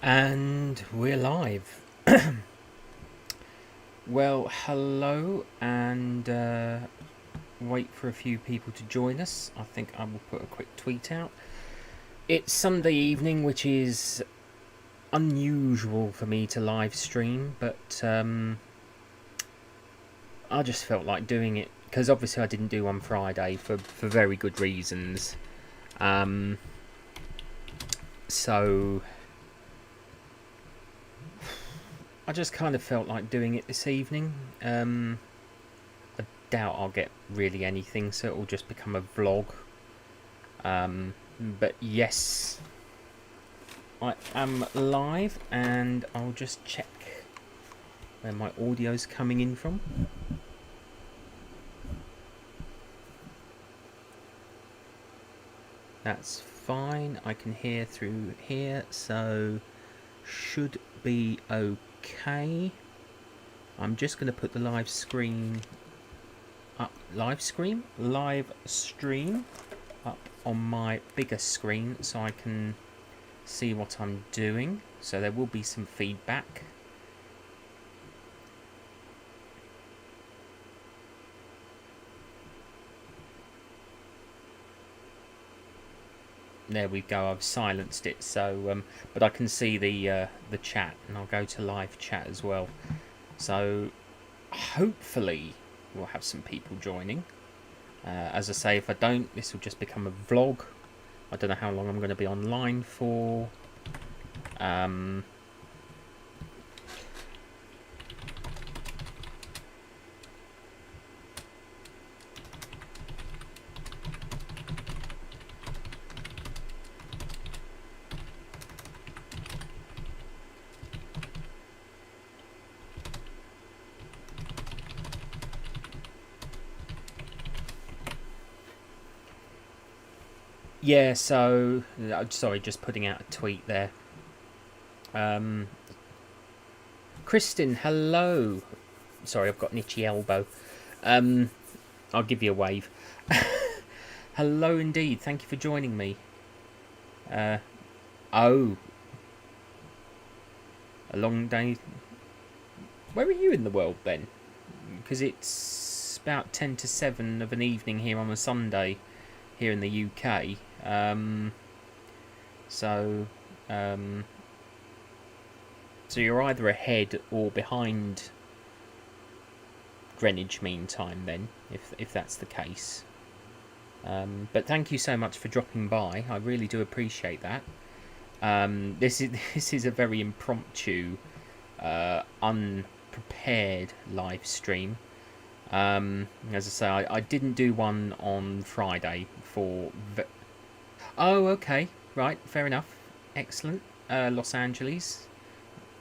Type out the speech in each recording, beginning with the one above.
And we're live. Well, hello, and wait for a few people to join us. I think I will put a quick tweet out. It's Sunday evening, which is unusual for me to live stream, but I just felt like doing it because obviously I didn't do on Friday for very good reasons. So I just kind of felt like doing it this evening. I doubt I'll get really anything, so it will just become a vlog. But yes, I am live, and I'll just check where my audio's coming in from. That's fine, I can hear through here, so should be okay. I'm just going to put the live stream up on my bigger screen so I can see what I'm doing. So there will be some feedback. There we go. I've silenced it, so but I can see the chat, and I'll go to live chat as well. So hopefully we'll have some people joining. As I say, if I don't, this will just become a vlog. I don't know how long I'm going to be online for. Yeah, so sorry, just putting out a tweet there. Kristen, hello. Sorry, I've got an itchy elbow. I'll give you a wave. Hello indeed. Thank you for joining me. Oh, a long day. Where are you in the world then? Because it's about 10 to 7 of an evening here on a Sunday here in the UK. So you're either ahead or behind Greenwich Mean Time then, if that's the case. But thank you so much for dropping by. I really do appreciate that. This is a very impromptu, unprepared live stream. As I say, I didn't do one on Friday for... Oh, okay. Right, fair enough. Excellent. Los Angeles.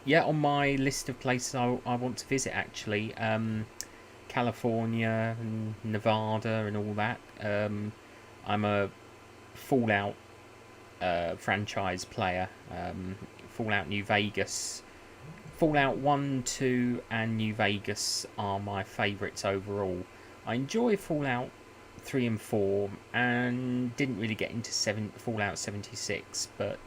Yeah, on my list of places I want to visit, actually. California and Nevada and all that. I'm a Fallout franchise player. Fallout New Vegas. Fallout 1, 2 and New Vegas are my favourites overall. I enjoy Fallout 3 and 4 and didn't really get into Fallout 76, but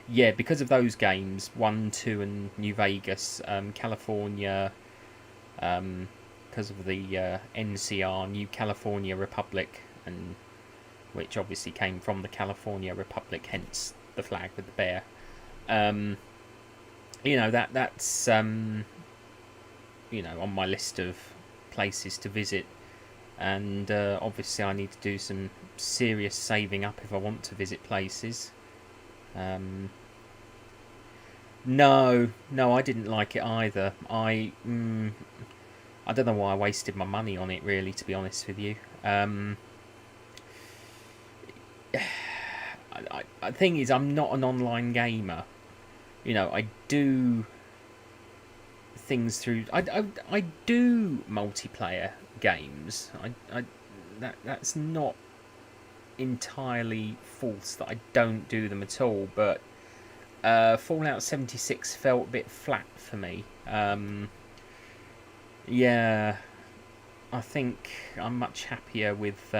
yeah, because of those games, 1, 2 and New Vegas, California, because of the NCR, New California Republic, and which obviously came from the California Republic, hence the flag with the bear. You know, that's you know, on my list of places to visit, and obviously I need to do some serious saving up if I want to visit places. No, I didn't like it either. I don't know why I wasted my money on it, really, to be honest with you. The thing is, I'm not an online gamer. You know, I do things through... I do multiplayer games. That's not entirely false that I don't do them at all, but Fallout 76 felt a bit flat for me. Yeah, I think I'm much happier with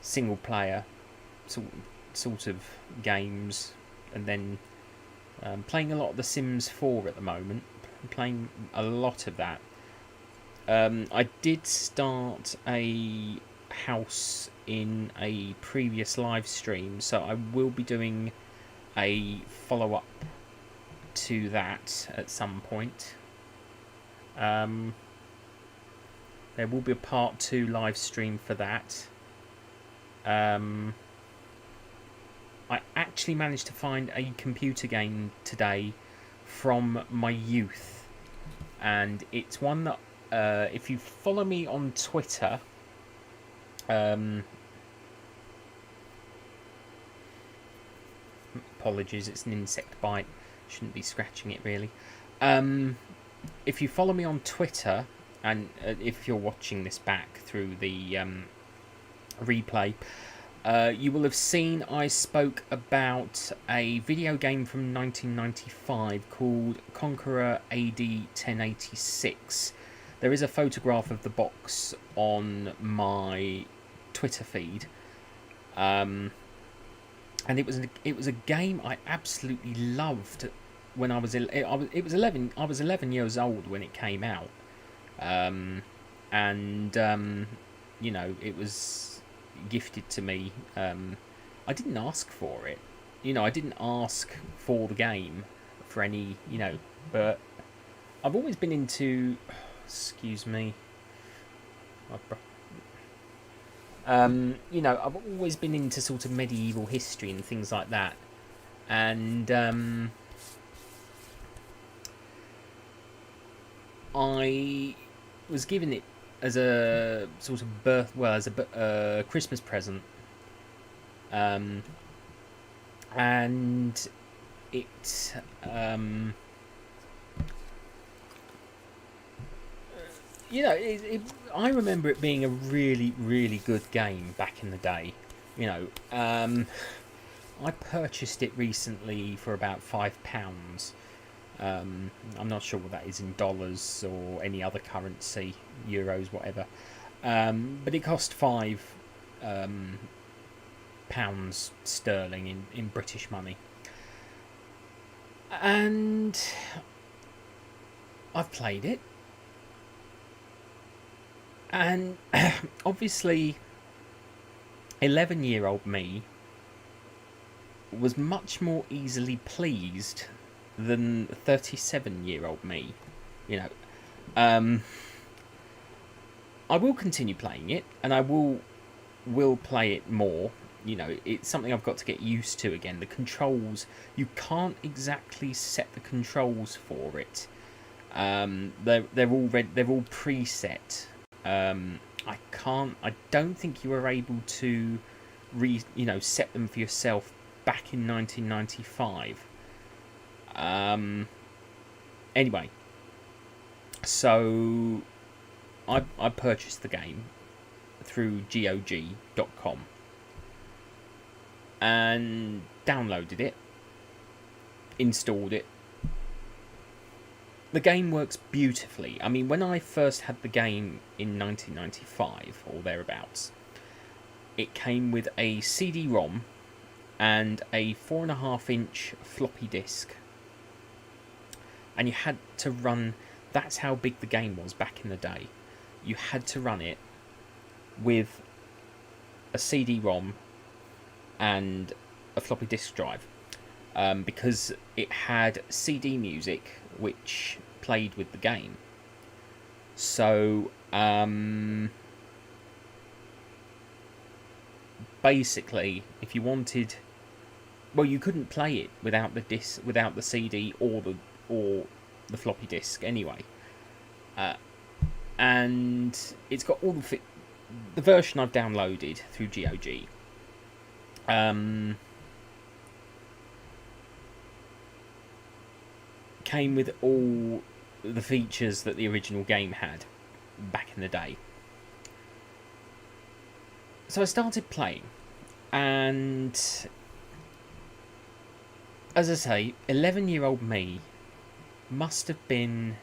single player sort of games, and then Playing a lot of The Sims 4 at the moment. I'm playing a lot of that. I did start a house in a previous live stream, so I will be doing a follow-up to that at some point. There will be a part 2 live stream for that. I actually managed to find a computer game today from my youth, and it's one that if you follow me on Twitter, apologies, it's an insect bite, shouldn't be scratching it really. If you follow me on Twitter, and if you're watching this back through the replay, you will have seen I spoke about a video game from 1995 called Conqueror AD 1086. There is a photograph of the box on my Twitter feed, and it was a game I absolutely loved when I was 11. I was 11 years old when it came out, and you know, it was gifted to me. I didn't ask for it, you know. I didn't ask for the game for any, you know, but I've always been into. Excuse me. You know, I've always been into sort of medieval history and things like that, and I was given it as a sort of as a Christmas present, and it you know, I remember it being a really, really good game back in the day. You know, I purchased it recently for about £5. I'm not sure what that is in dollars or any other currency, euros, whatever. But it cost £5 sterling in British money. And I've played it. And obviously, 11-year-old me was much more easily pleased than 37-year-old me. You know, I will continue playing it, and I will play it more. You know, it's something I've got to get used to again. The controls, you can't exactly set the controls for it. They're all preset. I don't think you were able to set them for yourself back in 1995. Anyway, so I purchased the game through GOG.com and downloaded it, installed it. The game works beautifully. I mean, when I first had the game in 1995 or thereabouts, it came with a CD-ROM and a 4.5-inch floppy disk, and you had to run. That's how big the game was back in the day. You had to run it with a CD-ROM and a floppy disk drive, because it had CD music which played with the game. So basically, if you wanted, well, you couldn't play it without the disc, without the CD or the floppy disk anyway. And it's got all the version I've downloaded through GOG. Came with all the features that the original game had back in the day. So I started playing, and as I say, 11-year-old me must have been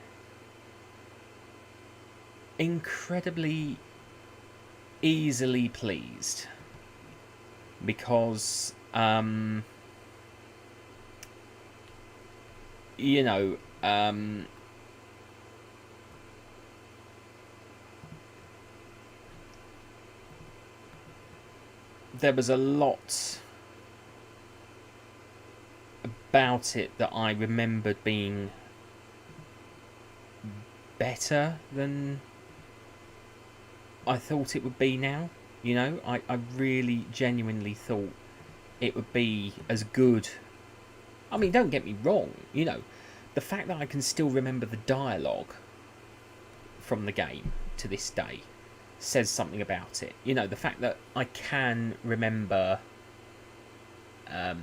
incredibly easily pleased, because you know, there was a lot about it that I remembered being better than I thought it would be now. You know, I really genuinely thought it would be as good. I mean, don't get me wrong, you know, the fact that I can still remember the dialogue from the game to this day says something about it. You know, the fact that I can remember a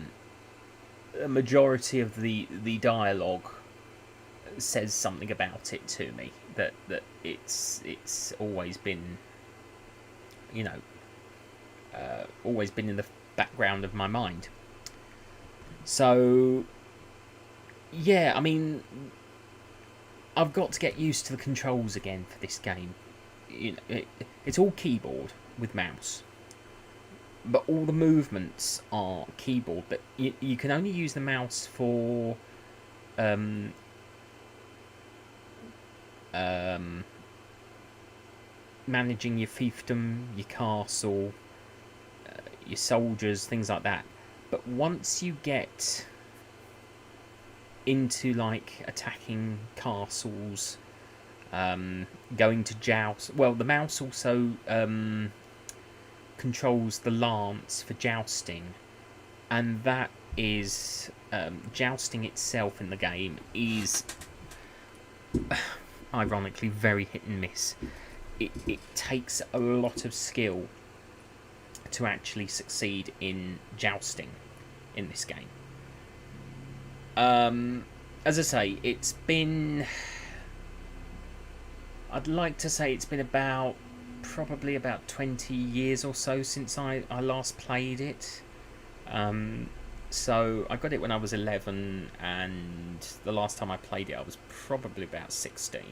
majority of the dialogue says something about it to me. That it's always been, you know, always been in the background of my mind. So, yeah, I mean, I've got to get used to the controls again for this game. You know, it's all keyboard with mouse, but all the movements are keyboard. But you can only use the mouse for managing your fiefdom, your castle, your soldiers, things like that. But once you get into like attacking castles, going to joust, well, the mouse also controls the lance for jousting, and that is jousting itself in the game is ironically very hit and miss. It takes a lot of skill to actually succeed in jousting in this game. As I say, it's been, I'd like to say it's been probably about 20 years or so since I last played it. So I got it when I was 11, and the last time I played it I was probably about 16.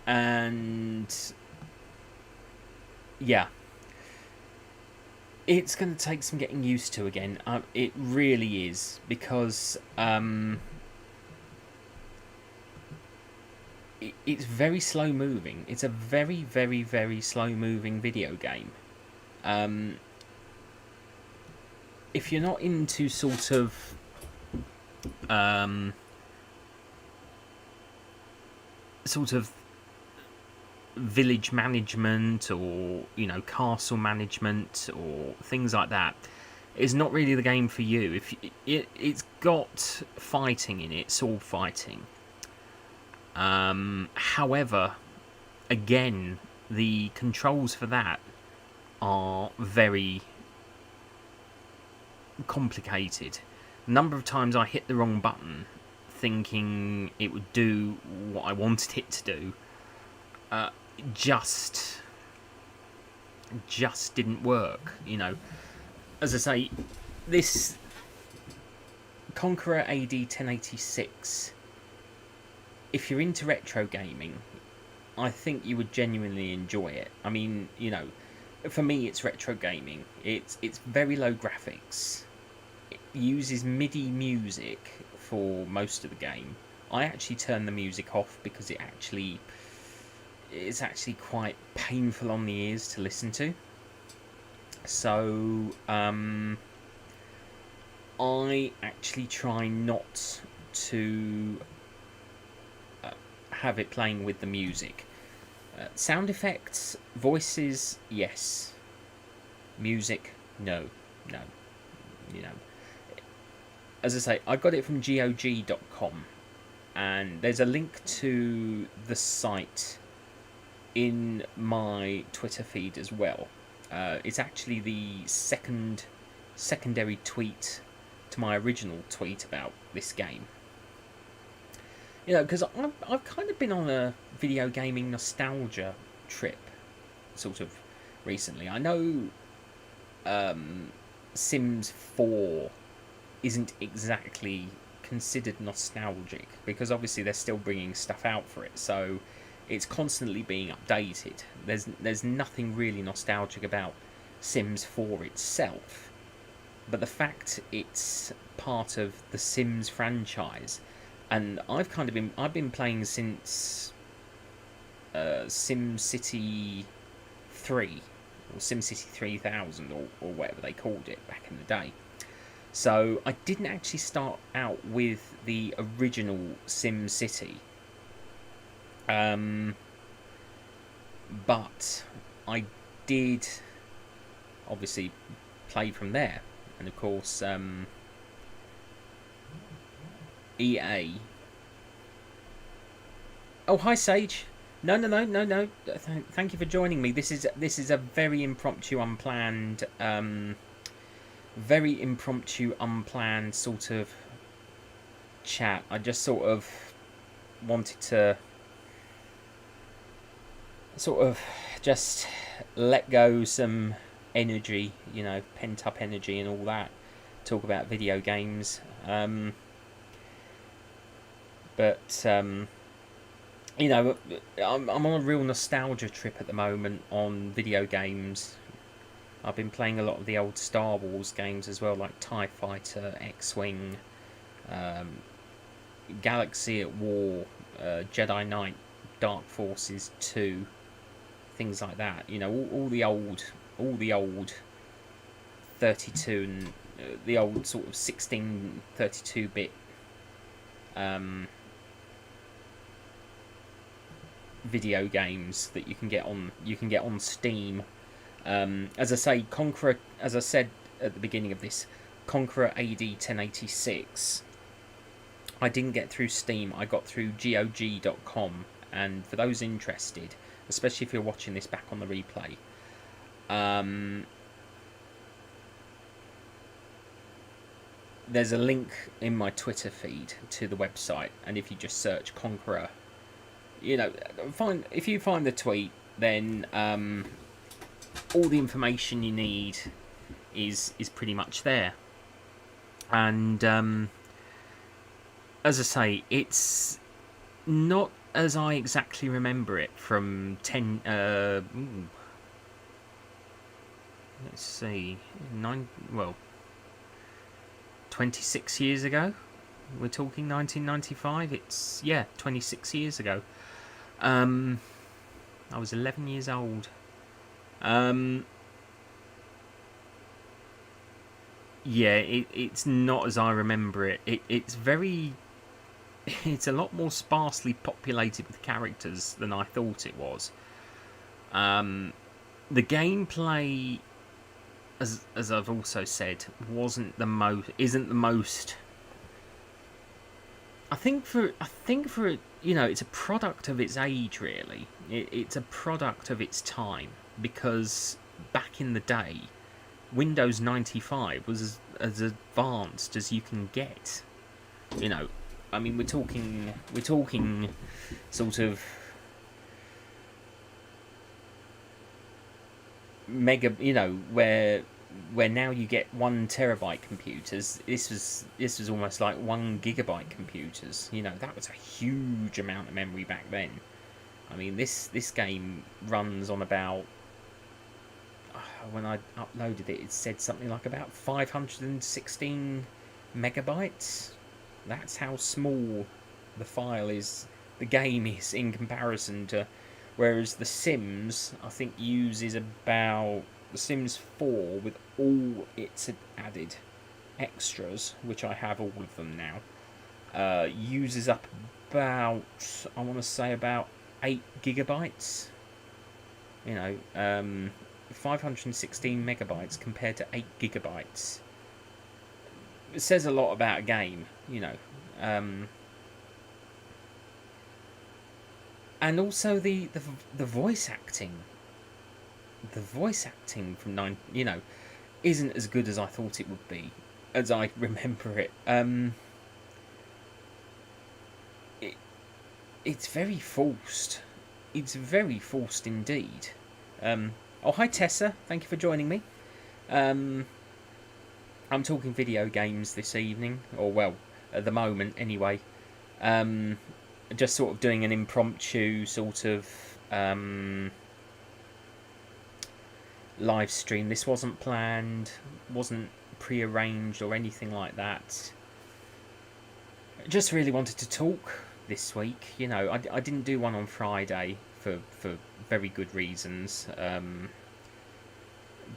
And yeah, it's going to take some getting used to again. It really is, because it's very slow moving. It's a very, very, very slow moving video game. If you're not into sort of village management, or, you know, castle management or things like that, it's not really the game for you. If it's got fighting in it, sword fighting. However, again, the controls for that are very complicated. The number of times I hit the wrong button thinking it would do what I wanted it to do just didn't work, you know. As I say, this Conqueror AD 1086, if you're into retro gaming, I think you would genuinely enjoy it. I mean, you know, for me it's retro gaming. It's very low graphics. It uses MIDI music for most of the game. I actually turn the music off because it's actually quite painful on the ears to listen to. So I actually try not to have it playing with the music. Sound effects, voices, yes. Music, no. You know, as I say, I got it from GOG.com, and there's a link to the site in my Twitter feed as well. It's actually the secondary tweet to my original tweet about this game. You know, because I've kind of been on a video gaming nostalgia trip, sort of, recently. I know Sims 4 isn't exactly considered nostalgic, because obviously they're still bringing stuff out for it, so it's constantly being updated. There's nothing really nostalgic about Sims 4 itself. but the fact it's part of the Sims franchise, and I've been playing since SimCity 3 or SimCity 3000 or whatever they called it back in the day. So I didn't actually start out with the original SimCity, but I did obviously play from there, and of course EA. Oh, hi Sage. No. Thank you for joining me. This is a very impromptu, unplanned, sort of chat. I just sort of wanted to sort of just let go some energy, pent up energy and all that. Talk about video games, but I'm on a real nostalgia trip at the moment on video games. I've been playing a lot of the old Star Wars games as well, like TIE Fighter, X-Wing, Galaxy at War, Jedi Knight, Dark Forces 2, things like that. All the old 32 and the old sort of 1632-bit video games that you can get on Steam. As I say, Conqueror, as I said at the beginning of this, Conqueror AD 1086. I didn't get through Steam. I got through GOG.com, and for those interested, especially if you're watching this back on the replay, there's a link in my Twitter feed to the website, and if you just search Conqueror, if you find the tweet, then all the information you need is pretty much there. And as I say, it's not as I exactly remember it from 26 years ago. We're talking 1995. It's 26 years ago. I was 11 years old. It's not as I remember it. It's a lot more sparsely populated with characters than I thought it was. The gameplay, as I've also said, isn't the most. I think for it's a product of its age, really. It's a product of its time, because back in the day, Windows 95 was as advanced as you can get. I mean, we're talking sort of mega, where now you get 1 terabyte computers. This was almost like 1 gigabyte computers. That was a huge amount of memory back then. I mean, this game runs on about, when I uploaded it, it said something like about 516 megabytes. That's how small the file is, the game is, in comparison to, whereas The Sims, I think, uses about, The Sims 4, with all its added extras, which I have all of them now, uses up about, I want to say, about 8 gigabytes. 516 megabytes compared to 8 gigabytes. It says a lot about a game, and also the voice acting. The voice acting from isn't as good as I thought it would be, as I remember it. It's very forced. It's very forced indeed. Oh, hi Tessa, thank you for joining me. I'm talking video games this evening, or well, at the moment anyway. Just sort of doing an impromptu sort of live stream. This wasn't planned, wasn't pre-arranged or anything like that. I just really wanted to talk this week. You know, I didn't do one on Friday for very good reasons.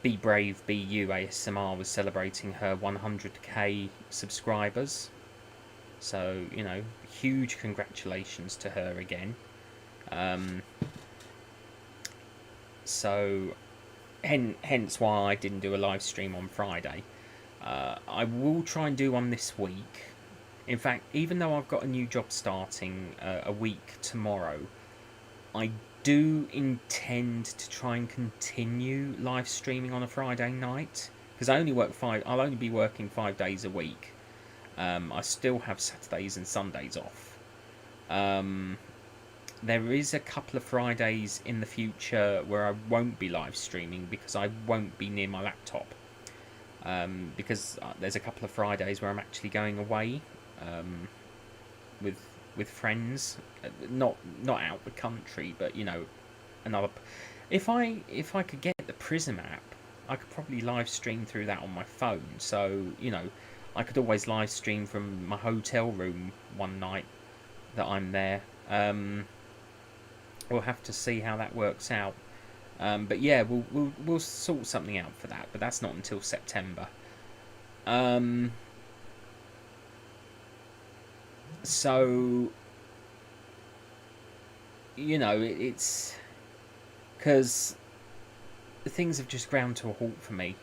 Be Brave, Be You ASMR was celebrating her 100k subscribers. So, you know, huge congratulations to her again. Um, so, hence why I didn't do a live stream on Friday. I will try and do one this week. In fact, even though I've got a new job starting a week tomorrow, I do intend to try and continue live streaming on a Friday night, because I'll only be working 5 days a week. I still have Saturdays and Sundays off. There is a couple of Fridays in the future where I won't be live streaming because I won't be near my laptop. Because there's a couple of Fridays where I'm actually going away with friends, not out the country, but you know, another. If I could get the Prism app, I could probably live stream through that on my phone. So you know, I could always live stream from my hotel room one night that I'm there. We'll have to see how that works out. But yeah, we'll sort something out for that. But that's not until September. So you know, it's because things have just ground to a halt for me.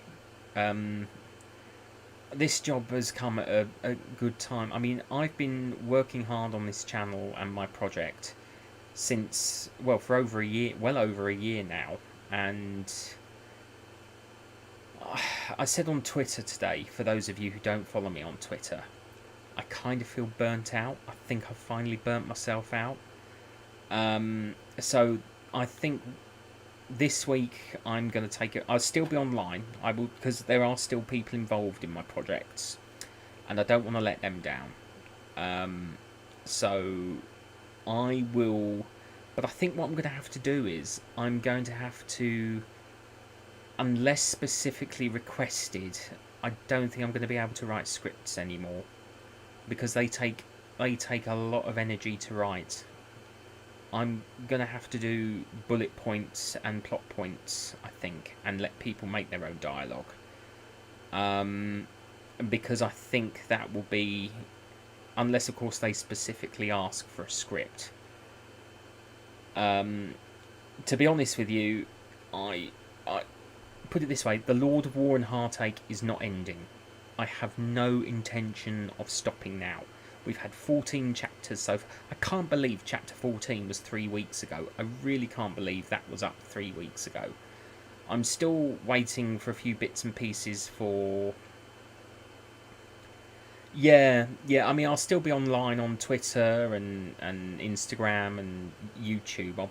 This job has come at a good time. I mean, I've been working hard on this channel and my project since, well, for over a year, well over a year now. And I said on Twitter today, for those of you who don't follow me on Twitter, I kind of feel burnt out. I think I've finally burnt myself out. So I think this week I'm going to take it. I'll still be online. I will, because there are still people involved in my projects, and I don't want to let them down. So I will. But I think what I'm going to have to do is I'm going to have to, unless specifically requested, I don't think I'm going to be able to write scripts anymore, because they take a lot of energy to write. I'm going to have to do bullet points and plot points, I think, and let people make their own dialogue. Because I think that will be, unless of course they specifically ask for a script. To be honest with you, I put it this way, the Lord of War and Heartache is not ending. I have no intention of stopping now. We've had 14 chapters so far. I can't believe chapter 14 was 3 weeks ago. I really can't believe that was up 3 weeks ago. I'm still waiting for a few bits and pieces for... Yeah, I mean, I'll still be online on Twitter and Instagram and YouTube. I'll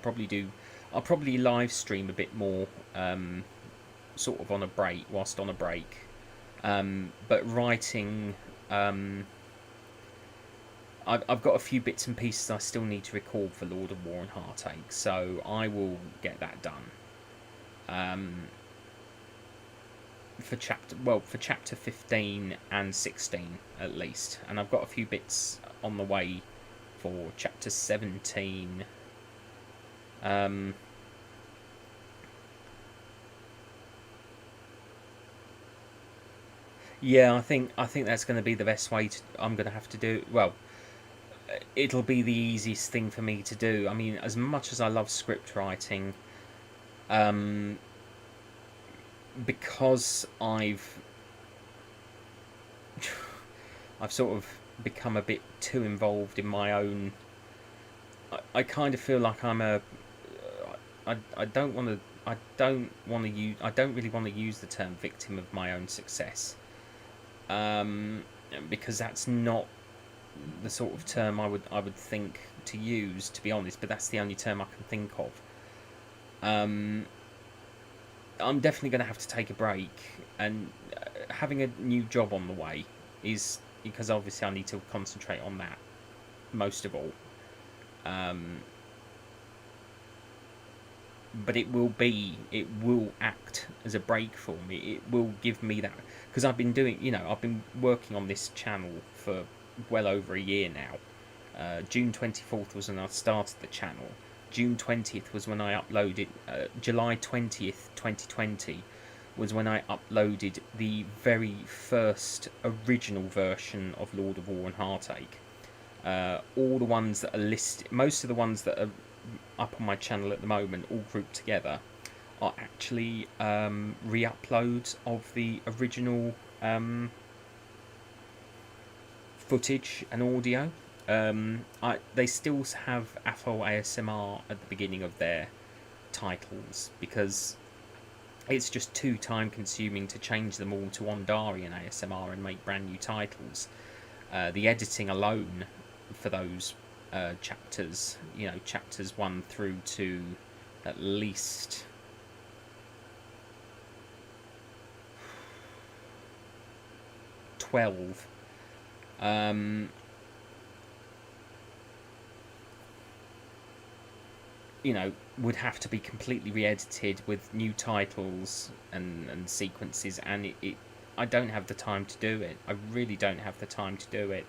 probably live stream a bit more, sort of on a break, whilst on a break. But writing... I've got a few bits and pieces I still need to record for Lord of War and Heartache, so I will get that done. For chapter 15 and 16 at least, and I've got a few bits on the way for chapter 17. Yeah, I think that's going to be the best way to. I'm going to have to do well. It'll be the easiest thing for me to do. I mean, as much as I love script writing, because I've sort of become a bit too involved in my own. I kind of feel like I'm a. I don't want to. I don't really want to use the term victim of my own success. Because that's not the sort of term I would think to use, to be honest. But that's the only term I can think of. I'm definitely going to have to take a break, and having a new job on the way is because obviously I need to concentrate on that most of all. but it will act as a break for me. It will give me that, because I've been working on this channel for well over a year now. June 24th was when I started the channel. June 20th was when I uploaded. July 20th, 2020 was when I uploaded the very first original version of Lord of War and Heartache. All the ones that are listed, most of the ones that are up on my channel at the moment, all grouped together, are actually re-uploads of the original footage and audio. They still have AFO ASMR at the beginning of their titles, because it's just too time consuming to change them all to Ondarian ASMR and make brand new titles. The editing alone for those chapters, chapters 1 through to at least 12, would have to be completely re-edited with new titles and sequences, and I don't have the time to do it. I really don't have the time to do it.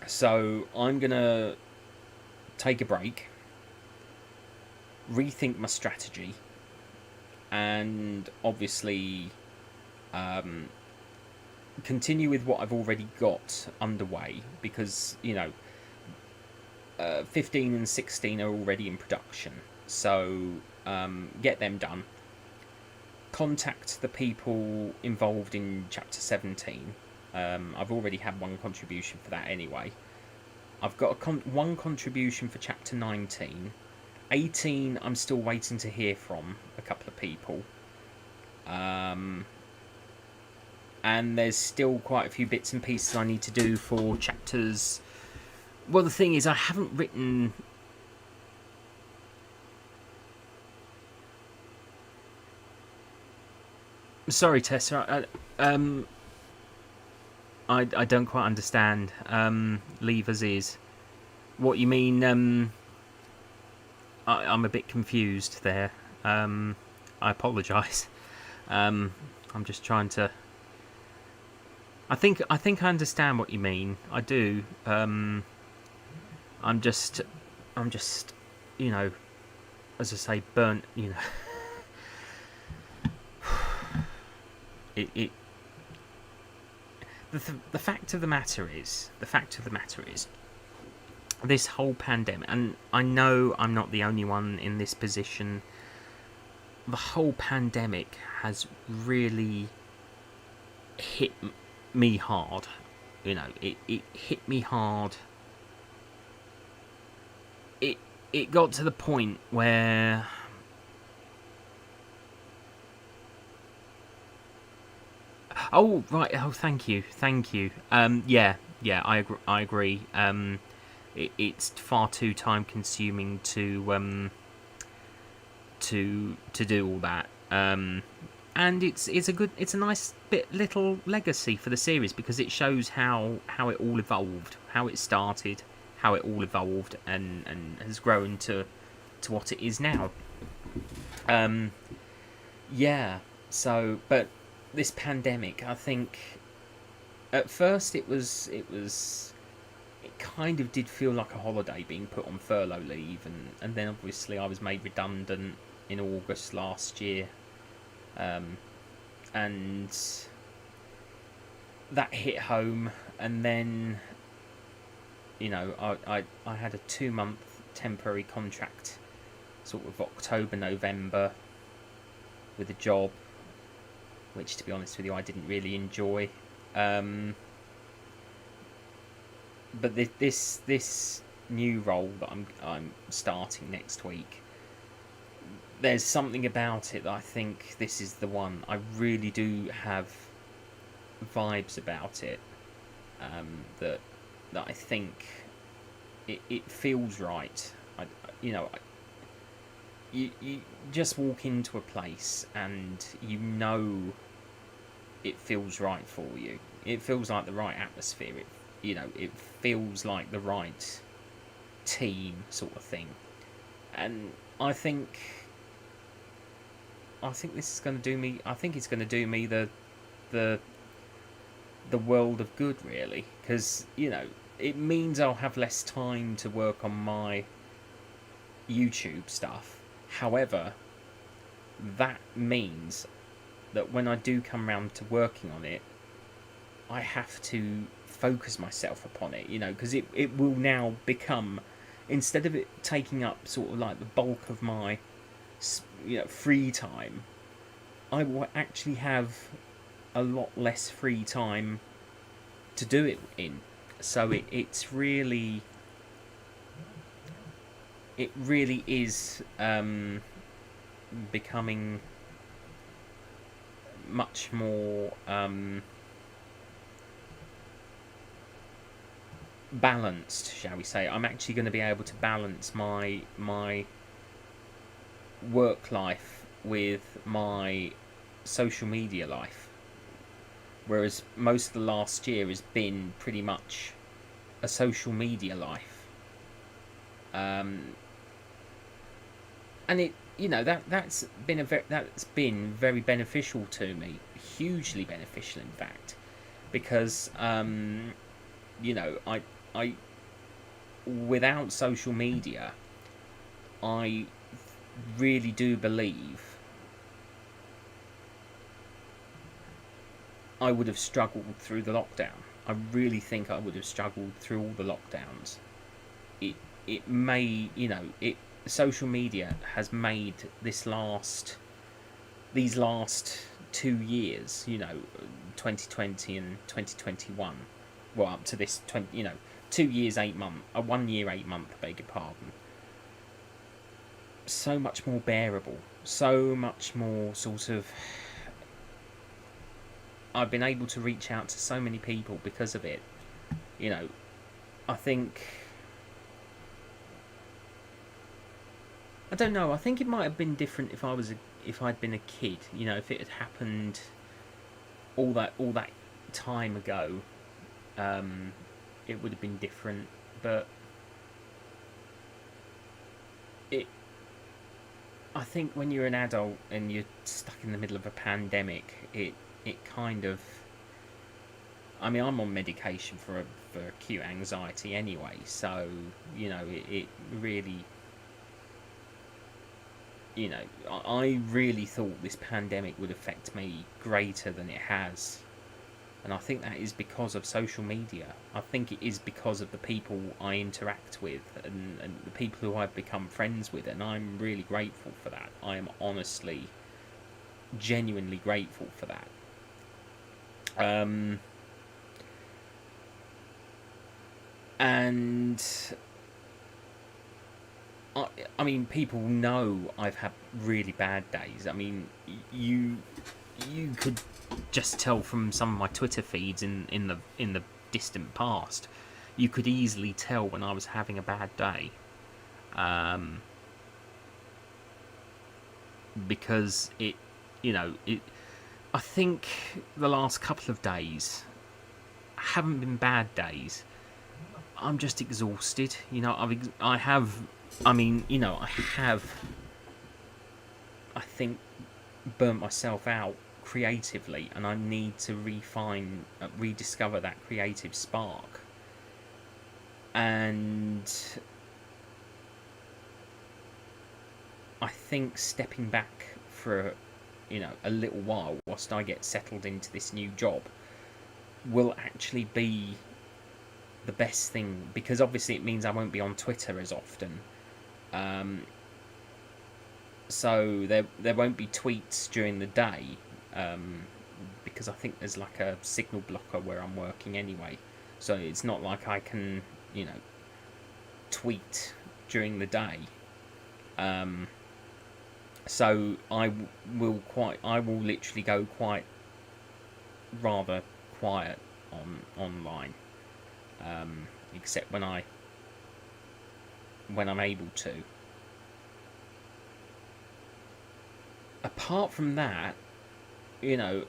So I'm gonna take a break, rethink my strategy, and obviously continue with what I've already got underway, because 15 and 16 are already in production, so get them done. Contact the people involved in chapter 17. I've already had one contribution for that anyway. I've got one contribution for chapter 19. 18 I'm still waiting to hear from a couple of people. And there's still quite a few bits and pieces I need to do for chapters. Well, the thing is, I haven't written... Sorry, Tessa. I don't quite understand. Leave as is. What you mean? I'm a bit confused there. I apologise. I'm just trying to... I think I understand what you mean. I do. I'm just, as I say, burnt. The fact of the matter is, this whole pandemic, and I know I'm not the only one in this position. The whole pandemic has really hit me hard. It hit me hard. It got to the point where oh right, oh thank you. Yeah, I agree. It's far too time consuming to do all that. And it's a nice little legacy for the series, because it shows how it all evolved, how it started, how it all evolved, and has grown to what it is now. Yeah. So, but this pandemic, I think, at first it kind of did feel like a holiday, being put on furlough leave, and then obviously I was made redundant in August last year. And that hit home, and then I had a 2-month temporary contract, sort of October, November, with a job which, to be honest with you, I didn't really enjoy. But this new role that I'm starting next week, there's something about it that I think this is the one. I really do have vibes about it, that I think it feels right. You just walk into a place and it feels right for you. It feels like the right atmosphere. It feels like the right team sort of thing. and I think this is going to do me. I think it's going to do me the the world of good, really, because it means I'll have less time to work on my YouTube stuff. However, that means that when I do come around to working on it, I have to focus myself upon it, because it will now become, instead of it taking up sort of like the bulk of my free time, I will actually have a lot less free time to do it in. So it really is becoming much more balanced, shall we say. I'm actually going to be able to balance my work life with my social media life, whereas most of the last year has been pretty much a social media life, and that's been very beneficial to me, hugely beneficial, in fact, because I without social media, I really do believe I would have struggled through the lockdown. I really think I would have struggled through all the lockdowns. It may, social media has made these last 2 years, 2020 and 2021, well, up to this 2 years 8 months, 1 year 8 month, beg your pardon, so much more bearable, so much more sort of. I've been able to reach out to so many people because of it. I think. I don't know. I think it might have been different if I'd been a kid. If it had happened all that time ago, it would have been different. But I think when you're an adult and you're stuck in the middle of a pandemic, it kind of. I mean, I'm on medication for acute anxiety anyway, so it really. I really thought this pandemic would affect me greater than it has. And I think that is because of social media. I think it is because of the people I interact with and the people who I've become friends with. And I'm really grateful for that. I am honestly, genuinely grateful for that. And I mean, people know I've had really bad days. I mean, you could just tell from some of my Twitter feeds in the distant past. You could easily tell when I was having a bad day, because I think the last couple of days haven't been bad days. I'm just exhausted. I have. I think, burnt myself out creatively, and I need to rediscover that creative spark. And I think stepping back for a little while whilst I get settled into this new job will actually be the best thing, because obviously it means I won't be on Twitter as often. So there won't be tweets during the day, because I think there's like a signal blocker where I'm working anyway. So it's not like I can, tweet during the day. So I will literally go quite rather quiet online, except when I'm able to. Apart from that, I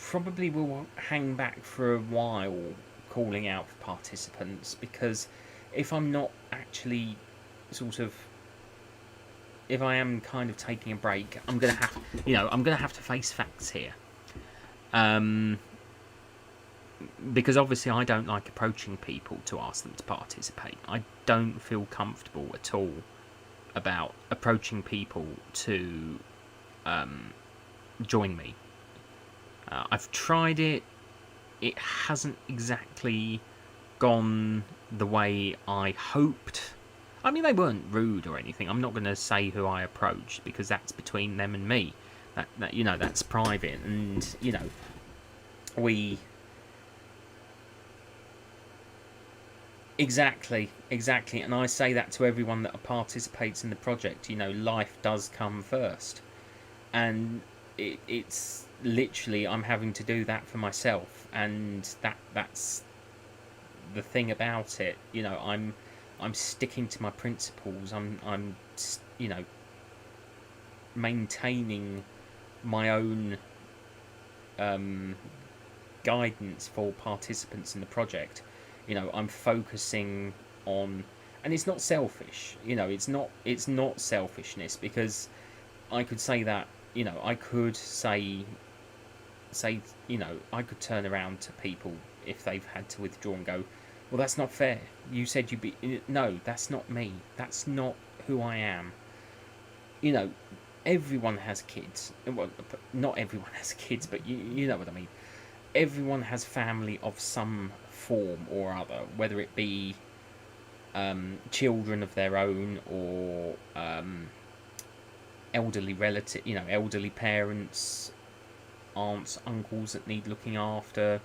probably will hang back for a while calling out for participants, because if I'm not actually sort of, if I am kind of taking a break, I'm gonna have, I'm gonna have to face facts here. Because obviously I don't like approaching people to ask them to participate. I don't feel comfortable at all about approaching people to join me. I've tried it. It hasn't exactly gone the way I hoped. I mean, they weren't rude or anything. I'm not going to say who I approached, because that's between them and me. That that's private, and we. Exactly, and I say that to everyone that participates in the project. Life does come first, and it's literally, I'm having to do that for myself, and that's the thing about it. I'm sticking to my principles. I'm maintaining my own guidance for participants in the project. I'm focusing on, and it's not selfish. It's not selfishness, because I could say that. I could say, I could turn around to people if they've had to withdraw and go, well, that's not fair. You said you'd be. No, that's not me. That's not who I am. Everyone has kids. Well, not everyone has kids, but you know what I mean. Everyone has family of some form or other, whether it be children of their own, or elderly elderly parents, aunts, uncles that need looking after.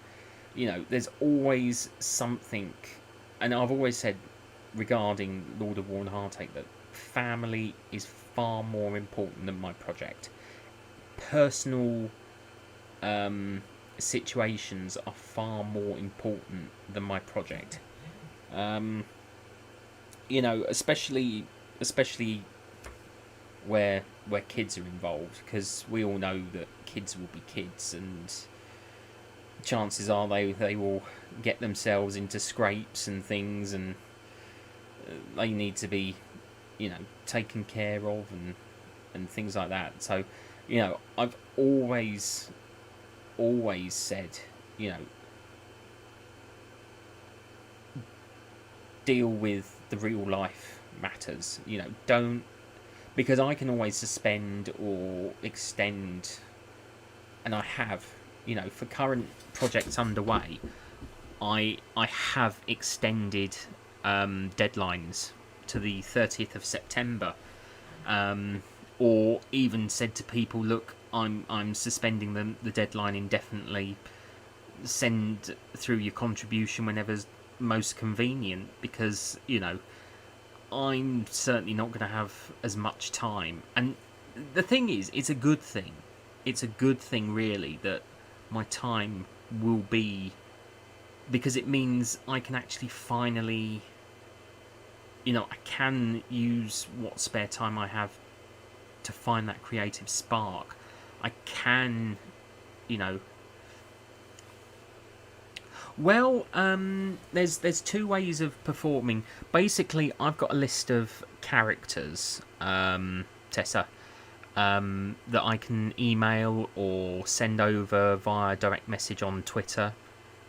There's always something, and I've always said regarding Lord of War and Heartache that family is far more important than my project. Personal situations are far more important than my project. Especially where kids are involved, because we all know that kids will be kids, and chances are they will get themselves into scrapes and things, and they need to be taken care of, and things like that. So I've always said, deal with the real life matters. Don't, because I can always suspend or extend, and I have, for current projects underway, I have extended deadlines to the 30th of September, or even said to people, look, I'm suspending the deadline indefinitely. Send through your contribution whenever's most convenient, because I'm certainly not going to have as much time. And the thing is, it's a good thing. It's a good thing, really, that my time will be, because it means I can actually finally, I can use what spare time I have to find that creative spark. I can, well, there's two ways of performing. Basically, I've got a list of characters, Tessa, that I can email or send over via direct message on Twitter.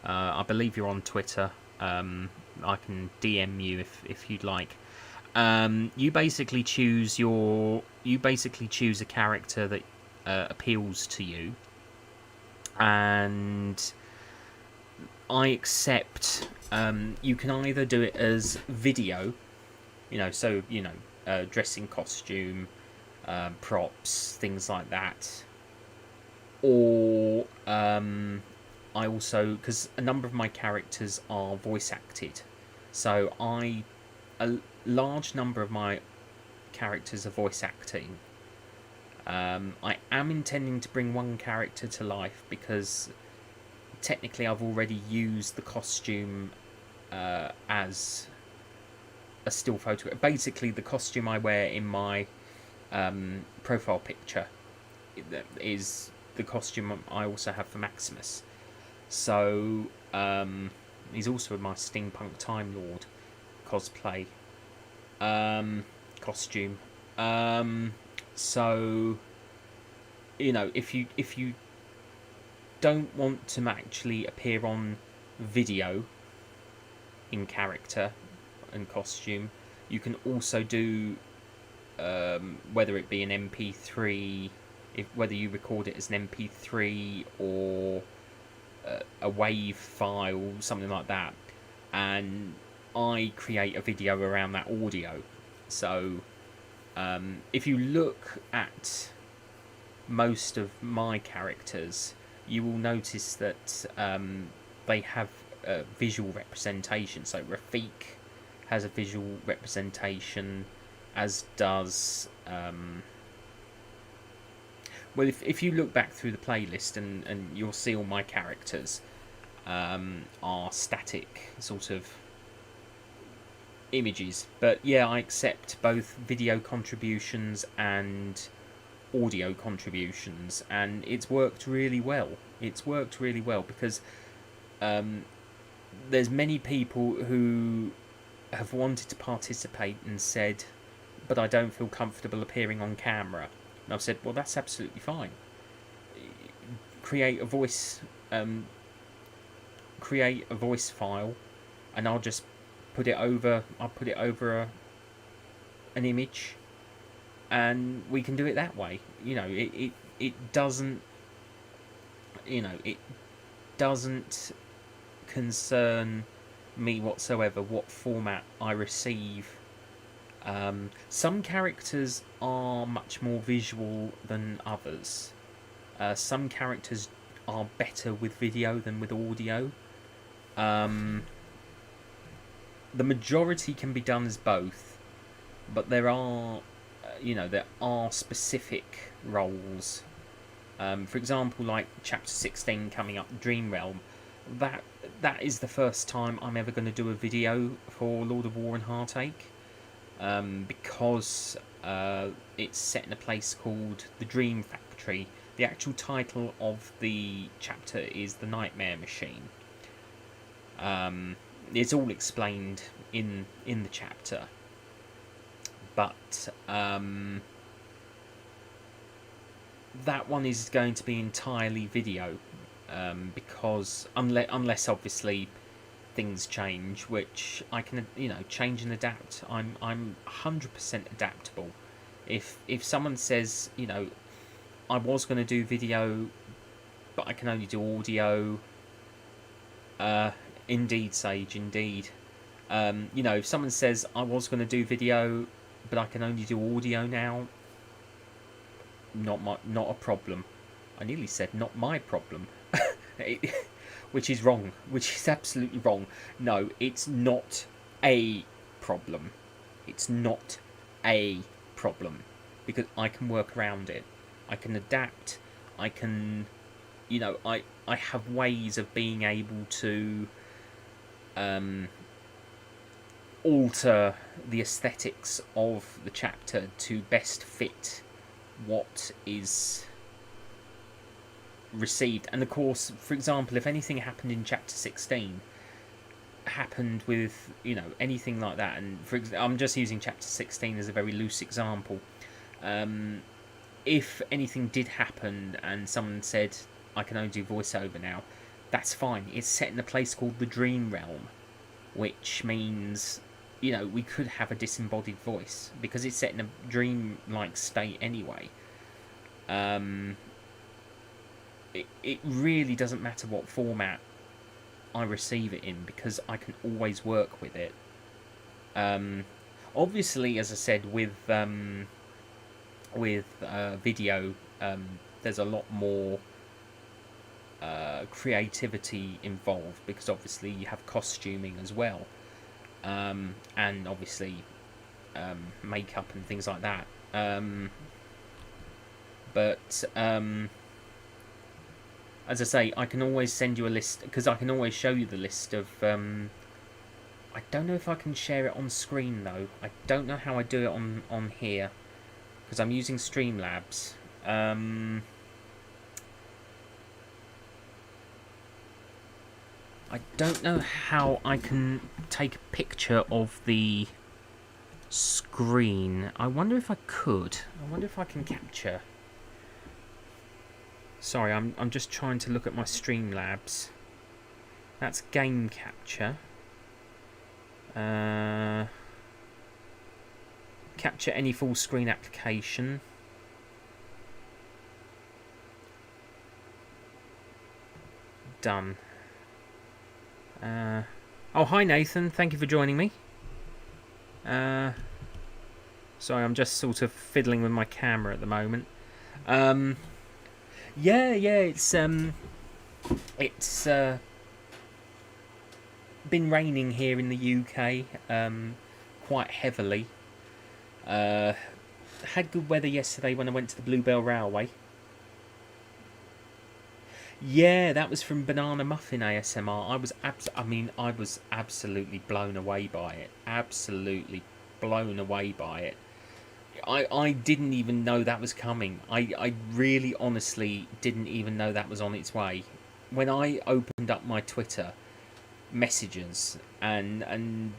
I believe you're on Twitter. I can DM you if you'd like. You basically choose a character that appeals to you, and I accept. You can either do it as video, dressing costume, props, things like that, or I also, because a number of my characters are voice acted, so a large number of my characters are voice acting. I am intending to bring one character to life, because technically I've already used the costume as a still photo. Basically, the costume I wear in my profile picture is the costume I also have for Maximus. So He's also my Steampunk Time Lord cosplay costume. So if you don't want to actually appear on video in character and costume, you can also do whether it be an MP3, whether you record it as an MP3 or a WAV file, something like that, and I create a video around that audio. So if you look at most of my characters, you will notice that they have visual representation. So Rafik has a visual representation, as does well, if you look back through the playlist, and you'll see all my characters are static sort of images. But yeah, I accept both video contributions and audio contributions, and it's worked really well. It's worked really well because there's many people who have wanted to participate and said, but I don't feel comfortable appearing on camera. And I've said, well, that's absolutely fine. Create a voice file, and I'll just put it over. I'll put it over an image, and we can do it that way. It doesn't. It doesn't concern me whatsoever what format I receive. Some characters are much more visual than others. Some characters are better with video than with audio. The majority can be done as both, but there are specific roles. For example, like Chapter 16 coming up, Dream Realm. That is the first time I'm ever going to do a video for Lord of War and Heartache. Because it's set in a place called the Dream Factory. The actual title of the chapter is The Nightmare Machine. It's all explained in the chapter, but that one is going to be entirely video, because unless obviously things change, which I can change and adapt. I'm 100% adaptable. If someone says I was going to do video but I can only do audio, indeed, Sage, indeed. If someone says I was going to do video but I can only do audio now, not a problem. I nearly said not my problem. Which is wrong. Which is absolutely wrong. No, it's not a problem. It's not a problem. Because I can work around it. I can adapt. I can... I have ways of being able to alter the aesthetics of the chapter to best fit what is received. And of course, for example, if anything happened in chapter 16 happened with anything like that, and I'm just using chapter 16 as a very loose example, if anything did happen and someone said I can only do voiceover now, that's fine. It's set in a place called the Dream Realm, which means we could have a disembodied voice because it's set in a dream-like state anyway. It really doesn't matter what format I receive it in because I can always work with it. Obviously, as I said, with video, there's a lot more creativity involved because obviously you have costuming as well, and obviously makeup and things like that. But as I say, I can always send you a list, because I can always show you the list of... I don't know if I can share it on screen, though. I don't know how I do it on here, because I'm using Streamlabs. I don't know how I can take a picture of the screen. I wonder if I could. I wonder if I can capture. Sorry, I'm just trying to look at my Streamlabs. That's game capture. Capture any full screen application. Done. Oh, hi Nathan. Thank you for joining me. Sorry, I'm just sort of fiddling with my camera at the moment. Yeah, it's been raining here in the UK, quite heavily. Had good weather yesterday when I went to the Bluebell Railway. Yeah, that was from Banana Muffin ASMR. I was absolutely blown away by it. Absolutely blown away by it. I didn't even know that was coming. I really honestly didn't even know that was on its way. When I opened up my Twitter messages and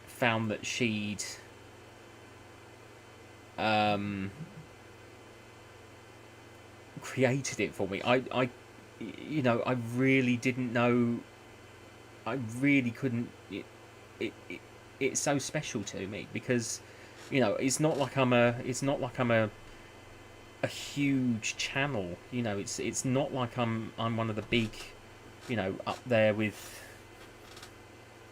found that she'd created it for me, I really didn't know. I really couldn't. It's so special to me because, it's not like I'm a huge channel. It's not like I'm one of the big, up there with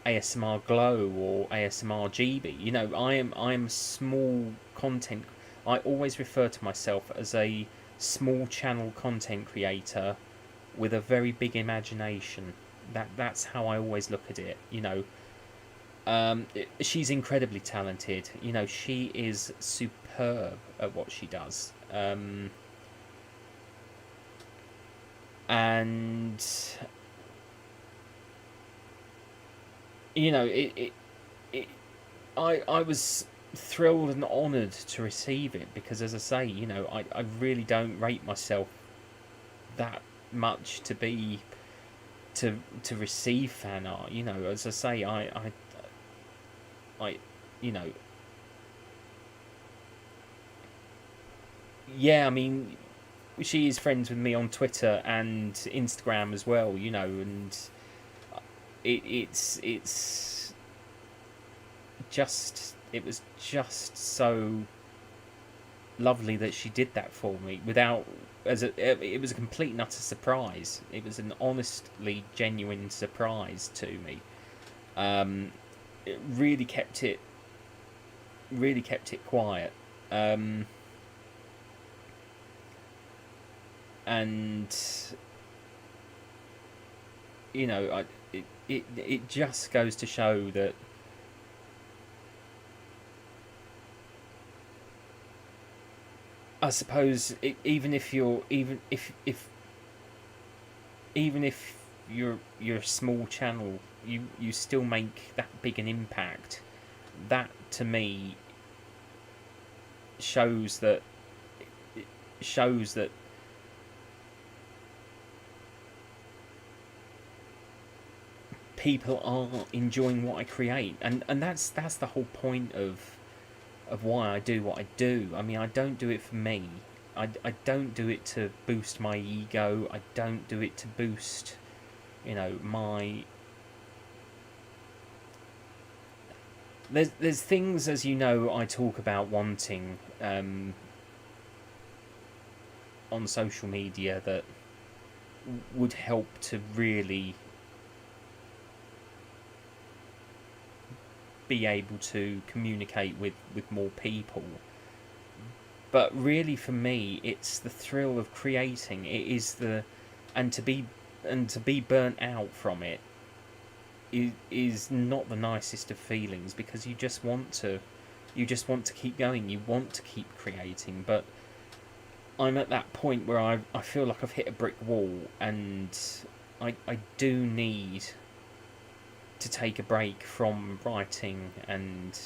ASMR Glow or ASMR GB. I am small content. I always refer to myself as a small channel content creator with a very big imagination. That's how I always look at it. She's incredibly talented. She is superb at what she does. And I was thrilled and honoured to receive it because, as I say, I really don't rate myself that much to be to receive fan art. As I say, I yeah, I mean, she is friends with me on Twitter and Instagram as well, and it's just, it was just so lovely that she did that for me without, it was a complete and utter surprise. It was an honestly genuine surprise to me. It really kept it quiet. And it just goes to show that I suppose even if you're a small channel, you still make that big an impact. That to me shows that people are enjoying what I create, and that's the whole point of why I do what I do. I mean, I don't do it for me. I don't do it to boost my ego. I don't do it to boost, my. There's things, as you know, I talk about wanting on social media that would help to really be able to communicate with more people. But really, for me, it's the thrill of creating. It is and to be burnt out from it is not the nicest of feelings, because you just want to keep going. You want to keep creating, but I'm at that point where I feel like I've hit a brick wall, and I do need to take a break from writing and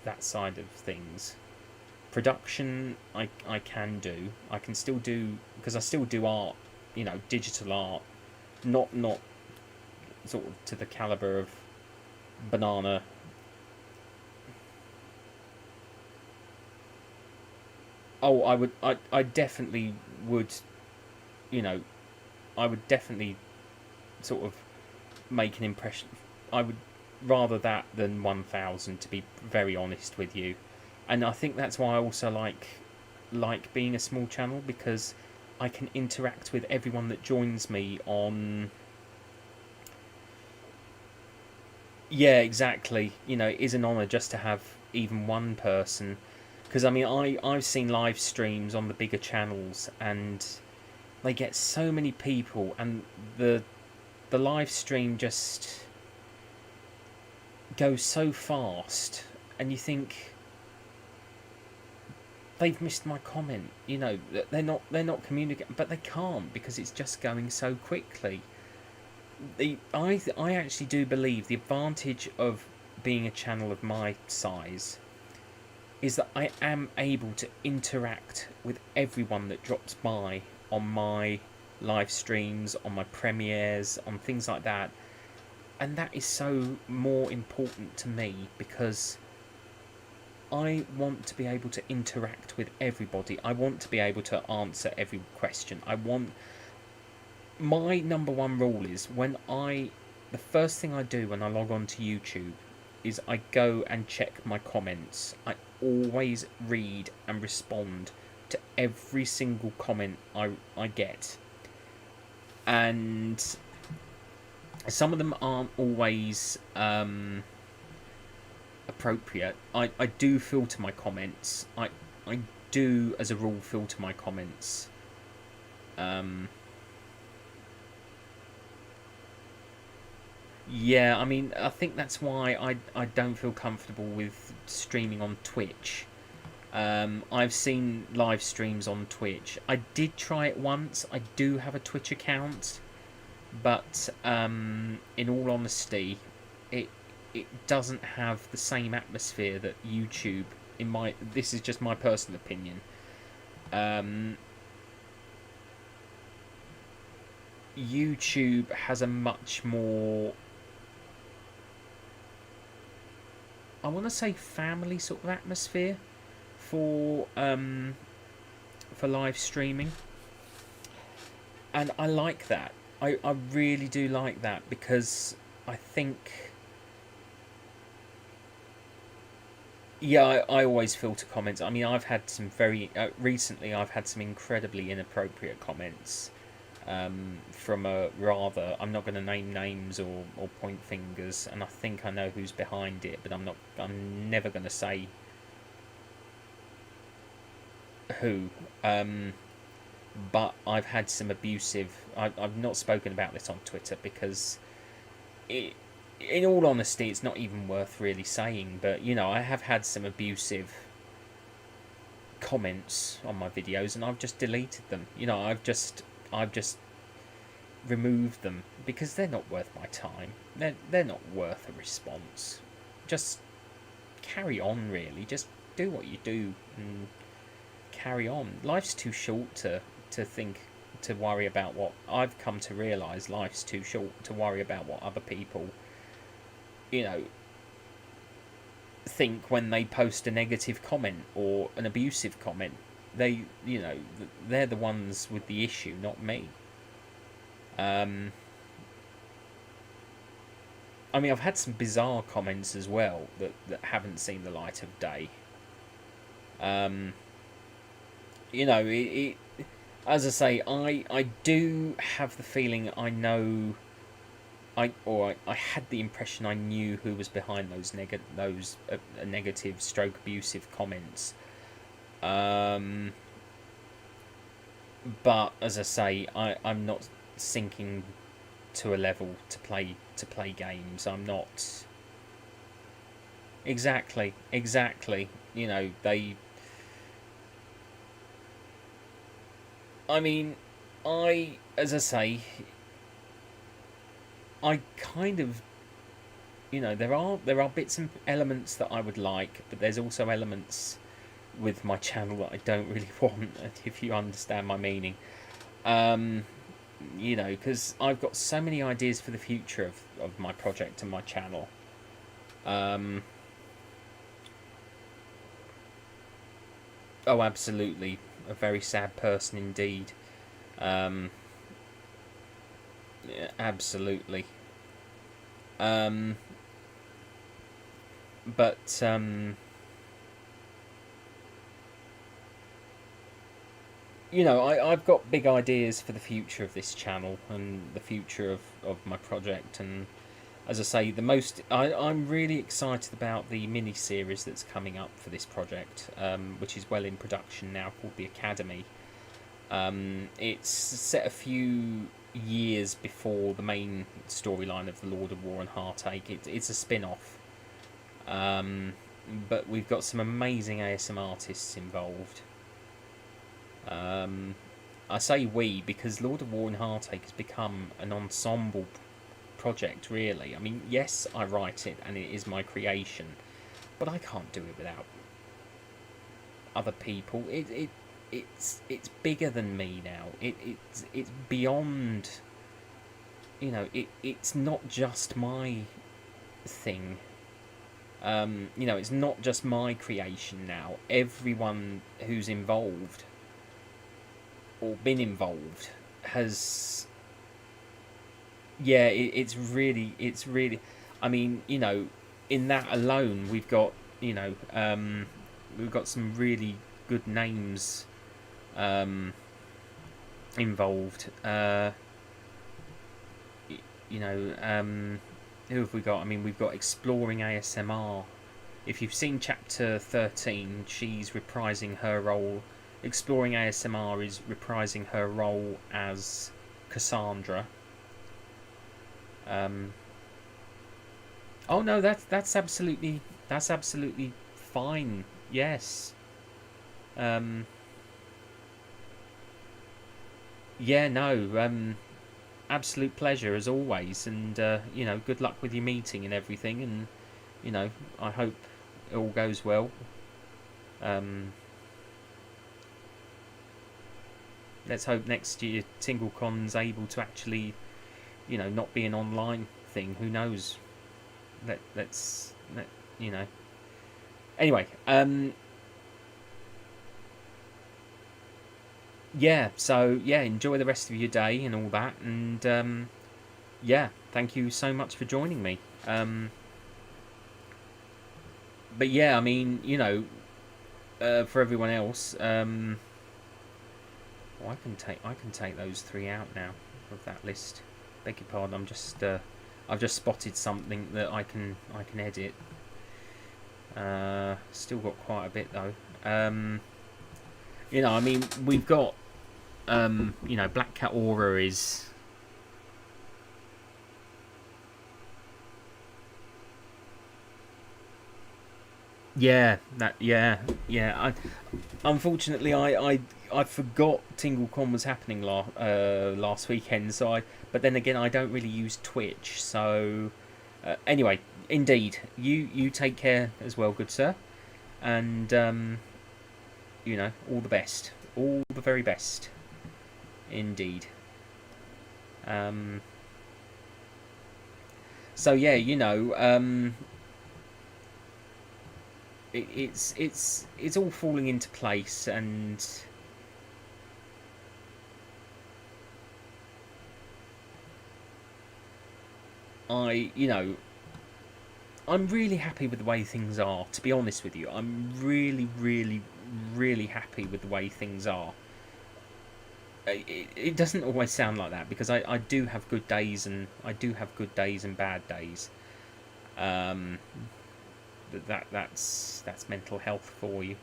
that side of things. Production, I can do. I can still do, because I still do art, digital art, not sort of to the caliber of Banana. Oh, I definitely would, you know, I would definitely sort of make an impression. I would rather that than 1,000, to be very honest with you. And I think that's why I also like being a small channel, because I can interact with everyone that joins me on. Yeah, exactly. You know, it is an honour just to have even one person, because I mean, I've seen live streams on the bigger channels, and they get so many people, and the live stream just goes so fast, and you think they've missed my comment. You know, they're not communicating, but they can't, because it's just going so quickly. I actually do believe the advantage of being a channel of my size is that I am able to interact with everyone that drops by on my live streams, on my premieres, on things like that. And that is so more important to me, because I want to be able to interact with everybody. I want to be able to answer every question. My number one rule is, the first thing I do when I log on to YouTube is I go and check my comments. I always read and respond to every single comment I get. And some of them aren't always appropriate. I do filter my comments. I do, as a rule, filter my comments. Yeah, I mean, I think that's why I don't feel comfortable with streaming on Twitch. I've seen live streams on Twitch. I did try it once. I do have a Twitch account, but in all honesty, it it doesn't have the same atmosphere that YouTube. This is just my personal opinion. Um, YouTube has a much more, I want to say, family sort of atmosphere for live streaming, and I like that. I really do like that, because I think, yeah, I always filter comments. I mean, I've had some very recently. I've had some incredibly inappropriate comments from a rather. I'm not going to name names or point fingers, and I think I know who's behind it, but I'm not. I'm never going to say who. But I've had some abusive. I've not spoken about this on Twitter, because it, in all honesty, it's not even worth really saying. But you know, I have had some abusive comments on my videos, and I've just deleted them. You know, I've just removed them, because they're not worth my time. They're not worth a response. Just carry on, really. Just do what you do and carry on. Life's too short to worry about what I've come to realise. Life's too short to worry about what other people, you know, think when they post a negative comment or an abusive comment. They, you know, they're the ones with the issue, not me. I mean, I've had some bizarre comments as well that haven't seen the light of day. You know, as I say, I do have the feeling I know. I had the impression I knew who was behind those negative stroke abusive comments. But as I say, I'm not sinking to a level to play games. I'm not. Exactly. You know, I mean, as I say, I kind of, you know, there are bits and elements that I would like, but there's also elements with my channel that I don't really want, if you understand my meaning. You know, because I've got so many ideas for the future of my project and my channel. Um, oh, absolutely. A very sad person indeed. Um, yeah, absolutely. Um, but you know, I've got big ideas for the future of this channel and the future of my project. And as I say, I'm really excited about the mini series that's coming up for this project, which is well in production now, called The Academy. It's set a few years before the main storyline of The Lord of War and Heartache. It's a spin off. Um, but we've got some amazing ASM artists involved. Um, I say we because Lord of War and Heartache has become an ensemble project, really. I mean, yes, I write it and it is my creation, but I can't do it without other people. It's bigger than me now. It's beyond. You know, it's not just my thing. You know, it's not just my creation now. Everyone who's involved or been involved has. Yeah, it's really. I mean, you know, in that alone, you know, we've got some really good names um, involved. You know, who have we got? I mean, we've got Exploring ASMR. If you've seen chapter 13, she's reprising her role. Exploring ASMR is reprising her role as Cassandra. Um, oh no, that's absolutely fine. Yes. Um, yeah, no. Absolute pleasure as always, and you know, good luck with your meeting and everything, and you know, I hope it all goes well. Um, let's hope next year TingleCon's able to actually, you know, not be an online thing. Who knows? Let you know. Anyway, yeah. So yeah, enjoy the rest of your day and all that, and yeah, thank you so much for joining me. But yeah, I mean, you know, for everyone else, oh, I can take those three out now of that list. Beg your pardon. I've just spotted something that I can edit. Still got quite a bit though. You know, I mean, we've got you know, Black Cat Aura is. Yeah, yeah. Unfortunately, I forgot TingleCon was happening last weekend. But then again, I don't really use Twitch. So, anyway, indeed, you take care as well, good sir, and you know, all the best, all the very best, indeed. Um, so yeah, you know, it's all falling into place, and you know, I'm really happy with the way things are. To be honest with you, I'm really happy with the way things are. It doesn't always sound like that because I do have good days and I do have good days and bad days. Um, that's mental health for you.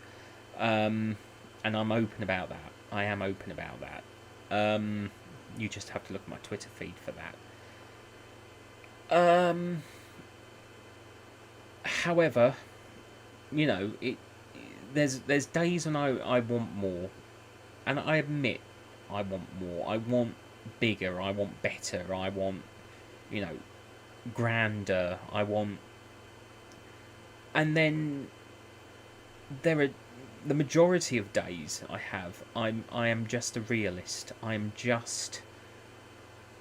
And I'm open about that. I am open about that. You just have to look at my Twitter feed for that. However, you know, there's days when I want more, and I admit I want more. I want bigger. I want better. I want, you know, grander. I want, and then there are the majority of days I am just a realist. I'm just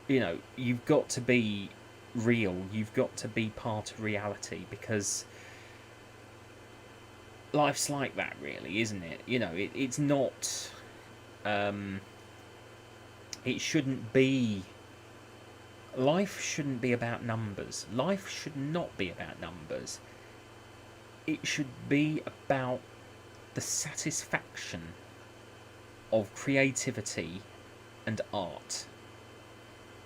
you've got to be real. You've got to be part of reality, because life's like that, really, isn't it? It's not. It shouldn't be. Life shouldn't be about numbers. Life should not be about numbers. It should be about the satisfaction of creativity and art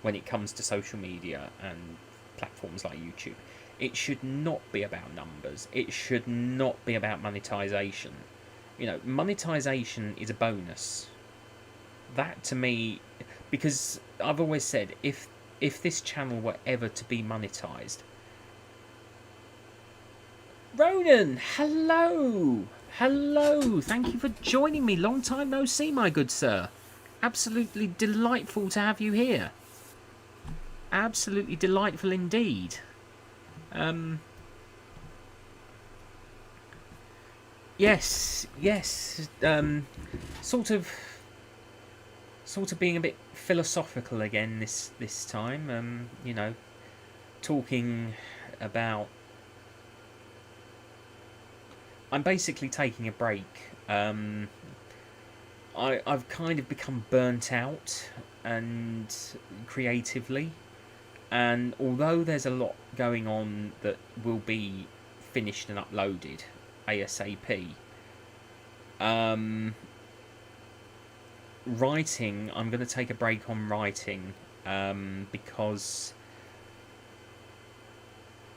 when it comes to social media and platforms like YouTube. It should not be about numbers. It should not be about monetization. Monetization is a bonus. That, to me, because I've always said, if this channel were ever to be monetized. Ronan, hello! Hello! Thank you for joining me. Long time no see, my good sir. Absolutely delightful to have you here. Absolutely delightful indeed. Yes. Sort of being a bit philosophical again this time. Talking about. I'm basically taking a break. I've kind of become burnt out and creatively, and although there's a lot going on that will be finished and uploaded ASAP, writing, I'm going to take a break on writing, because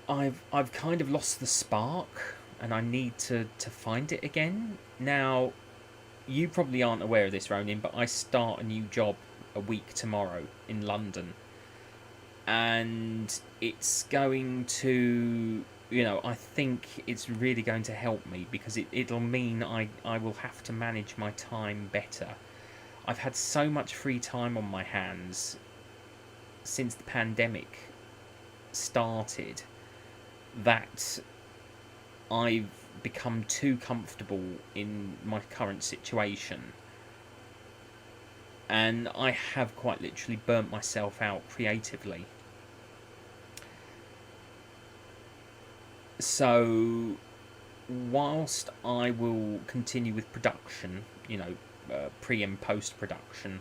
I've kind of lost the spark, and I need to find it again. Now, you probably aren't aware of this, Ronin, but I start a new job a week tomorrow in London. And it's going to, I think it's really going to help me, because it'll mean I will have to manage my time better. I've had so much free time on my hands since the pandemic started that I've become too comfortable in my current situation, and I have quite literally burnt myself out creatively. So whilst I will continue with production, pre and post production,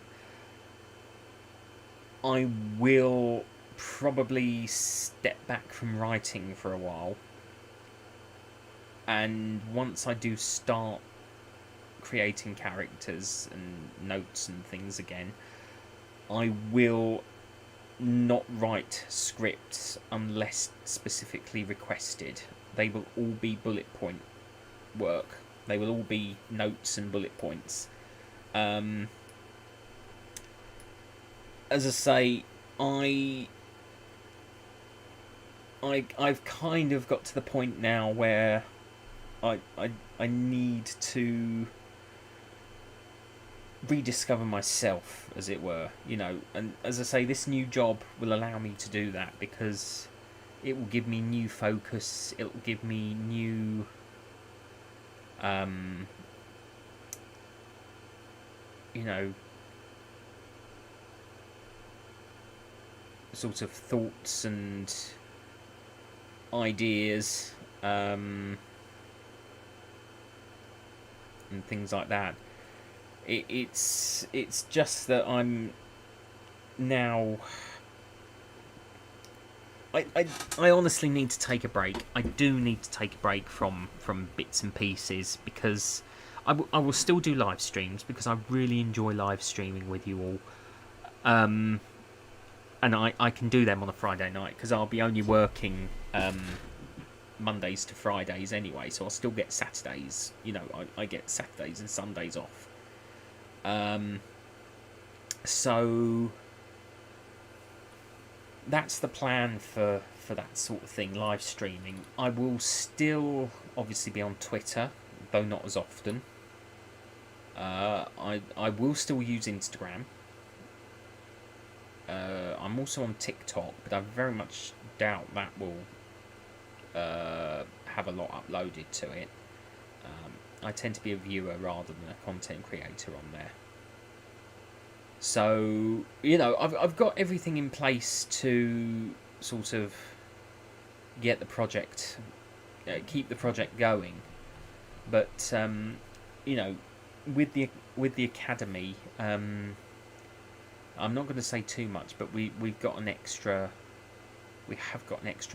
I will probably step back from writing for a while. And once I do start creating characters and notes and things again, I will not write scripts unless specifically requested. They will all be bullet point work. They will all be notes and bullet points. As I say, I've kind of got to the point now where I need to rediscover myself, as it were, and as I say, this new job will allow me to do that, because it will give me new focus, it will give me new sort of thoughts and ideas, and things like that. It's just that I'm now. I honestly need to take a break. I do need to take a break from bits and pieces, because I will still do live streams, because I really enjoy live streaming with you all. And I can do them on a Friday night, because I'll be only working Mondays to Fridays anyway, so I'll still get Saturdays. I get Saturdays and Sundays off. So that's the plan for that sort of thing, live streaming. I will still obviously be on Twitter, though not as often. I will still use Instagram. I'm also on TikTok, but I very much doubt that will have a lot uploaded to it. I tend to be a viewer rather than a content creator on there. So, you know, I've got everything in place to sort of get the project, keep the project going. But you know, with the academy, I'm not going to say too much, but we have got an extra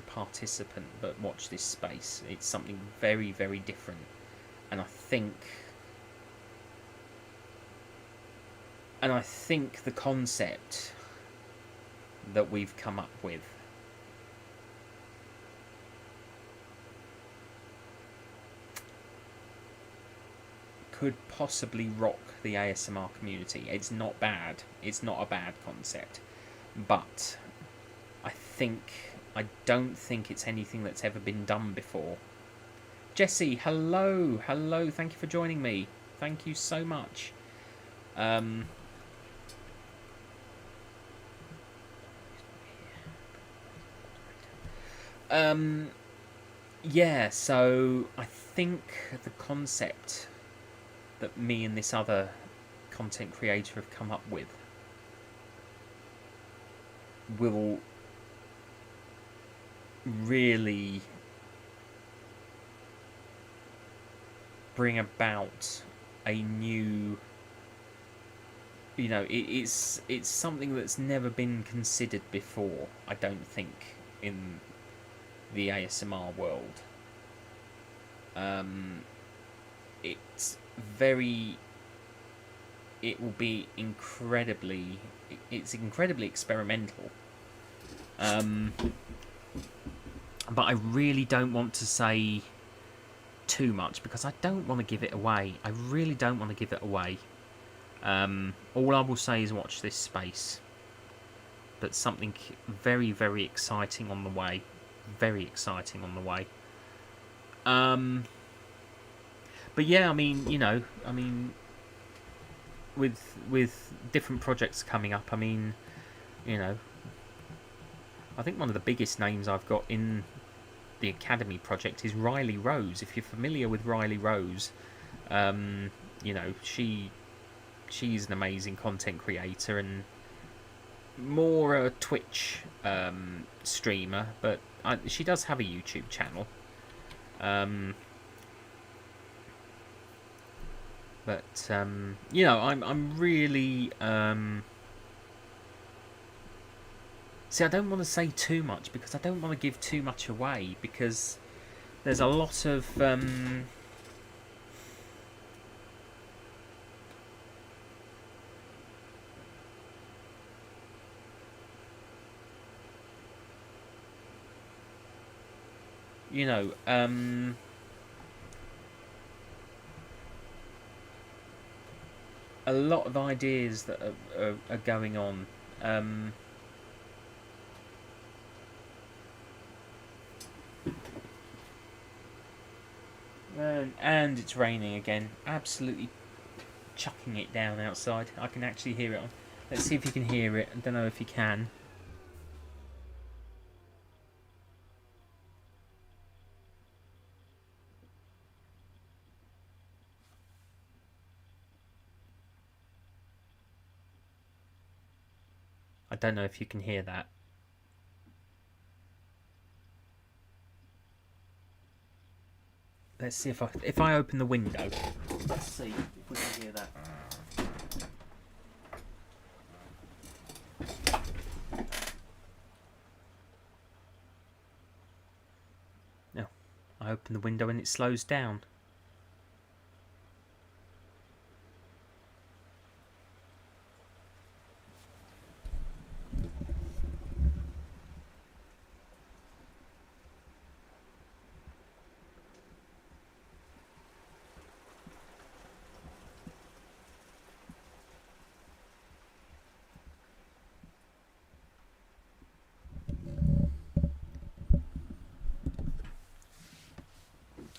participant. But watch this space; it's something very, very different, and I think the concept that we've come up with could possibly rock the ASMR community. It's not bad. It's not a bad concept, but I don't think it's anything that's ever been done before. Jesse, hello, hello. Thank you for joining me. Thank you so much. Yeah, so I think the concept that me and this other content creator have come up with will really bring about a new, you know, it's something that's never been considered before, I don't think, in the ASMR world. It's very, it will be incredibly, it's incredibly experimental. But I really don't want to say too much because I don't want to give it away. I really don't want to give it away. All I will say is watch this space. But something very, very exciting on the way. Very exciting on the way. But yeah, I mean, you know, I mean, with different projects coming up, I mean, you know, I think one of the biggest names I've got in the Academy project is Riley Rose. If you're familiar with Riley Rose, you know, she's an amazing content creator and more a Twitch streamer, but she does have a YouTube channel. But you know, I'm really see, I don't want to say too much because I don't want to give too much away because there's a lot of you know, a lot of ideas that are going on. And it's raining again. Absolutely chucking it down outside. I can actually hear it. Let's see if you can hear it. I don't know if you can. I don't know if you can hear that. Let's see if I open the window. Let's see if we can hear that. No, I open the window and it slows down.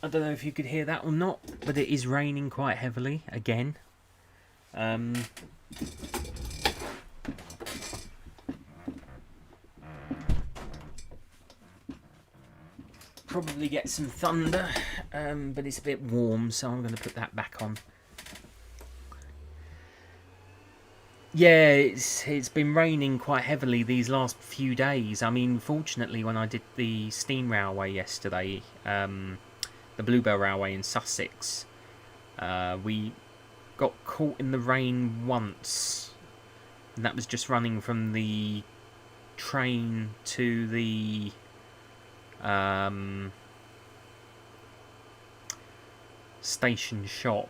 I don't know if you could hear that or not, but it is raining quite heavily again. Probably get some thunder, but it's a bit warm, so I'm going to put that back on. Yeah, it's been raining quite heavily these last few days. I mean, fortunately, when I did the steam railway yesterday, the Bluebell Railway in Sussex, we got caught in the rain once, and that was just running from the train to the station shop.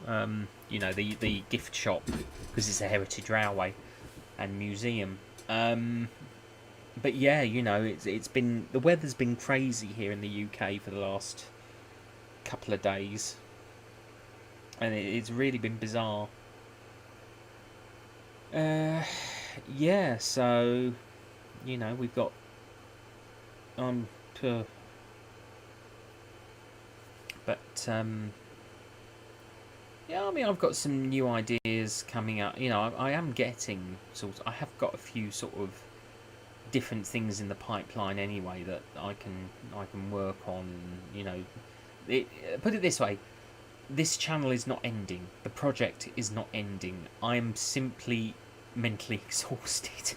The gift shop, because it's a heritage railway and museum. But yeah, it's been, the weather's been crazy here in the UK for the last couple of days, and it's really been bizarre. Yeah, so we've got um, uh, but yeah, I mean, I've got some new ideas coming up. I am getting I have got a few sort of different things in the pipeline anyway that I can work on. Put it this way: this channel is not ending. The project is not ending. I'm simply mentally exhausted,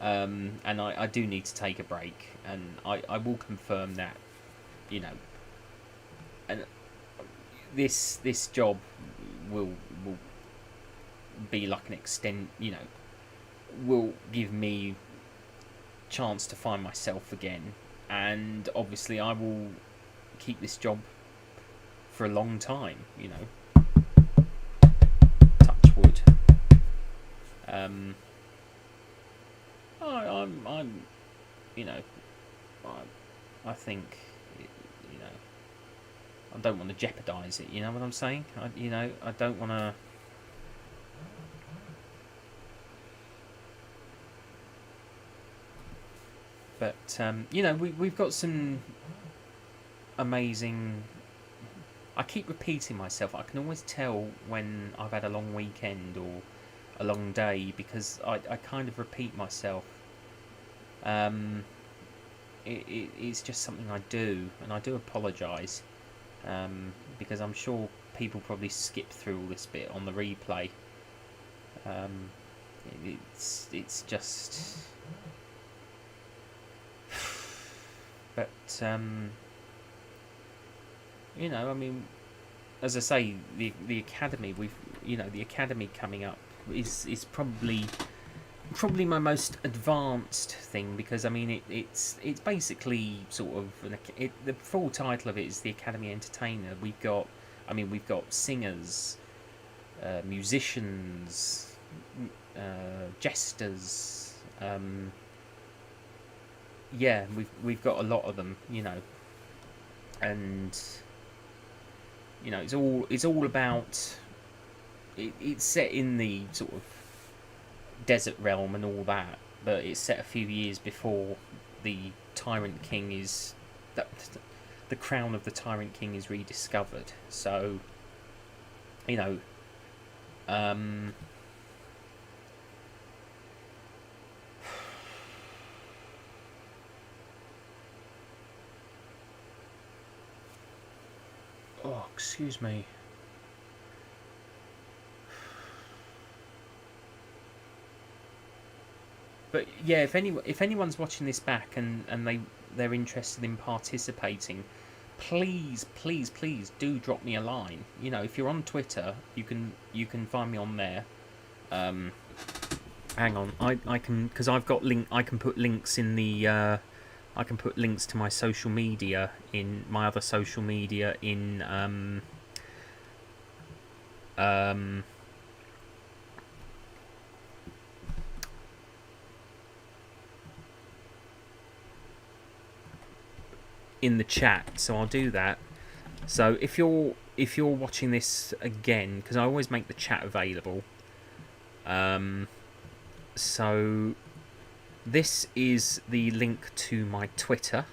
and I do need to take a break. And I will confirm that, you know, and this job will be like an extend. Will give me chance to find myself again, and obviously I will keep this job for a long time. Touch wood. I'm I think I don't want to jeopardize it. You know what I'm saying? I don't want to. But we've got some amazing. I keep repeating myself. I can always tell when I've had a long weekend or a long day because I kind of repeat myself. It's just something I do, and I do apologise, because I'm sure people probably skip through all this bit on the replay. It's just, but I mean, as I say, the academy the academy coming up is probably my most advanced thing, because I mean it's basically sort of the full title of it is the Academy Entertainer. We've got singers, musicians, jesters. Yeah, we've got a lot of them, and it's all about. It's set in the sort of desert realm and all that, but it's set a few years before the Tyrant King is the crown of the Tyrant King is rediscovered. So oh, excuse me. But yeah, if anyone's watching this back and they're interested in participating, please do drop me a line. If you're on Twitter, you can find me on there. Hang on, I can, because I've got I can put links in the I can put links to my social media in my other social media in in the chat, so I'll do that. So if you're watching this again, because I always make the chat available, so this is the link to my Twitter,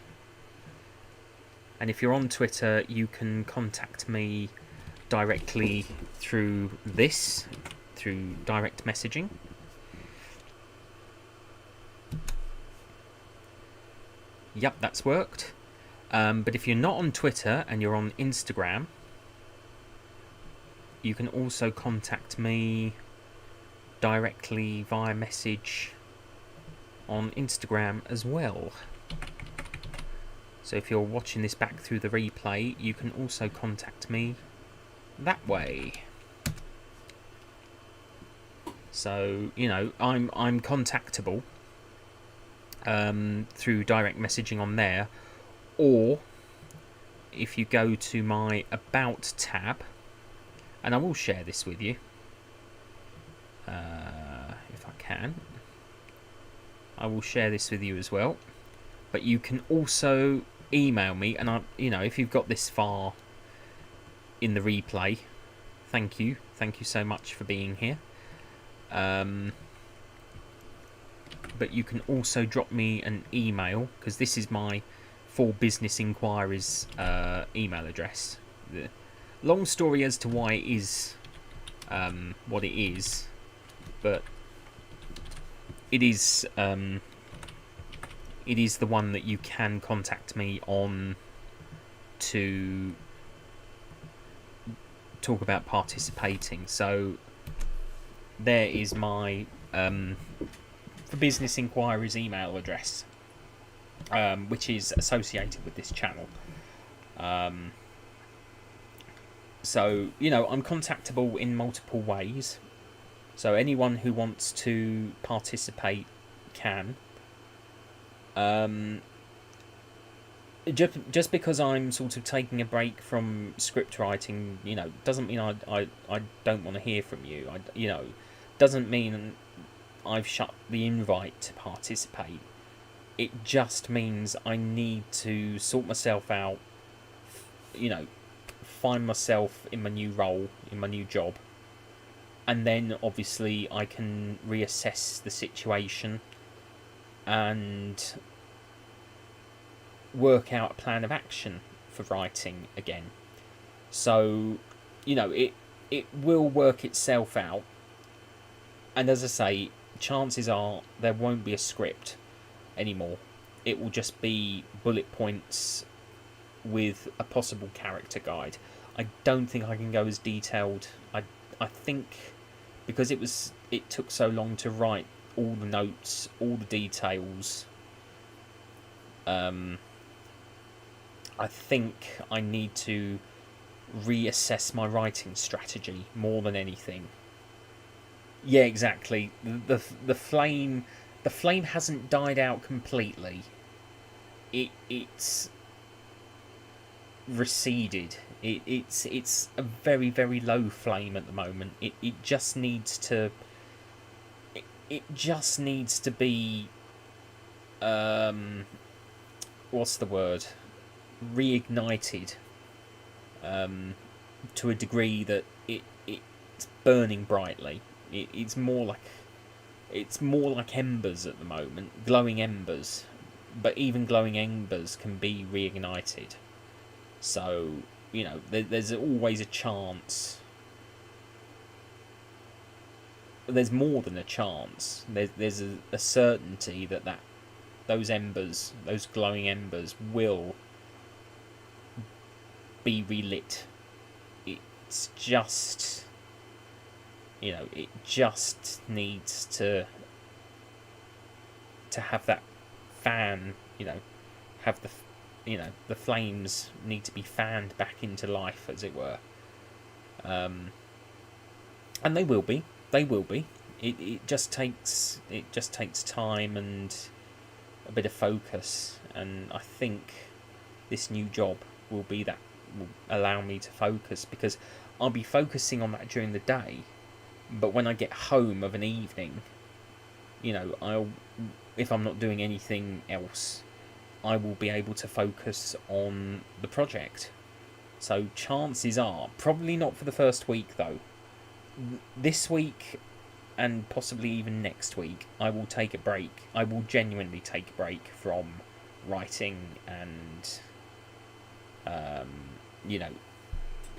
and if you're on Twitter, you can contact me directly through direct messaging. Yep, that's worked. But if you're not on Twitter and you're on Instagram, you can also contact me directly via message on Instagram as well. So if you're watching this back through the replay, you can also contact me that way. So, you know, I'm contactable through direct messaging on there, or if you go to my About tab, and I will share this with you if I can. I will share this with you as well. But you can also email me, and you know, if you've got this far in the replay, thank you so much for being here. But you can also drop me an email, because this is my for business inquiries email address. The long story as to why it is what it is, but it is the one that you can contact me on to talk about participating. So there is my for business inquiries email address, which is associated with this channel. So, you know, I'm contactable in multiple ways. So anyone who wants to participate can. Just because I'm sort of taking a break from script writing, you know, doesn't mean I don't want to hear from you. You know, doesn't mean I've shut the invite to participate. It just means I need to sort myself out, you know, find myself in my new role, in my new job, and then obviously I can reassess the situation and work out a plan of action for writing again. So, you know, it will work itself out. And as I say, chances are there won't be a script anymore. It will just be bullet points with a possible character guide. I don't think I can go as detailed. I think because it took so long to write all the notes, all the details. I think I need to reassess my writing strategy more than anything. Yeah, exactly. The flame hasn't died out completely. It's receded. It's a very, very low flame at the moment. It just needs to be what's the word? Reignited to a degree that it's burning brightly. It's more like embers at the moment, glowing embers. But even glowing embers can be reignited. So, you know, there's always a chance. There's more than a chance. There's a certainty that those embers, those glowing embers, will be relit. It's just, you know, it just needs to have that fan, you know, have the, you know, the flames need to be fanned back into life, as it were. And they will be. It just takes time and a bit of focus, and I think this new job will allow me to focus, because I'll be focusing on that during the day, but when I get home of an evening, you know, if I'm not doing anything else, I will be able to focus on the project. So chances are, probably not for the first week though, this week and possibly even next week, I will take a break. I will genuinely take a break from writing and you know,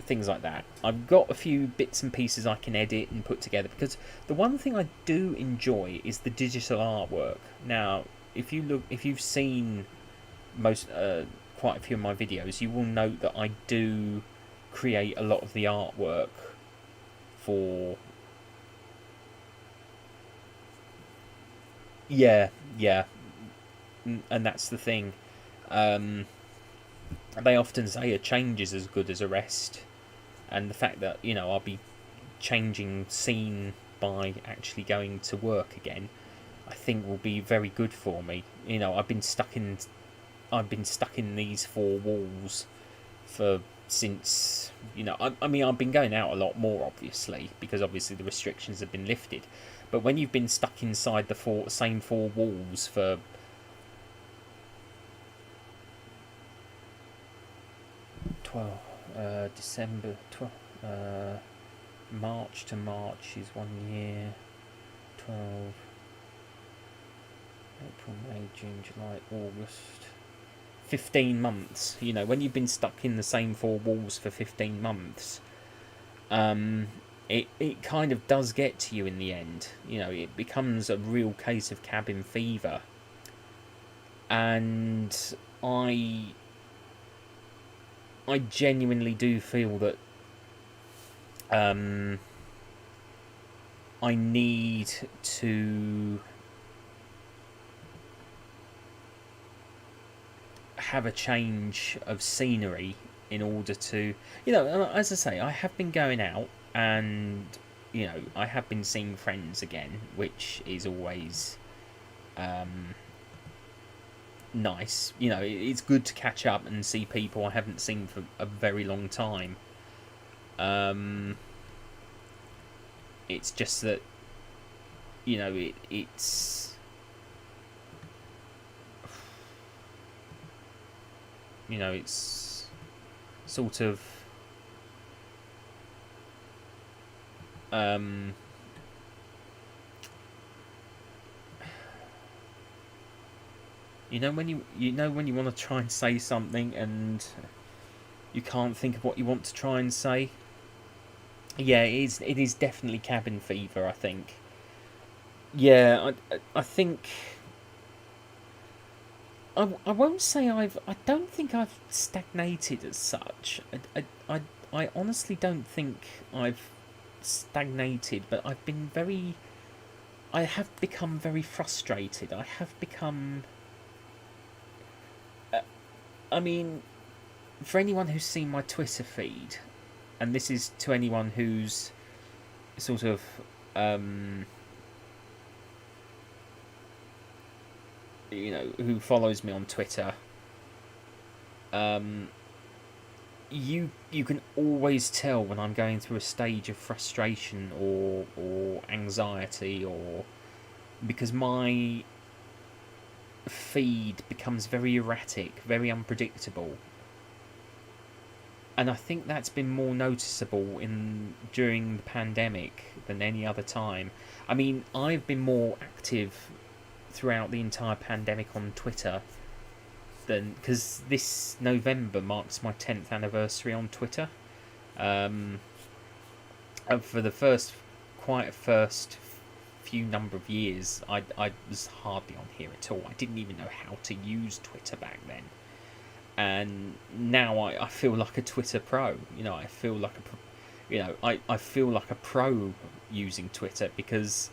things like that. I've got a few bits and pieces I can edit and put together, because the one thing I do enjoy is the digital artwork. Now, if you've seen quite a few of my videos, you will note that I do create a lot of the artwork for Yeah, yeah, and that's the thing. Um, they often say a change is as good as a rest, and the fact that I'll be changing scene by actually going to work again, I think will be very good for me. I've been stuck in these four walls for since I mean I've been going out a lot more, obviously, because obviously the restrictions have been lifted, but when you've been stuck inside the same four walls for 12 December 12 March to March is 1 year. 12 April, May, June, July, August, 15 months. When you've been stuck in the same four walls for 15 months, um, it kind of does get to you in the end. It becomes a real case of cabin fever. And I genuinely do feel that I need to have a change of scenery in order to, as I say, I have been going out, and I have been seeing friends again, which is always nice. It's good to catch up and see people I haven't seen for a very long time. It's just that it's sort of when you want to try and say something and you can't think of what you want to try and say. Yeah, it is definitely cabin fever, I think. Yeah, I think I won't say I don't think I've stagnated as such. I honestly don't think I've stagnated, but I have become very frustrated. I have become, I mean, for anyone who's seen my Twitter feed, and this is to anyone who's sort of, who follows me on Twitter, you can always tell when I'm going through a stage of frustration or anxiety, or because my feed becomes very erratic, very unpredictable. And I think that's been more noticeable during the pandemic than any other time. I mean, I've been more active throughout the entire pandemic on Twitter because this November marks my 10th anniversary on Twitter. And for the first few number of years, I was hardly on here at all. I didn't even know how to use Twitter back then. And now I feel like a Twitter pro. I feel like I feel like a pro using Twitter, because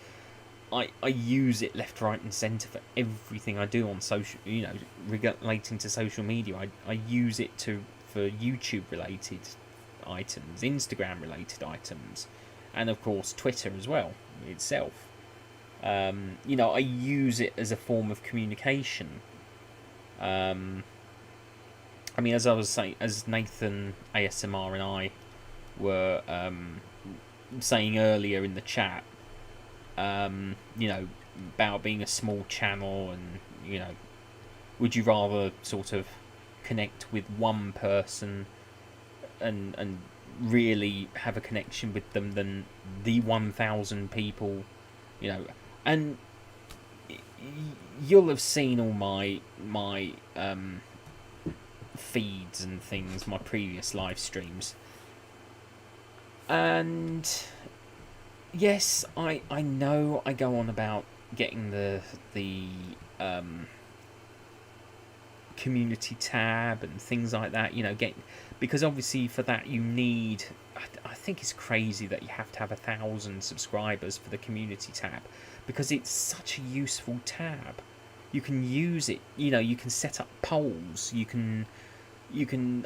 I use it left, right, and centre for everything I do on social. Relating to social media, I use it for YouTube related items, Instagram related items, and of course Twitter as well itself. I use it as a form of communication. I mean, as I was saying, as Nathan ASMR and I were saying earlier in the chat, about being a small channel, and would you rather sort of connect with one person and really have a connection with them than the 1,000 people, and you'll have seen all my feeds and things, my previous live streams, and yes, I know I go on about getting the community tab and things like that. Because obviously for that you need. I think it's crazy that you have to have 1,000 subscribers for the community tab, because it's such a useful tab. You can use it. You can set up polls. You can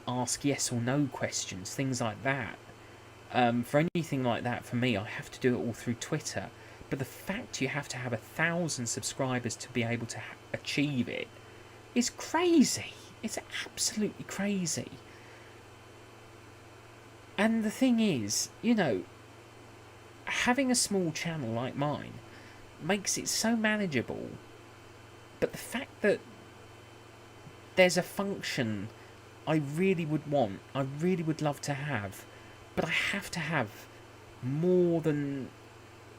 ask yes or no questions, things like that. For anything like that, for me, I have to do it all through Twitter. But the fact you have to have 1,000 subscribers to be able to achieve it is crazy. It's absolutely crazy. And the thing is, having a small channel like mine makes it so manageable. But the fact that there's a function I really would want, I really would love to have, but I have to have more than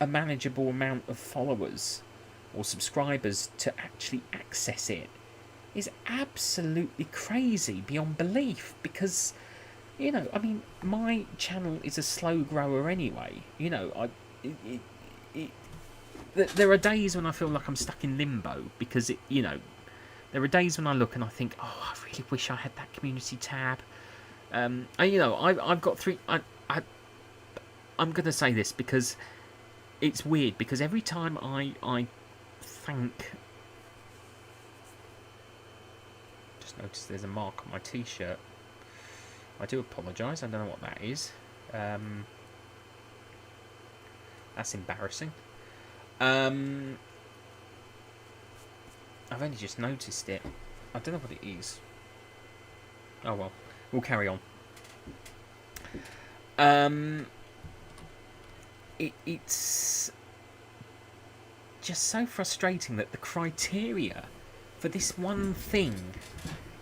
a manageable amount of followers or subscribers to actually access it, is absolutely crazy beyond belief. Because, my channel is a slow grower anyway. There are days when I feel like I'm stuck in limbo, because there are days when I look and I think, oh, I really wish I had that community tab. I've got three. I'm going to say this because it's weird. Because every time I thank, just noticed there's a mark on my t-shirt. I do apologise. I don't know what that is. That's embarrassing. I've only just noticed it. I don't know what it is. Oh well, we'll carry on. It's just so frustrating that the criteria for this one thing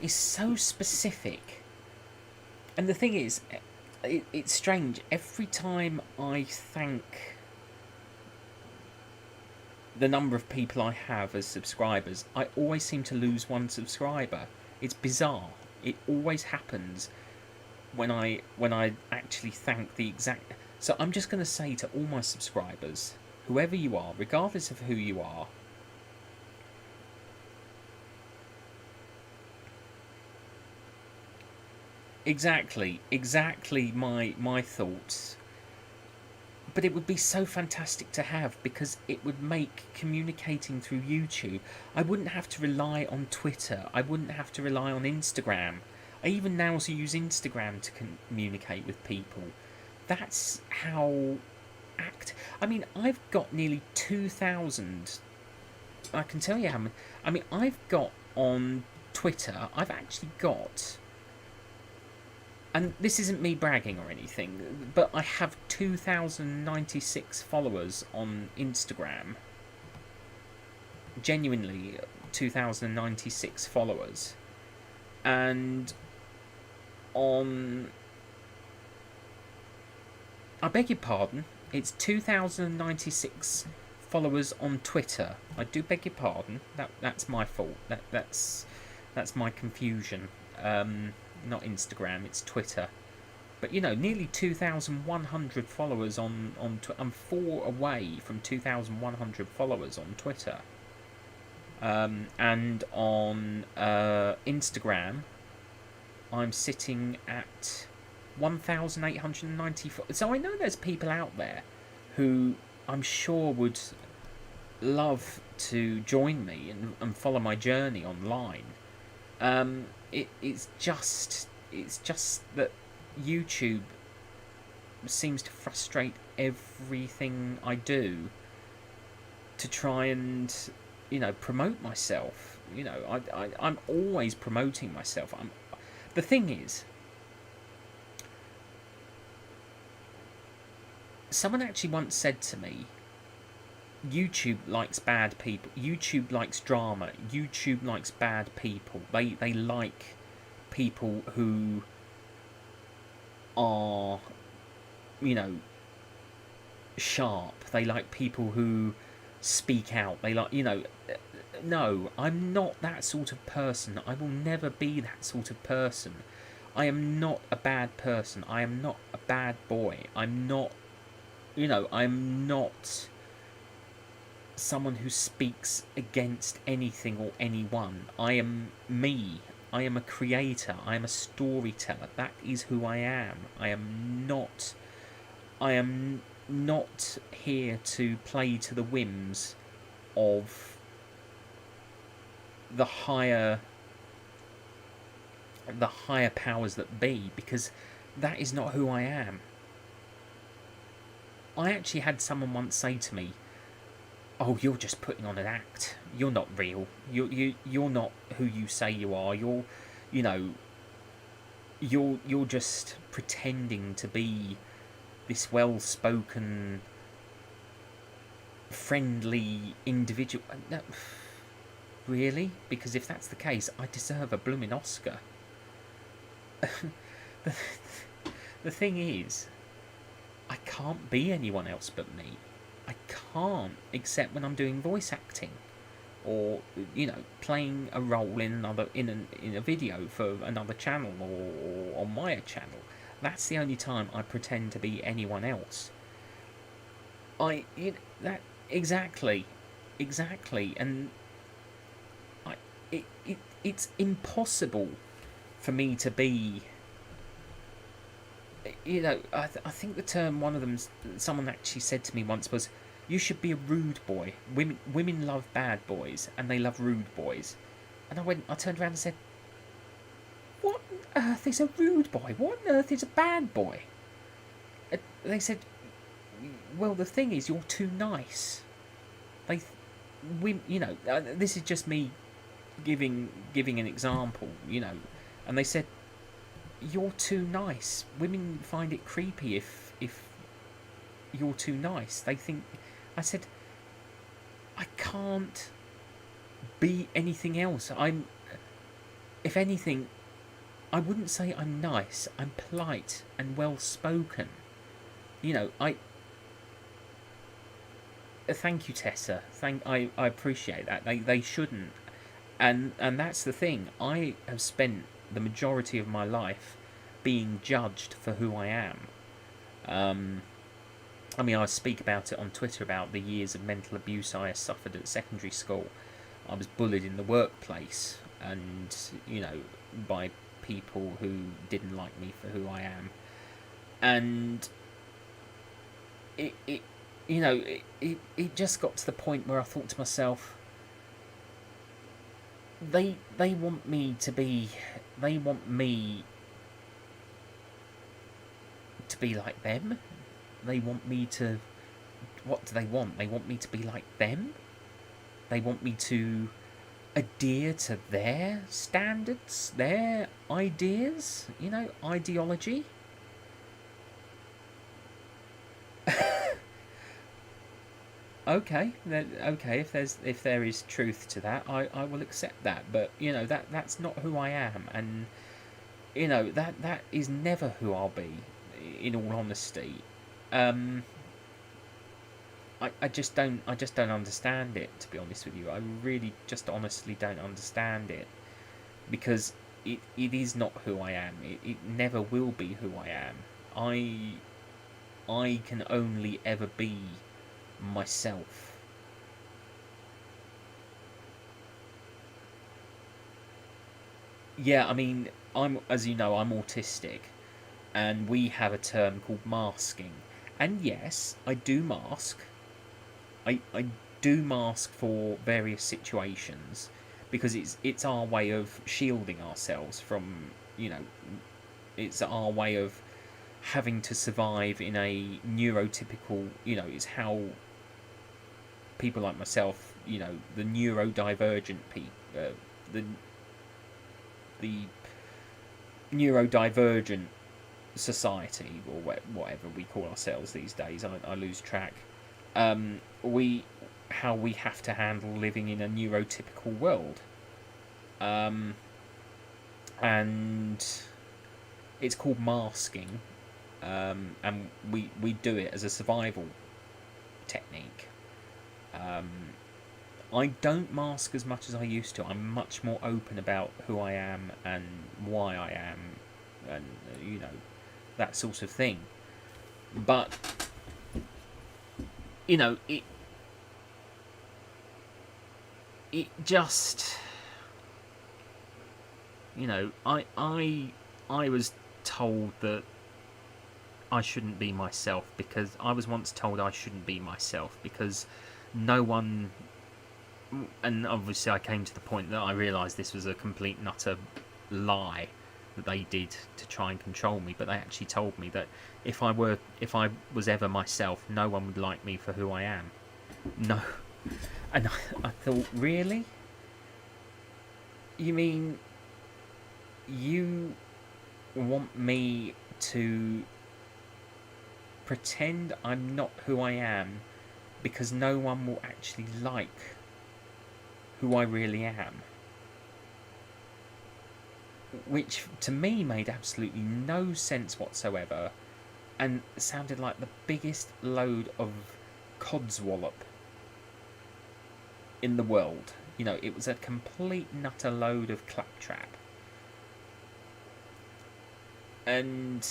is so specific. And the thing is, it's strange. Every time I thank the number of people I have as subscribers, I always seem to lose one subscriber. It's bizarre. It always happens when I actually thank the exact. So I'm just going to say to all my subscribers, whoever you are, regardless of who you are, exactly my thoughts. But it would be so fantastic to have, because it would make communicating through YouTube. I wouldn't have to rely on Twitter. I wouldn't have to rely on Instagram. I even now use Instagram to communicate with people. That's how I've got nearly 2,000. I can tell you how many. I've got on Twitter, I've actually got, and this isn't me bragging or anything, but I have 2,096 followers on Instagram. Genuinely, 2,096 followers. And on... I beg your pardon, it's 2,096 followers on Twitter. I do beg your pardon. That's my fault. That's my confusion. Not Instagram, it's Twitter. But nearly 2,100 followers on Twitter. I'm 4 away from 2,100 followers on Twitter. And on Instagram, I'm sitting at 1,894. So I know there's people out there who I'm sure would love to join me and follow my journey online. It's just that YouTube seems to frustrate everything I do to try and promote myself. I'm always promoting myself. The thing is, someone actually once said to me, YouTube likes bad people. YouTube likes drama. YouTube likes bad people. They like people who are, sharp. They like people who speak out. They like, no, I'm not that sort of person. I will never be that sort of person. I am not a bad person. I am not a bad boy. I'm not, I'm not someone who speaks against anything or anyone. I am me. I am a creator. I am a storyteller. That is who I am. I am not. I am not here to play to the whims of the higher powers that be, because that is not who I am. I actually had someone once say to me, "Oh, you're just putting on an act. You're not real. You're not who you say you are. You know, you're just pretending to be this well-spoken, friendly individual." No, really? Because if that's the case, I deserve a blooming Oscar. the, the thing is, I can't be anyone else but me. I can't, except when I'm doing voice acting, or playing a role in a video for another channel, or on my channel. That's the only time I pretend to be anyone else. That exactly, and it's impossible for me to be. I think the term, one of them, someone actually said to me once, was, "You should be a rude boy. Women love bad boys, and they love rude boys." And I turned around and said, "What on earth is a rude boy? What on earth is a bad boy?" And they said, "Well, the thing is, you're too nice." This is just me giving an example, and they said, "You're too nice. Women find it creepy if you're too nice. They think." I said, "I can't be anything else. If anything, I wouldn't say I'm nice. I'm polite and well spoken. I thank you, Tessa. I appreciate that. They shouldn't. And that's the thing. I have spent the majority of my life being judged for who I am. I speak about it on Twitter, about the years of mental abuse I suffered at secondary school. I was bullied in the workplace, and by people who didn't like me for who I am. And it just got to the point where I thought to myself, they want me to be like them. They want me to. What do they want? They want me to be like them. They want me to adhere to their standards, their ideas, ideology. Okay, if there is truth to that, I will accept that. But that's not who I am, and that is never who I'll be. In all honesty, I just don't understand it, to be honest with you. I really just honestly don't understand it, because it is not who I am. It never will be who I am. I can only ever be myself. Yeah, as you know, I'm autistic, and we have a term called masking. And yes, I do mask. I do mask for various situations, because it's our way of shielding ourselves from, it's our way of having to survive in a neurotypical, it's how people like myself, the neurodivergent people, the neurodivergent society, or whatever we call ourselves these days. I lose track. How we have to handle living in a neurotypical world, and it's called masking, and we do it as a survival technique. I don't mask as much as I used to. I'm much more open about who I am and why I am, and that sort of thing. But it just You know, I was told that I shouldn't be myself, because I was once told I shouldn't be myself because no one. And obviously, I came to the point that I realised this was a complete and utter lie that they did to try and control me. But they actually told me that if I was ever myself, no one would like me for who I am. No, and I thought, really? You mean you want me to pretend I'm not who I am because no one will actually like who I really am? Which to me made absolutely no sense whatsoever and sounded like the biggest load of codswallop in the world. You know, it was a complete nutter load of claptrap. And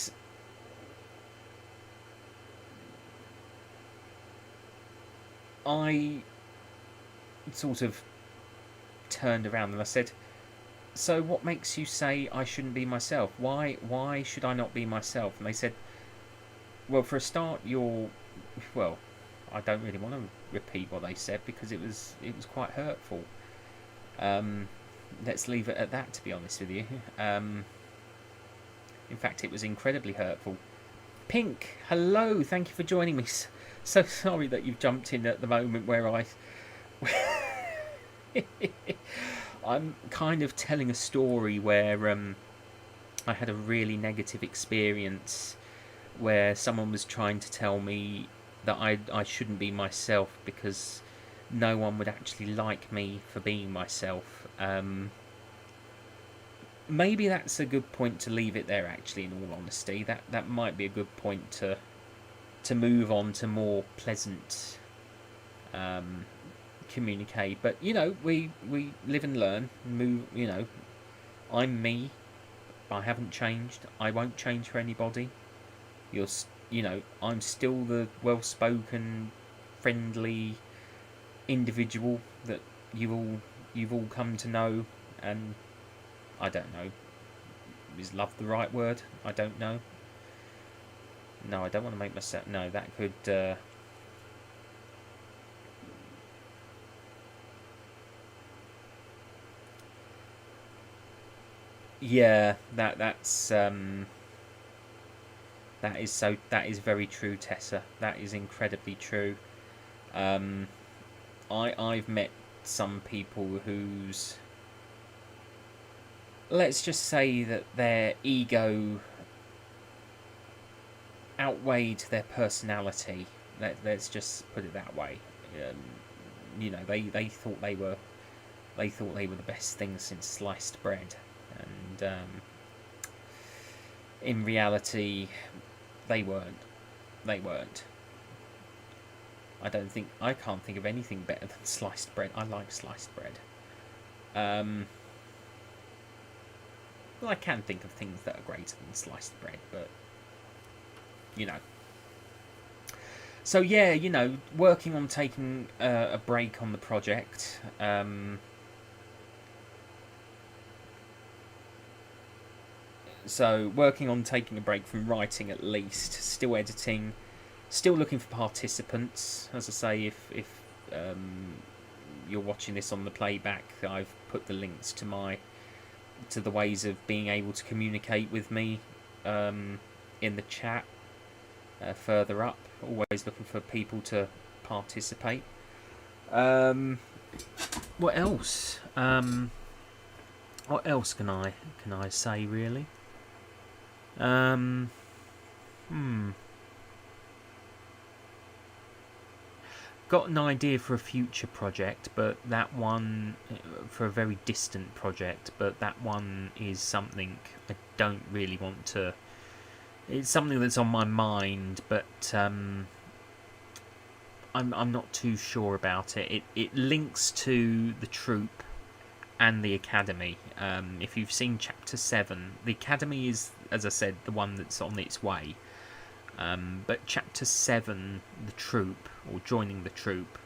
I sort of turned around and I said, so what makes you say I shouldn't be myself? Why should I not be myself? And they said, well, for a start, well, I don't really want to repeat what they said because it was quite hurtful. Let's leave it at that, to be honest with you. In fact, it was incredibly hurtful. Pink, hello, thank you for joining me. So sorry that you've jumped in at the moment where I'm kind of telling a story where I had a really negative experience where someone was trying to tell me that I shouldn't be myself because no one would actually like me for being myself. Maybe that's a good point to leave it there, actually, in all honesty. That might be a good point to move on to more pleasant communicate. But, you know, we live and learn. Move, you know, I'm me. I haven't changed. I won't change for anybody. You know, I'm still the well-spoken, friendly individual that you've all come to know. And I don't know, is love the right word? I don't know. No, I don't want to make myself. No, that could. Yeah, that's that is very true, Tessa. That is incredibly true. I've met some people whose, let's just say that their ego outweighed their personality. Let's just put it that way. You know, they thought they were the best thing since sliced bread, and in reality, they weren't. They weren't. I can't think of anything better than sliced bread. I like sliced bread. Well, I can think of things that are greater than sliced bread, but you know. So yeah, you know, working on taking a break on the project. So working on taking a break from writing, at least. Still editing. Still looking for participants. As I say, if you're watching this on the playback, I've put the links to the ways of being able to communicate with me in the chat further up. Always looking for people to participate. What else? What else can I say, really? Got an idea for a future project, but that one, for a very distant project, but that one is something I don't really want to. It's something that's on my mind, but I'm not too sure about it. It links to the troop and the academy. If you've seen Chapter 7, the academy is, as I said, the one that's on its way. But Chapter 7, the troop, or joining the troop,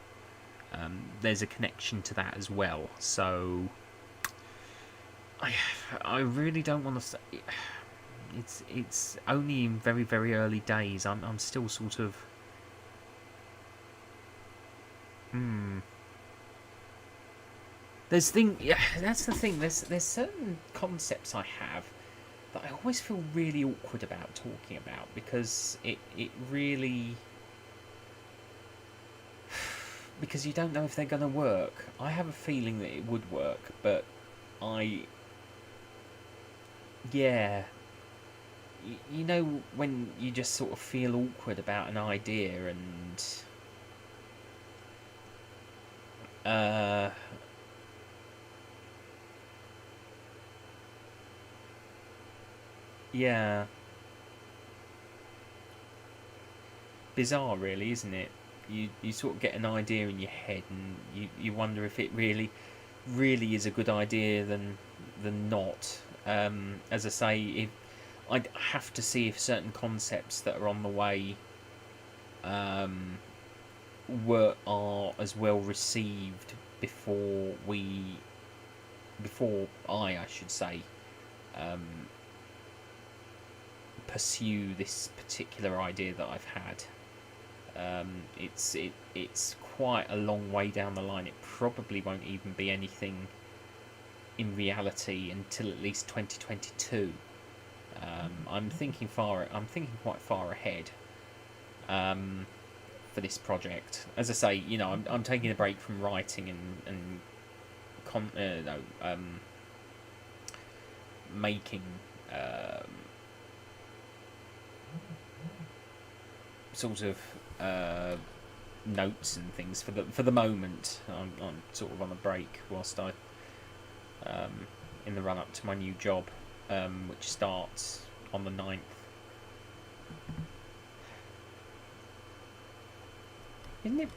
there's a connection to that as well. So I I really don't want to say. It's only in very very early days. I'm still sort of. Hmm. Yeah, that's the thing. There's certain concepts I have that I always feel really awkward about talking about because it really, because you don't know if they're going to work. I have a feeling that it would work, but I yeah, you know when you just sort of feel awkward about an idea and uh yeah, bizarre really, isn't it? You sort of get an idea in your head and you wonder if it really is a good idea than not. As I say, if I'd have to see if certain concepts that are on the way um, are as well received before I should say um, pursue this particular idea that I've had. It's quite a long way down the line. It probably won't even be anything in reality until at least 2022. I'm thinking quite far ahead um, for this project. As I say, I'm taking a break from writing and no, making um, sort of notes and things for the moment. I'm sort of on a break whilst I in the run up to my new job, which starts on the 9th. Isn't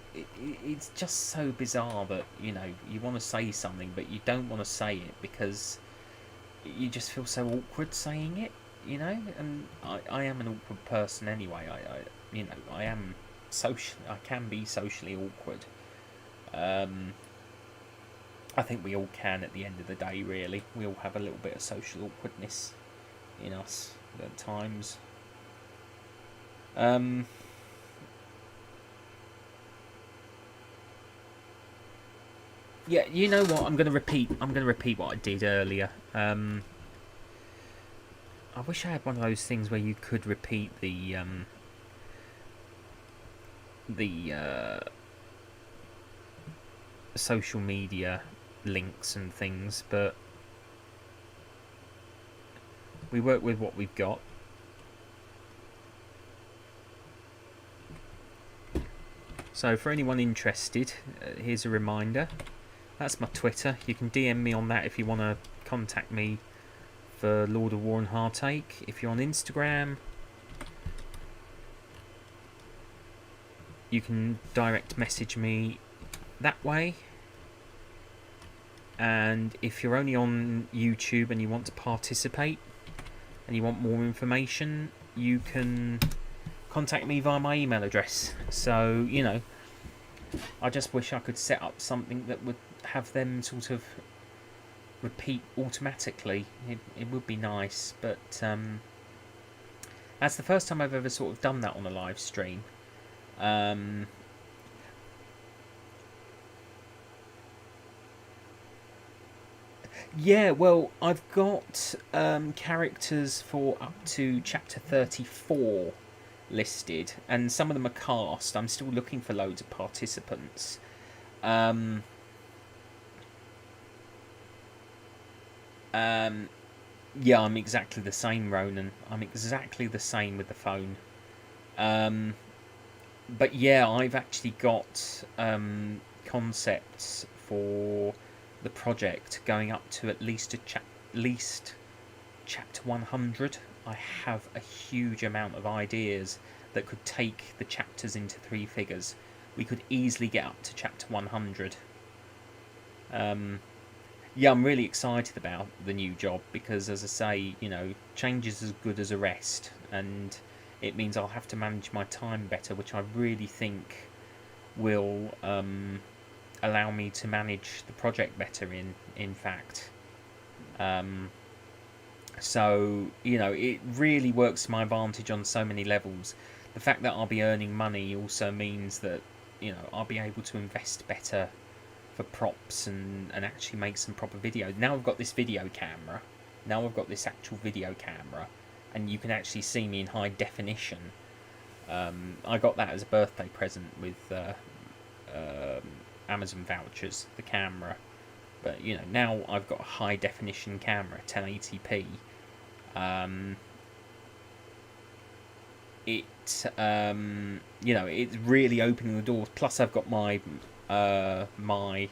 it's just so bizarre that you want to say something but you don't want to say it because you just feel so awkward saying it, and I am an awkward person anyway. I am social. I can be socially awkward. um, I think we all can at the end of the day, really. We all have a little bit of social awkwardness in us at times. um, Yeah, you know what? I'm gonna repeat what I did earlier. I wish I had one of those things where you could repeat the social media links and things, but we work with what we've got. So for anyone interested, here's a reminder. That's my Twitter. You can DM me on that if you want to contact me for Lord of War and Heartache. If you're on Instagram, you can direct message me that way. And if you're only on YouTube and you want to participate and you want more information, you can contact me via my email address. So, I just wish I could set up something that would have them sort of repeat automatically. It would be nice, but that's the first time I've ever sort of done that on a live stream. Yeah, well, I've got characters for up to chapter 34 listed, and some of them are cast. I'm still looking for loads of participants. Um, yeah, I'm exactly the same, Ronan. I'm exactly the same with the phone. Um, but yeah, I've actually got concepts for the project going up to at least least chapter 100. I have a huge amount of ideas that could take the chapters into 3 figures. We could easily get up to chapter 100. Yeah, I'm really excited about the new job because, as I say, change is as good as a rest, and it means I'll have to manage my time better, which I really think will allow me to manage the project better. In fact, So, you know, it really works to my advantage on so many levels. The fact that I'll be earning money also means that, you know, I'll be able to invest better for props and actually make some proper videos. Now I've got this video camera. Now I've got this actual video camera, and you can actually see me in high definition. I got that as a birthday present with Amazon vouchers, the camera. But, you know, now I've got a high definition camera, 1080p. You know, it's really opening the doors. Plus, I've got my my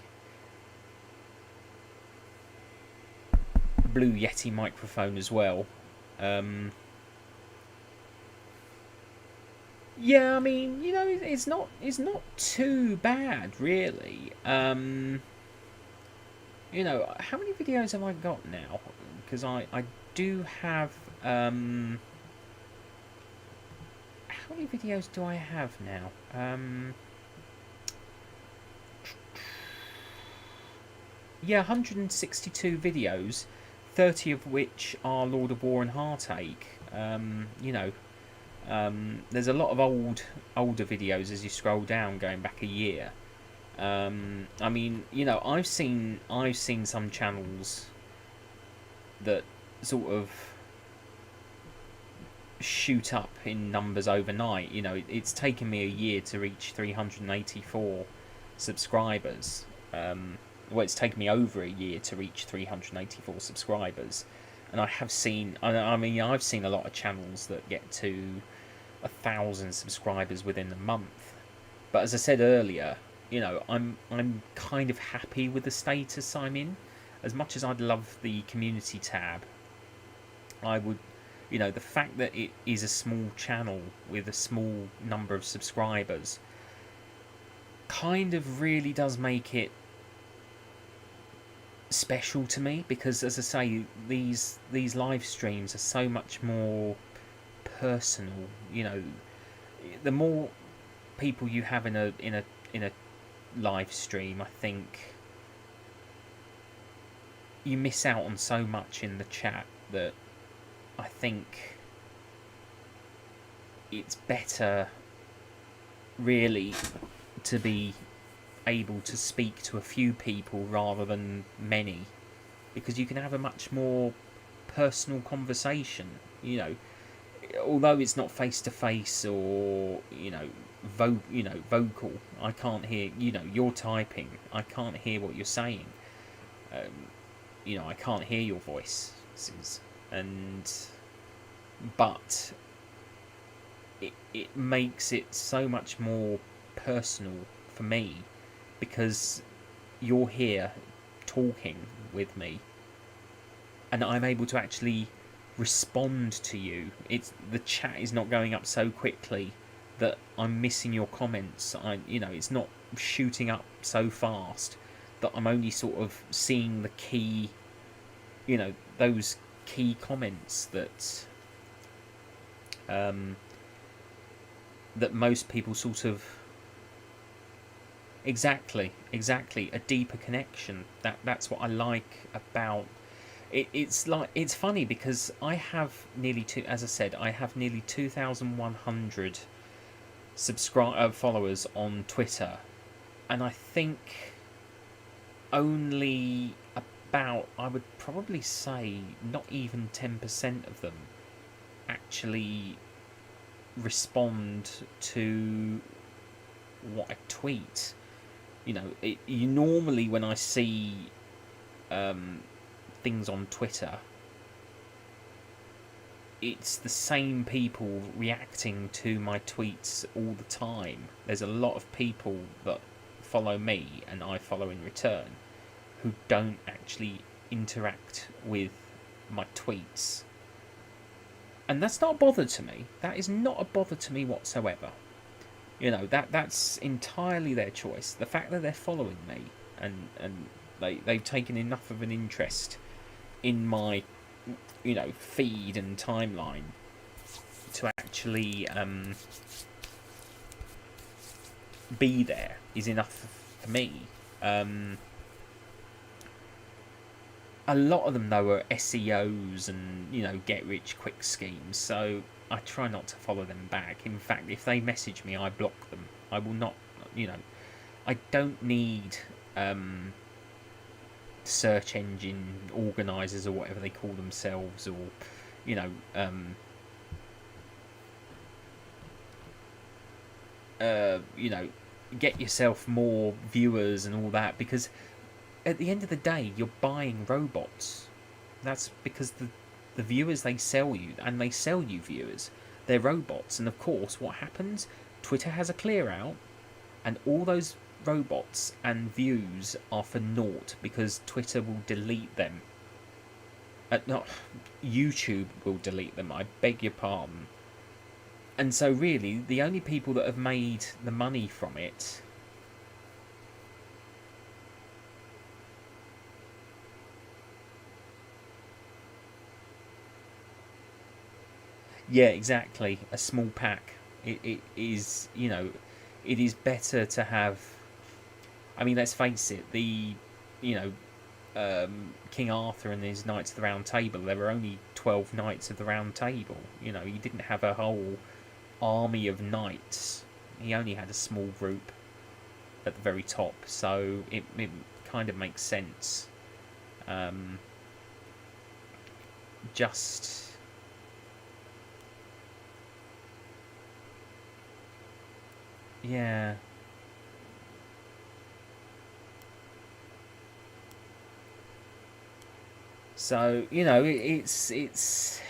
Blue Yeti microphone as well. Yeah, I mean, you know, it's not too bad, really. You know, how many videos have I got now? Because I do have how many videos do I have now? Yeah, 162 videos, 30 of which are Lord of War and Heartache. You know, there's a lot of older videos as you scroll down, going back a year. I mean, you know, I've seen some channels that sort of shoot up in numbers overnight. You know, it's taken me a year to reach 384 subscribers. Well, it's taken me over a year to reach 384 subscribers, and I have seen. I mean, I've seen a lot of channels that get to 1,000 subscribers within a month. But as I said earlier, you know, I'm kind of happy with the status I'm in. As much as I'd love the community tab, I would, you know, the fact that it is a small channel with a small number of subscribers kind of really does make it special to me, because, as I say, these live streams are so much more personal. You know, the more people you have in a live stream, I think you miss out on so much in the chat that I think it's better, really, to be able to speak to a few people rather than many, because you can have a much more personal conversation. You know, although it's not face to face or vocal, I can't hear. You know, you're typing, I can't hear what you're saying. You know, I can't hear your voices, but it makes it so much more personal for me, because you're here talking with me and I'm able to actually respond to you. The chat is not going up so quickly that I'm missing your comments. It's not shooting up so fast that I'm only sort of seeing the key, you know, those key comments that that most people sort of exactly a deeper connection. That's what I like about it. It's funny because I have nearly I have nearly 2,100 followers on Twitter, and I think only about, I would probably say, not even 10% of them actually respond to what I tweet. You know, you normally, when I see things on Twitter, it's the same people reacting to my tweets all the time. There's a lot of people that follow me and I follow in return who don't actually interact with my tweets. And that's not a bother to me. That is not a bother to me whatsoever. You know, that's entirely their choice. The fact that they're following me and they've taken enough of an interest in my, you know, feed and timeline to actually be there is enough for me. a lot of them though are SEOs and get rich quick schemes. So I try not to follow them back. In fact, if they message me, I block them. I will not. You know, I don't need search engine organizers or whatever they call themselves, or you know, um, you know, get yourself more viewers and all that, because at the end of the day, you're buying robots. That's because the viewers they sell you, and they sell you viewers, they're robots. And of course, what happens? Twitter has a clear out, and all those robots and views are for naught because Twitter will delete them. Not YouTube will delete them. I beg your pardon. And so, really, the only people that have made the money from it. Yeah, exactly. A small pack. It is, it is better to have. I mean, let's face it. You know, King Arthur and his Knights of the Round Table. There were only 12 Knights of the Round Table. He didn't have a whole army of knights. He only had a small group at the very top. So it kind of makes sense. Just. Yeah. So it's.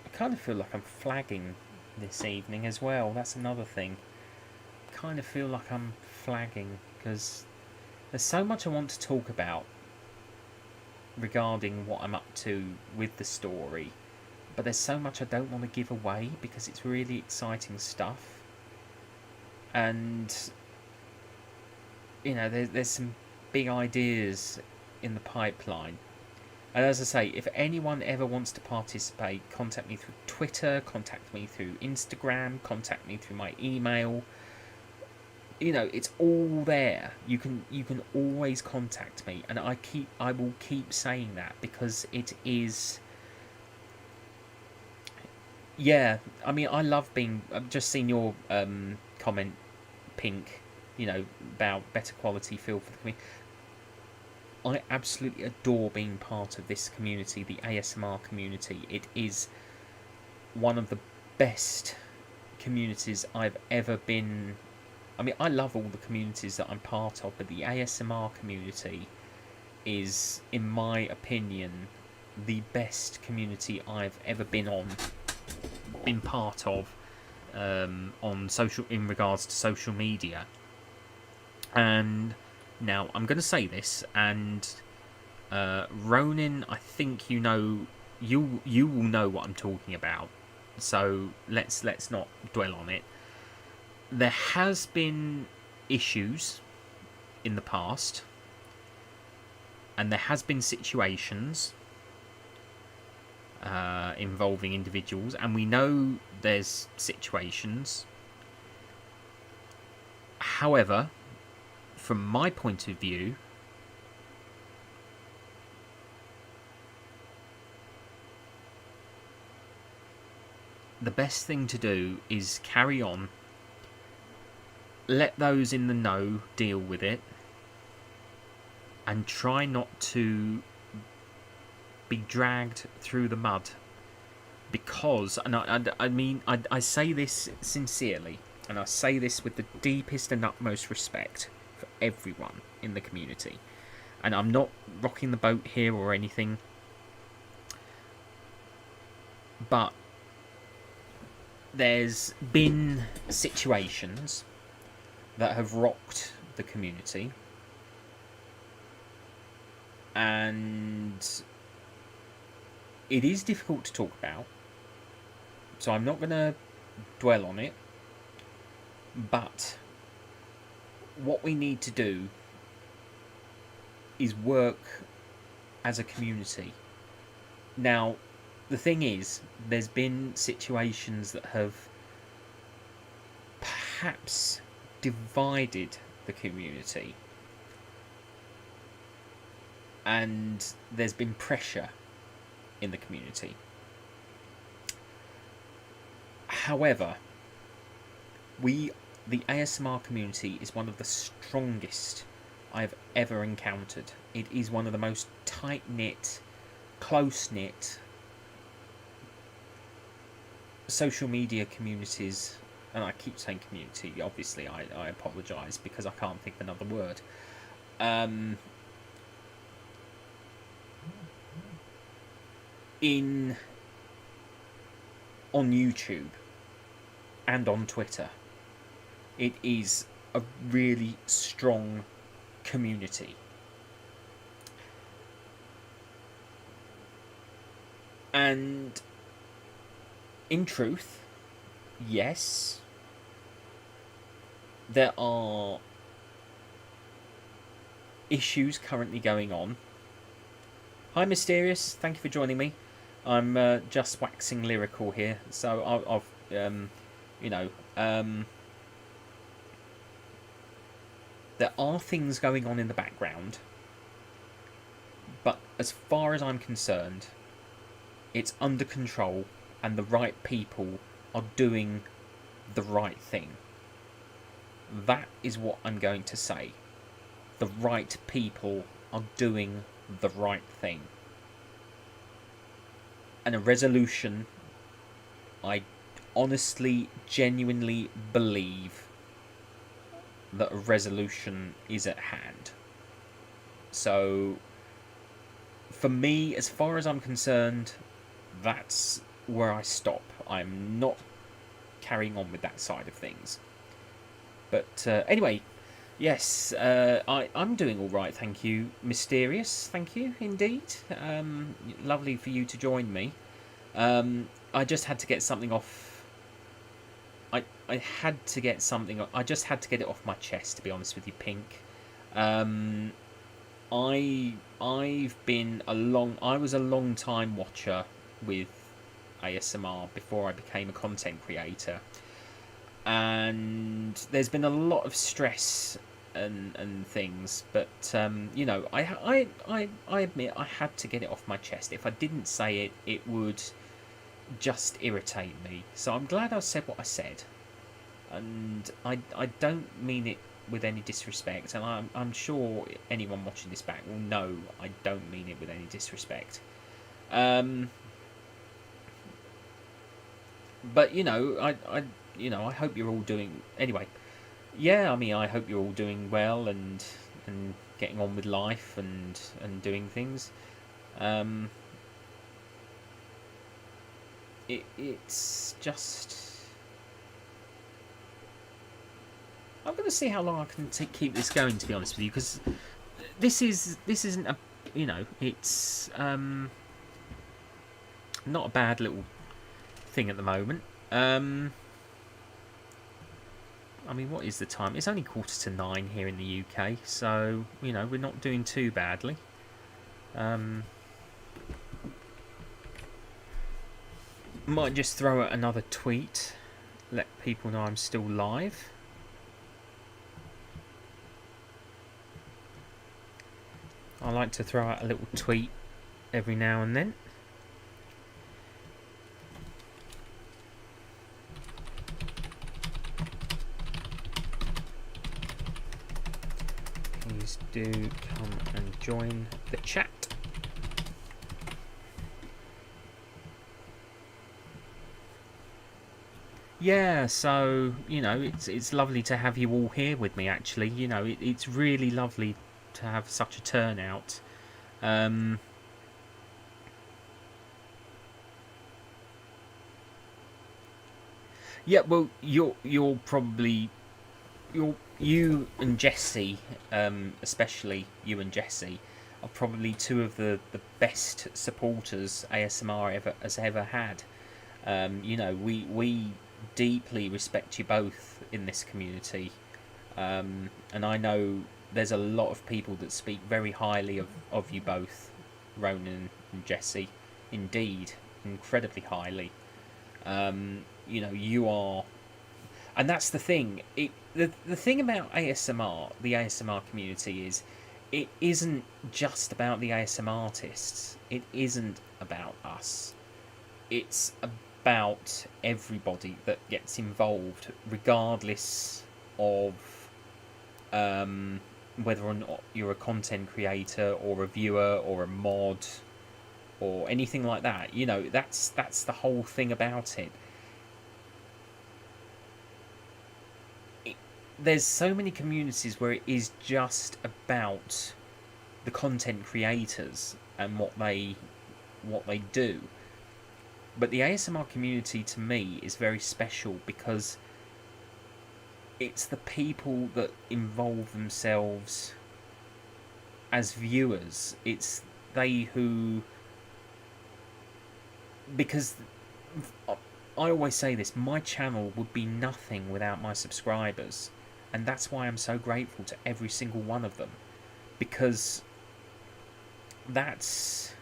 I kind of feel like I'm flagging this evening as well. That's another thing. I kind of feel like I'm flagging because there's so much I want to talk about regarding what I'm up to with the story, but there's so much I don't want to give away because it's really exciting stuff. And there's some big ideas in the pipeline. And as I say, if anyone ever wants to participate, contact me through Twitter, contact me through Instagram, contact me through my email. It's all there. You can always contact me, and I will keep saying that because it is. Yeah, I mean, I love being. I've just seen your comment, Pink. About better quality feel for the community. I absolutely adore being part of this community, the ASMR community. It is one of the best communities I've ever been. I mean, I love all the communities that I'm part of, but the ASMR community is, in my opinion, the best community I've ever been part of, on social, in regards to social media. And now I'm going to say this, and Ronin, I think you will know what I'm talking about. So let's not dwell on it. There has been issues in the past, and there has been situations involving individuals, and we know there's situations. However, from my point of view, the best thing to do is carry on. Let those in the know deal with it, and try not to be dragged through the mud. Because, and I mean, I say this sincerely, and I say this with the deepest and utmost respect for everyone in the community. And I'm not rocking the boat here or anything, but there's been situations that have rocked the community, and it is difficult to talk about, so I'm not going to dwell on it. But what we need to do is work as a community. Now, the thing is, there's been situations that have perhaps divided the community, and there's been pressure in the community. However, the ASMR community is one of the strongest I've ever encountered. It is one of the most tight-knit, close-knit social media communities, and I keep saying community, obviously I apologise because I can't think of another word. On YouTube and on Twitter, it is a really strong community. And in truth, yes, there are issues currently going on. Hi, Mysterious. Thank you for joining me. I'm just waxing lyrical here, so I've there are things going on in the background, but as far as I'm concerned, it's under control, and the right people are doing the right thing. That is what I'm going to say. The right people are doing the right thing. And a resolution, I honestly, genuinely believe that a resolution is at hand. So, for me, as far as I'm concerned, that's where I stop. I'm not carrying on with that side of things. But anyway, yes, I'm doing all right, thank you, Mysterious. Thank you, indeed. Lovely for you to join me. I just had to get something off. I had to get something. I just had to get it off my chest, to be honest with you, Pink. I was a long time watcher with ASMR before I became a content creator, and there's been a lot of stress and things, but I admit I had to get it off my chest. If I didn't say it, it would just irritate me. So I'm glad I said what I said, and I don't mean it with any disrespect, and I'm sure anyone watching this back will know I don't mean it with any disrespect. But I hope you're all doing anyway. Yeah, I mean, I hope you're all doing well and getting on with life and doing things. It's just, I'm going to see how long I can keep this going, to be honest with you, because this isn't a, it's not a bad little thing at the moment. I mean, what is the time? It's only 9:15 here in the UK, so we're not doing too badly. Might just throw out another tweet, let people know I'm still live. I like to throw out a little tweet every now and then. Please do come and join the chat. Yeah, so it's lovely to have you all here with me. Actually, it's really lovely to have such a turnout. Yeah, well, you're probably you and Jesse, especially you and Jesse, are probably two of the best supporters ASMR has ever had. We deeply respect you both in this community, and I know there's a lot of people that speak very highly of you both, Ronan and Jesse. Indeed, incredibly highly. You are. And that's the thing. The thing about ASMR, the ASMR community, is it isn't just about the ASM artists. It isn't about us. It's about everybody that gets involved, regardless of whether or not you're a content creator or a viewer or a mod or anything like that. You know, that's the whole thing about it. There's so many communities where it is just about the content creators and what they do. But the ASMR community to me is very special because it's the people that involve themselves as viewers. It's they who, because I always say this, my channel would be nothing without my subscribers, and that's why I'm so grateful to every single one of them, because that's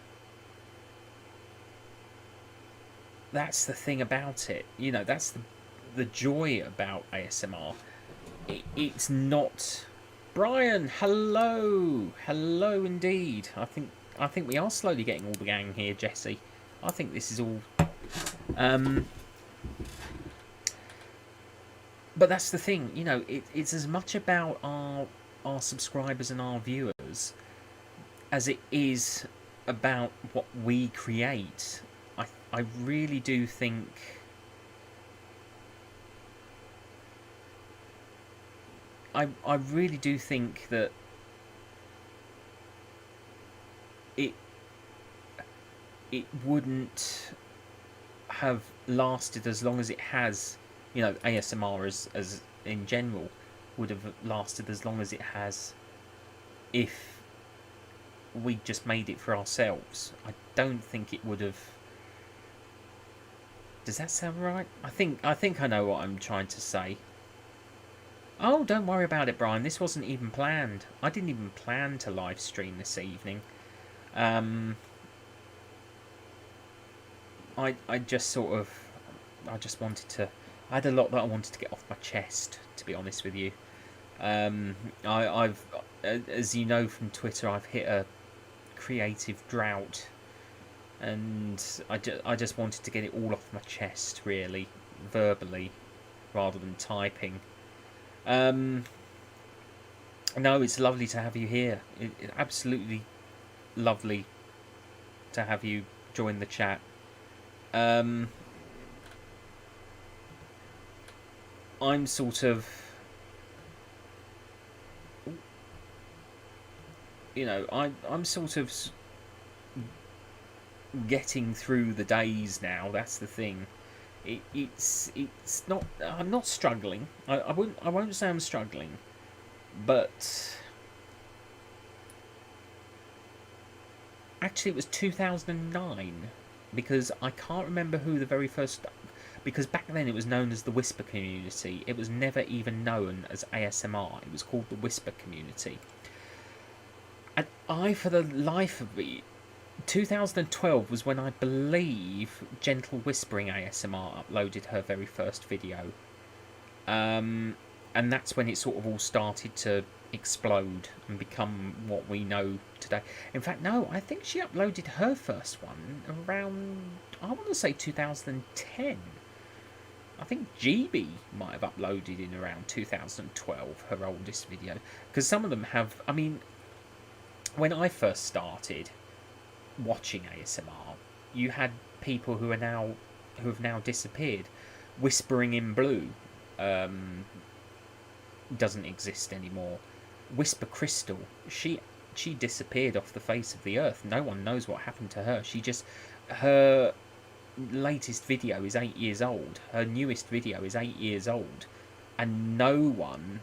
the thing about it. You know, that's the joy about ASMR. It's not. Brian, hello indeed. I think we are slowly getting all the gang here, Jesse. I think this is all. But that's the thing, you know. It's as much about our subscribers and our viewers as it is about what we create. I really do think I really do think that it wouldn't have lasted as long as it has. You know, ASMR as in general would have lasted as long as it has if we just made it for ourselves. I don't think it would have. Does that sound right? I think I know what I'm trying to say. Oh, don't worry about it, Brian. This wasn't even planned. I didn't even plan to live stream this evening. I just sort of, I just wanted to. I had a lot that I wanted to get off my chest, to be honest with you. I've, as you know from Twitter, I've hit a creative drought, and I just wanted to get it all off my chest, really, verbally, rather than typing. No, it's lovely to have you here. It absolutely lovely to have you join the chat. I'm sort of, you know, I'm sort of getting through the days now. That's the thing. It's not. I'm not struggling. I won't say I'm struggling, but actually it was 2009, because I can't remember who the very first. Because back then it was known as the Whisper community. It was never even known as ASMR. It was called the Whisper community. And I, for the life of me, 2012 was when I believe Gentle Whispering ASMR uploaded her very first video. And that's when it sort of all started to explode and become what we know today. In fact, no, I think she uploaded her first one around, I want to say 2010. I think GB might have uploaded in around 2012, her oldest video. Because some of them have, I mean, when I first started watching ASMR, you had people who have now disappeared. Whispering in Blue doesn't exist anymore. Whisper Crystal, she disappeared off the face of the earth. No one knows what happened to her. Her latest video is 8 years old. Her newest video is 8 years old, and no one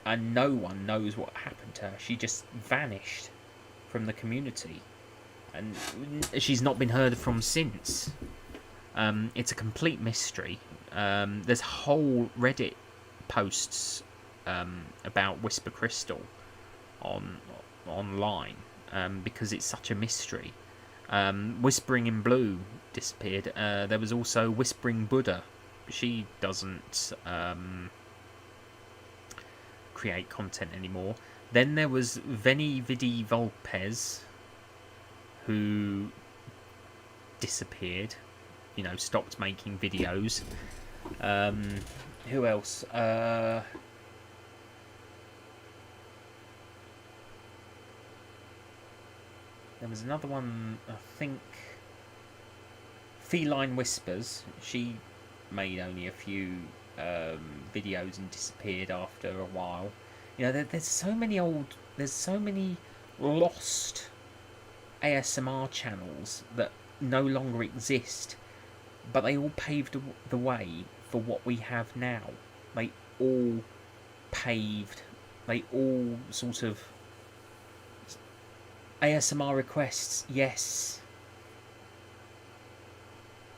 knows what happened to her. She just vanished from the community, and she's not been heard from since. It's a complete mystery. There's whole Reddit posts about Whisper Crystal online because it's such a mystery. Whispering in Blue disappeared. There was also Whispering Buddha. she doesn't create content anymore. Then there was Veni Vidi Volpes, who disappeared, stopped making videos. Who else? There was another one, I think, Feline Whispers. She made only a few videos and disappeared after a while. There's so many lost ASMR channels that no longer exist, but they all paved the way for what we have now. They all sort of ASMR requests. Yes.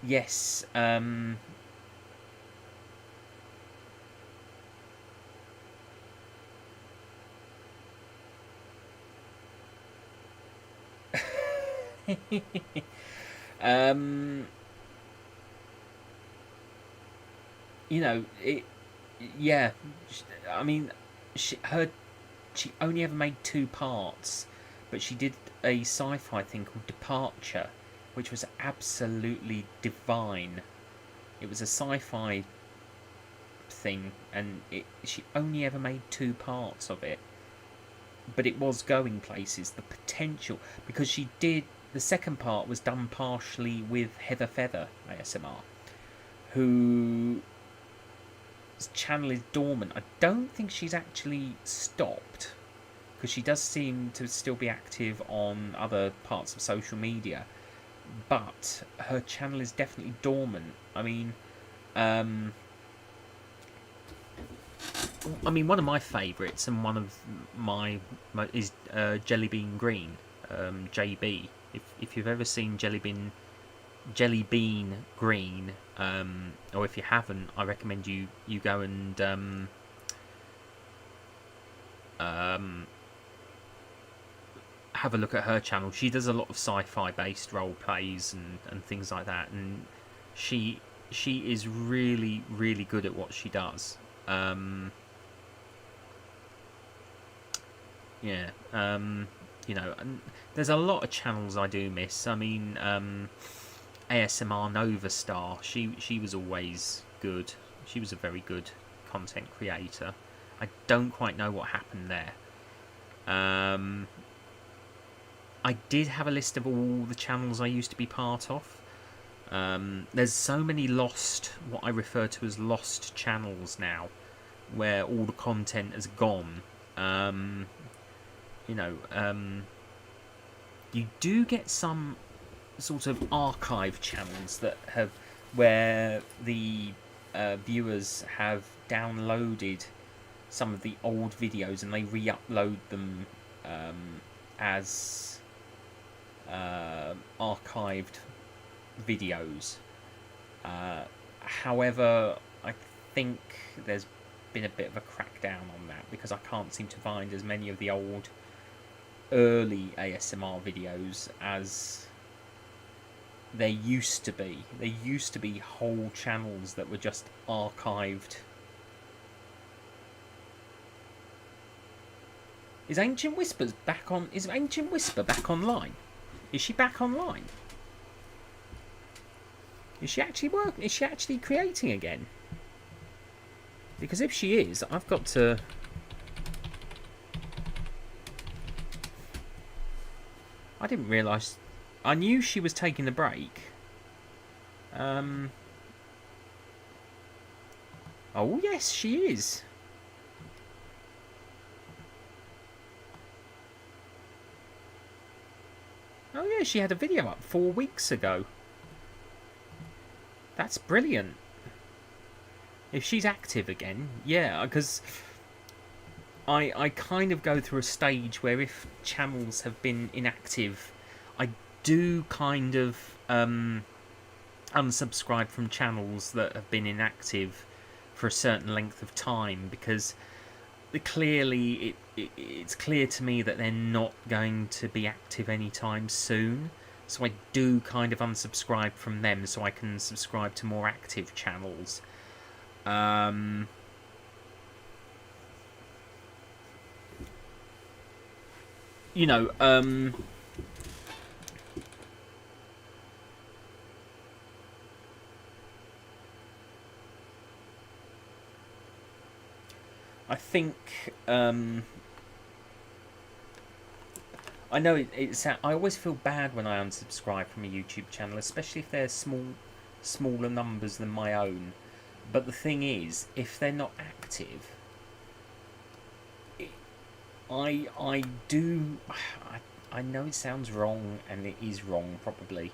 Yeah. I mean, she only ever made 2 parts, but she did a sci-fi thing called Departure, which was absolutely divine. It was a sci-fi thing, and she only ever made 2 parts of it, but it was going places. The potential, because she did, the second part was done partially with Heather Feather ASMR, whose channel is dormant. I don't think she's actually stopped, because she does seem to still be active on other parts of social media, but her channel is definitely dormant. I mean, one of my favourites and one of my is Jellybean Green, JB. If you've ever seen Jellybean Green, or if you haven't, I recommend you go and have a look at her channel. She does a lot of sci-fi based role plays and things like that, and she is really, really good at what she does. And there's a lot of channels I do miss. I mean, ASMR Nova Star, she was always good. She was a very good content creator. I don't quite know what happened there. I did have a list of all the channels I used to be part of. There's so many what I refer to as lost channels now, where all the content has gone. You do get some sort of archive channels that where the viewers have downloaded some of the old videos and they re-upload them as archived videos. However, I think there's been a bit of a crackdown on that, because I can't seem to find as many of the old early ASMR videos as there used to be. There used to be whole channels that were just archived. Is Ancient Whisper back online? Is she back online? Is she actually creating again? Because if she is, I've got to... I didn't realise... I knew she was taking the break. Oh, yes, she is. Oh, yeah, she had a video up 4 weeks ago. That's brilliant. If she's active again, yeah, because I kind of go through a stage where if channels have been inactive, I do kind of unsubscribe from channels that have been inactive for a certain length of time, because clearly it's clear to me that they're not going to be active anytime soon. So I do kind of unsubscribe from them so I can subscribe to more active channels. Um, you know, I think I know it's. I always feel bad when I unsubscribe from a YouTube channel, especially if they're smaller numbers than my own. But the thing is, if they're not active, I do. I know it sounds wrong, and it is wrong probably,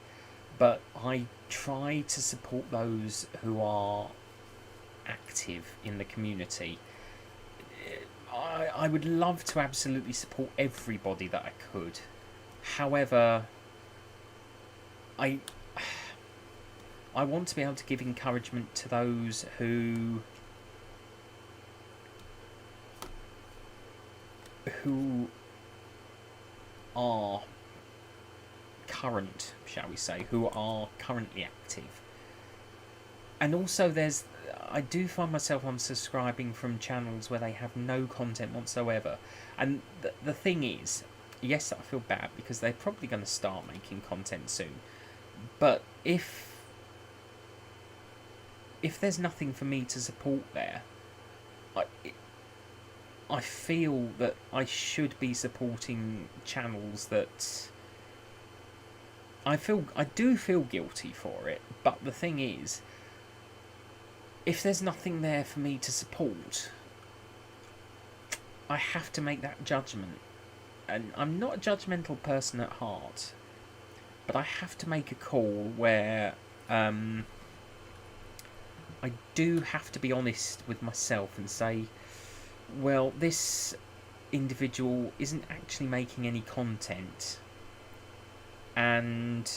but I try to support those who are active in the community. I would love to absolutely support everybody that I could. However, I I want to be able to give encouragement to those who are current, shall we say, who are currently active. And also I do find myself unsubscribing from channels where they have no content whatsoever. And the thing is, yes, I feel bad because they're probably going to start making content soon. But if there's nothing for me to support there, I feel that I should be supporting channels that I do feel guilty for it. But the thing is, if there's nothing there for me to support, I have to make that judgment. And I'm not a judgmental person at heart, but I have to make a call where I do have to be honest with myself and say, well, this individual isn't actually making any content, and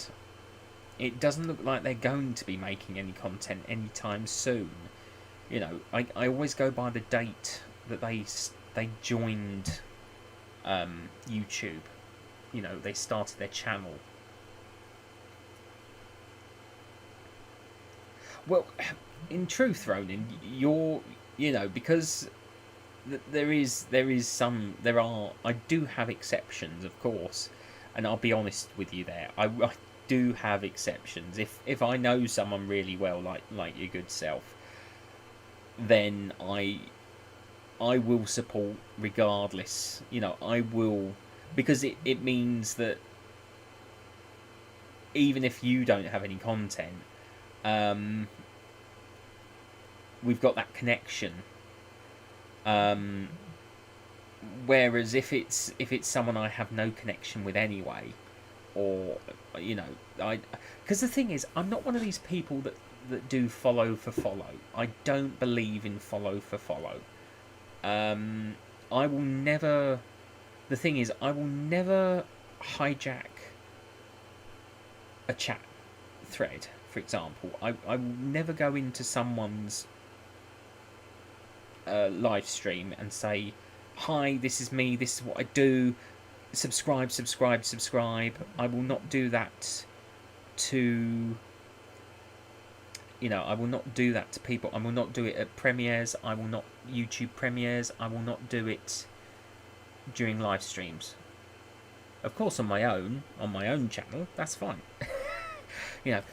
it doesn't look like they're going to be making any content anytime soon. You know, I always go by the date that they joined YouTube. You know, they started their channel. Well, in truth, Ronan, because I do have exceptions, of course, and I'll be honest with you there. I do have exceptions. If I know someone really well, like your good self, then I will support regardless. You know, I will, because it means that even if you don't have any content, we've got that connection. Whereas if it's someone I have no connection with anyway, or because the thing is, I'm not one of these people that do follow for follow. I don't believe in follow for follow. I will never. The thing is, I will never hijack a chat thread, for example. I will never go into someone's live stream and say, hi, this is me, this is what I do, subscribe. I will not do that to I will not do that to people. I will not do it at premieres. I will not YouTube premieres. I will not do it during live streams. Of course, on my own channel, that's fine.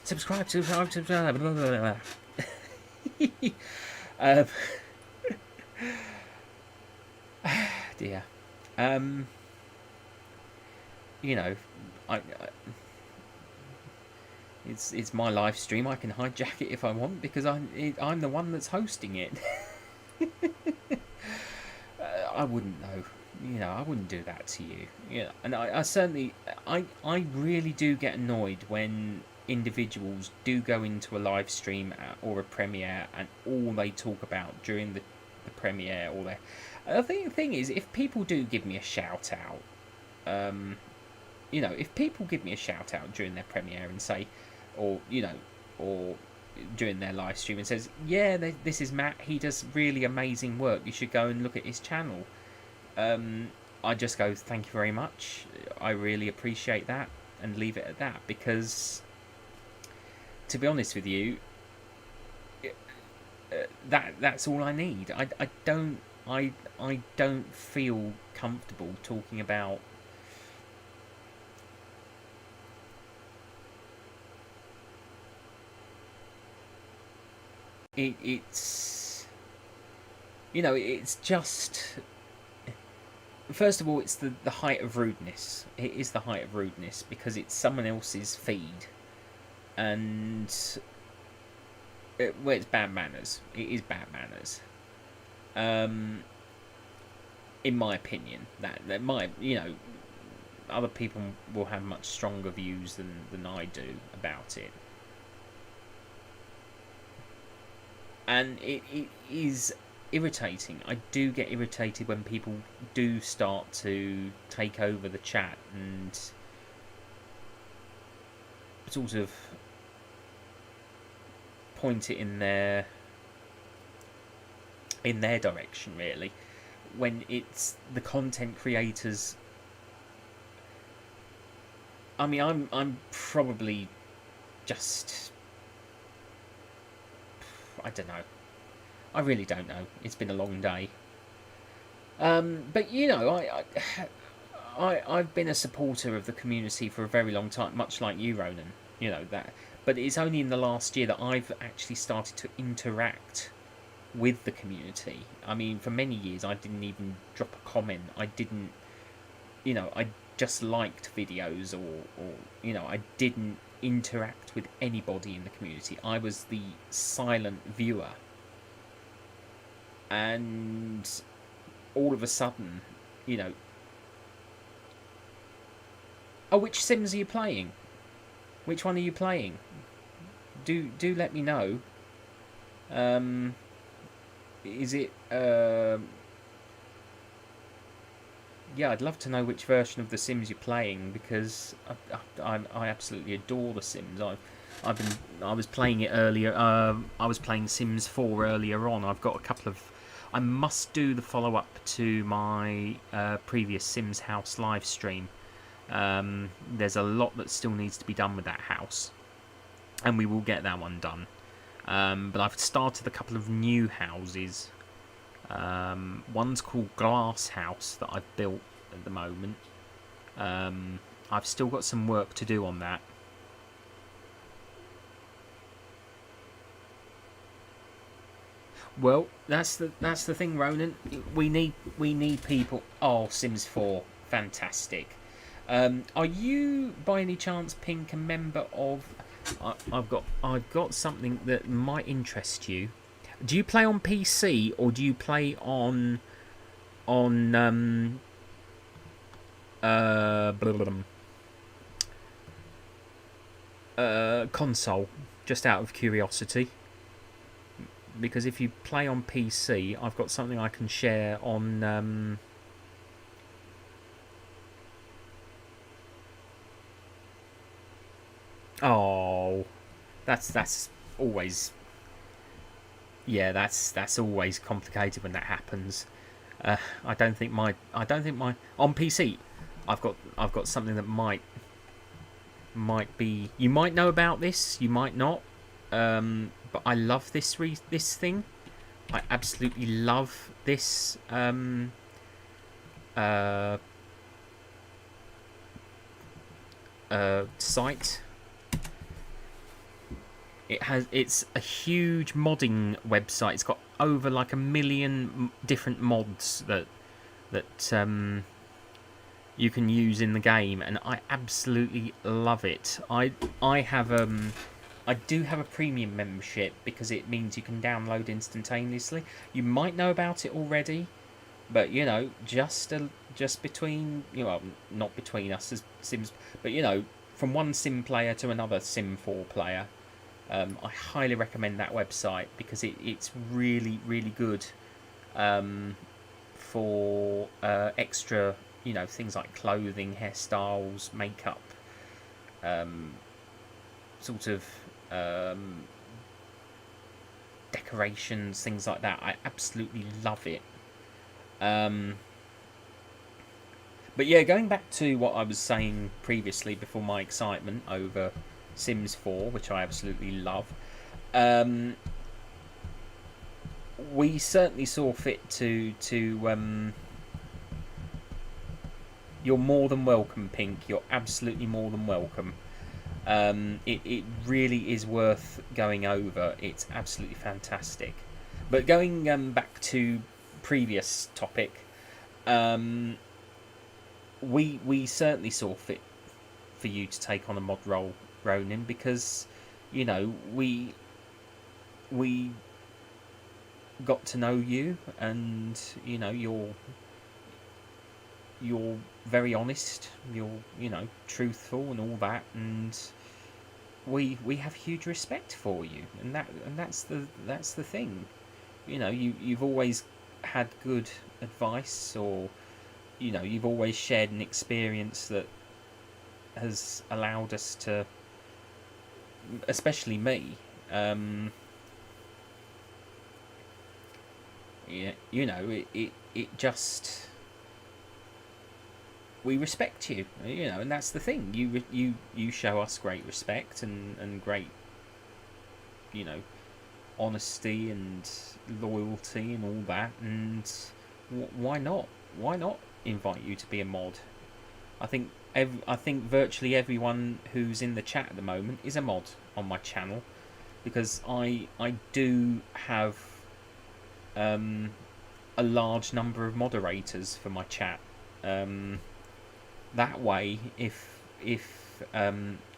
Subscribe. Blah, blah, blah. Dear. I it's my live stream. I can hijack it if I want because I'm the one that's hosting it. I wouldn't know. I wouldn't do that to you. And I certainly I really do get annoyed when individuals do go into a live stream or a premiere and all they talk about during the premiere or I think the thing is, if people do give me a shout out, if people give me a shout out during their premiere and say, or during their live stream and says, yeah, this is Matt, he does really amazing work, you should go and look at his channel. I just go, thank you very much, I really appreciate that, and leave it at that, because to be honest with you, that's all I need. I don't feel comfortable talking about it. It's, you know, it's just, first of all, it's the height of rudeness. It is the height of rudeness because it's someone else's feed, and well, it's bad manners. It is bad manners. In my opinion, that might, you know, other people will have much stronger views than I do about it. And it is irritating. I do get irritated when people do start to take over the chat and sort of point it in their direction, really, when it's the content creators. I mean, I'm probably just, I don't know. I really don't know. It's been a long day. But you know, I've been a supporter of the community for a very long time, much like you, Ronan. You know that, but it's only in the last year that I've actually started to interact with the community. I mean, for many years, I didn't even drop a comment. I didn't, you know, I just liked videos, or you know, I didn't interact with anybody in the community. I was the silent viewer, and all of a sudden, you know, oh, which Sims are you playing? Which one are you playing? Do let me know. Is it? Yeah, I'd love to know which version of The Sims you're playing, because I absolutely adore The Sims. I was playing it earlier. I was playing Sims 4 earlier on. I've got a couple of. I must do the follow up to my previous Sims house live stream. There's a lot that still needs to be done with that house, and we will get that one done. But I've started a couple of new houses. One's called Glass House that I've built at the moment. I've still got some work to do on that. Well, that's the thing, Ronan. We need people. Oh, Sims 4, fantastic. Are you by any chance, Pink, a member of? I've got something that might interest you. Do you play on PC or do you play on console? Just out of curiosity, because if you play on PC, I've got something I can share on. Oh, that's always, yeah, that's always complicated when that happens. I don't think my on PC. I've got something that might be, you might know about this, you might not. But I love this thing. I absolutely love this site. It's a huge modding website. It's got over like 1 million different mods that you can use in the game, and I absolutely love it. I do have a premium membership because it means you can download instantaneously. You might know about it already, but you know, just between, you know, not between us as Sims, but you know, from one Sim player to another Sim 4 player. I highly recommend that website because it's really, really good for extra, you know, things like clothing, hairstyles, makeup, sort of decorations, things like that. I absolutely love it. But yeah, going back to what I was saying previously before my excitement over Sims 4, which I absolutely love. we certainly saw fit to you're more than welcome, Pink. You're absolutely more than welcome. It really is worth going over. It's absolutely fantastic. But going back to previous topic, um, we certainly saw fit for you to take on a mod role, Ronin, because you know we got to know you, and you know you're very honest, you're truthful and all that, and we have huge respect for you, and that's the thing. You've always had good advice, or you've always shared an experience that has allowed us to, especially me, yeah, it just, we respect you, and that's the thing. You show us great respect and great, you know, honesty and loyalty and all that. And why not? Why not invite you to be a mod? I think virtually everyone who's in the chat at the moment is a mod on my channel, because I do have a large number of moderators for my chat. That way, if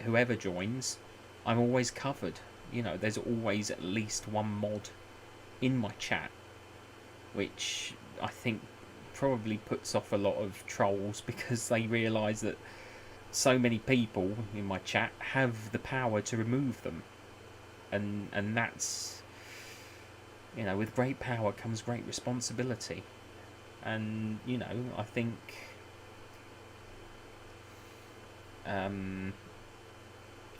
whoever joins, I'm always covered. There's always at least one mod in my chat, which I think probably puts off a lot of trolls, because they realise that so many people in my chat have the power to remove them, and that's, with great power comes great responsibility. And I think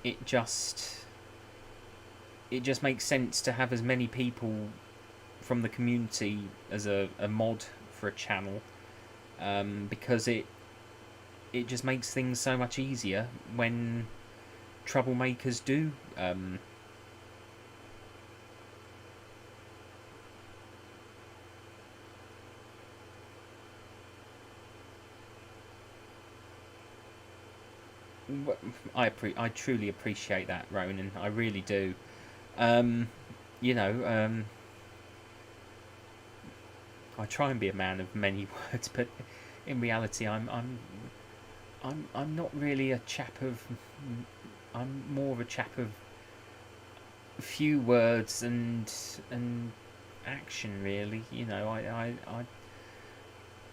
it just makes sense to have as many people from the community as a mod for a channel, because it just makes things so much easier when troublemakers do I truly appreciate that, Ronan. I really do. Um, you know, um, I try and be a man of many words, but in reality, I'm not really a chap of. I'm more of a chap of few words and action. Really,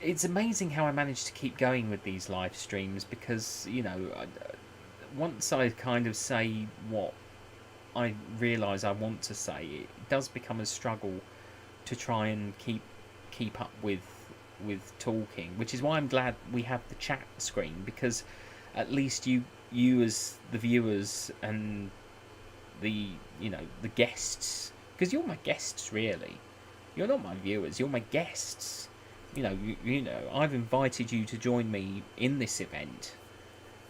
it's amazing how I managed to keep going with these live streams, because once I kind of say what I realise I want to say, it does become a struggle to try and keep up with talking, which is why I'm glad we have the chat screen, because at least you as the viewers and the guests, because you're my guests, really. You're not my viewers, you're my guests. I've invited you to join me in this event,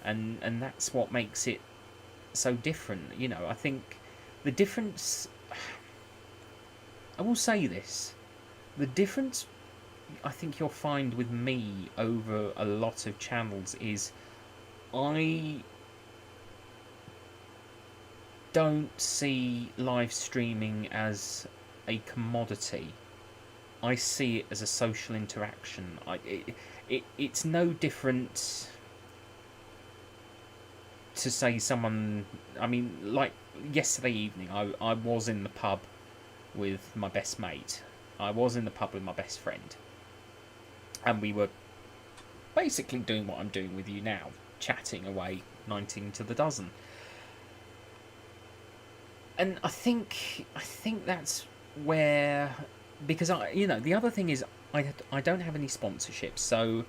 and that's what makes it so different. I think the difference, I will say this, the difference I think you'll find with me over a lot of channels is I don't see live streaming as a commodity. I see it as a social interaction. It's no different to say someone. I mean, like yesterday evening, I was in the pub with my best mate. I was in the pub with my best friend, and we were basically doing what I'm doing with you now, chatting away 19 to the dozen. And I think that's where, because the other thing is I don't have any sponsorships, so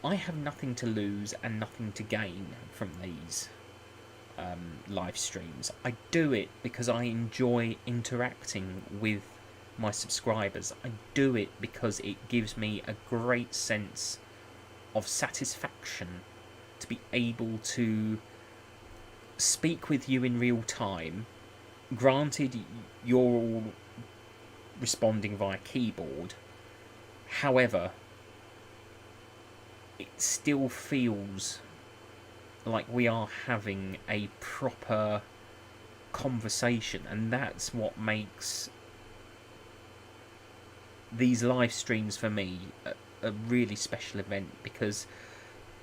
I have nothing to lose and nothing to gain from these live streams. I do it because I enjoy interacting with my subscribers. I do it because it gives me a great sense of satisfaction to be able to speak with you in real time. Granted, you're all responding via keyboard. However, it still feels like we are having a proper conversation, and that's what makes these live streams for me a really special event, because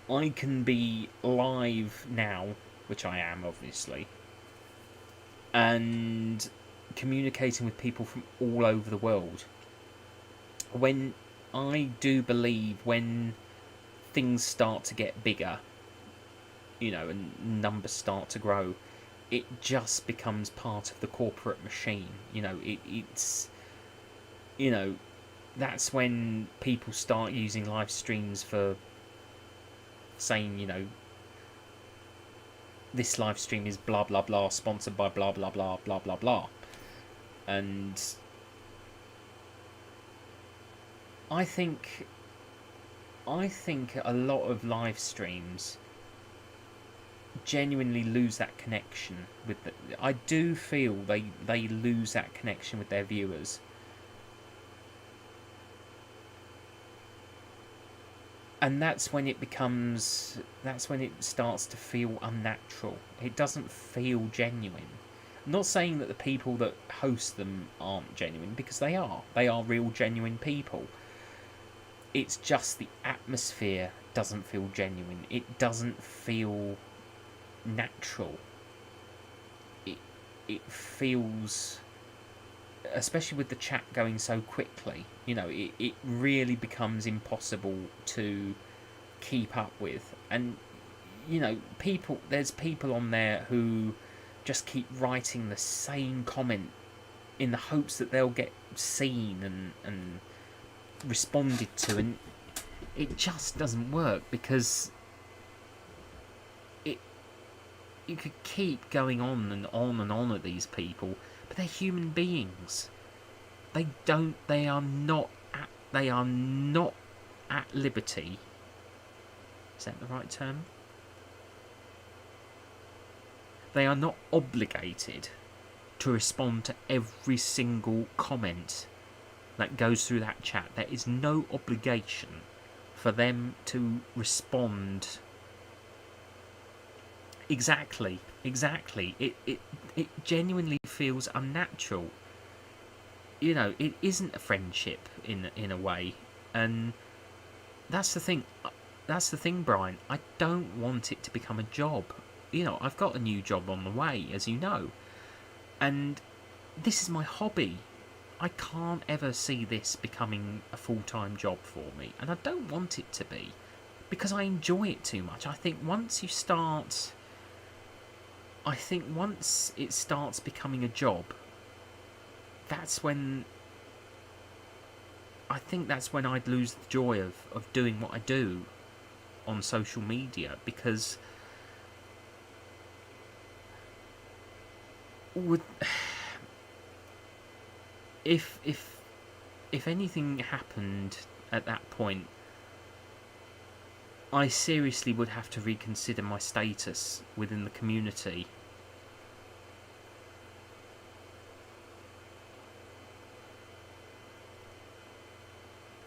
I can be live now, which I am obviously, and communicating with people from all over the world. When I do believe when things start to get bigger, and numbers start to grow, it just becomes part of the corporate machine. It's that's when people start using live streams for saying, this live stream is blah blah blah, sponsored by blah blah blah blah blah blah. And I think a lot of live streams genuinely lose that connection with I do feel they lose that connection with their viewers. And that's when it starts to feel unnatural. It doesn't feel genuine. I'm not saying that the people that host them aren't genuine, because they are. They are real, genuine people. It's just the atmosphere doesn't feel genuine. It doesn't feel natural. It feels, especially with the chat going so quickly, it really becomes impossible to keep up with. And there's people on there who just keep writing the same comment in the hopes that they'll get seen and responded to, and it just doesn't work, because you could keep going on and on and on at these people, but they're human beings. They are not at liberty. Is that the right term? They are not obligated to respond to every single comment that goes through that chat. There is no obligation for them to respond. Exactly. It genuinely feels unnatural. It isn't a friendship in a way, and that's the thing. That's the thing, Brian. I don't want it to become a job. I've got a new job on the way, as you know, and this is my hobby. I can't ever see this becoming a full-time job for me, and I don't want it to be, because I enjoy it too much. I think once it starts becoming a job, that's when I'd lose the joy of doing what I do on social media, because if anything happened at that point, I seriously would have to reconsider my status within the community.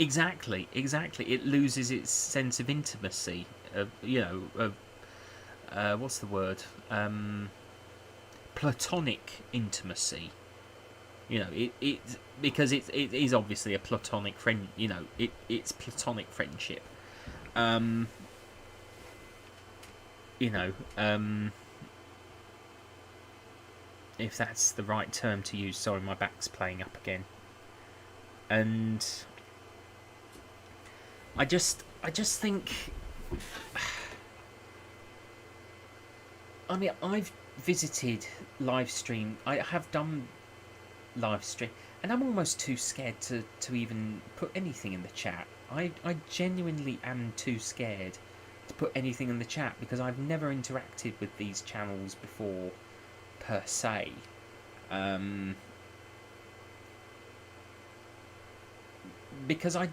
Exactly. It loses its sense of intimacy. What's the word? Platonic intimacy. It because it is obviously a platonic friend. It's platonic friendship. If that's the right term to use. Sorry, my back's playing up again. And I just think, I mean, I've visited Livestream. I have done Livestream, and I'm almost too scared to even put anything in the chat. I genuinely am too scared to put anything in the chat, because I've never interacted with these channels before, per se. Because I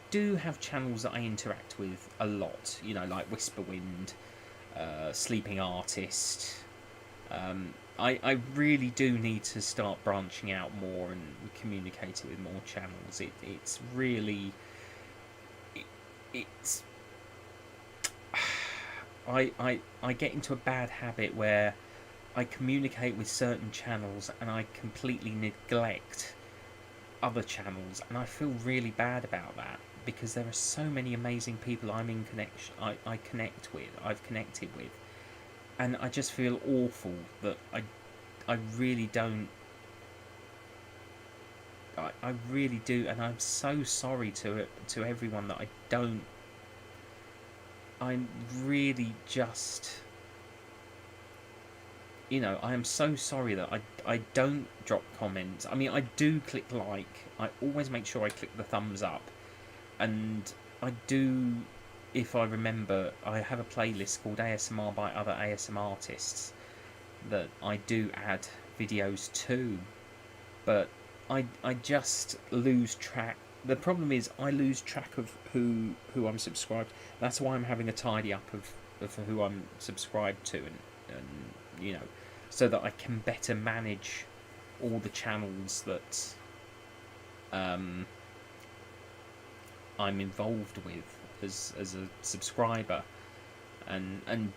do have channels that I interact with a lot, like Whisperwind, Sleeping Artist, I really do need to start branching out more and communicating with more channels. It's really it's I get into a bad habit where I communicate with certain channels and I completely neglect other channels, and I feel really bad about that because there are so many amazing people I'm in connection I connect with, I've connected with, and I just feel awful that I really don't. I really do, and I'm so sorry to everyone that I don't. I'm really just, I am so sorry that I don't drop comments. I mean, I do click like. I always make sure I click the thumbs up, and I do. If I remember, I have a playlist called ASMR by other ASMR artists that I do add videos to, but I just lose track. The problem is I lose track of who I'm subscribed. That's why I'm having a tidy up of who I'm subscribed to, and so that I can better manage all the channels that um, I'm involved with as a subscriber, and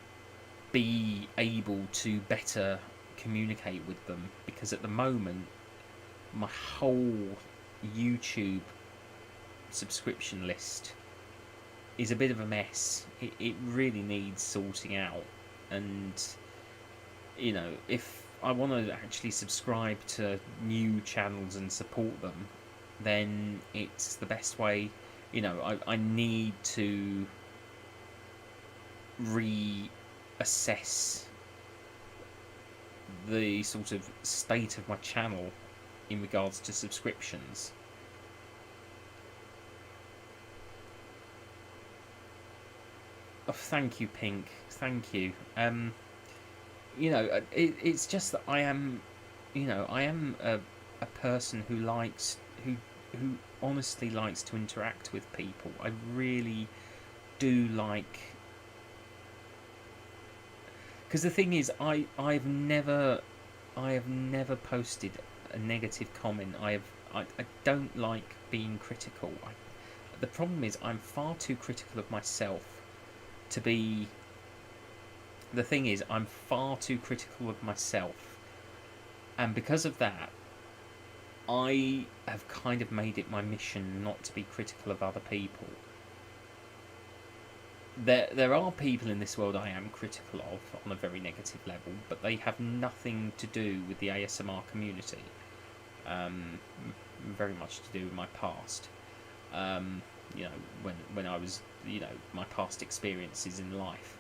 be able to better communicate with them, because at the moment my whole YouTube subscription list is a bit of a mess. It really needs sorting out, and if I want to actually subscribe to new channels and support them, then it's the best way. I need to reassess the sort of state of my channel in regards to subscriptions. Oh, thank you, Pink. Thank you. It's just that I am a person who who honestly likes to interact with people. I really do like, because the thing is, I have never posted a negative comment. I don't like being critical. The problem is I'm far too critical of myself to be. The thing is, I'm far too critical of myself, and because of that, I have kind of made it my mission not to be critical of other people. There are people in this world I am critical of on a very negative level, but they have nothing to do with the ASMR community. Very much to do with my past. When I was, my past experiences in life.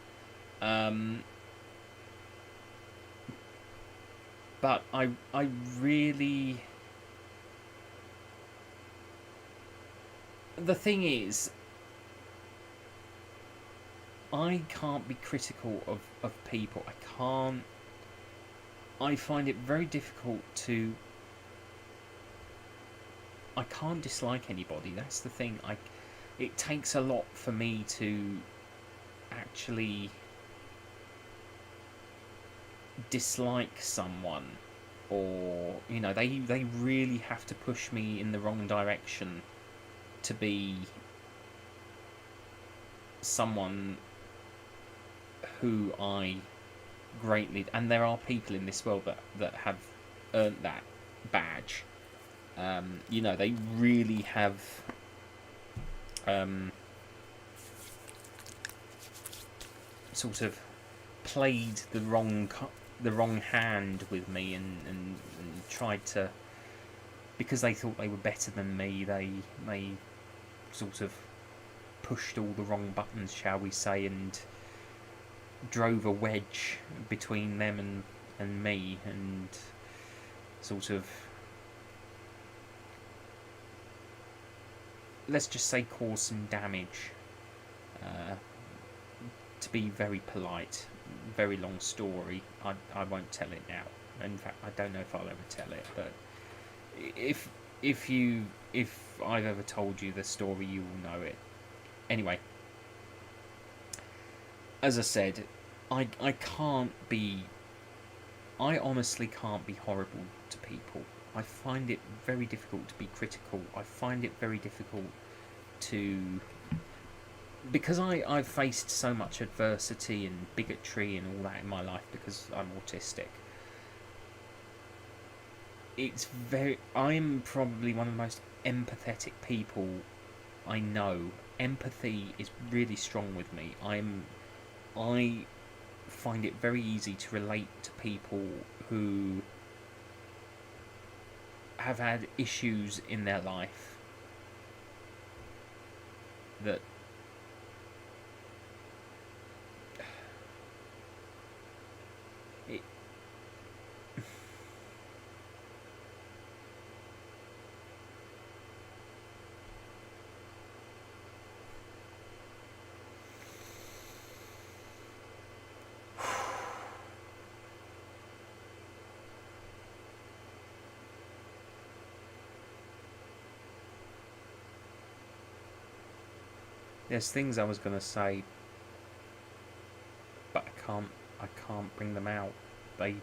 But I really. The thing is, I can't be critical of people. I can't. I find it very difficult to. I can't dislike anybody. That's the thing. It takes a lot for me to actually dislike someone, or they really have to push me in the wrong direction to be someone who I greatly. And there are people in this world that have earned that badge. They really have sort of played the wrong hand with me, and tried to, because they thought they were better than me, they sort of pushed all the wrong buttons, shall we say, and drove a wedge between them and me, and sort of, let's just say, caused some damage. To be very polite, very long story. I won't tell it now. In fact, I don't know if I'll ever tell it. But if I've ever told you the story, you will know it. Anyway, as I said, I can't be I honestly can't be horrible to people. I find it very difficult to be critical. I find it very difficult to, because I've faced so much adversity and bigotry and all that in my life because I'm autistic. I'm probably one of the most empathetic people I know. Empathy is really strong with me. I find it very easy to relate to people who have had issues in their life that it, there's things I was gonna say, but I can't bring them out. They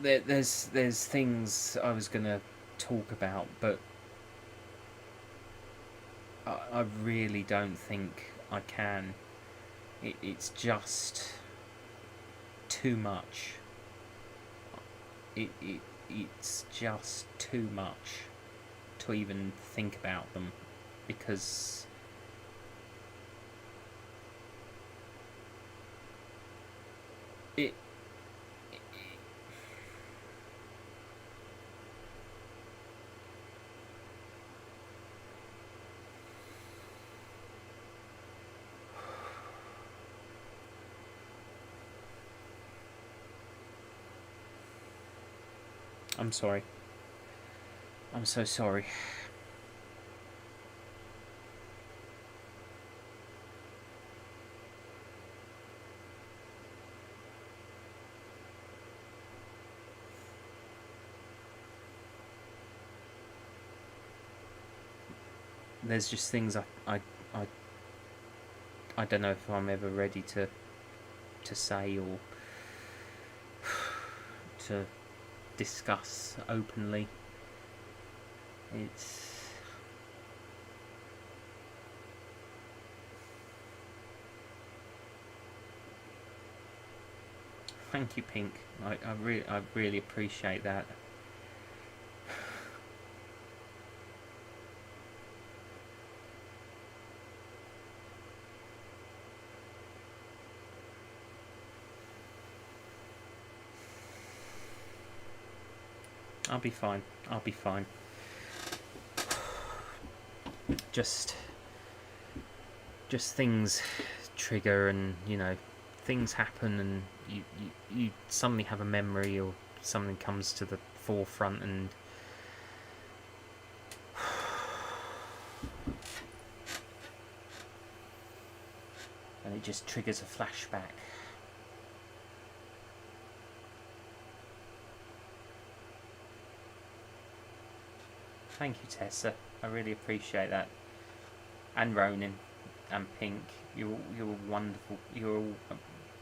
there's things I was gonna talk about, but I really don't think I can. It's just too much. It's just too much to even think about them, because it I'm sorry. I'm so sorry. There's just things I, I don't know if I'm ever ready to say or to discuss openly. It's Thank you, Pink. I really appreciate that. I'll be fine. I'll be fine. Just things trigger, and things happen, and you suddenly have a memory or something comes to the forefront, and it just triggers a flashback. Thank you, Tessa. I really appreciate that. And Ronin and Pink. You're wonderful. You're all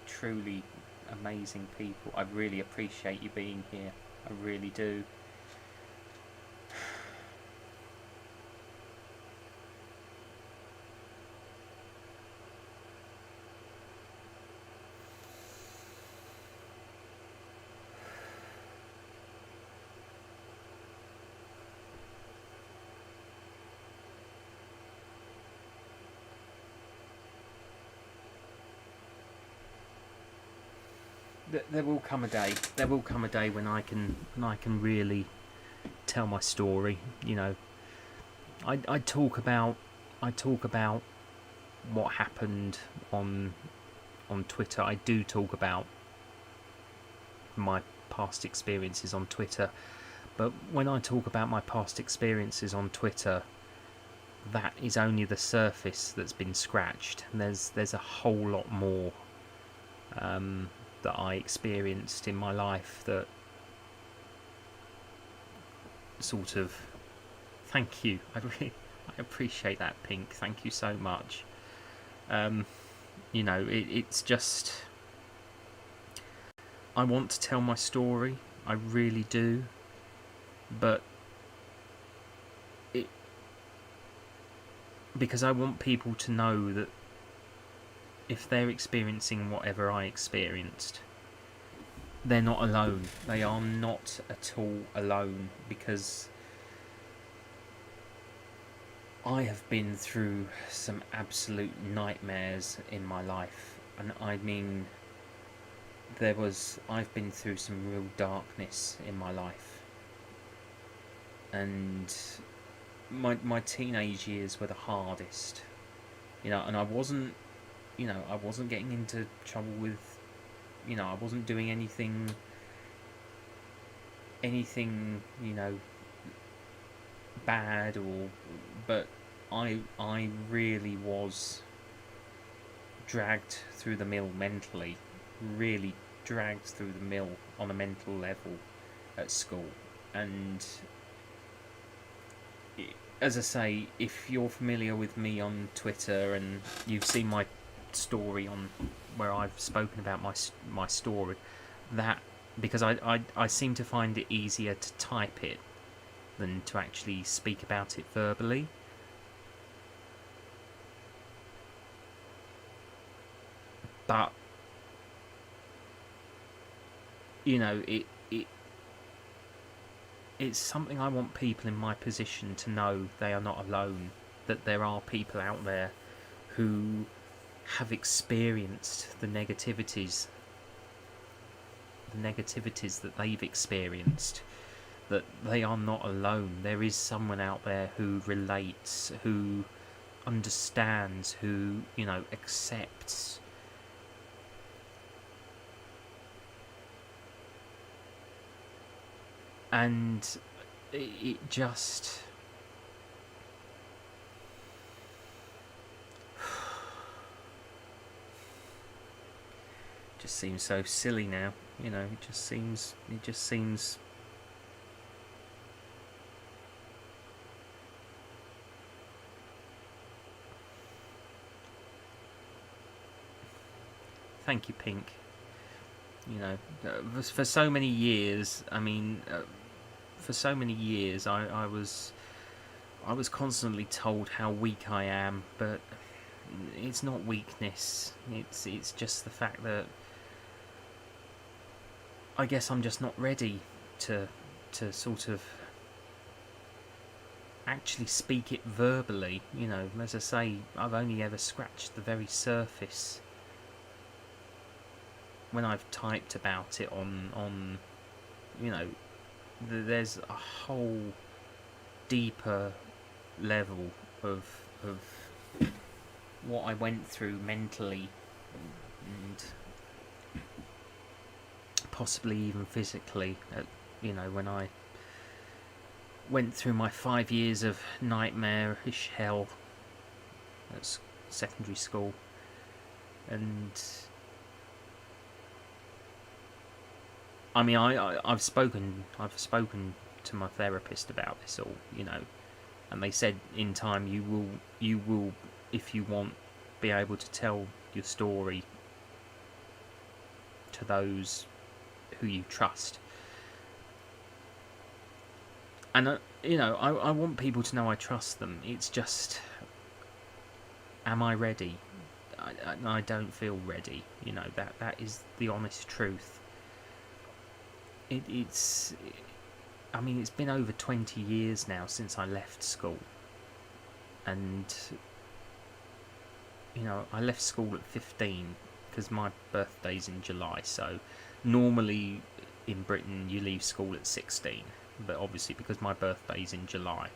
truly amazing people. I really appreciate you being here. I really do. There will come a day. There will come a day when I can really tell my story. I talk about what happened on Twitter. I do talk about my past experiences on Twitter, but when I talk about my past experiences on Twitter, that is only the surface that's been scratched. And there's a whole lot more that I experienced in my life that sort of... Thank you. I appreciate that, Pink. Thank you so much. It's just... I want to tell my story, I really do, but it because I want people to know that if they're experiencing whatever I experienced, they're not alone. They are not at all alone, because I have been through some absolute nightmares in my life, and I mean, I've been through some real darkness in my life, and my teenage years were the hardest, and I wasn't getting into trouble with, I wasn't doing anything, bad, but I really was dragged through the mill mentally, really dragged through the mill on a mental level at school. And as I say, if you're familiar with me on Twitter and you've seen my story on where I've spoken about my story, that because I seem to find it easier to type it than to actually speak about it verbally. But it's something I want people in my position to know. They are not alone, that there are people out there who have experienced the negativities that they've experienced, that they are not alone. There is someone out there who relates, who understands, who accepts. And it just seems so silly now. It just seems thank you, Pink. For so many years, I was constantly told how weak I am, but it's not weakness. It's just the fact that I guess I'm just not ready to sort of actually speak it verbally. As I say, I've only ever scratched the very surface when I've typed about it on there's a whole deeper level of what I went through mentally and possibly even physically. When I went through my 5 years of nightmarish hell at secondary school, and I've spoken to my therapist about this all, and they said in time you will, if you want, be able to tell your story to those who you trust. And I want people to know I trust them. It's just, am I ready? I don't feel ready. That is the honest truth. It's been over 20 years now since I left school, and I left school at 15 because my birthday's in July. So normally in Britain you leave school at 16, but obviously because my birthday's in July,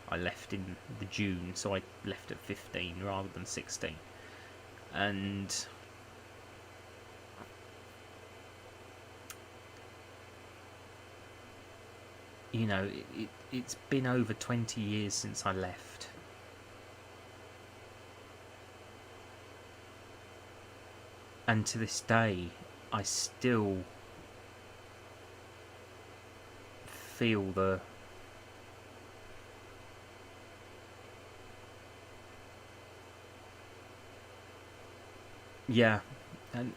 I left in the June, so I left at 15 rather than 16. And it's been over 20 years since I left. And to this day, I still feel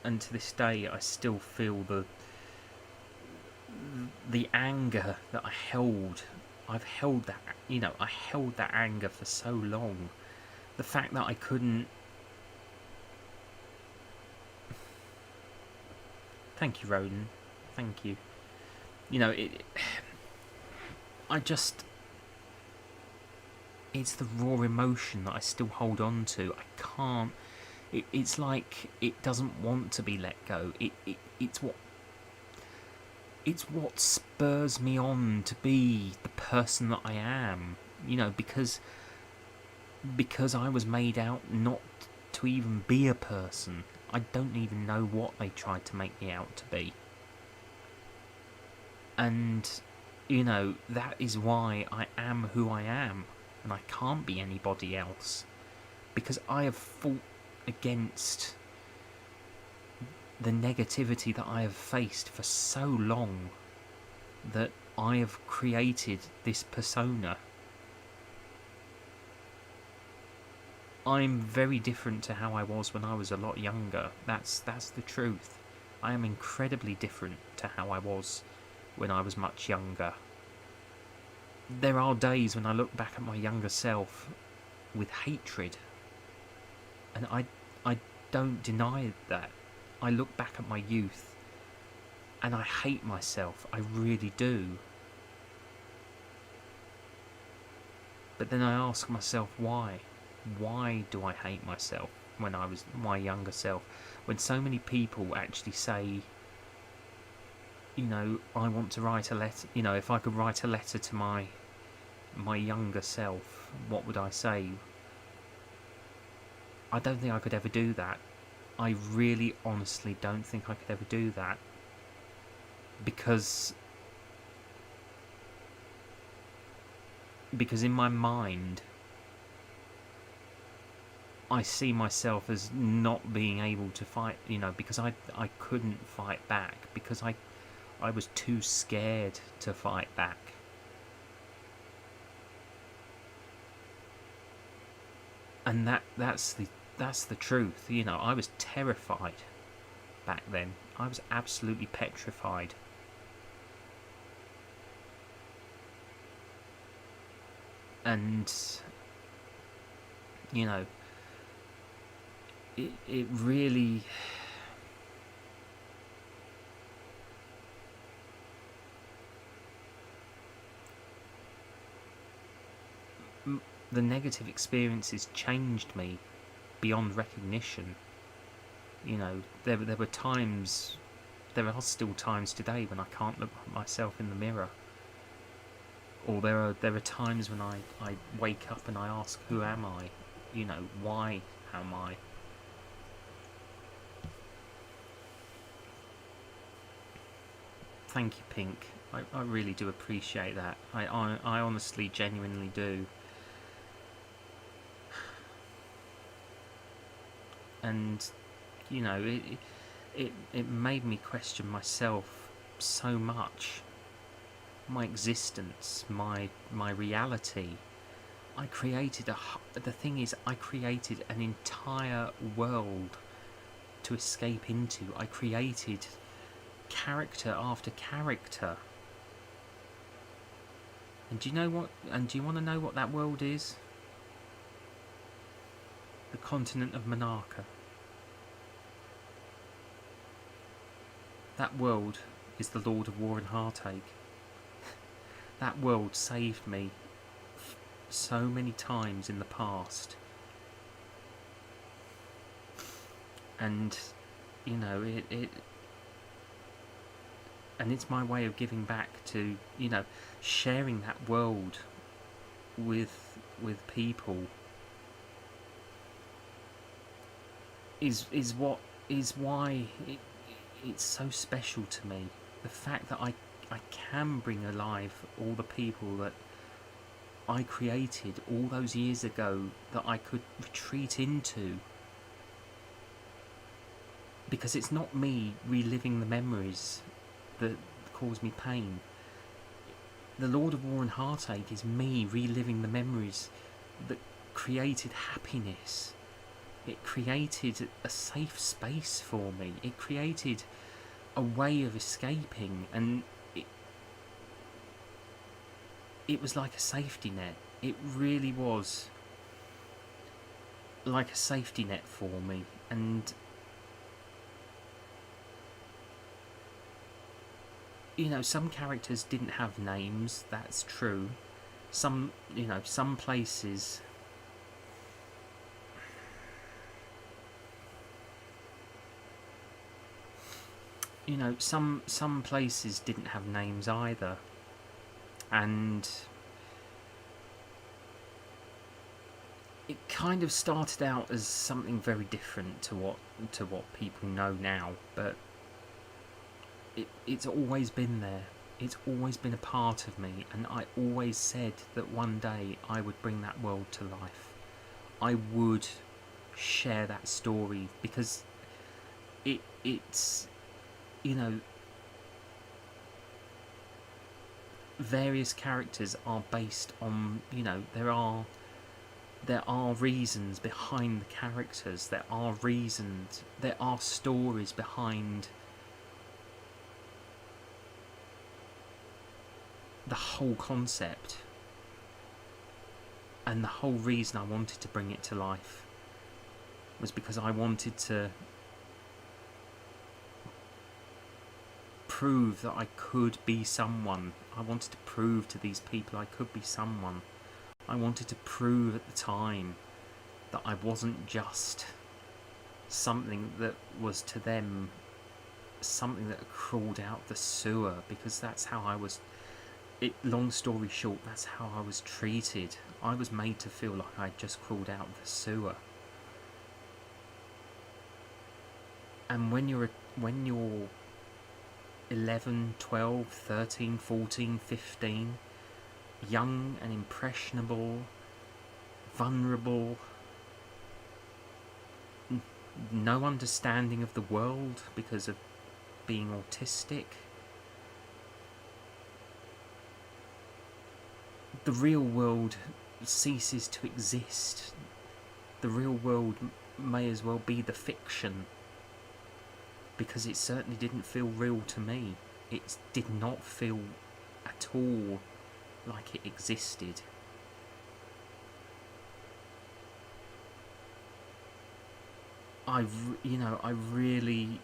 and to this day I still feel the anger that I've held that, I held that anger for so long. The fact that I couldn't. Thank you, Roden. Thank you. I just. It's the raw emotion that I still hold on to. I can't. It's like it doesn't want to be let go. It's what spurs me on to be the person that I am. Because I was made out not to even be a person. I don't even know what they tried to make me out to be. And, that is why I am who I am. And I can't be anybody else. Because I have fought against the negativity that I have faced for so long that I have created this persona. I'm very different to how I was when I was a lot younger. That's the truth. I am incredibly different to how I was when I was much younger. There are days when I look back at my younger self with hatred, and I don't deny that. I look back at my youth and I hate myself. I really do. But then I ask myself why. Why do I hate myself when I was my younger self? When so many people actually say, I want to write a letter. If I could write a letter to my younger self, what would I say? I don't think I could ever do that. I really honestly don't think I could ever do that. Because in my mind, I see myself as not being able to fight, because I couldn't fight back, because I was too scared to fight back. And that's the truth. I was terrified back then. I was absolutely petrified. And it really, the negative experiences changed me beyond recognition. There were times, there are still times today when I can't look at myself in the mirror. Or there are times when I wake up and I ask, who am I? Why am I? Thank you, Pink. I really do appreciate that. I honestly, genuinely do. And, it made me question myself so much. My existence, my reality. I created the thing is, I created an entire world to escape into. I created character after character. And do you know what? And do you want to know what that world is? The continent of Monarcha. That world is the Lord of War and Heartache. That world saved me so many times in the past. And, it and it's my way of giving back to, sharing that world with people is why it's so special to me. The fact that I can bring alive all the people that I created all those years ago, that I could retreat into. Because it's not me reliving the memories that cause me pain. The Lord of War and Heartache is me reliving the memories that created happiness. It created a safe space for me. It created a way of escaping, and it was like a safety net. It really was like a safety net for me. And some characters didn't have names, that's true. Some places, some places didn't have names either. And it kind of started out as something very different to what people know now, but it's always been there. It's always been a part of me, and I always said that one day I would bring that world to life. I would share that story, because it's various characters are based on, there are reasons behind the characters. There are stories behind the whole concept, and the whole reason I wanted to bring it to life was because I wanted to prove that I could be someone. I wanted to prove to these people I could be someone. I wanted to prove at the time that I wasn't just something that was to them something that crawled out the sewer, because that's how I was. Long story short, that's how I was treated. I was made to feel like I'd just crawled out of the sewer. And when you're 11, 12, 13, 14, 15, young and impressionable, vulnerable, no understanding of the world because of being autistic, the real world ceases to exist. The real world may as well be the fiction, because it certainly didn't feel real to me. It did not feel at all like it existed. I really...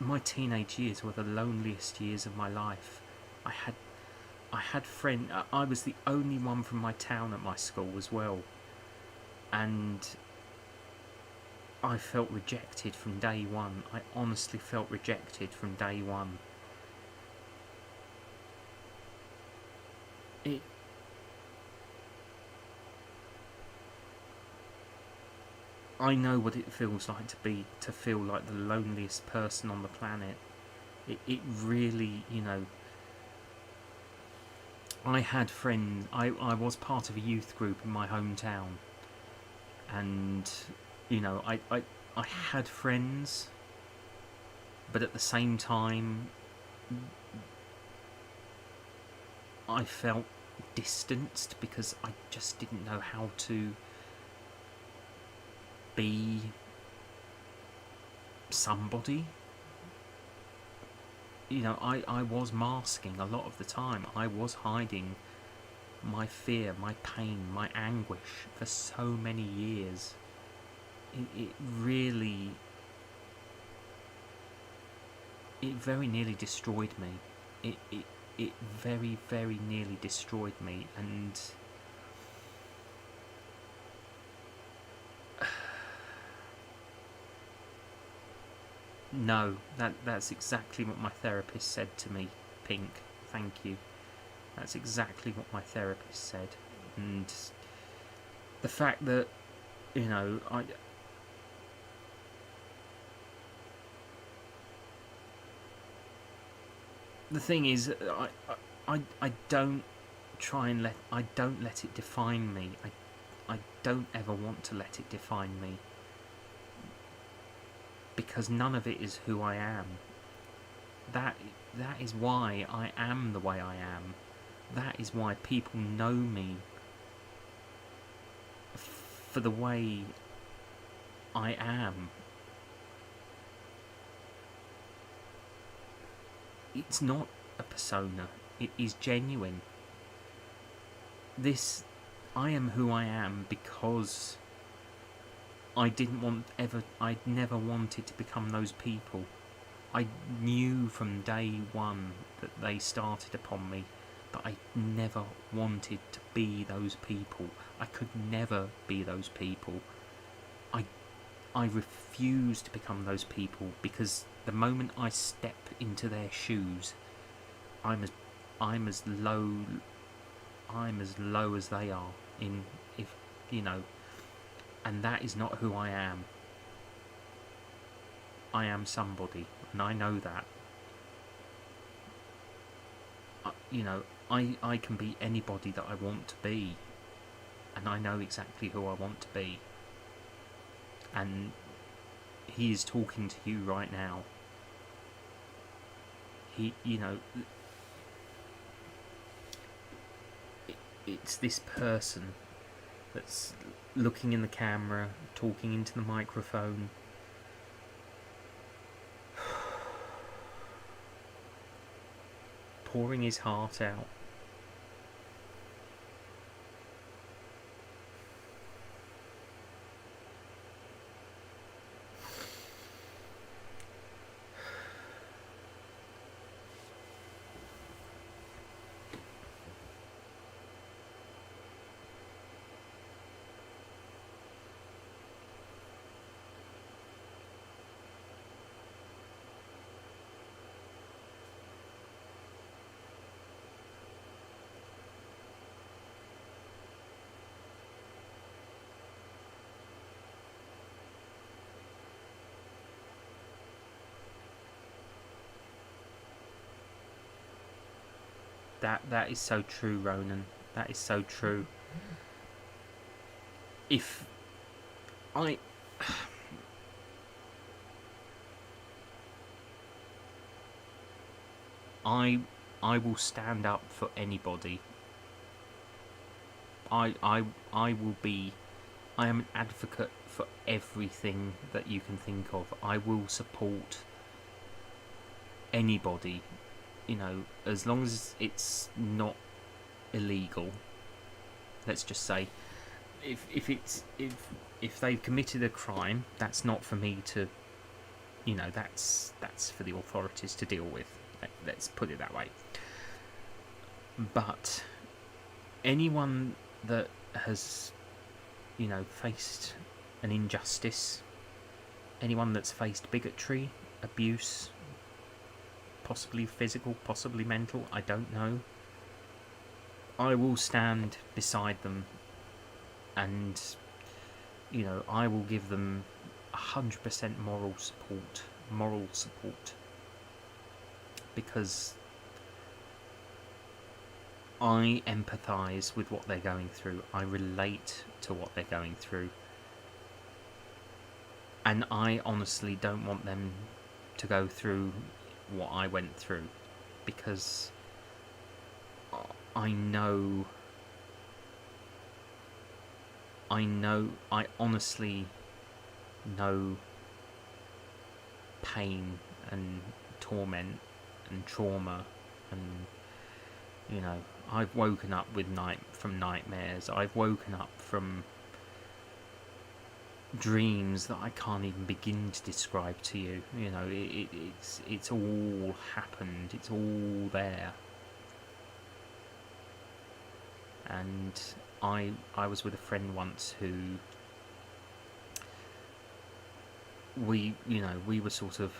My teenage years were the loneliest years of my life. I had friends. I was the only one from my town at my school as well, and I felt rejected from day one. I honestly felt rejected from day one. I know what it feels like to feel like the loneliest person on the planet. It really, I had friends. I was part of a youth group in my hometown, and I had friends, but at the same time I felt distanced because I just didn't know how to be somebody. I was masking a lot of the time. I was hiding my fear, my pain, my anguish for so many years. It really... It very nearly destroyed me. It very, very nearly destroyed me, and... No, that's exactly what my therapist said to me, Pink. Thank you. That's exactly what my therapist said. And the fact that, the thing is, I don't try and I don't let it define me. I don't ever want to let it define me, because none of it is who I am. That is why I am the way I am. That is why people know me for the way I am. It's not a persona. It is genuine. I am who I am because I never wanted to become those people. I knew from day one that they started upon me, but I never wanted to be those people. I could never be those people. I refuse to become those people, because the moment I step into their shoes, I'm as low as they are, if you know, and that is not who I am. I am somebody, and I know that. I can be anybody that I want to be, and I know exactly who I want to be. And he is talking to you right now. It's this person that's looking in the camera, talking into the microphone, pouring his heart out. That is so true, Ronan. That is so true. If I I will stand up for anybody. I will be. I am an advocate for everything that you can think of. I will support anybody, as long as it's not illegal. Let's just say, if they've committed a crime, that's not for me to, that's for the authorities to deal with. Let's put it that way. But anyone that has, faced an injustice, anyone that's faced bigotry, abuse, possibly physical, possibly mental, I don't know, I will stand beside them, and I will give them 100% moral support, because I empathise with what they're going through. I relate to what they're going through, and I honestly don't want them to go through what I went through, because I honestly know pain and torment and trauma, and I've woken up from nightmares. I've woken up from dreams that I can't even begin to describe to you. It's all happened. It's all there. And I was with a friend once who we were sort of,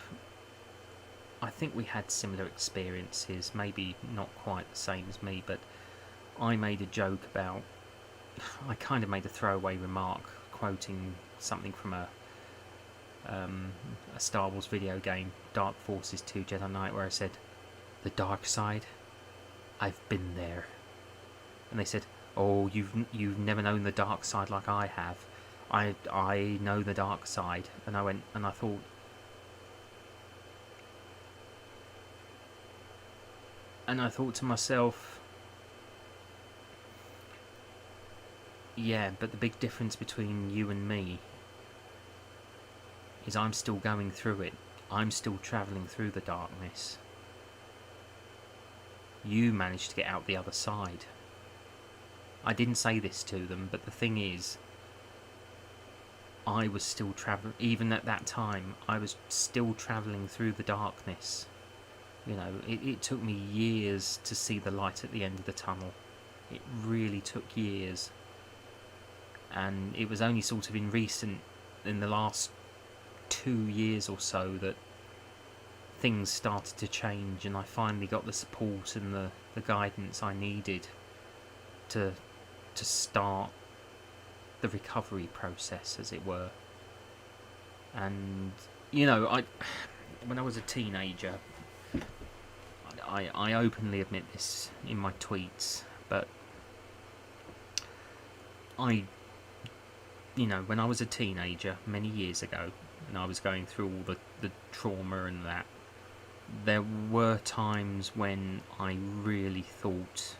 I think we had similar experiences, maybe not quite the same as me, but I made a joke about, I kind of made a throwaway remark quoting something from a Star Wars video game, Dark Forces 2 Jedi Knight, where I said, "The dark side, I've been there." And they said, "Oh, you've never known the dark side like I have." I know the dark side. And I went, and I thought, to myself, yeah, but the big difference between you and me is I'm still going through it. I'm still travelling through the darkness. You managed to get out the other side. I didn't say this to them, but the thing is, I was still traveling. Even at that time, I was still traveling through the darkness. You know, it took me years to see the light at the end of the tunnel. It really took years. And it was only sort of in the last 2 years or so, that things started to change, and I finally got the support and the guidance I needed to start the recovery process, as it were. And you know, when I was a teenager, I openly admit this in my tweets, but when I was a teenager many years ago, and I was going through all the trauma and that, there were times when I really thought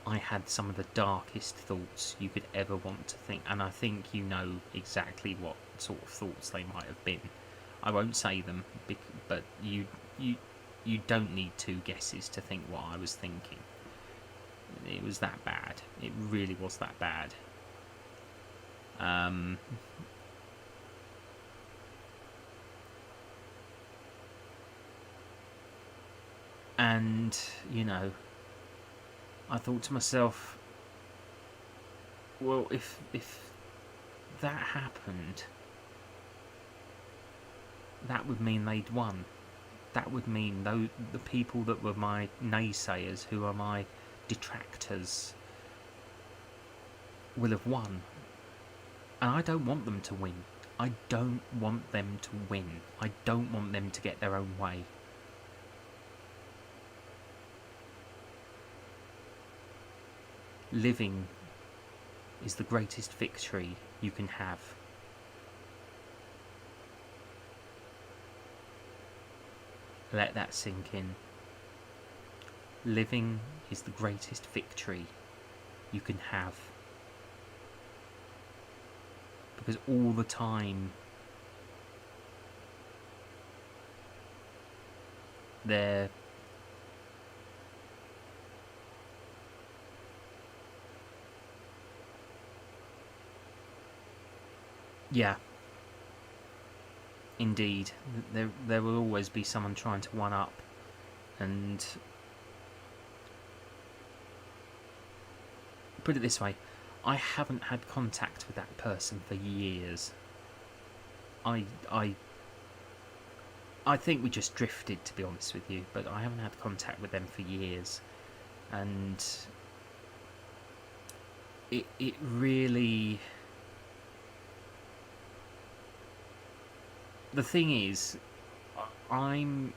I had some of the darkest thoughts you could ever want to think, and I think you know exactly what sort of thoughts they might have been. I won't say them, but you don't need 2 guesses to think what I was thinking. It was that bad. It really was that bad. And you know, I thought to myself, well, if that happened, that would mean they'd won. That would mean the people that were my naysayers, who are my detractors, will have won. And I don't want them to win. I don't want them to win. I don't want them to get their own way. Living is the greatest victory you can have. Let that sink in. Living is the greatest victory you can have. Because all the time there yeah, indeed, there will always be someone trying to one up, and put it this way, I haven't had contact with that person for years. I think we just drifted, to be honest with you, but I haven't had contact with them for years, and it really. The thing is, I'm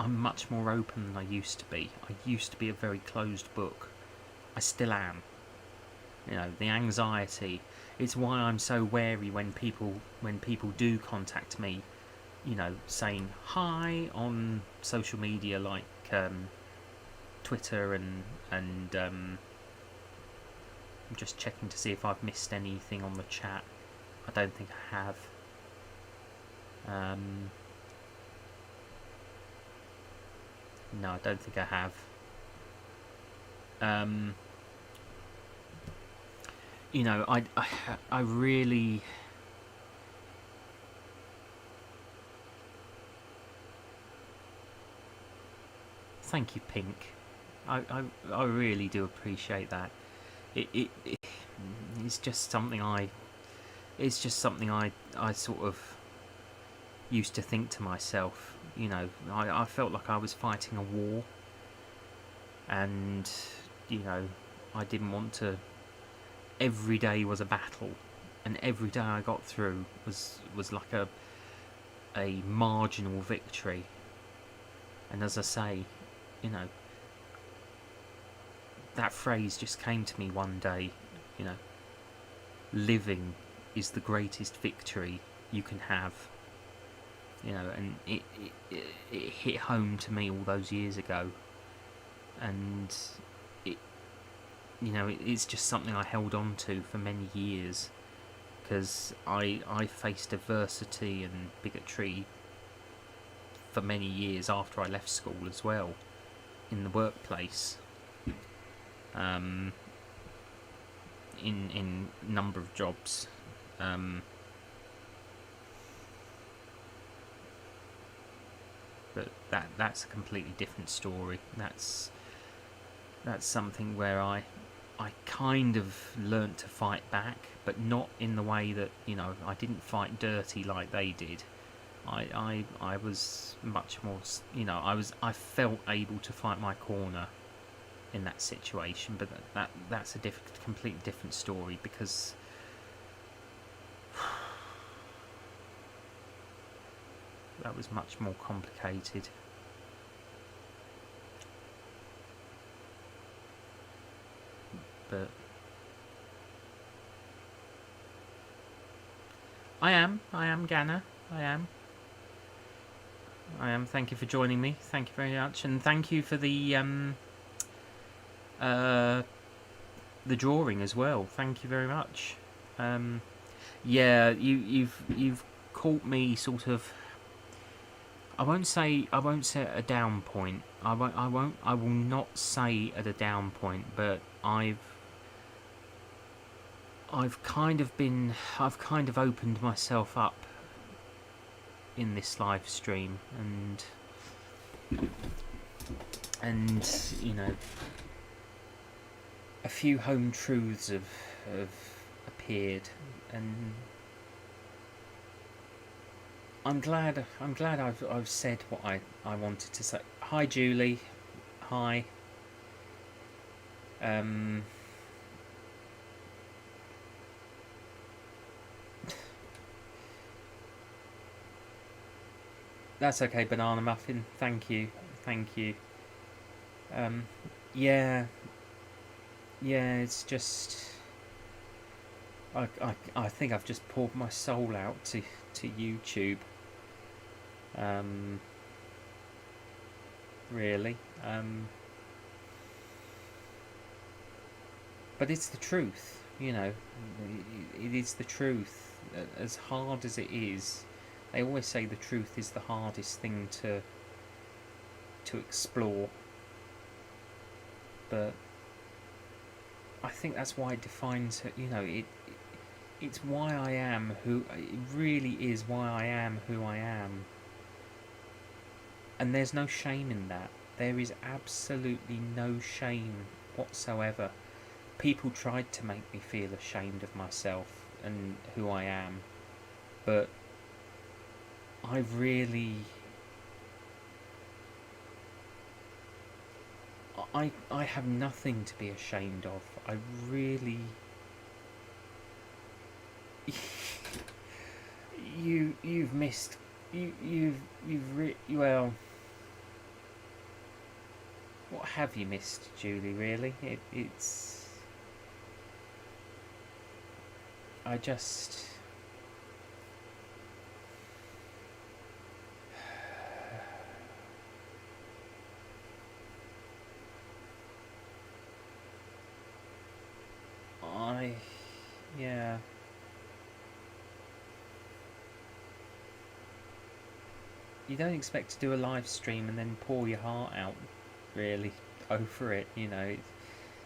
much more open than I used to be. I used to be a very closed book. I still am. You know, the anxiety. It's why I'm so wary when people do contact me, you know, saying hi on social media like Twitter and I'm just checking to see if I've missed anything on the chat. I don't think I have. No, I don't think I have. You know, I really. Thank you, Pink. I really do appreciate that. It's just something I sort of used to think to myself. You know, I felt like I was fighting a war, and you know, I didn't want to. Every day was a battle, and every day I got through was like a marginal victory. And as I say, you know, that phrase just came to me one day. You know, living is the greatest victory you can have. You know, and it hit home to me all those years ago, and it's just something I held on to for many years, because I faced adversity and bigotry for many years after I left school as well, in the workplace, in number of jobs. But that's a completely different story. That's something where I kind of learnt to fight back, but not in the way that, I didn't fight dirty like they did. I was much more, I felt able to fight my corner in that situation, but that's a completely different story, because that was much more complicated. But I am Ganna. I am. Thank you for joining me. Thank you very much, and thank you for the drawing as well. Thank you very much. Yeah, you've caught me sort of. I won't say at a down point. I will not say at a down point, but I've kind of opened myself up in this live stream, and a few home truths have appeared, and I'm glad I've said what I wanted to say. Hi Julie. Hi. That's okay, Banana Muffin. Thank you. Yeah, it's just I think I've just poured my soul out to YouTube. Really. But it's the truth, it is the truth. As hard as it is, they always say the truth is the hardest thing to explore. But I think that's why it defines, it's why I am who, it really is why I am who I am. And there's no shame in that. There is absolutely no shame whatsoever. People tried to make me feel ashamed of myself and who I am, but I have nothing to be ashamed of. I really you've missed well, what have you missed, Julie, really? It's I just yeah. You don't expect to do a live stream and then pour your heart out, really, over it.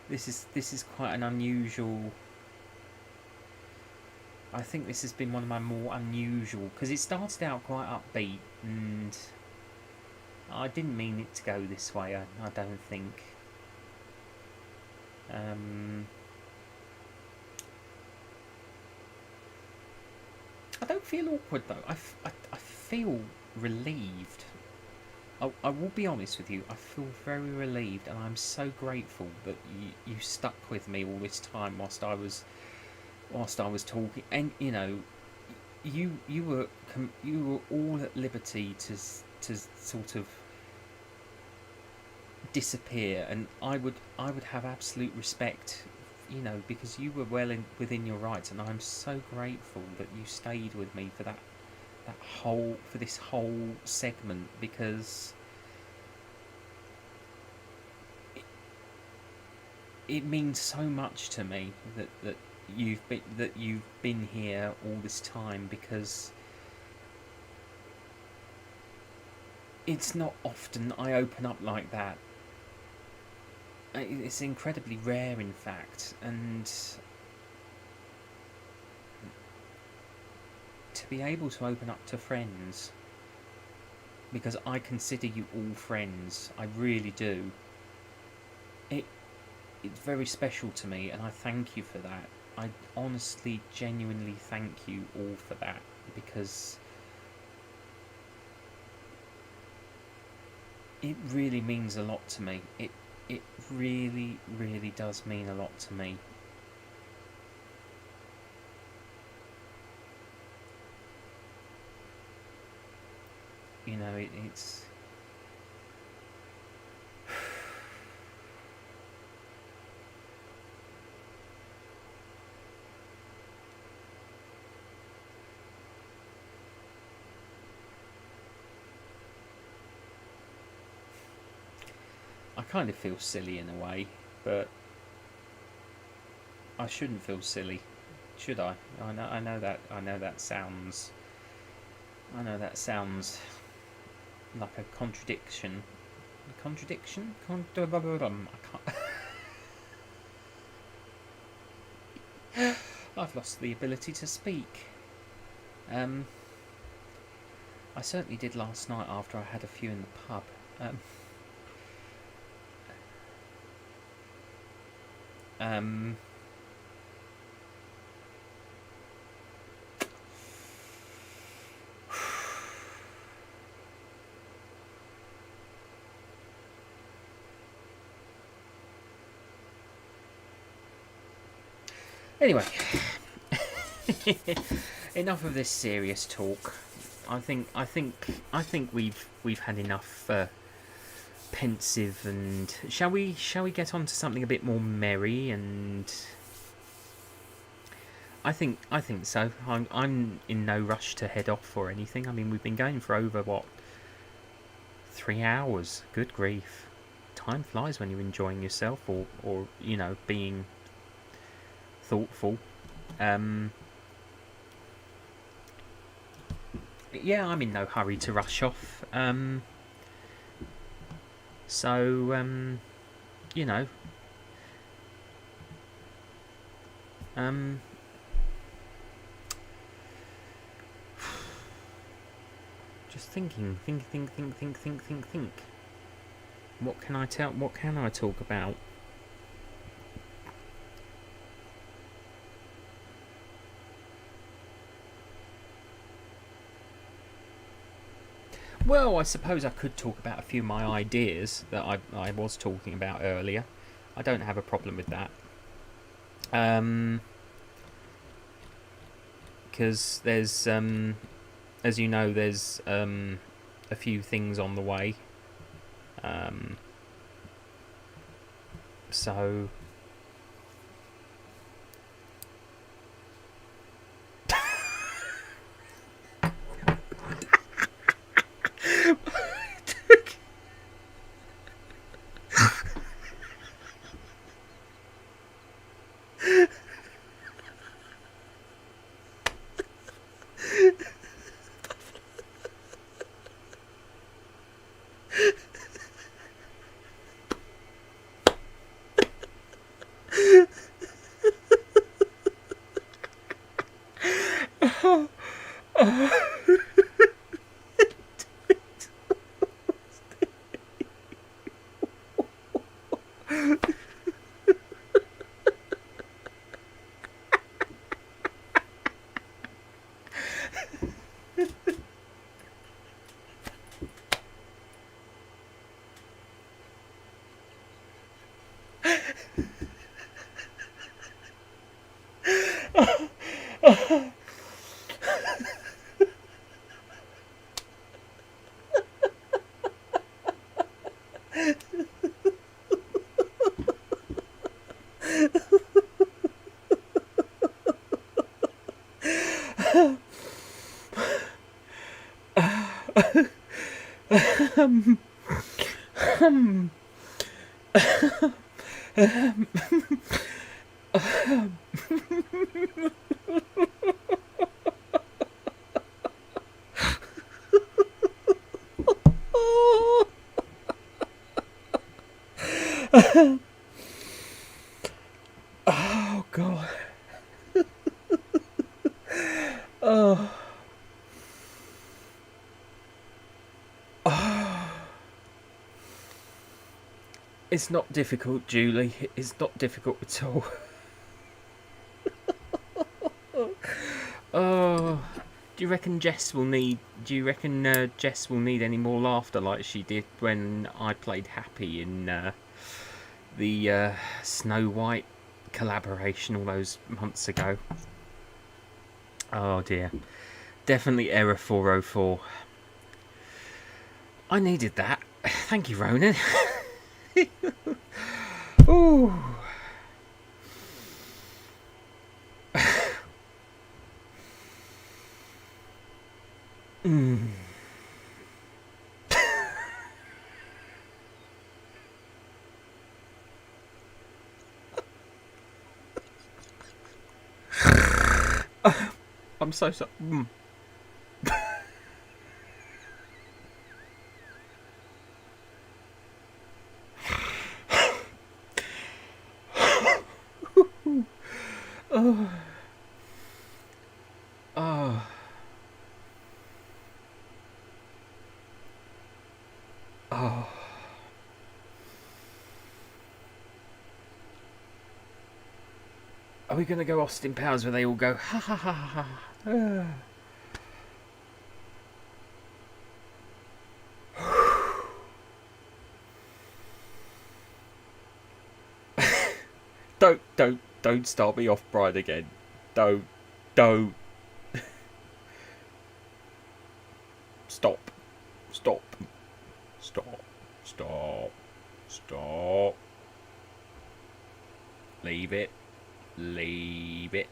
This is quite an unusual. I think this has been one of my more unusual, because it started out quite upbeat, and I didn't mean it to go this way. I don't think. I don't feel awkward though. I feel relieved. I will be honest with you. I feel very relieved, and I'm so grateful that you stuck with me all this time whilst I was talking. And you were all at liberty to sort of disappear, and I would have absolute respect, because you were well within your rights, and I'm so grateful that you stayed with me for this whole segment, because it means so much to me that you've been here all this time, because it's not often I open up like that. It's incredibly rare, in fact, and to be able to open up to friends, because I consider you all friends, I really do. It's very special to me, and I thank you for that. I honestly, genuinely thank you all for that, because it really means a lot to me. It really, really does mean a lot to me. You know, it's... I kind of feel silly in a way, but I shouldn't feel silly, should I? I know that sounds like a contradiction. A contradiction? I can't. I've lost the ability to speak. I certainly did last night after I had a few in the pub. Anyway, enough of this serious talk. I think we've had enough pensive, and shall we get on to something a bit more merry? And I think so. I'm in no rush to head off or anything. I mean, we've been going for over 3 hours. Good grief. Time flies when you're enjoying yourself, or you know, being thoughtful. Yeah, I'm in no hurry to rush off. So you know, just thinking. What can I talk about? Well, I suppose I could talk about a few of my ideas that I was talking about earlier. I don't have a problem with that. Because there's, as you know, there's a few things on the way. So... Oh God. Oh. Oh. It's not difficult, Julie. It's not difficult at all. Oh. Do you reckon Jess will need? Do you reckon Jess will need any more laughter like she did when I played Happy in the Snow White collaboration all those months ago? Oh dear. Definitely error 404. I needed that. Thank you, Ronan. Ooh. Mm. I'm so sorry. Mm. Oh. Oh. Oh. Are we going to go Austin Powers where they all go ha ha ha ha ha? Don't start me off, Brian, again. Don't. Stop. Leave it.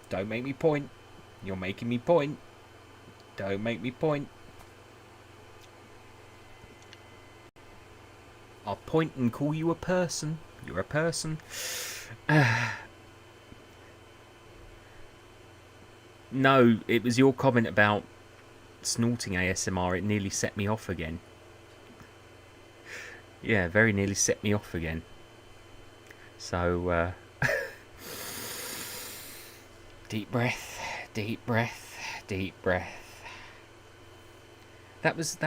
Don't make me point. You're making me point. Don't make me point. I'll point and call you a person. You're a person. No, it was your comment about snorting ASMR. It nearly set me off again. Yeah, very nearly set me off again. So, deep breath, deep breath, deep breath. That was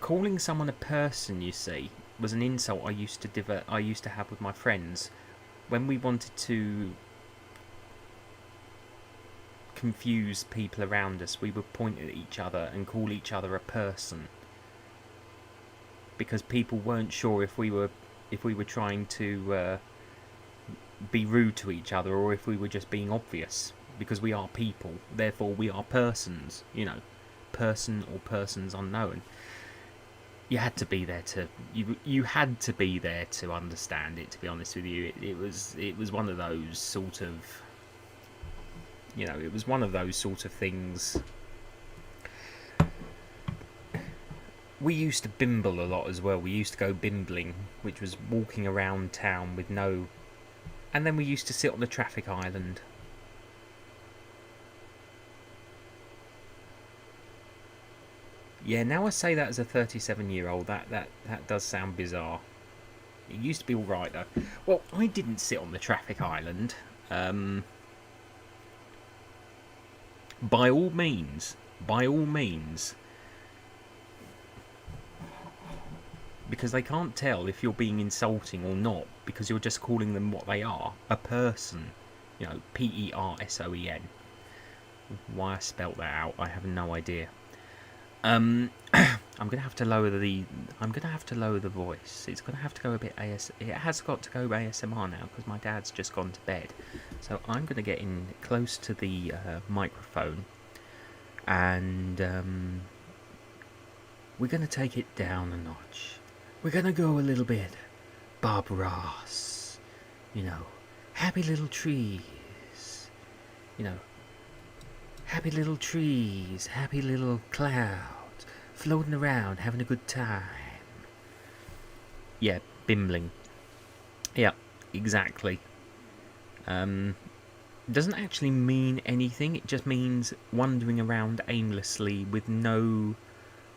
calling someone a person, you see, was an insult I used to have with my friends when we wanted to confuse people around us. We would point at each other and call each other a person because people weren't sure if we were trying to be rude to each other or if we were just being obvious, because we are people, therefore we are persons, you know, person or persons unknown. You had to be there to you had to be there to understand it, to be honest with you. It was one of those sort of, you know, it was one of those sort of things. We used to bimble a lot as well. We used to go bimbling, which was walking around town with no... And then we used to sit on the traffic island. Yeah, now I say that as a 37-year-old, that does sound bizarre. It used to be alright though. Well, I didn't sit on the traffic island. By all means. Because they can't tell if you're being insulting or not, because you're just calling them what they are, a person. You know, P-E-R-S-O-E-N. Why I spelt that out, I have no idea. I'm gonna have to lower the voice. It's gonna have to go a bit it has got to go ASMR now because my dad's just gone to bed. So I'm gonna get in close to the microphone, and we're gonna take it down a notch. We're gonna go a little bit Bob Ross, you know, happy little trees, you know, happy little trees, happy little clouds, floating around, having a good time. Yeah, bimbling. Yeah, exactly. Doesn't actually mean anything, it just means wandering around aimlessly with no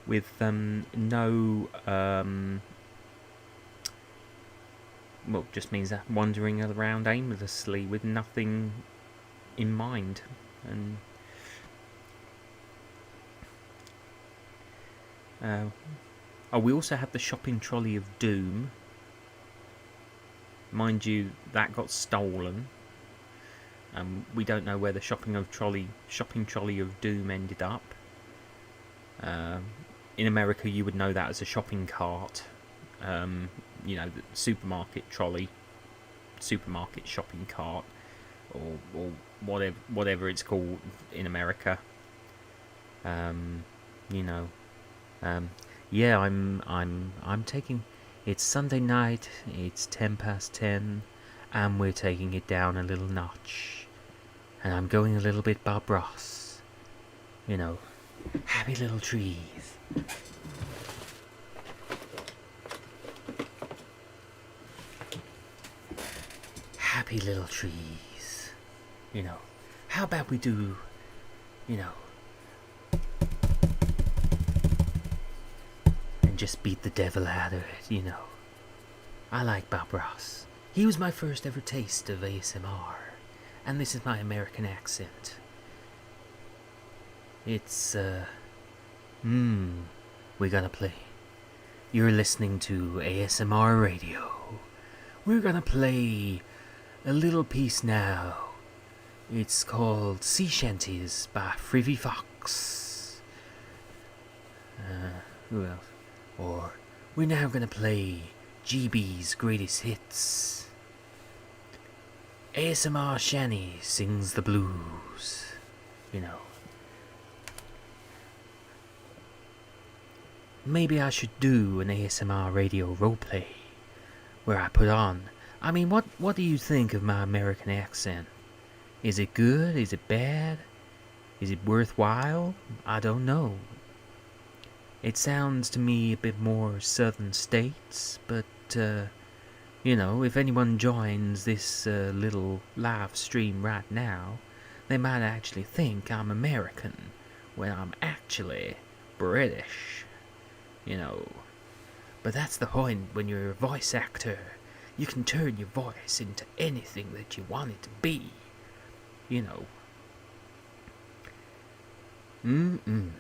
with no well, just means that wandering around aimlessly with nothing in mind. And oh, we also have the shopping trolley of doom. Mind you, that got stolen. We don't know where the shopping trolley of doom ended up. In America, you would know that as a shopping cart. You know, the supermarket trolley, supermarket shopping cart, or whatever it's called in America. You know, yeah, I'm taking. It's Sunday night. It's 10 past 10, and we're taking it down a little notch. And I'm going a little bit Bob Ross. You know, happy little trees. Happy little trees. You know, how about we do, you know, and just beat the devil out of it, you know. I like Bob Ross. He was my first ever taste of ASMR. And this is my American accent. It's, we're gonna play. You're listening to ASMR Radio. We're gonna play a little piece now. It's called Sea Shanties by Frivy Fox. Who else? Or, we're now gonna play GB's Greatest Hits. ASMR Shani sings the blues. You know. Maybe I should do an ASMR radio roleplay where I put on. I mean, what do you think of my American accent? Is it good? Is it bad? Is it worthwhile? I don't know. It sounds to me a bit more southern states, but you know, if anyone joins this little live stream right now, they might actually think I'm American when I'm actually British. You know. But that's the point when you're a voice actor. You can turn your voice into anything that you want it to be. You know.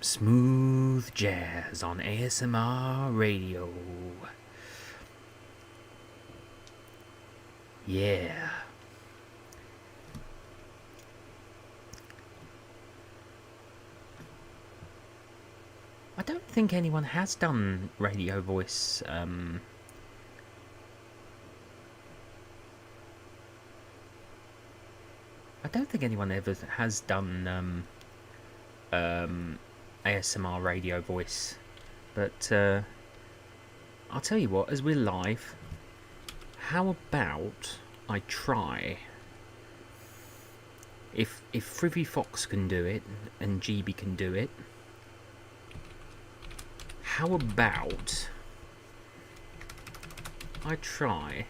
Smooth jazz on ASMR Radio. Yeah. I don't think anyone has done radio voice. I don't think anyone ever has done ASMR radio voice. But I'll tell you what, as we're live, how about I try? If Frivy Fox can do it and GB can do it, how about I try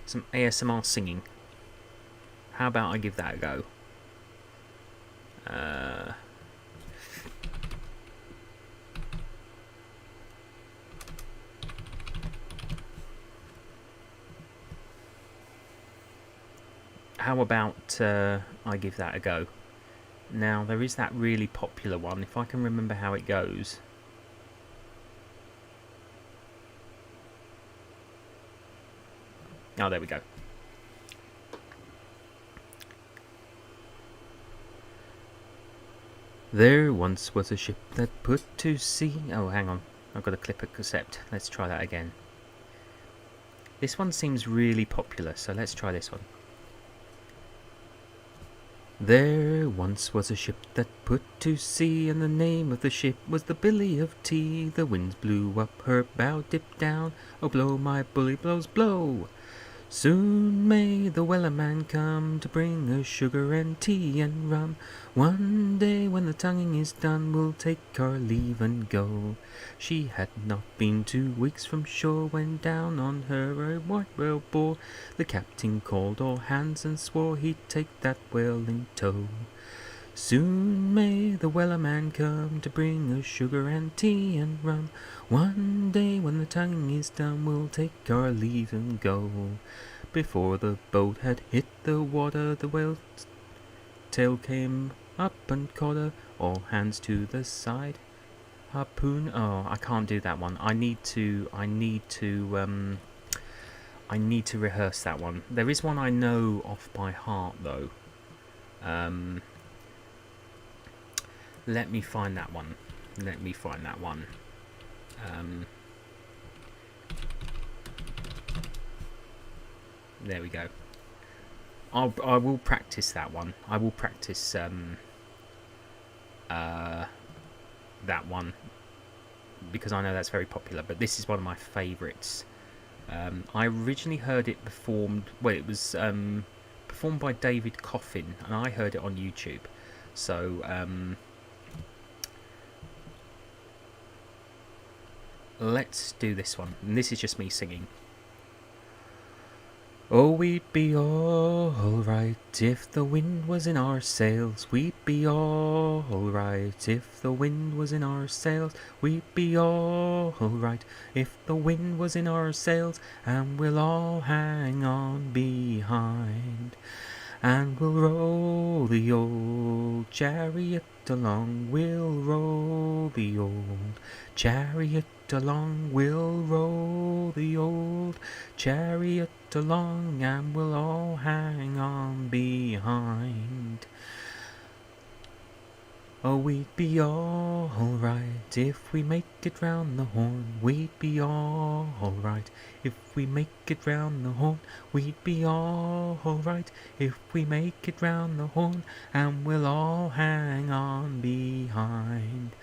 some ASMR singing? How about I give that a go? How about I give that a go? Now, there is that really popular one, if I can remember how it goes. Oh, there we go. There once was a ship that put to sea. Oh, hang on. I've got to clip a cassette. Let's try that again. This one seems really popular, so let's try this one. There once was a ship that put to sea, and the name of the ship was the Billy of Tea. The winds blew up her bow, dipped down. Oh, blow, my bully, blows, blow. Soon may the wellerman come to bring us sugar and tea and rum. One day when the tonguing is done, we'll take our leave and go. She had not been 2 weeks from shore when down on her a white whale bore. The captain called all hands and swore he'd take that whale in tow. Soon may the weller man come to bring us sugar and tea and rum. One day when the tonguing is done, we'll take our leave and go. Before the boat had hit the water, the whale's tail came up and caught her. All hands to the side. Harpoon. Oh, I can't do that one. I need to rehearse that one. There is one I know off by heart though. Let me find that one. There we go. I will practice that one. I will practice that one because I know that's very popular. But this is one of my favourites. I originally heard it performed. Well, it was performed by David Coffin, and I heard it on YouTube. So let's do this one. And this is just me singing. Oh, we'd be all right if the wind was in our sails. We'd be all right if the wind was in our sails. We'd be all right if the wind was in our sails. And we'll all hang on behind. And we'll roll the old chariot along. We'll roll the old chariot along. We'll roll the old chariot along, and we'll all hang on behind. Oh, we'd be all right if we make it round the horn. We'd be all right if we make it round the horn. We'd be all right if we make it round the horn, and we'll all hang on behind.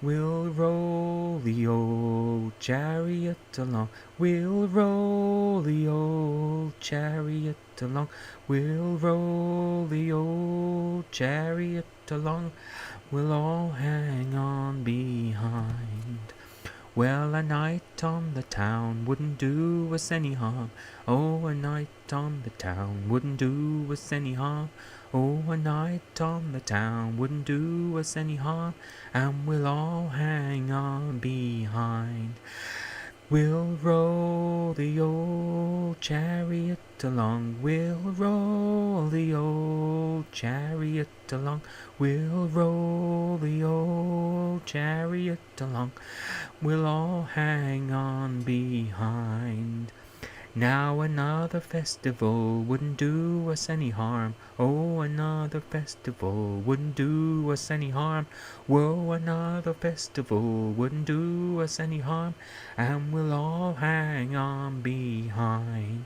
We'll roll the old chariot along. We'll roll the old chariot along. We'll roll the old chariot along. We'll all hang on behind. Well, a night on the town wouldn't do us any harm. Oh, a night on the town wouldn't do us any harm. Oh, a night on the town wouldn't do us any harm. And we'll all hang on behind. We'll roll the old chariot along. We'll roll the old chariot along. We'll roll the old chariot along. We'll all hang on behind. Now another festival wouldn't do us any harm. Oh, another festival wouldn't do us any harm. Whoa, another festival wouldn't do us any harm. And we'll all hang on behind.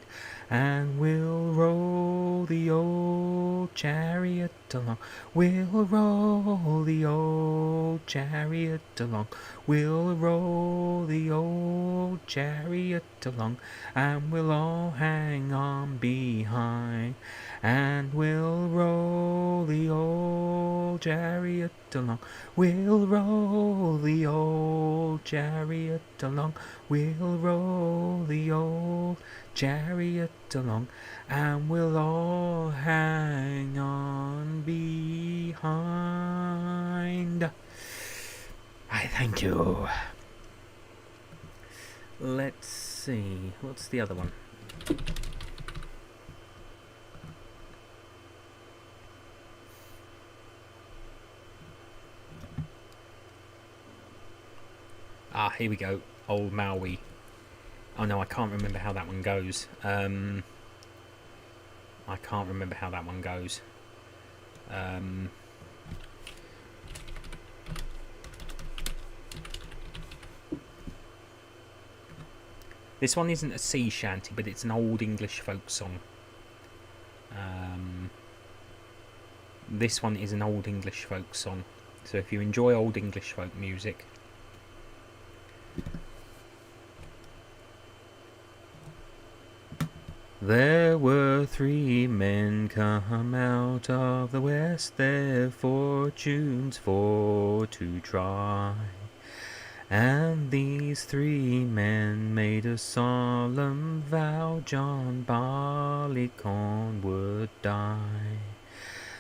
And we'll roll the old chariot along. We'll roll the old chariot along. We'll roll the old chariot along. And we'll all hang on behind. And we'll roll the old chariot along. We'll roll the old chariot along. We'll roll the old chariot along. And we'll all hang on behind. I thank you. Let's see. What's the other one? Ah, here we go. Old Maui. Oh no, I can't remember how that one goes. This one isn't a sea shanty, but it's an old English folk song. This one is an old English folk song. So if you enjoy old English folk music... There were 3 men come out of the west, their fortunes for to try. And these 3 men made a solemn vow, John Barleycorn would die.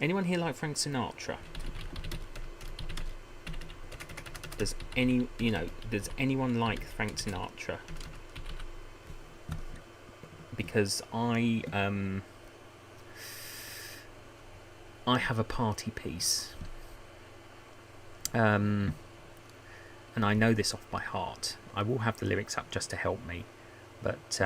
Anyone here like Frank Sinatra? Does anyone like Frank Sinatra? Because I have a party piece, and I know this off by heart. I will have the lyrics up just to help me, but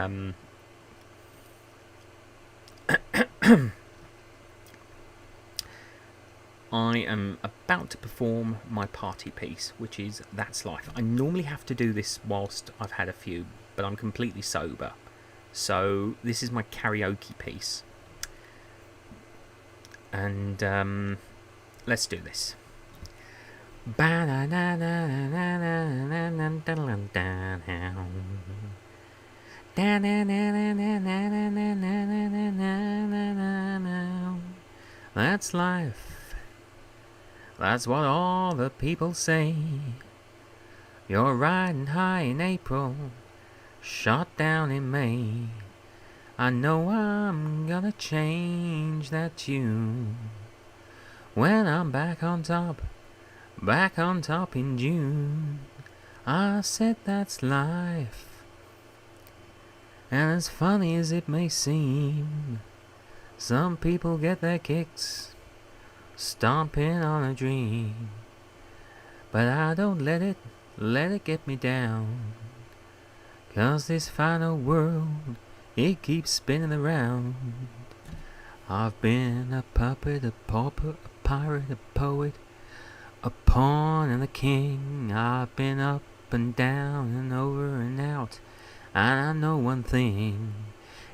I am about to perform my party piece, which is That's Life. I normally have to do this whilst I've had a few, but I'm completely sober. So this is my karaoke piece. And let's do this. That's life. That's what all the people say. You're riding high in April, shot down in May. I know I'm gonna change that tune when I'm back on top in June. I said that's life, and as funny as it may seem, some people get their kicks stomping on a dream. But I don't let it get me down, 'cause this final world, it keeps spinning around. I've been a puppet, a pauper, a pirate, a poet, a pawn and a king. I've been up and down and over and out, and I know one thing.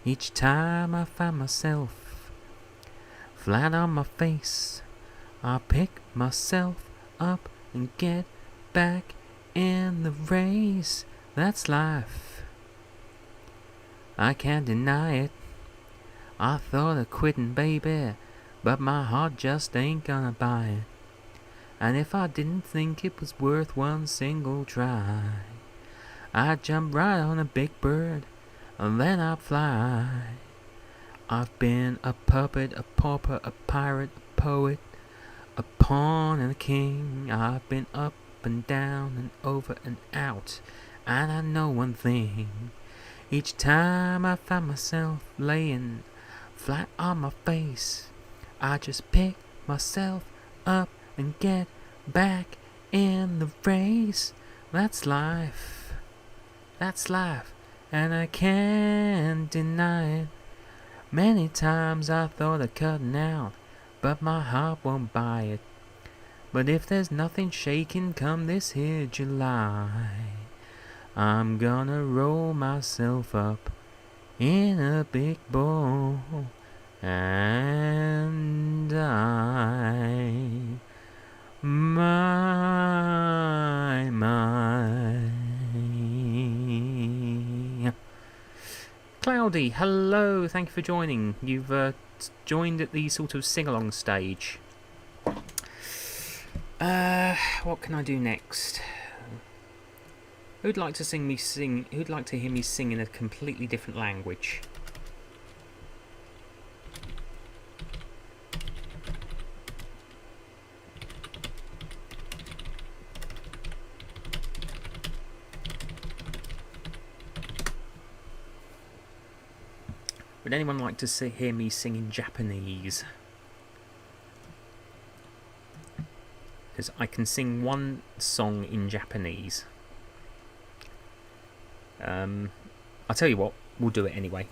Each time I find myself flat on my face, I pick myself up and get back in the race. That's life, I can't deny it. I thought of quitting, baby, but my heart just ain't gonna buy it. And if I didn't think it was worth one single try, I'd jump right on a big bird and then I'd fly. I've been a puppet, a pauper, a pirate, a poet, a pawn and a king. I've been up and down and over and out, and I know one thing. Each time I find myself laying flat on my face, I just pick myself up and get back in the race. That's life, and I can't deny it. Many times I thought of cutting out, but my heart won't buy it. But if there's nothing shaking come this here July, I'm gonna roll myself up in a big ball and die. My. Cloudy, hello, thank you for joining. You've joined at the sort of sing-along stage. What can I do next? Who'd like to hear me sing in a completely different language? Would anyone like to hear me sing in Japanese? Because I can sing one song in Japanese. I'll tell you what, we'll do it anyway.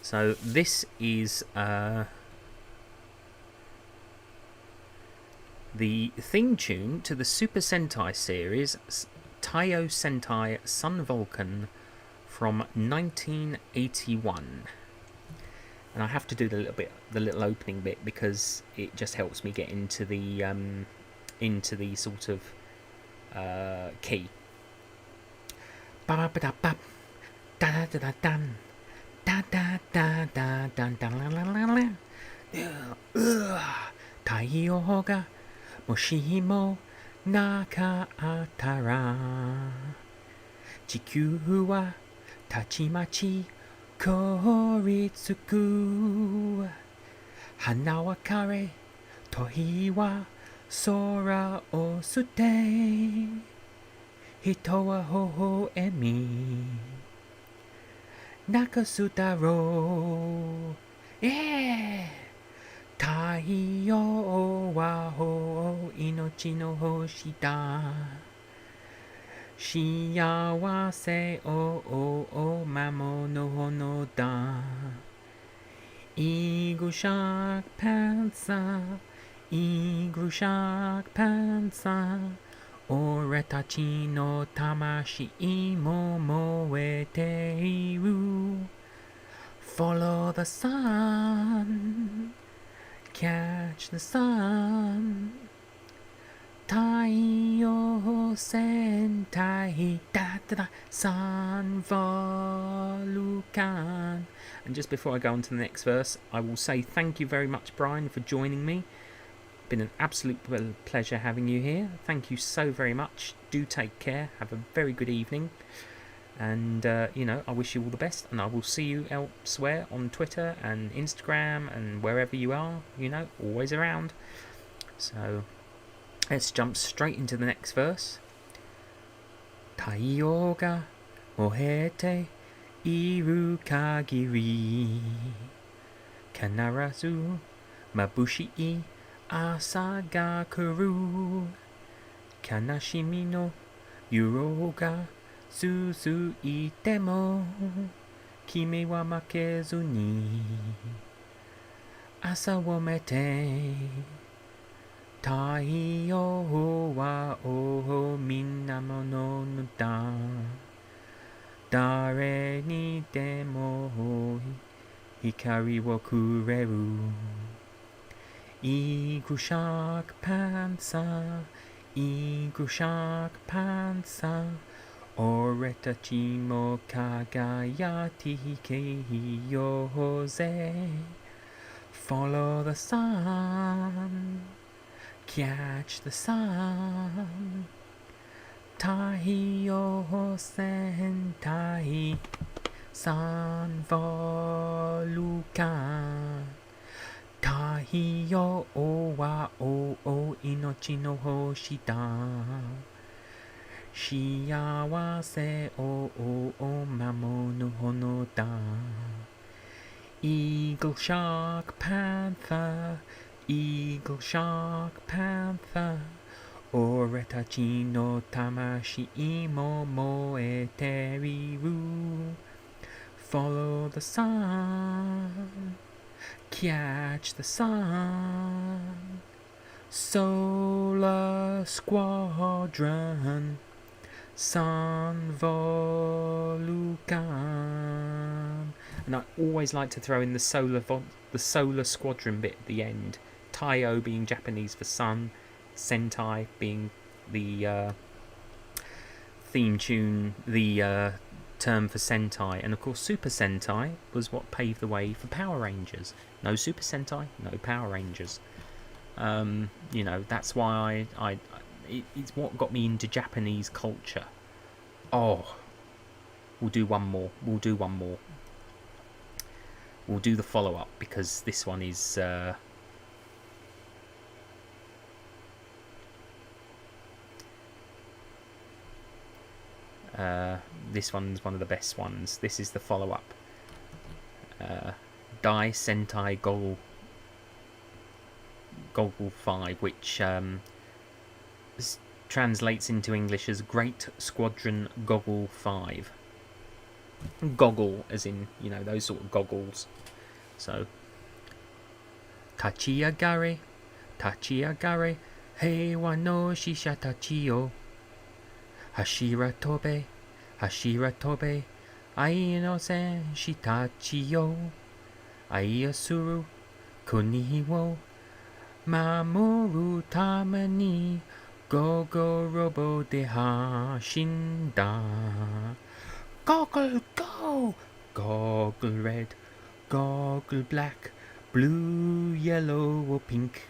So this is the theme tune to the Super Sentai series Taiyo Sentai Sun Vulcan from 1981. And I have to do the little opening bit because it just helps me get into the sort of key. Taiyo ga moshimo nakaatara, Jikyū wa tachimachi koritsuku, Hana wa kare, tohi wa sora o sute. Hito wa hoho e mi. Nakasutaro. Yeah! Taiyo wa ho inochi no hoshita. Shiawase o mamo no hono da. Eagle shark panther, eagle shark panther. Oretachi no tamashi mo moeteiru. Follow the sun, catch the sun. Taiyo sentai da da da san volukan. And just before I go on to the next verse, I will say thank you very much, Brian, for joining me. Been an absolute pleasure having you here. Thank you so very much. Do take care. Have a very good evening. And, I wish you all the best. And I will see you elsewhere on Twitter and Instagram and wherever you are, always around. So let's jump straight into the next verse. Taiyo ga mohete iru kagiri. Kanarazu mabushi asa ga kuru. Kanashimi no yuro ga susu itemo. Kimi wa makezu ni asa wo mete. Taiyo wa o minamono no da. Dare ni demo hikari wo kureru. Eagle shark panther, eagle shark panther. Oretachi mo kagayati keiyoze. Follow the sun, catch the sun. Taiyo sentai san volukan. Taiyo wa o inochi no hoshita. Shiawase o mamo no hono da. Eagle shark panther, eagle shark panther. Oretachi no tamashi mo moeteriru. Follow the sun, catch the sun. Solar Squadron, Sun Volukan. And I always like to throw in the Solar Squadron bit at the end. Taiyo being Japanese for sun, Sentai being the theme tune, the term for Sentai, and of course Super Sentai was what paved the way for Power Rangers. No Super Sentai, no Power Rangers. That's why it's what got me into Japanese culture. Oh, we'll do one more. We'll do the follow-up because this one is this one's one of the best ones. This is the follow-up. Dai Sentai Goggle 5, which translates into English as Great Squadron Goggle 5. Goggle as in, those sort of goggles. So Tachiagare, Heiwa no Shisha Tachiyo. Hashira tobe, ai no sen shitachiyo. Ai asuru, kuniwo. Mamoru tamani, gogo robo de hashinda. Goggle go, goggle red, goggle black, blue, yellow or pink.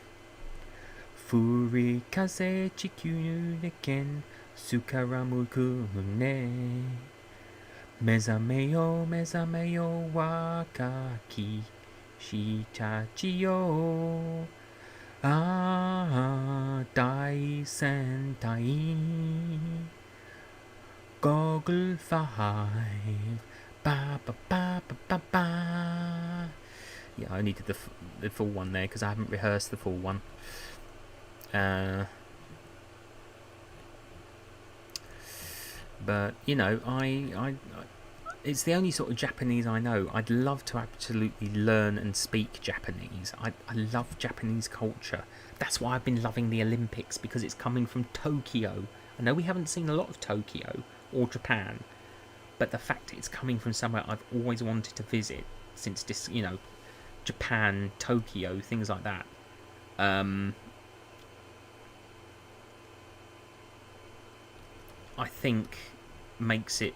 Furi kaze chikyu neken, sukaramu kune. Mezameyo wakaki, Shitachio. Ah, Dai Sentai. Goggle 5. Ba ba ba ba ba ba. Yeah, I needed the full one there because I haven't rehearsed the full one. But you know, I it's the only sort of Japanese I know. I'd love to absolutely learn and speak Japanese. I love Japanese culture. That's why I've been loving the Olympics, because it's coming from Tokyo. I know we haven't seen a lot of Tokyo or Japan, but the fact it's coming from somewhere I've always wanted to visit since this, you know, Japan, Tokyo, things like that. I think makes it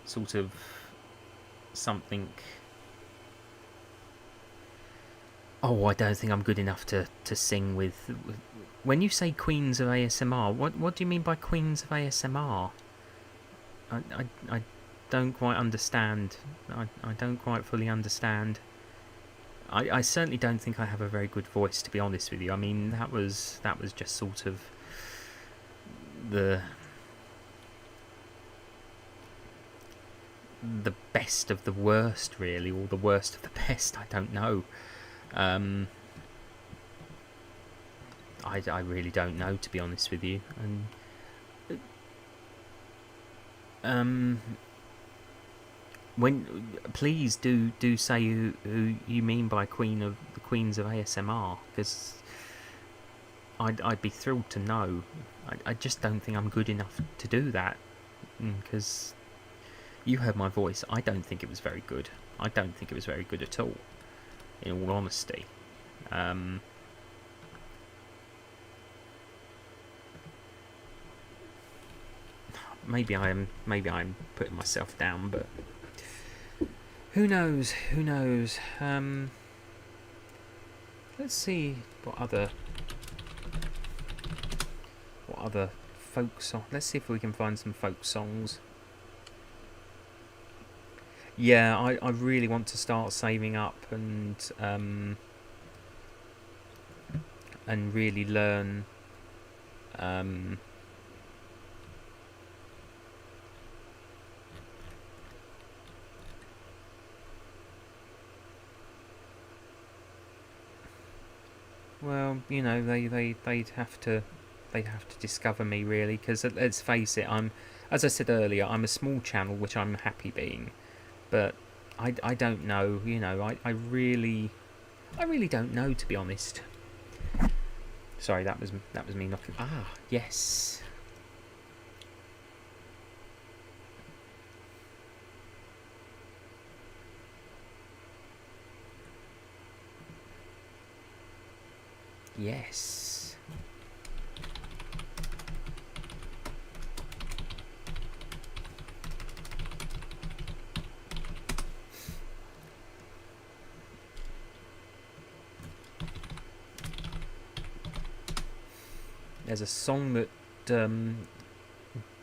sort of something. Oh, I don't think I'm good enough to sing with. When you say Queens of ASMR, what do you mean by Queens of ASMR? I don't quite understand. I don't quite fully understand. I certainly don't think I have a very good voice, to be honest with you. I mean, that was just sort of the best of the worst, really, or the worst of the best. I don't know. I really don't know, to be honest with you. And when please do say who you mean by Queens of ASMR, because I'd be thrilled to know. I just don't think I'm good enough to do that, because you heard my voice. I don't think it was very good. I don't think it was very good at all, in all honesty. Maybe I'm putting myself down, but who knows? Let's see what other folk song. Let's see if we can find some folk songs. Yeah, I really want to start saving up and really learn well, you know, they'd have to discover me, really, because let's face it, as I said earlier, I'm a small channel, which I'm happy being, but I don't know, you know, I really don't know, to be honest. Sorry, that was me knocking. Ah, yes. Yes. There's a song that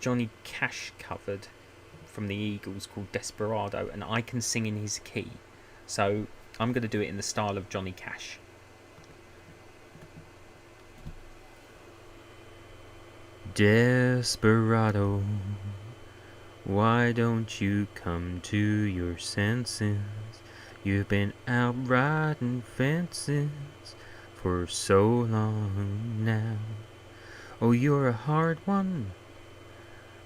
Johnny Cash covered from the Eagles called Desperado, and I can sing in his key, so I'm going to do it in the style of Johnny Cash. Desperado, why don't you come to your senses? You've been out riding fences for so long now. Oh, you're a hard one,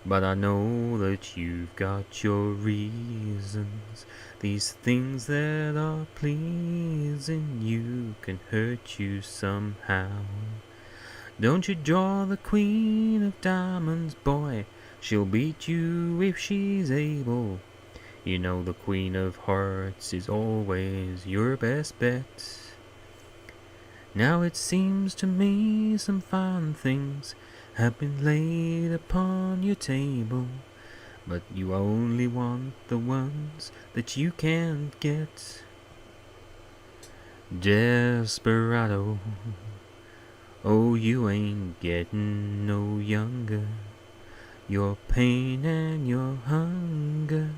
but I know that you've got your reasons. These things that are pleasing you can hurt you somehow. Don't you draw the Queen of Diamonds, boy, she'll beat you if she's able. You know the Queen of Hearts is always your best bet. Now it seems to me some fine things have been laid upon your table, but you only want the ones that you can't get. Desperado, oh, you ain't getting no younger. Your pain and your hunger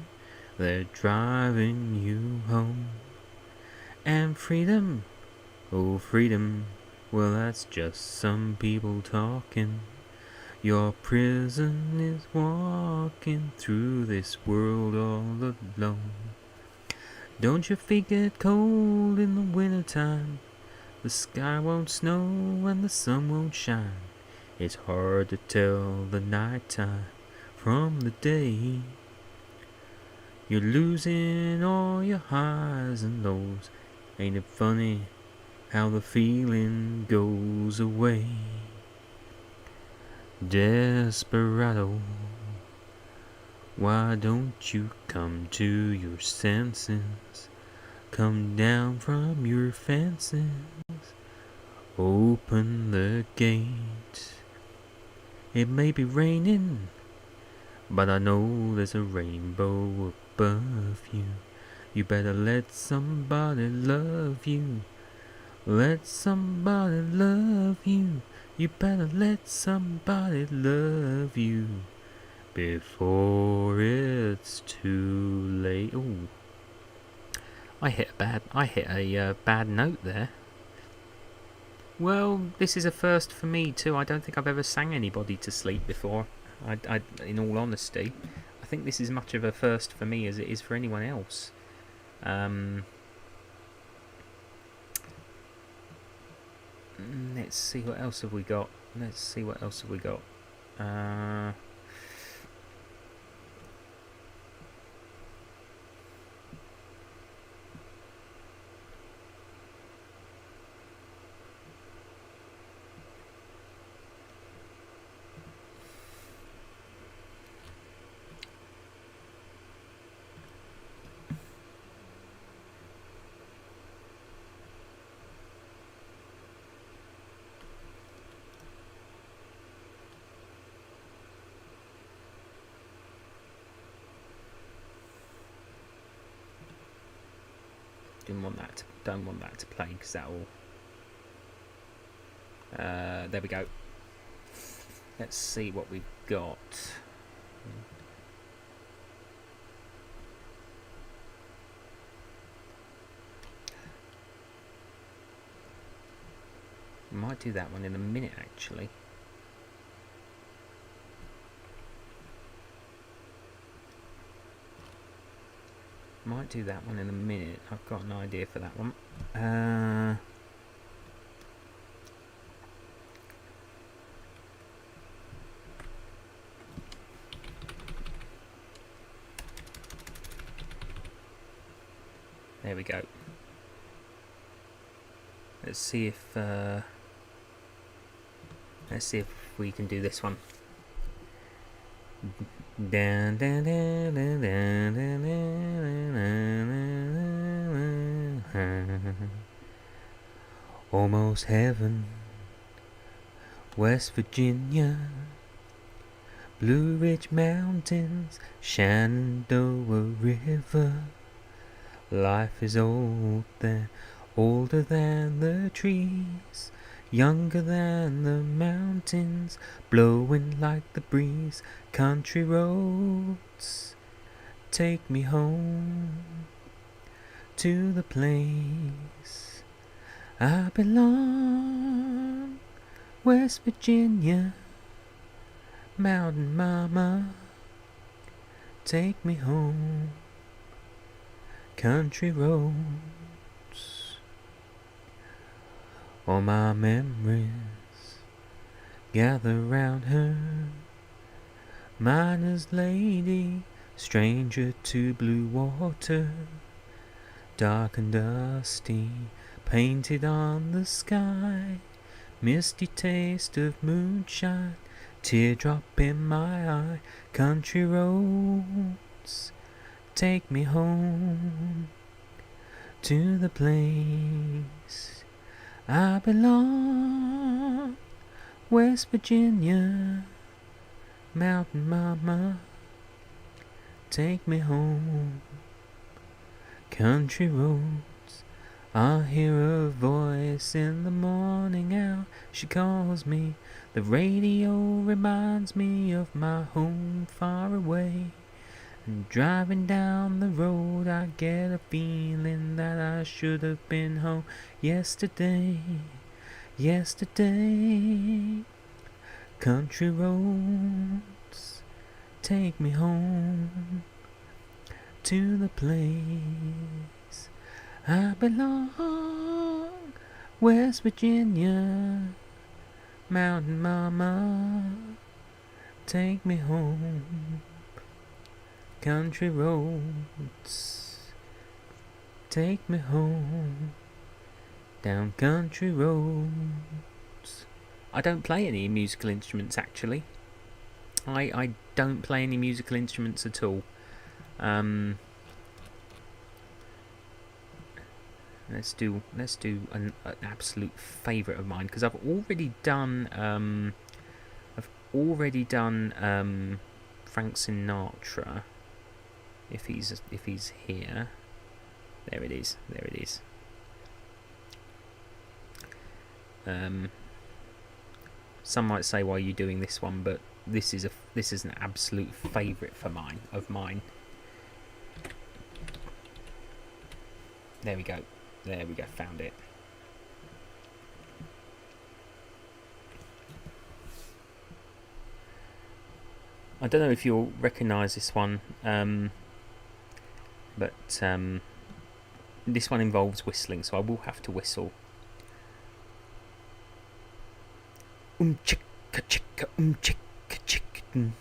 they're driving you home. And freedom, oh freedom, well that's just some people talking. Your prison is walking through this world all alone. Don't your feet get cold in the wintertime? The sky won't snow and the sun won't shine. It's hard to tell the night time from the day. You're losing all your highs and lows. Ain't it funny how the feeling goes away? Desperado, why don't you come to your senses? Come down from your fences, open the gate. It may be raining, but I know there's a rainbow above you. You better let somebody love you. Let somebody love you. You better let somebody love you before it's too late. Oh, I hit a bad note there. Well, this is a first for me too. I don't think I've ever sang anybody to sleep before. In all honesty, I think this is much of a first for me as it is for anyone else. Let's see what else have we got. Don't want that to play because that'll. There we go. Let's see what we've got. Might do that one in a minute actually. Might do that one in a minute. I've got an idea for that one. There we go. Let's see if we can do this one. Almost heaven, West Virginia, Blue Ridge Mountains, Shenandoah River. Life is older than the trees, younger than the mountains, blowing like the breeze. Country roads, take me home to the place I belong. West Virginia, Mountain Mama, take me home. Country roads, all my memories gather round her. Miner's lady, stranger to blue water, dark and dusty, painted on the sky. Misty taste of moonshine, teardrop in my eye. Country roads, take me home to the place I belong. West Virginia, Mountain Mama, take me home. Country roads, I hear a voice in the morning hour. She calls me, the radio reminds me of my home far away. And driving down the road, I get a feeling that I should have been home yesterday. Yesterday. Country roads, take me home to the place I belong. West Virginia, Mountain Mama, take me home. Country roads, take me home. Down country roads. I don't play any musical instruments, actually. I don't play any musical instruments at all. Let's do an absolute favourite of mine, because I've already done Frank Sinatra. If he's here, there it is. Some might say, why are you doing this one? But this is an absolute favourite of mine. There we go, found it. I don't know if you'll recognise this one, but this one involves whistling, so I will have to whistle. Chicka chicka chicka chicka.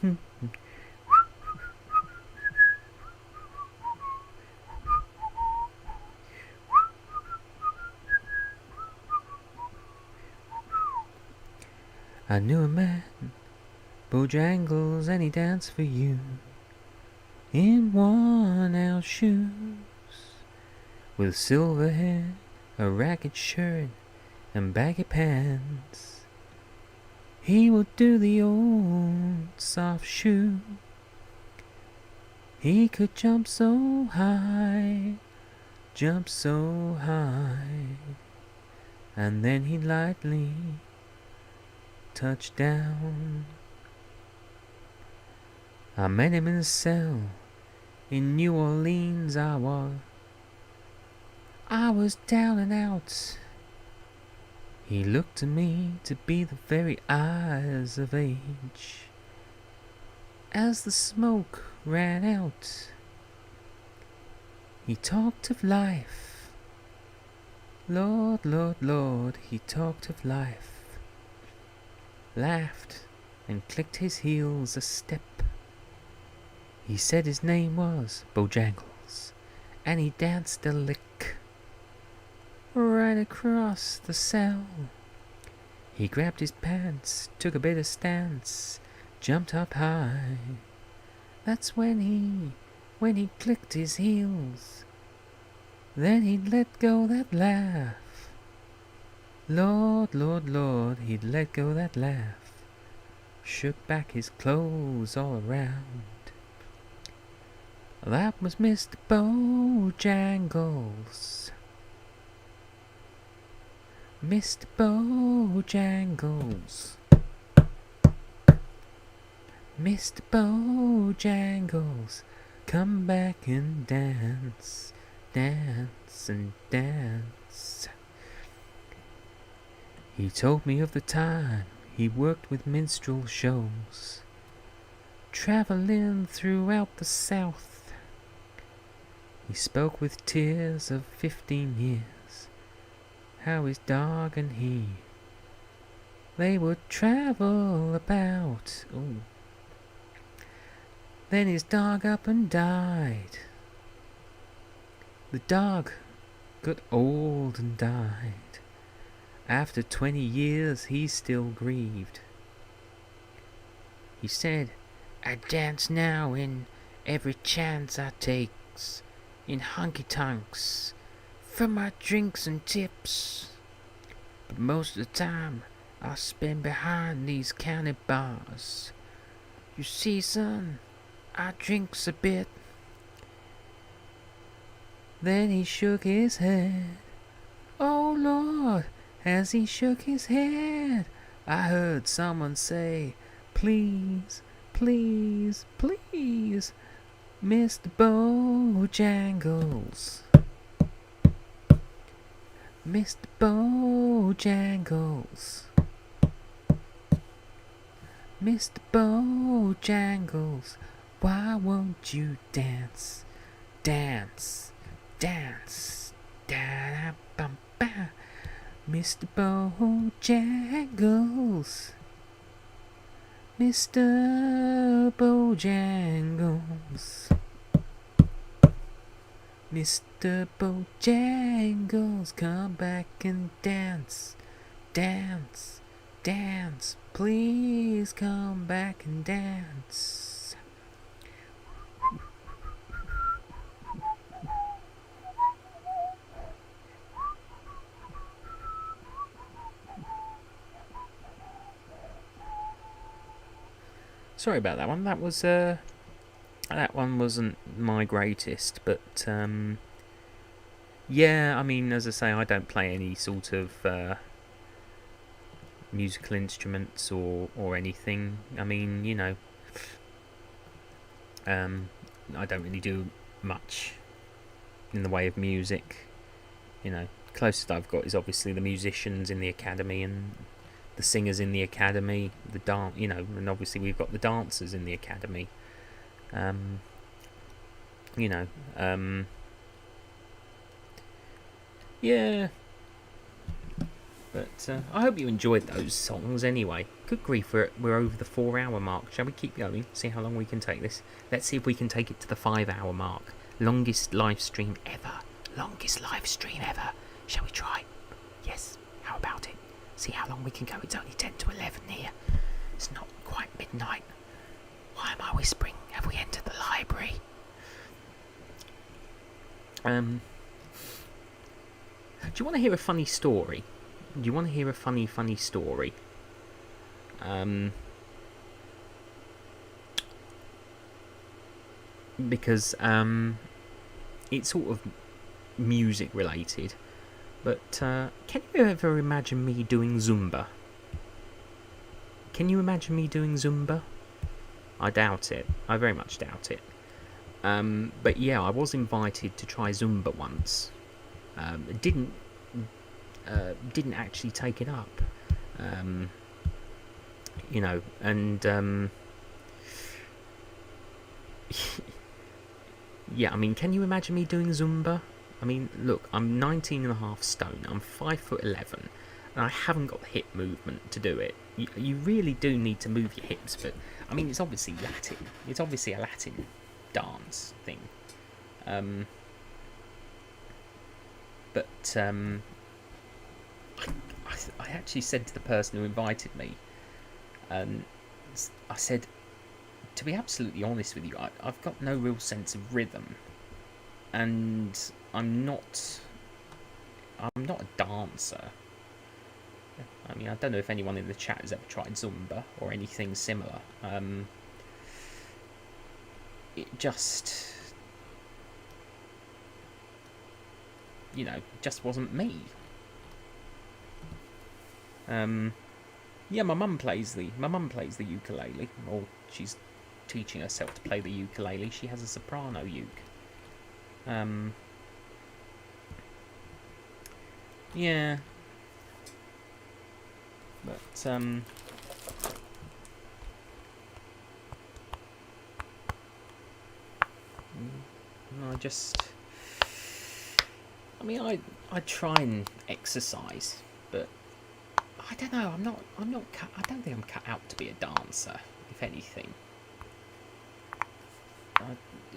I knew a man, Bojangles, and he danced for you in worn-out shoes, with silver hair, a ragged shirt, and baggy pants. He would do the old soft shoe. He could jump so high, and then he'd lightly touch down. I met him in a cell in New Orleans. I was down and out. He looked to me to be the very eyes of age. As the smoke ran out, he talked of life. Lord, Lord, Lord, he talked of life. Laughed and clicked his heels a step. He said his name was Bojangles, and he danced a lick right across the cell. He grabbed his pants, took a bit of stance, jumped up high. That's when he clicked his heels. Then he'd let go that laugh. Lord, Lord, Lord, he'd let go that laugh. Shook back his clothes all around. That was Mr. Bojangles. Mr. Bojangles. Mr. Bojangles, come back and dance, dance and dance. He told me of the time he worked with minstrel shows, traveling throughout the South. He spoke with tears of 15 years, how his dog and he, they would travel about. Ooh. Then his dog up and died. The dog got old and died. After 20 years he still grieved. He said, I dance now in every chance I takes, in honky-tonks, for my drinks and tips. But most of the time I spend behind these county bars. You see, son, I drinks a bit. Then he shook his head. Oh Lord, as he shook his head, I heard someone say, please, please, please, Mr. Bojangles. Mr. Bojangles. Mr. Bojangles, why won't you dance? Dance, dance, da-da-bum-ba. Mr. Bojangles. Mr. Bojangles. Mr. Bojangles, come back and dance. Dance, dance, please come back and dance. Sorry about that one. That one wasn't my greatest, but yeah, I mean, as I say, I don't play any sort of musical instruments or anything. I mean, you know, I don't really do much in the way of music. You know, closest I've got is obviously the musicians in the academy and the singers in the academy, the dance, you know, and obviously we've got the dancers in the academy. You know, yeah. But I hope you enjoyed those songs anyway. Good grief, we're over the 4-hour mark. Shall we keep going? See how long we can take this. Let's see if we can take it to the 5-hour mark. Longest live stream ever. Longest live stream ever. Shall we try? Yes. How about it? See how long we can go. It's only 10 to 11 here. It's not quite midnight. Why am I whispering? Have we entered the library? Do you want to hear a funny story? Do you want to hear a funny story? Because it's sort of music related. But can you ever imagine me doing Zumba? Can you imagine me doing Zumba? I doubt it. I very much doubt it. But yeah, I was invited to try Zumba once. Didn't actually take it up. You know, and yeah, I mean, can you imagine me doing Zumba? I mean, look, I'm 19.5 stone, I'm 5'11", and I haven't got the hip movement to do it. You really do need to move your hips, but, I mean, it's obviously Latin. It's obviously a Latin dance thing. But I actually said to the person who invited me, I said, to be absolutely honest with you, I've got no real sense of rhythm, and I'm not a dancer. I mean, I don't know if anyone in the chat has ever tried Zumba or anything similar. It just, you know, just wasn't me. Yeah, my mum plays the ukulele, or she's teaching herself to play the ukulele. She has a soprano uke. Yeah. But I mean, I try and exercise, but I don't know. I don't think I'm cut out to be a dancer. If anything,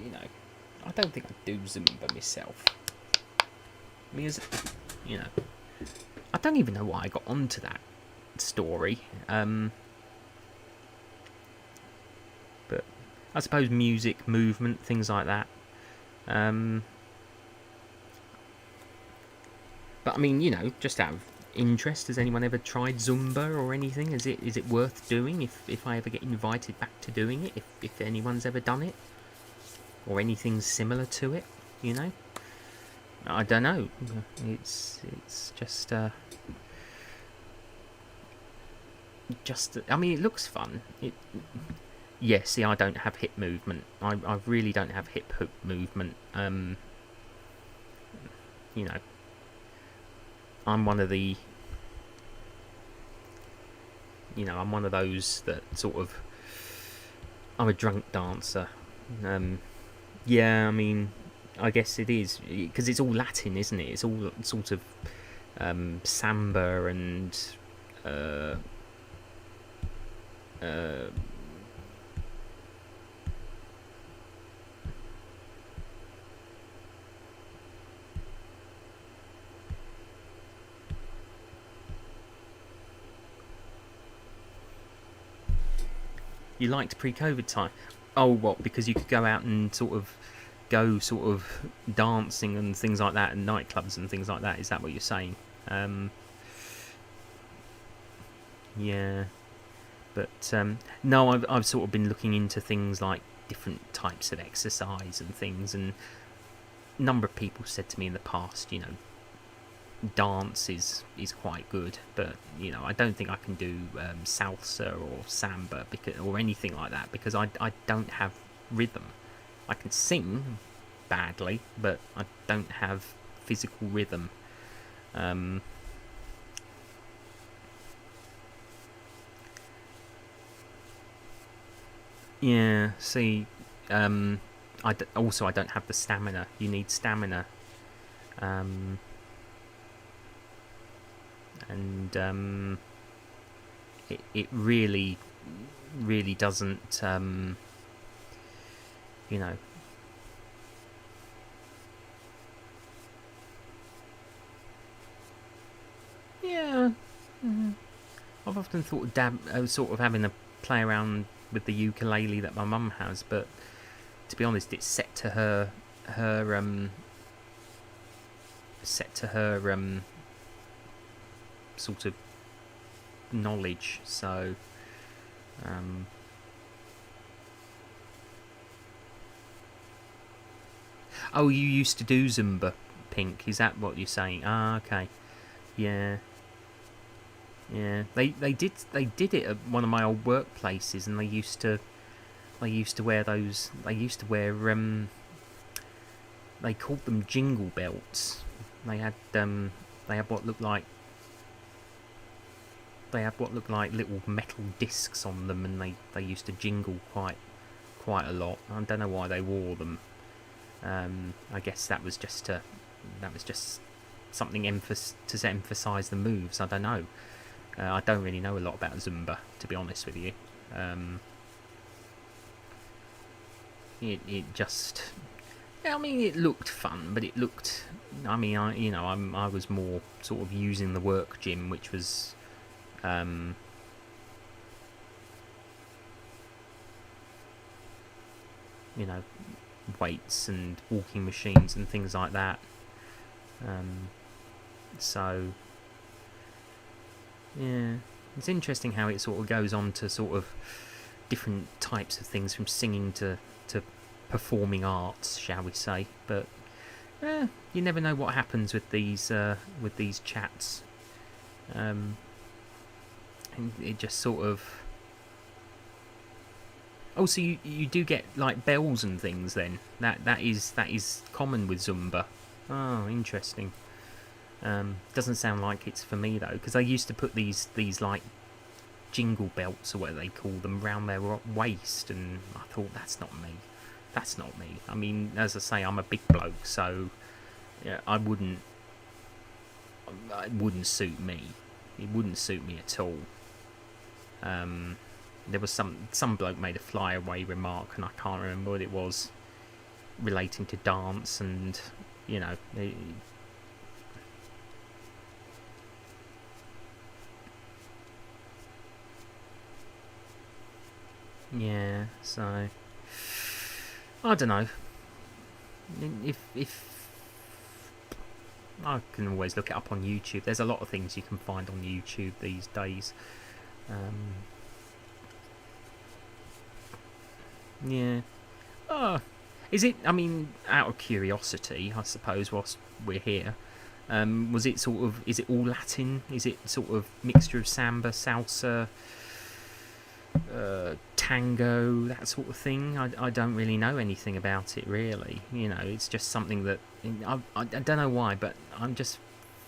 you know, I don't think I do Zumba myself. I mean, you know, I don't even know why I got onto that story. But I suppose music, movement, things like that. But I mean, you know, just out of interest, has anyone ever tried Zumba or anything? Is it worth doing if I ever get invited back to doing it? If anyone's ever done it or anything similar to it, you know? I don't know. It's just I mean, it looks fun. Yeah, see, I don't have hip movement. I really don't have hip movement. You know, I'm one of the, I'm one of those that sort of, I'm a drunk dancer. Yeah, I mean, I guess it is because it's all Latin, isn't it? It's all sort of samba and uh, uh, you liked pre-COVID time. Oh, what? Because you could go out and go dancing and things like that, and nightclubs and things like that. Is that what you're saying? Um, yeah, but no, I've sort of been looking into things like different types of exercise and things, and a number of people said to me in the past, dance is quite good, but I don't think I can do salsa or samba or anything like that because I don't have rhythm. I can sing badly, but I don't have physical rhythm. Um, yeah, see, also I don't have the stamina. You need stamina, um, and it really doesn't. You know, yeah. I've often thought of sort of having a play around with the ukulele that my mum has, but to be honest, it's her set to her sort of knowledge. So, um, oh, you used to do Zumba, Pink? Is that what you're saying? Ah, okay, yeah. Yeah, they did it at one of my old workplaces, and they used to wear those. They called them jingle belts. They had they had what looked like little metal discs on them, and they used to jingle quite a lot. I don't know why they wore them. I guess that was just something to emphasise the moves. I don't know. I don't really know a lot about Zumba, to be honest with you. Um, it just, yeah, I mean, it looked fun, but it looked. I mean, I was more sort of using the work gym, which was, um, you know, weights and walking machines and things like that. Um, so yeah, it's interesting how it sort of goes on to sort of different types of things, from singing to performing arts, shall we say? But you never know what happens with these chats. And it just sort of. Oh, so you do get like bells and things then? That is common with Zumba. Oh, interesting. Doesn't sound like it's for me though, because I used to put these like jingle belts or whatever they call them round their waist, and I thought that's not me. That's not me. I mean, as I say, I'm a big bloke, so yeah, it wouldn't suit me. It wouldn't suit me at all. There was some bloke made a flyaway remark, and I can't remember what it was, relating to dance, and you know. Yeah, so I don't know. If I can always look it up on YouTube. There's a lot of things you can find on YouTube these days. Um, yeah. Oh, is it? I mean, out of curiosity, I suppose, whilst we're here, was it sort of? Is it all Latin? Is it sort of mixture of samba, salsa, tango, that sort of thing. I don't really know anything about it, really. You know, it's just something that I don't know why, but I'm just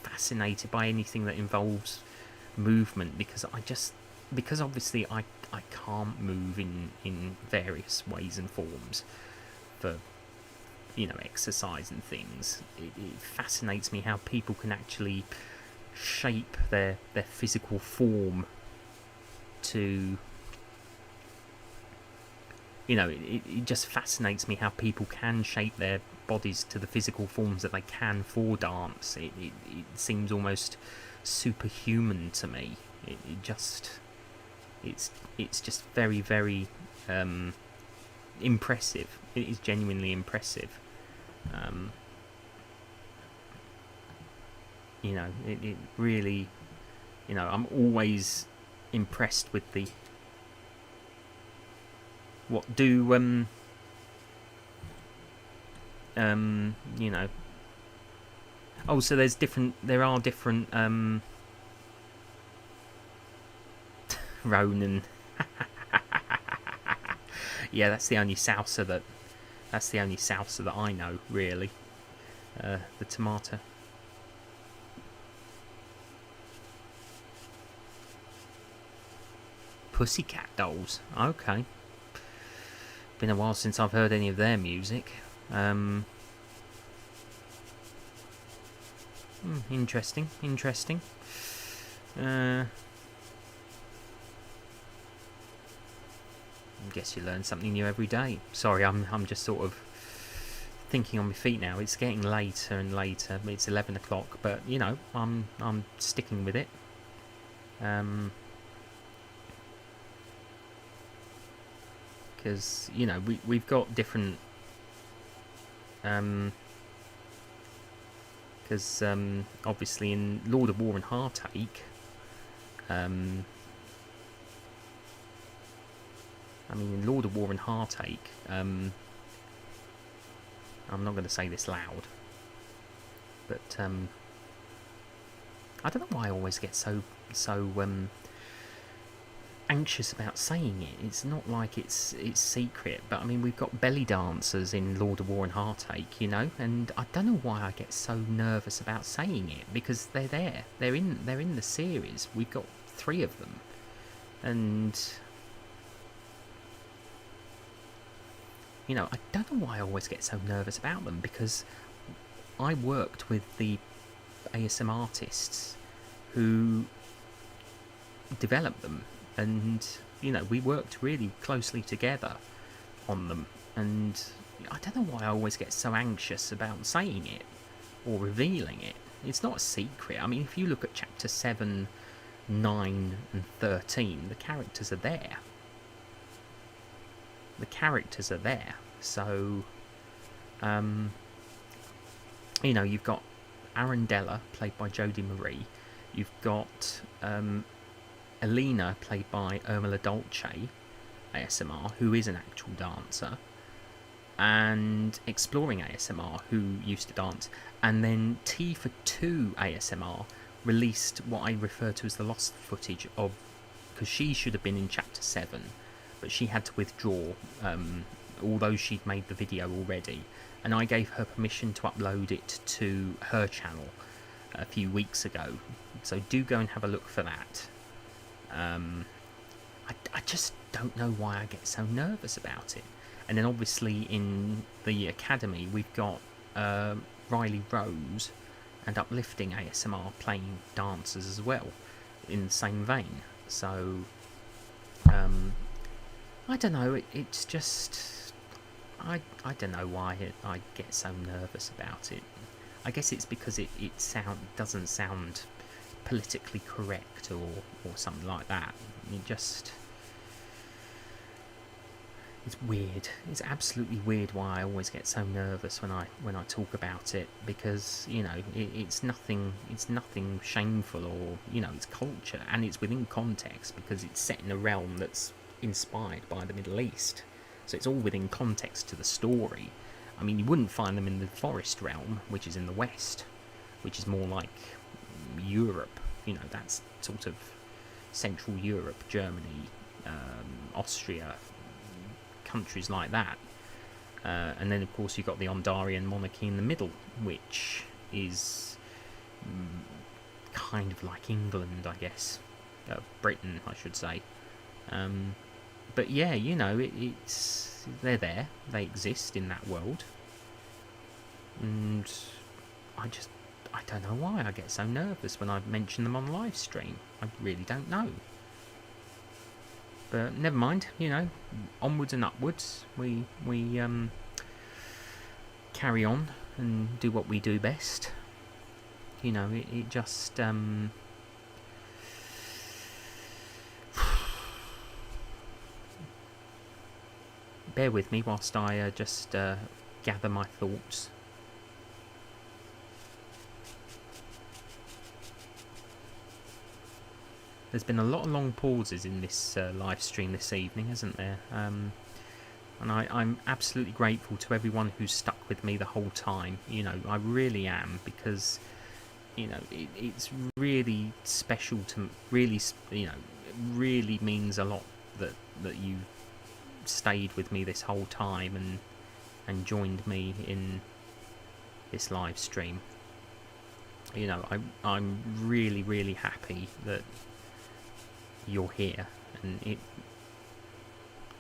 fascinated by anything that involves movement, because obviously I can't move in various ways and forms for, you know, exercise and things. It fascinates me how people can actually shape their physical form to, you know, it just fascinates me how people can shape their bodies to the physical forms that they can for dance. It seems almost superhuman to me. It's just very, very impressive. It is genuinely impressive. You know, it really, you know, I'm always impressed with the what do you know. Oh, so there are different Ronan. Yeah, that's the only salsa that I know, really. The tomato. Pussycat Dolls. Okay. Been a while since I've heard any of their music. Interesting. I guess you learn something new every day. Sorry, I'm just sort of thinking on my feet now. It's getting later and later. It's 11 o'clock, but you know, I'm sticking with it. Because you know we've got different. Because obviously in Lord of War and Heartache, I mean, in Lord of War and Heartache, I'm not going to say this loud, but I don't know why I always get so anxious about saying it. It's not like it's secret, but I mean, we've got belly dancers in Lord of War and Heartache, you know, and I don't know why I get so nervous about saying it, because they're there. They're in the series. We've got 3 of them, and you know, I don't know why I always get so nervous about them, because I worked with the ASM artists who developed them, and you know, we worked really closely together on them, and I don't know why I always get so anxious about saying it or revealing it. It's not a secret. I mean, if you look at chapter 7, 9 and 13, the characters are there. So you know, you've got Arundella, played by Jodie Marie. You've got Elena, played by Urmila Dolce, ASMR, who is an actual dancer, and Exploring ASMR, who used to dance, and then T for 2 ASMR released what I refer to as the lost footage of, because she should have been in chapter 7, but she had to withdraw, although she'd made the video already, and I gave her permission to upload it to her channel a few weeks ago, so do go and have a look for that. I just don't know why I get so nervous about it. And then obviously in the Academy we've got Riley Rose and Uplifting ASMR playing dancers as well, in the same vein. So I don't know, it's just I don't know why I get so nervous about it. I guess it's because it doesn't sound politically correct or something like that. It's weird. It's absolutely weird why I always get so nervous when I talk about it, because you know, it's nothing shameful, or you know, it's culture and it's within context, because it's set in a realm that's inspired by the Middle East, so it's all within context to the story. I mean, you wouldn't find them in the forest realm, which is in the West, which is more like Europe, you know, that's sort of Central Europe, Germany, Austria, countries like that. And then, of course, you've got the Ondarian monarchy in the middle, which is kind of like England, I guess. Britain, I should say. But yeah, you know, they're there. They exist in that world. And I don't know why I get so nervous when I mention them on live stream. I really don't know. But never mind, you know, onwards and upwards. We carry on and do what we do best. You know, it just bear with me whilst I just gather my thoughts. There's been a lot of long pauses in this live stream this evening, hasn't there? And I'm absolutely grateful to everyone who's stuck with me the whole time. You know, I really am, because, you know, it's really special to really, you know, it really means a lot that you stayed with me this whole time and joined me in this live stream. You know, I'm really, really happy that you're here, and I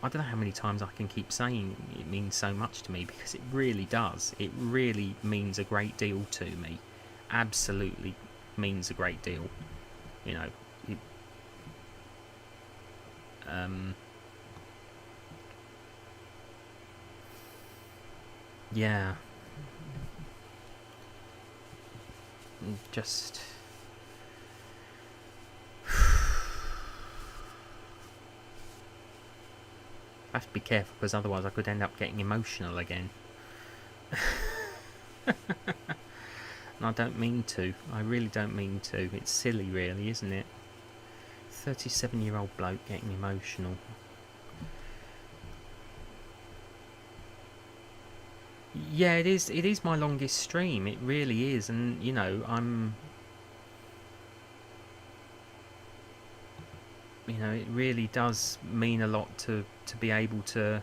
don't know how many times I can keep saying it means so much to me, because it really does. It really means a great deal to me. Absolutely means a great deal. You know, yeah, just I have to be careful, because otherwise I could end up getting emotional again. And I don't mean to. I really don't mean to. It's silly, really, isn't it? 37-year-old bloke getting emotional. Yeah, it is. It is my longest stream. It really is, and you know, you know, it really does mean a lot to be able to.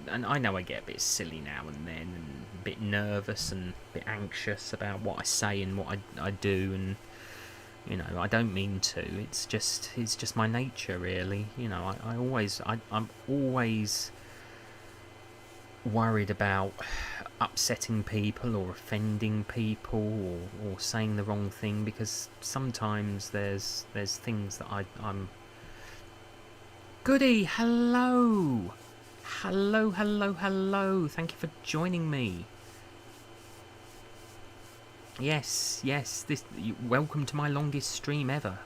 And I know I get a bit silly now and then, and a bit nervous and a bit anxious about what I say and what I do, and you know, I don't mean to. It's just my nature, really. You know, I'm always worried about upsetting people or offending people or saying the wrong thing, because sometimes there's things that I'm. Goody, hello. Hello. Thank you for joining me. Yes. Welcome to my longest stream ever,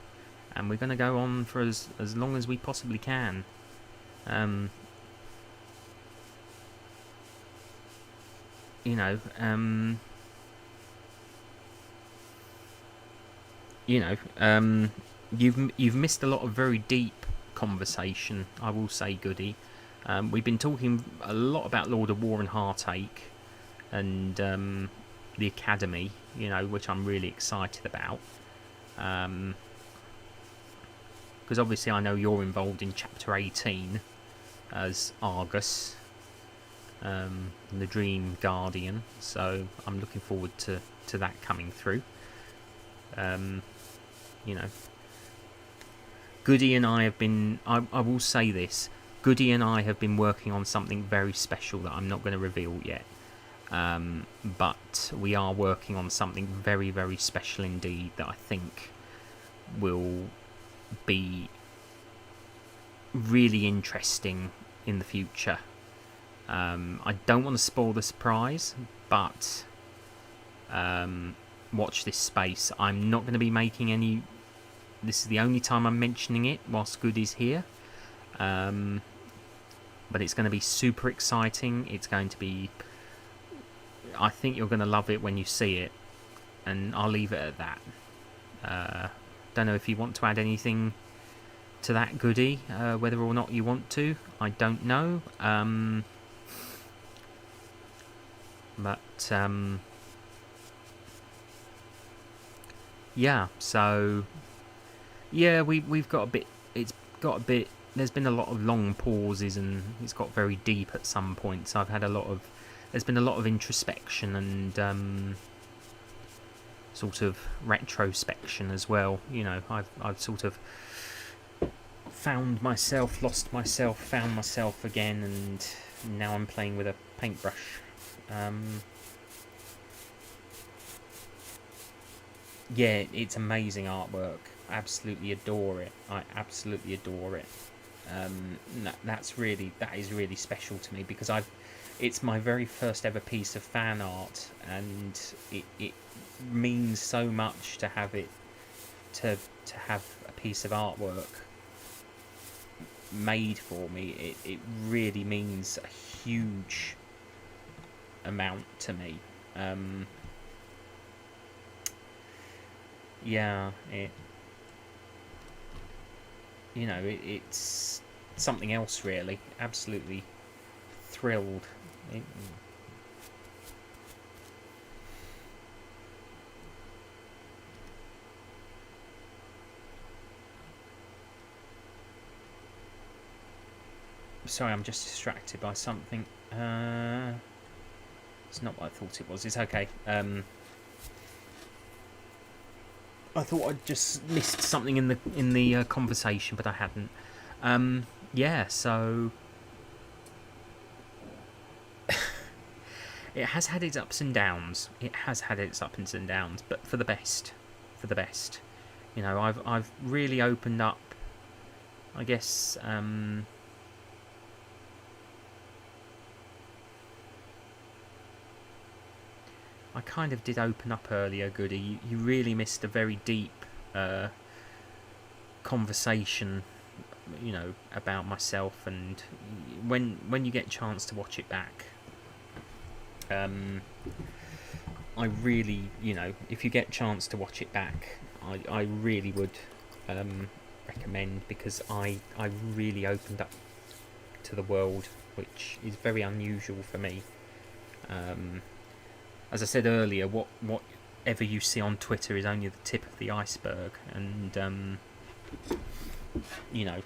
and we're going to go on for as long as we possibly can. You know, you've missed a lot of very deep conversation, I will say, Goody. We've been talking a lot about Lord of War and Heartache, and the Academy, you know, which I'm really excited about. Because obviously I know you're involved in Chapter 18 as Argus, the Dream Guardian, so I'm looking forward to that coming through. You know, Goody and I have been, I will say this, Goody and I have been working on something very special that I'm not going to reveal yet. But we are working on something very, very special indeed that I think will be really interesting in the future. I don't want to spoil the surprise, but watch this space. I'm not going to be making any. This is the only time I'm mentioning it whilst Goody's here. But it's going to be super exciting. It's going to be. I think you're going to love it when you see it, and I'll leave it at that. Don't know if you want to add anything to that, Goody. Whether or not you want to, I don't know. But yeah. So yeah, we've got a bit. It's got a bit. There's been a lot of long pauses, and it's got very deep at some points. I've had a lot of. There's been a lot of introspection and sort of retrospection as well. You know, I've sort of found myself, lost myself, found myself again, and now I'm playing with a paintbrush. Yeah, it's amazing artwork. Absolutely adore it. I absolutely adore it. That is really special to me because it's my very first ever piece of fan art, and it means so much to have it to have a piece of artwork made for me. It really means a huge amount to me. Yeah, it's something else really. Absolutely thrilled. Sorry, I'm just distracted by something. It's not what I thought it was. It's okay. I thought I'd just missed something in the conversation, but I hadn't. Yeah, so it has had its ups and downs. It has had its ups and downs, but for the best. For the best. You know, I've really opened up. I guess. I kind of did open up earlier, Goody. You really missed a very deep conversation, you know, about myself. And when you get a chance to watch it back, I really, you know, if you get a chance to watch it back, I really would recommend, because I really opened up to the world, which is very unusual for me. As I said earlier, whatever you see on Twitter is only the tip of the iceberg, and you know,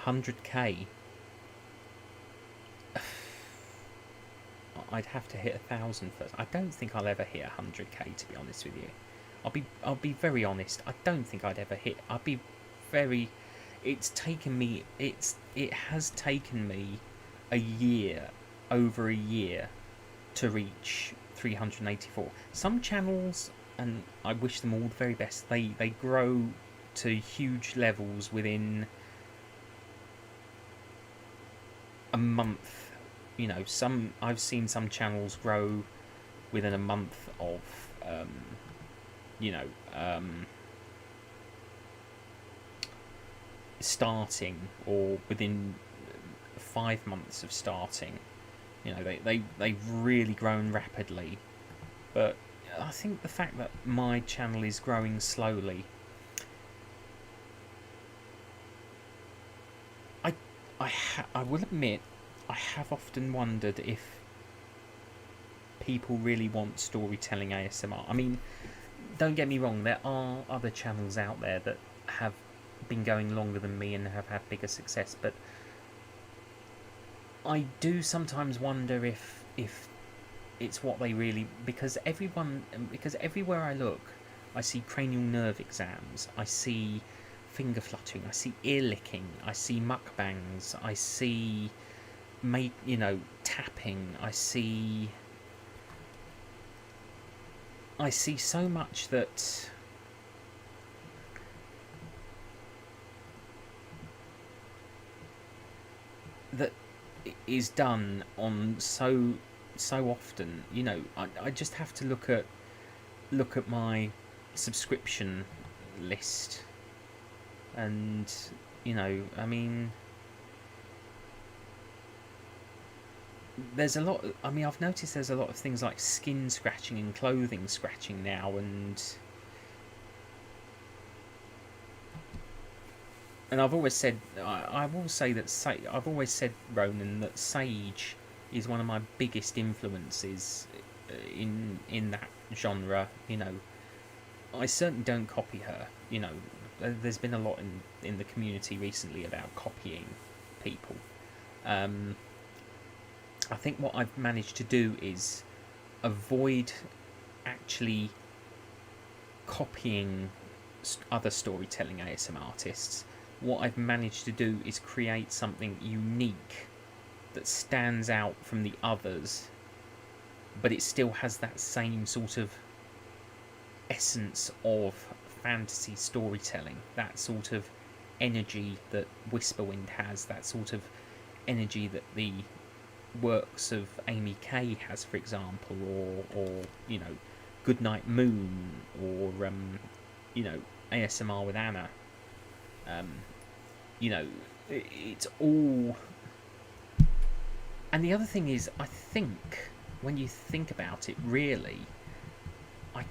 100k. I'd have to hit 1,000 first. I don't think I'll ever hit 100k, to be honest with you. I'll be very honest. I don't think I'd ever hit. I'll be very. It has taken me a year. Over a year to reach 384. Some channels, and I wish them all the very best, they grow to huge levels within a month. You know, I've seen some channels grow within a month of starting, or within 5 months of starting. You know, they've really grown rapidly, but I think the fact that my channel is growing slowly, I will admit, I have often wondered if people really want storytelling ASMR. I mean, don't get me wrong, there are other channels out there that have been going longer than me and have had bigger success, but I do sometimes wonder if it's what they really, because everywhere I look, I see cranial nerve exams, I see finger fluttering, I see ear licking, I see mukbangs, I see tapping, I see so much that is done on so often. You know, I just have to look at my subscription list, and you know, I mean, there's a lot. I mean, I've noticed there's a lot of things like skin scratching and clothing scratching now, and I've always said, I will say that I've always said, Ronan, that Sage is one of my biggest influences in that genre. You know, I certainly don't copy her. You know, there's been a lot in the community recently about copying people. I think what I've managed to do is avoid actually copying other storytelling ASM artists. What I've managed to do is create something unique that stands out from the others, but it still has that same sort of essence of fantasy storytelling, that sort of energy that Whisperwind has, that sort of energy that the works of Amy Kay has, for example, or you know, Goodnight Moon, or you know, ASMR with Anna. You know, it's all. And the other thing is, I think when you think about it, really, I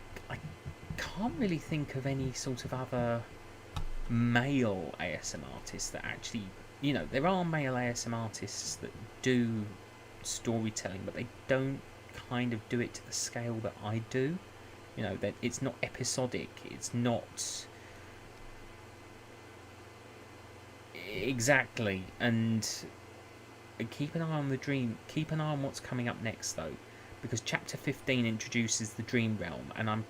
can't really think of any sort of other male ASM artists that actually, you know, there are male ASM artists that do storytelling, but they don't kind of do it to the scale that I do. You know, that it's not episodic, it's not exactly. And keep an eye on the dream. Keep an eye on what's coming up next, though, because Chapter 15 introduces the Dream Realm, and I'm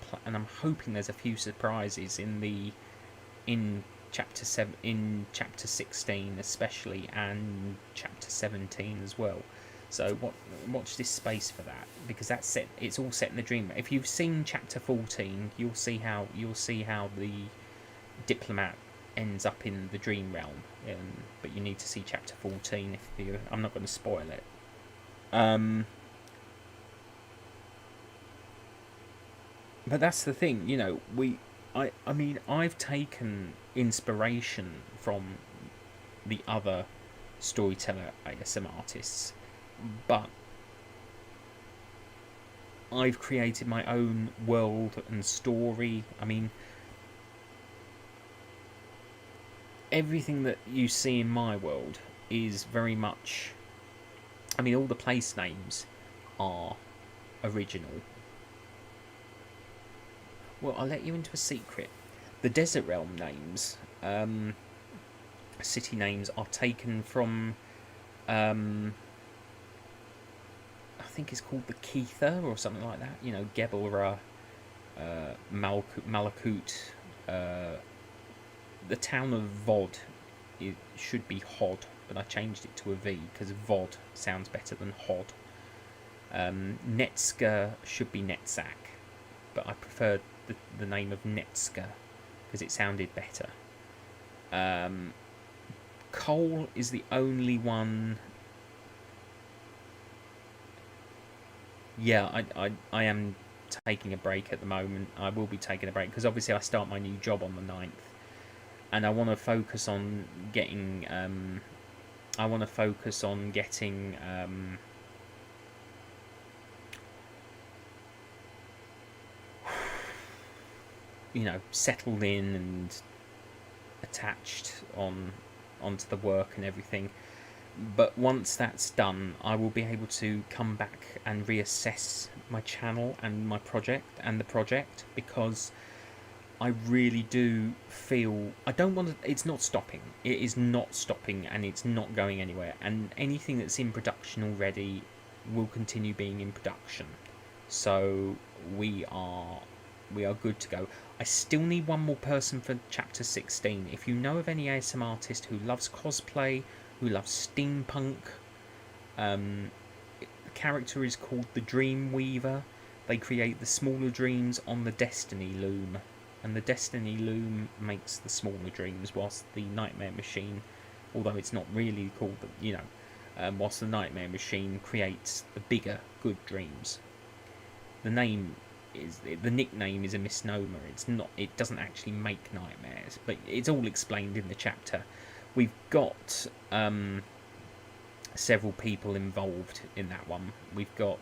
hoping there's a few surprises in Chapter 7, in Chapter 16 especially, and Chapter 17 as well. So watch this space for that, because that's set. It's all set in the dream. If you've seen Chapter 14, you'll see how the diplomat ends up in the dream realm. But you need to see Chapter 14 if you. I'm not going to spoil it. But that's the thing, you know. I mean, I've taken inspiration from the other storyteller ASM artists, but I've created my own world and story. I mean, everything that you see in my world is very much. I mean, all the place names are original. Well, I'll let you into a secret. The Desert Realm names, city names, are taken from, I think it's called the Keitha or something like that. You know, Gebelra, Malakut. The town of Vod, it should be Hod, but I changed it to a V because Vod sounds better than Hod. Netska should be Netzak, but I preferred the name of Netska because it sounded better. Cole is the only one. Yeah, I am taking a break at the moment. I will be taking a break because obviously I start my new job on the 9th, and I want to focus on getting. You know, settled in and attached onto the work and everything. But once that's done, I will be able to come back and reassess my channel and my project and the project, because I really do feel I don't want to. It's not stopping. It is not stopping, and it's not going anywhere. And anything that's in production already will continue being in production. So we are good to go. I still need one more person for Chapter 16. If you know of any ASM artist who loves cosplay, who loves steampunk, the character is called the Dream Weaver. They create the smaller dreams on the Destiny Loom, and the Destiny Loom makes the smaller dreams, whilst the Nightmare Machine, although it's not really called, whilst the Nightmare Machine creates the bigger good dreams. The nickname is a misnomer. It's not. It doesn't actually make nightmares, but it's all explained in the chapter. We've got several people involved in that one. We've got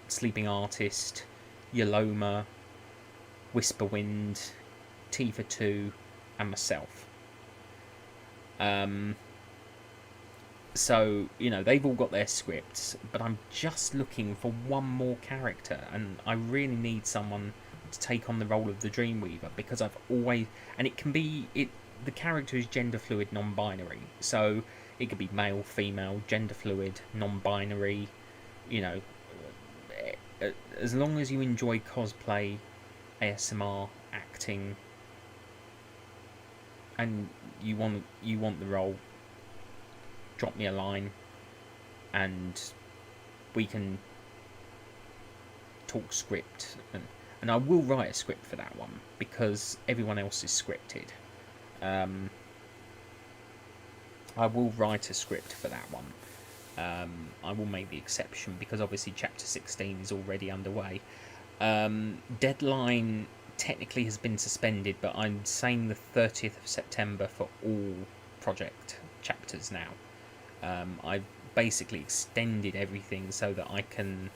Sleeping Artist, Yaloma, Whisperwind, Tifa 2, and myself. So, you know, they've all got their scripts, but I'm just looking for one more character, and I really need someone to take on the role of the Dreamweaver, because I've always, and it can be the character is gender fluid, non-binary, so it could be male, female, gender fluid, non-binary. You know, as long as you enjoy cosplay, ASMR, acting, and you want the role, drop me a line, and we can talk script, and I will write a script for that one, because everyone else is scripted. I will write a script for that one. I will make the exception, because obviously chapter 16 is already underway. Deadline technically has been suspended, but I'm saying the 30th of September for all project chapters now. I've basically extended everything so that I can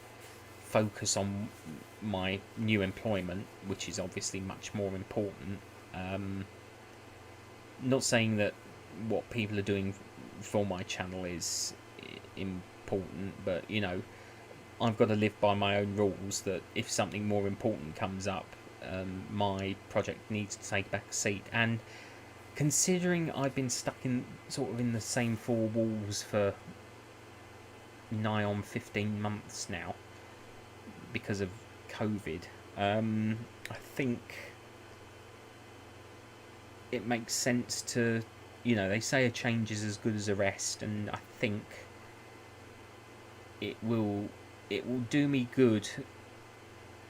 focus on my new employment, which is obviously much more important. Not saying that what people are doing for my channel is important, but you know, I've got to live by my own rules, that if something more important comes up, my project needs to take back a seat. And considering I've been stuck in the same four walls for nigh on 15 months now because of COVID, I think it makes sense to, you know, they say a change is as good as a rest, and I think it will do me good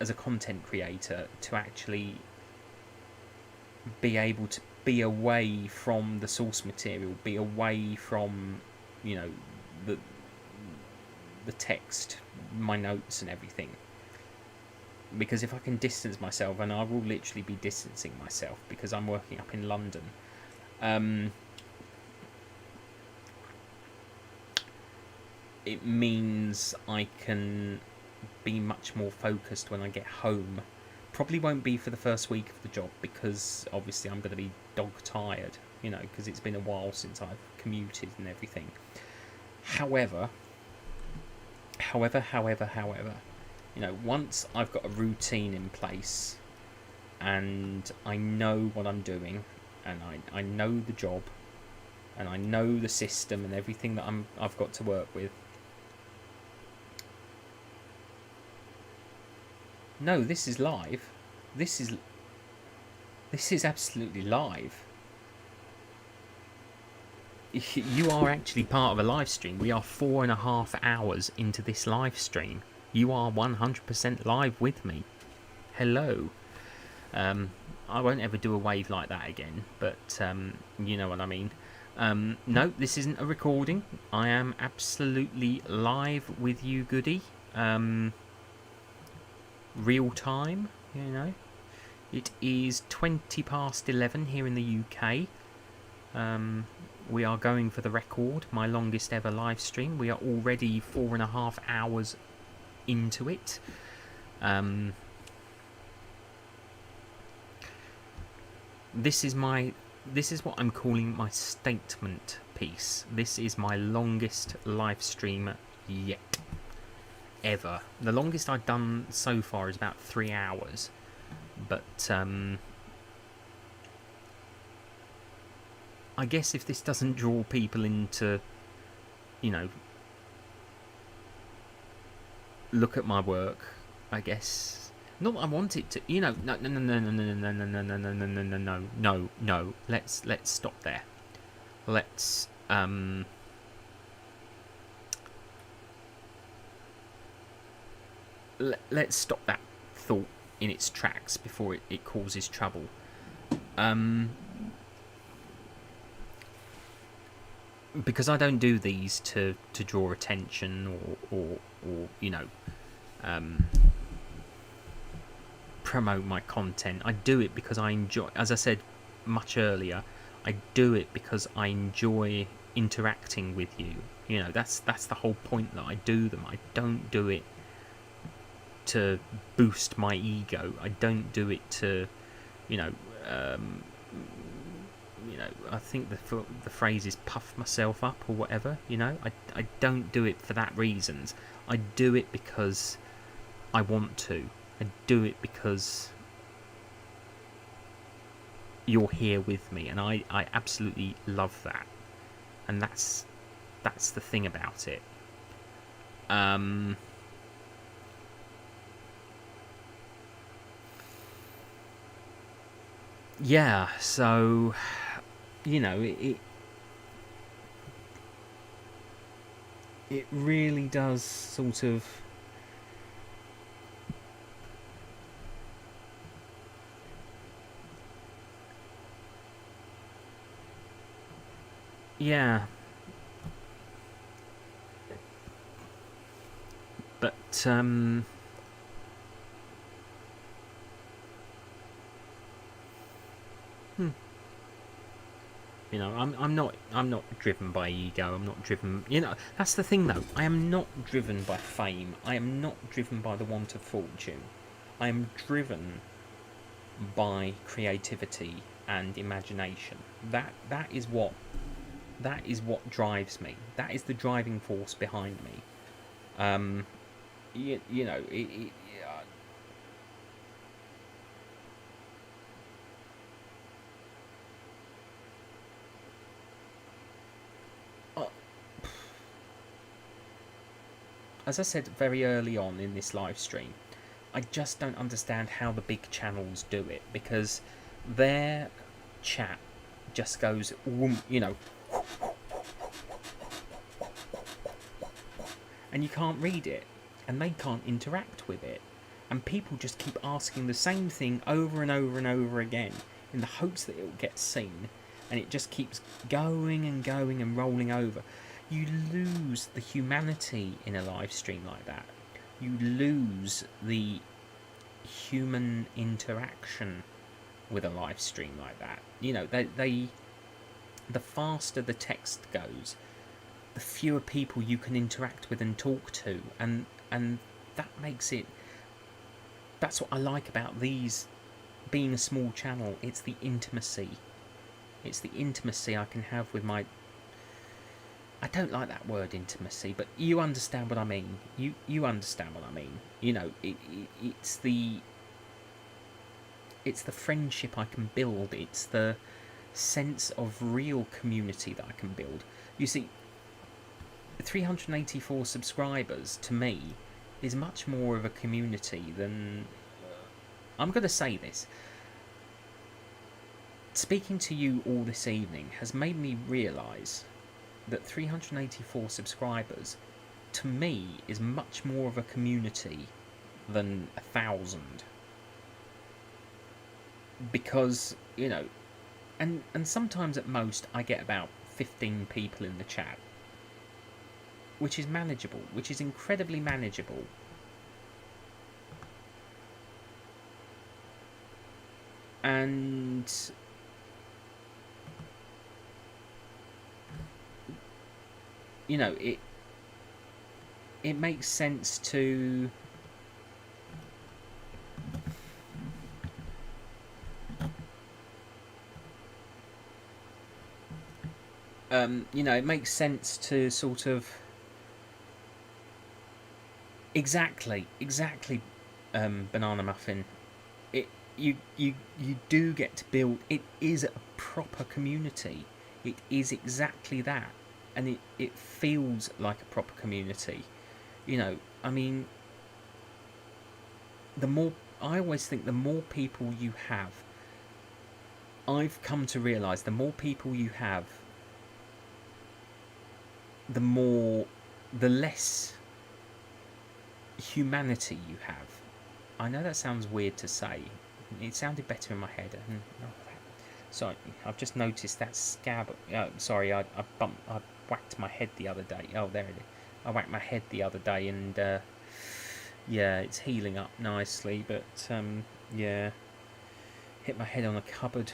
as a content creator to actually be able to be away from the source material, be away from, you know, the text, my notes and everything. Because if I can distance myself, and I will literally be distancing myself because I'm working up in London, it means I can be much more focused when I get home. Probably won't be for the first week of the job, because obviously I'm going to be dog tired, you know, because it's been a while since I've commuted and everything. However, you know, once I've got a routine in place and I know what I'm doing, and I know the job, and I know the system and everything that I've got to work with. No, this is live. This is absolutely live. You are actually part of a live stream. We are 4.5 hours into this live stream. You are 100% live with me. Hello. I won't ever do a wave like that again, but you know what I mean. No, this isn't a recording. I am absolutely live with you, goody. Real time, you know. It is 11:20 here in the UK. We are going for the record, my longest ever live stream. We are already 4.5 hours into it. This is what I'm calling my statement piece. This is my longest live stream yet. Ever. The longest I've done so far is about 3 hours, but I guess if this doesn't draw people into, you know, look at my work, I guess not that I want it to, you know, no. Let's stop there. Let's let's stop that thought in its tracks before it causes trouble. Because I don't do these to draw attention or you know, promote my content. I do it because I enjoy, as I said much earlier, I do it because I enjoy interacting with you. You know, that's the whole point that I do them. I don't do it to boost my ego. I don't do it to, you know, I think the phrase is puff myself up or whatever, you know. I don't do it for that reasons. I do it because I want to. I do it because you're here with me, and I absolutely love that, and that's the thing about it. Yeah, so it really does sort of, yeah, but hmm, I'm not driven by ego. I'm not driven. That's the thing though. I am not driven by fame. I am not driven by the want of fortune. I am driven by creativity and imagination. That is what drives me. That is the driving force behind me. Um, you know, uh, as I said very early on in this live stream, I just don't understand how the big channels do it, because their chat just goes, and you can't read it, and they can't interact with it, and people just keep asking the same thing over and over and over again in the hopes that it will get seen, and it just keeps going and going and rolling over. You lose the humanity in a live stream like that. You lose the human interaction with a live stream like that. They the faster the text goes, the fewer people you can interact with and talk to, and that makes it. That's what I like about these being a small channel. It's the intimacy. It's the intimacy I can have with my. I don't like that word intimacy, but you understand what I mean. You understand what I mean. It's the friendship I can build. It's the sense of real community that I can build. You see, 384 subscribers to me is much more of a community than. I'm going to say this. Speaking to you all this evening has made me realise that 384 subscribers to me is much more of a community than 1,000, because and sometimes at most I get about 15 people in the chat, which is manageable, which is incredibly manageable. And it makes sense to it makes sense to sort of exactly banana muffin. You do get to build. It is a proper community. It is exactly that, and it feels like a proper community. I mean, the more I always think, the more people you have. I've come to realise the more people you have, the less humanity you have. I know that sounds weird to say. It sounded better in my head. Sorry, I've just noticed that scab. Sorry, I whacked my head the other day. Oh, there it is. I whacked my head the other day, and yeah, it's healing up nicely. But yeah, hit my head on a cupboard.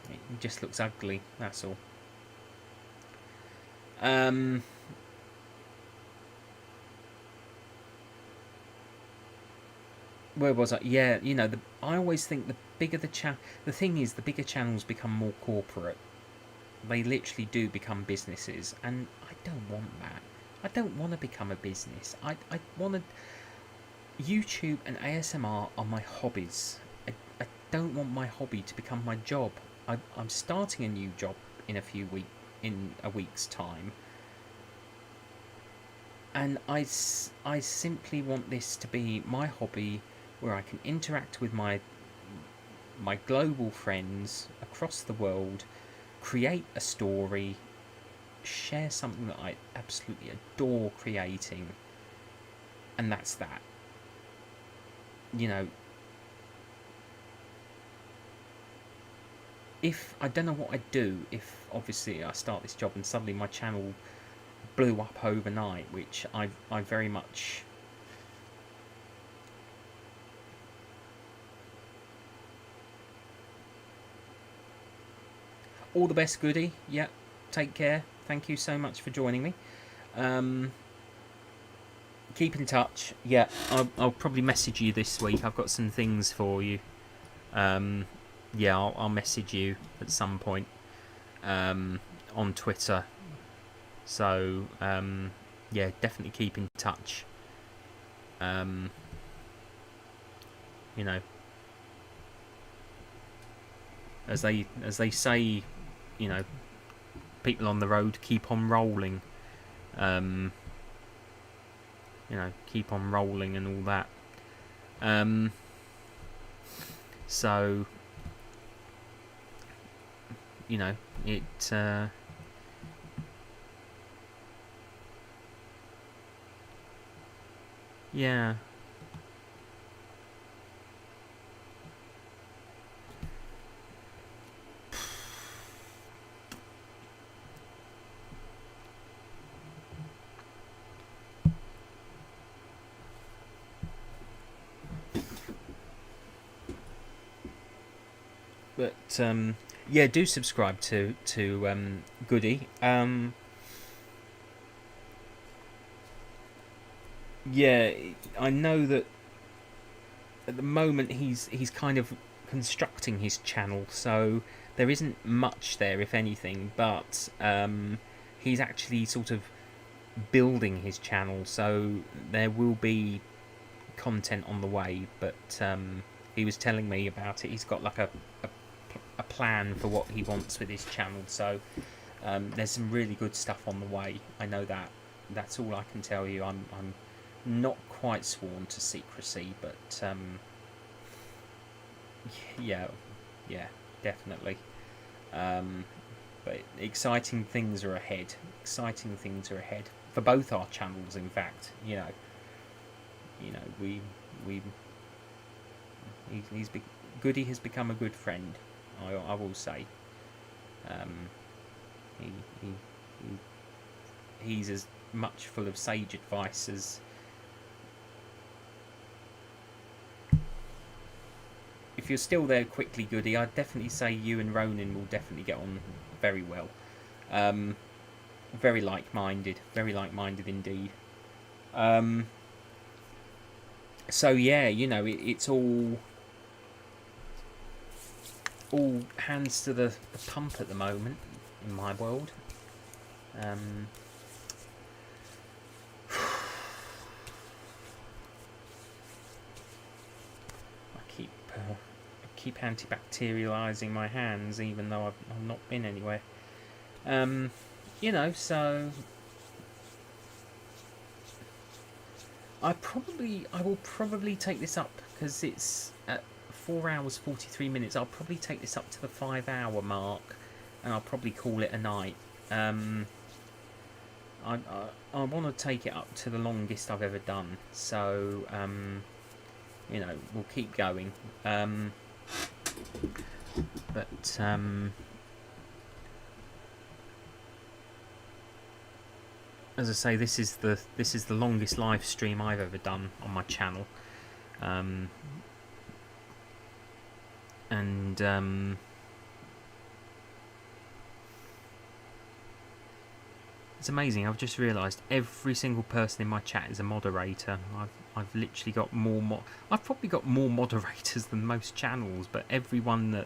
It just looks ugly. That's all. Where was I? Yeah, I always think the bigger the channel. The thing is, the bigger channels become more corporate. They literally do become businesses, and I don't want that. I don't want to become a business. I want to. YouTube and ASMR are my hobbies. I don't want my hobby to become my job. I'm starting a new job in in a week's time, and I simply want this to be my hobby, where I can interact with my global friends across the world, create a story, share something that I absolutely adore creating, and that's that. You know, if I don't know what I'd do if obviously I start this job and suddenly my channel blew up overnight, which I very much. All the best, Goody. Yep. Take care. Thank you so much for joining me. Keep in touch. Yeah, I'll probably message you this week. I've got some things for you. Yeah, I'll message you at some point on Twitter. So yeah, definitely keep in touch. You know, as they say, you know, people on the road keep on rolling. You know, keep on rolling and all that. So, you know, it. Yeah. But yeah, do subscribe to Goody. Yeah, I know that at the moment he's kind of constructing his channel, so there isn't much there, if anything. But he's actually sort of building his channel, so there will be content on the way. But he was telling me about it. He's got like a plan for what he wants with his channel, so there's some really good stuff on the way. I know that. That's all I can tell you. I'm not quite sworn to secrecy, but yeah, definitely. But exciting things are ahead. Exciting things are ahead for both our channels. In fact, we Goody has become a good friend. I will say. He, he, he's as much full of sage advice as. If you're still there, quickly, Goody, I'd definitely say you and Ronan will definitely get on very well. Very like-minded indeed. So yeah, it's all hands to the pump at the moment in my world. I keep antibacterializing my hands, even though I've not been anywhere. So I will probably take this up because it's at 4 hours 43 minutes. I'll probably take this up to the 5-hour mark, and I'll probably call it a night. I want to take it up to the longest I've ever done. So we'll keep going. But as I say, this is the longest live stream I've ever done on my channel, and it's amazing. I've just realised every single person in my chat is a moderator. I've literally got I've probably got more moderators than most channels, but everyone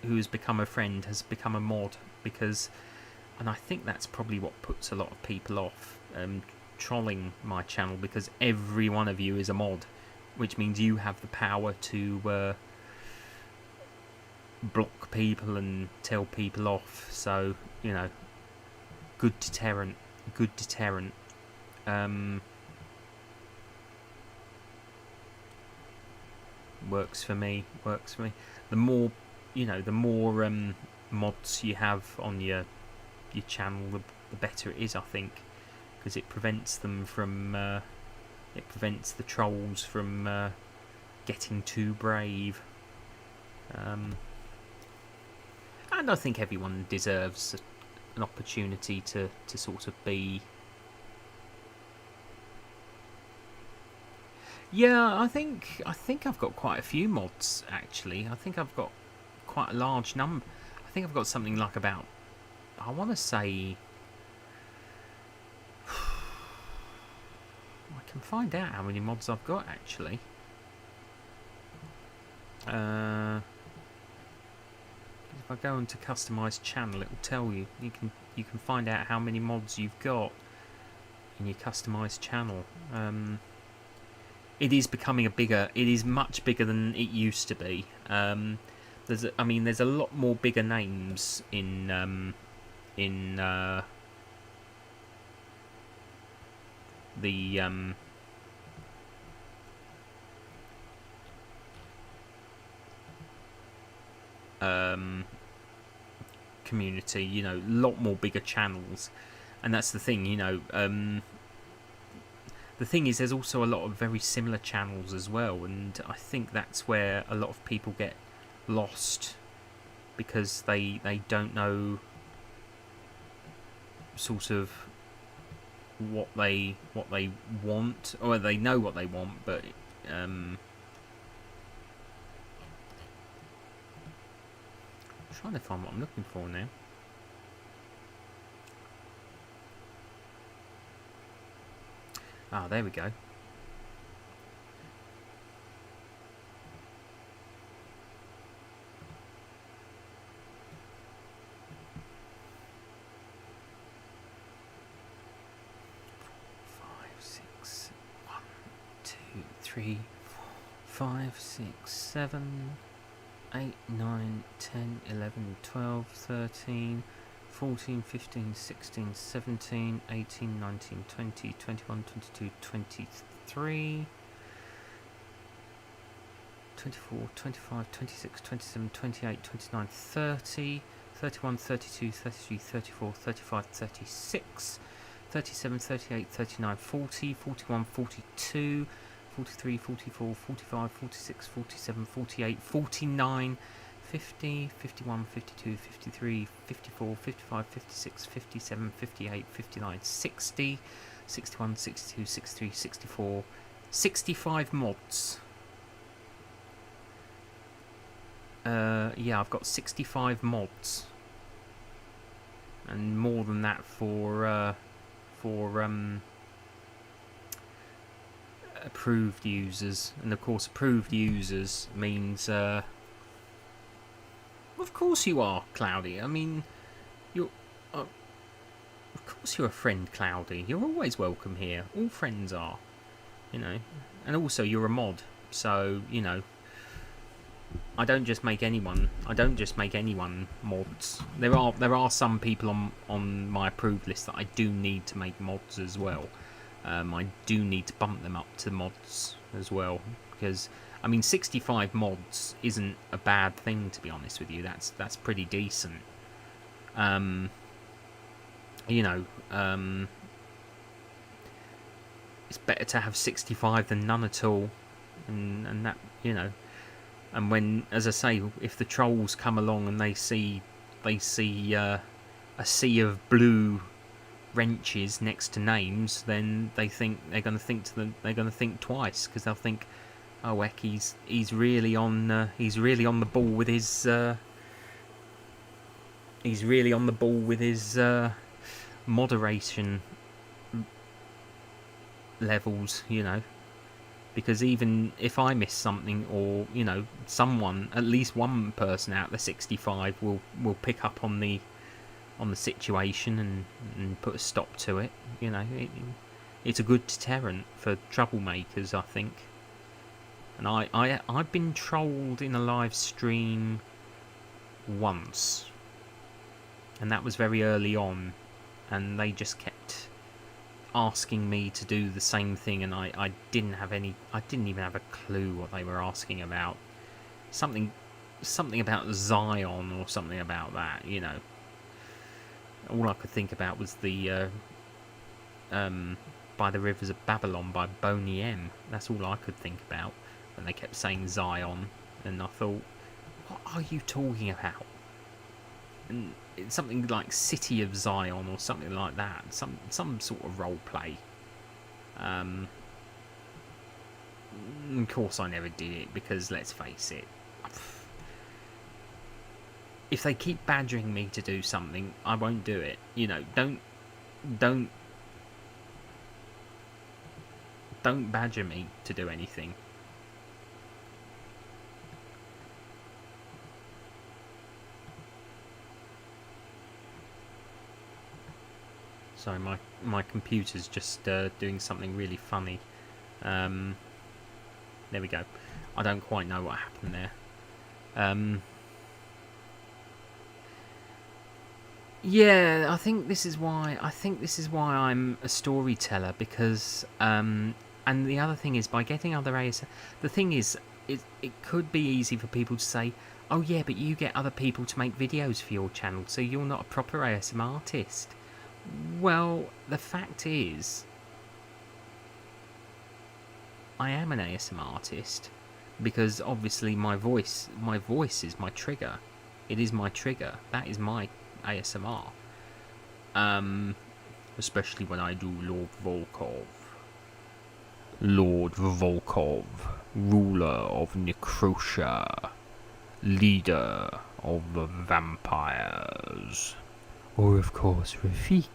who has become a friend has become a mod, and I think that's probably what puts a lot of people off trolling my channel, because every one of you is a mod, which means you have the power to block people and tell people off. So, you know, good deterrent. Good deterrent. Works for me. Works for me. The more, you know, the more mods you have on your channel, the better it is, I think, because it prevents them from. It prevents the trolls from getting too brave. And I think everyone deserves an opportunity to sort of be. Yeah, I think I've got quite a few mods actually. I think I've got quite a large number. I think I've got something like about, I want to say, I can find out how many mods I've got actually. If I go into customize channel, it will tell you. You can find out how many mods you've got in your customized channel. It is becoming it is much bigger than it used to be. There's a lot more bigger names in the community, you know, a lot more bigger channels, and that's the thing, you know. The thing is, there's also a lot of very similar channels as well, and I think that's where a lot of people get lost because they don't know sort of what they want, or they know what they want, but I'm trying to find what I'm looking for now. Ah, there we go. Five, six, 1, 2, 3, 4, 5, 6, 7, 8, 9, 10, 11, 12, 13, 14, 15, 16, 17, 18, 19, 20, 21, 22, 23, 24, 25, 26, 27, 28, 29, 30, 31, 32, 33, 34, 35, 36, 37, 38, 39, 40, 41, 42, 43, 44, 45, 46, 47, 48, 49, 50, 51, 52, 53, 54, 55, 56, 57, 58, 59, 60, 61, 62, 63, 64, 65 mods. Yeah, I've got 65 mods, and more than that for approved users. And of course, approved users means of course you are, Cloudy. I mean, you're of course you're a friend, Cloudy. You're always welcome here. All friends are, you know. And also, you're a mod, so you know. I don't just make anyone mods. There are some people on my approved list that I do need to make mods as well. I do need to bump them up to mods as well, because I mean 65 mods isn't a bad thing, to be honest with you. That's pretty decent. You know, it's better to have 65 than none at all, and that, you know. And when, as I say, if the trolls come along and they see a sea of blue wrenches next to names, then they're going to think twice, because they'll think, oh heck, he's really on the ball with his moderation levels, you know. Because even if I miss something, or you know, someone, at least one person out of the 65 will pick up on the situation and put a stop to it. You know, it's a good deterrent for troublemakers, I think. And I've been trolled in a live stream once, and that was very early on, and they just kept asking me to do the same thing, and I didn't even have a clue what they were asking about. Something about Zion or something about that, you know. All I could think about was the By the Rivers of Babylon by Boney M. That's all I could think about when they kept saying Zion, and I thought, what are you talking about? And it's something like City of Zion or something like that. Some sort of role play. Of course I never did it, because let's face it, if they keep badgering me to do something, I won't do it. You know, don't badger me to do anything. Sorry, my computer's just doing something really funny. There we go. I don't quite know what happened there. Yeah, I think this is why I'm a storyteller, because and the other thing is, by getting other ASMR, the thing is, it could be easy for people to say, oh yeah, but you get other people to make videos for your channel, so you're not a proper ASMR artist. Well, the fact is, I am an ASMR artist, because obviously my voice is my trigger. It is my trigger. That is my ASMR. Especially when I do Lord Volkov. Lord Volkov, ruler of Necrotia, leader of the vampires. Or of course Rafik,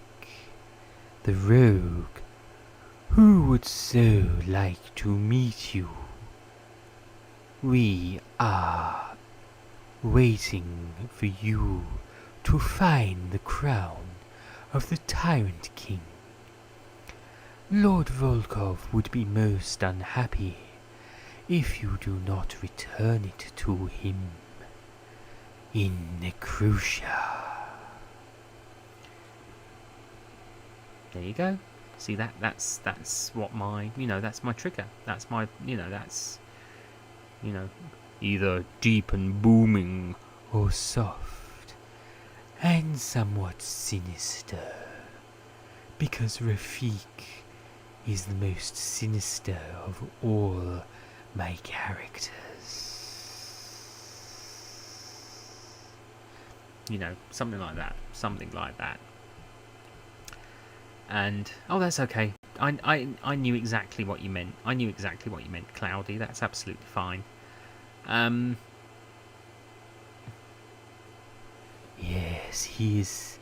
the rogue, who would so like to meet you. We are waiting for you to find the crown of the Tyrant King. Lord Volkov would be most unhappy if you do not return it to him in Necrotia. There you go. See, that's what my, that's my trigger. That's my, that's, either deep and booming or soft and somewhat sinister, because Rafik is the most sinister of all my characters. Something like that. And that's okay. I knew exactly what you meant. Cloudy. That's absolutely fine. Yes, he's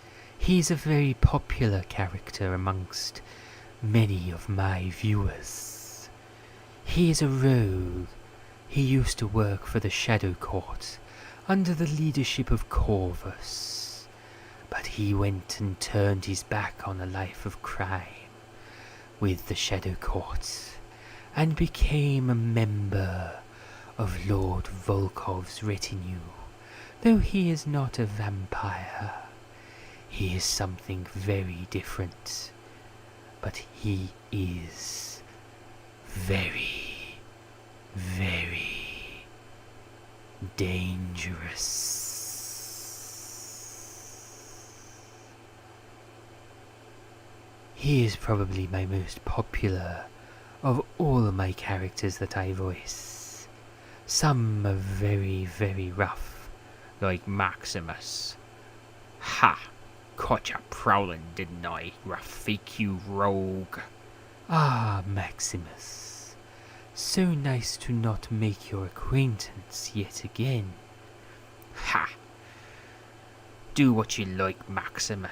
a very popular character amongst many of my viewers. He is a rogue. He used to work for the Shadow Court under the leadership of Corvus, but he went and turned his back on a life of crime with the Shadow Court and became a member of Lord Volkov's retinue. Though he is not a vampire, he is something very different, but he is very, very dangerous. He is probably my most popular of all my characters that I voice. Some are very, very rough, like Maximus. Ha! Caught ya prowling, didn't I, Rafik, you rogue? Ah, Maximus. So nice to not make your acquaintance yet again. Ha! Do what you like, Maximus.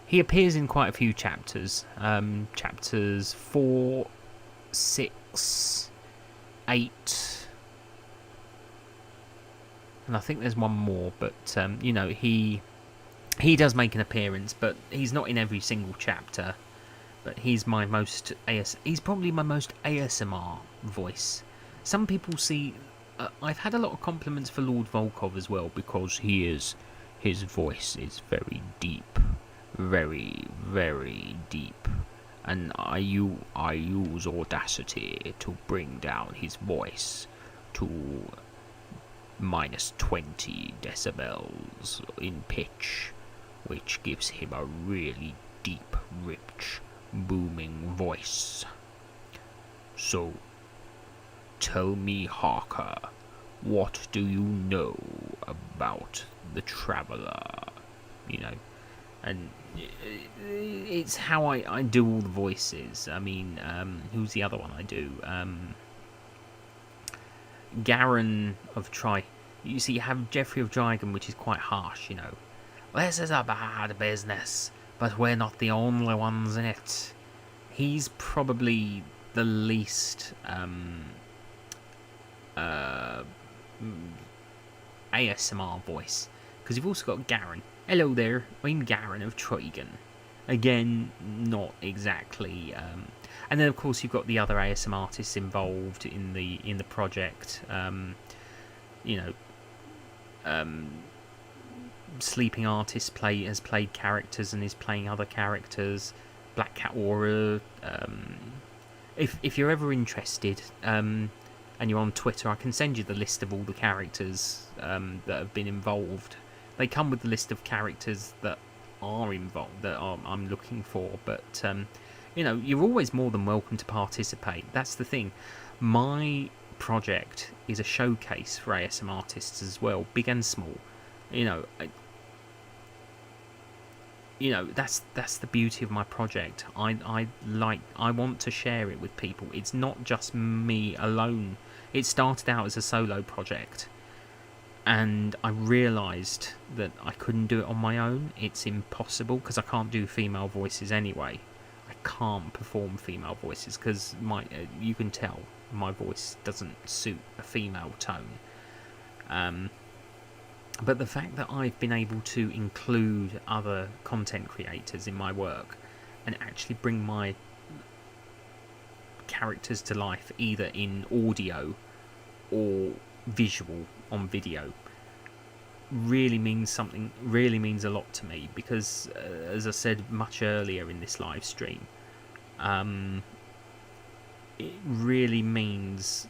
He appears in quite a few chapters. Chapters 4, 6, 8... and I think there's one more, but he does make an appearance, but he's not in every single chapter. But he's probably my most ASMR voice. Some people see I've had a lot of compliments for Lord Volkov as well, because his voice is very deep, very, very deep, and I use Audacity to bring down his voice to -20 decibels in pitch, which gives him a really deep, rich, booming voice. So, tell me, Harker, what do you know about the Traveller? You know, and it's how I do all the voices. I mean, who's the other one I do? Garen of You see, you have Geoffrey of Drygan, which is quite harsh, you know. This is a bad business, but we're not the only ones in it. He's probably the least ASMR voice, because you've also got Garen. Hello there, I'm Garen of Trigon. Again, not exactly. And then of course you've got the other ASM artists involved in the project. You know, Sleeping Artist has played characters and is playing other characters. Black Cat Aura. If you're ever interested, and you're on Twitter, I can send you the list of all the characters that have been involved. They come with the list of characters that are involved, that I'm looking for. But you know, you're always more than welcome to participate. That's the thing. My project is a showcase for ASM artists as well, big and small. You know, that's the beauty of my project. I want to share it with people. It's not just me alone. It started out as a solo project, and I realised that I couldn't do it on my own. It's impossible, because I can't do female voices anyway. I can't perform female voices because you can tell my voice doesn't suit a female tone. But the fact that I've been able to include other content creators in my work and actually bring my characters to life, either in audio or visual on video, really means something, really means a lot to me, because as I said much earlier in this live stream, it really means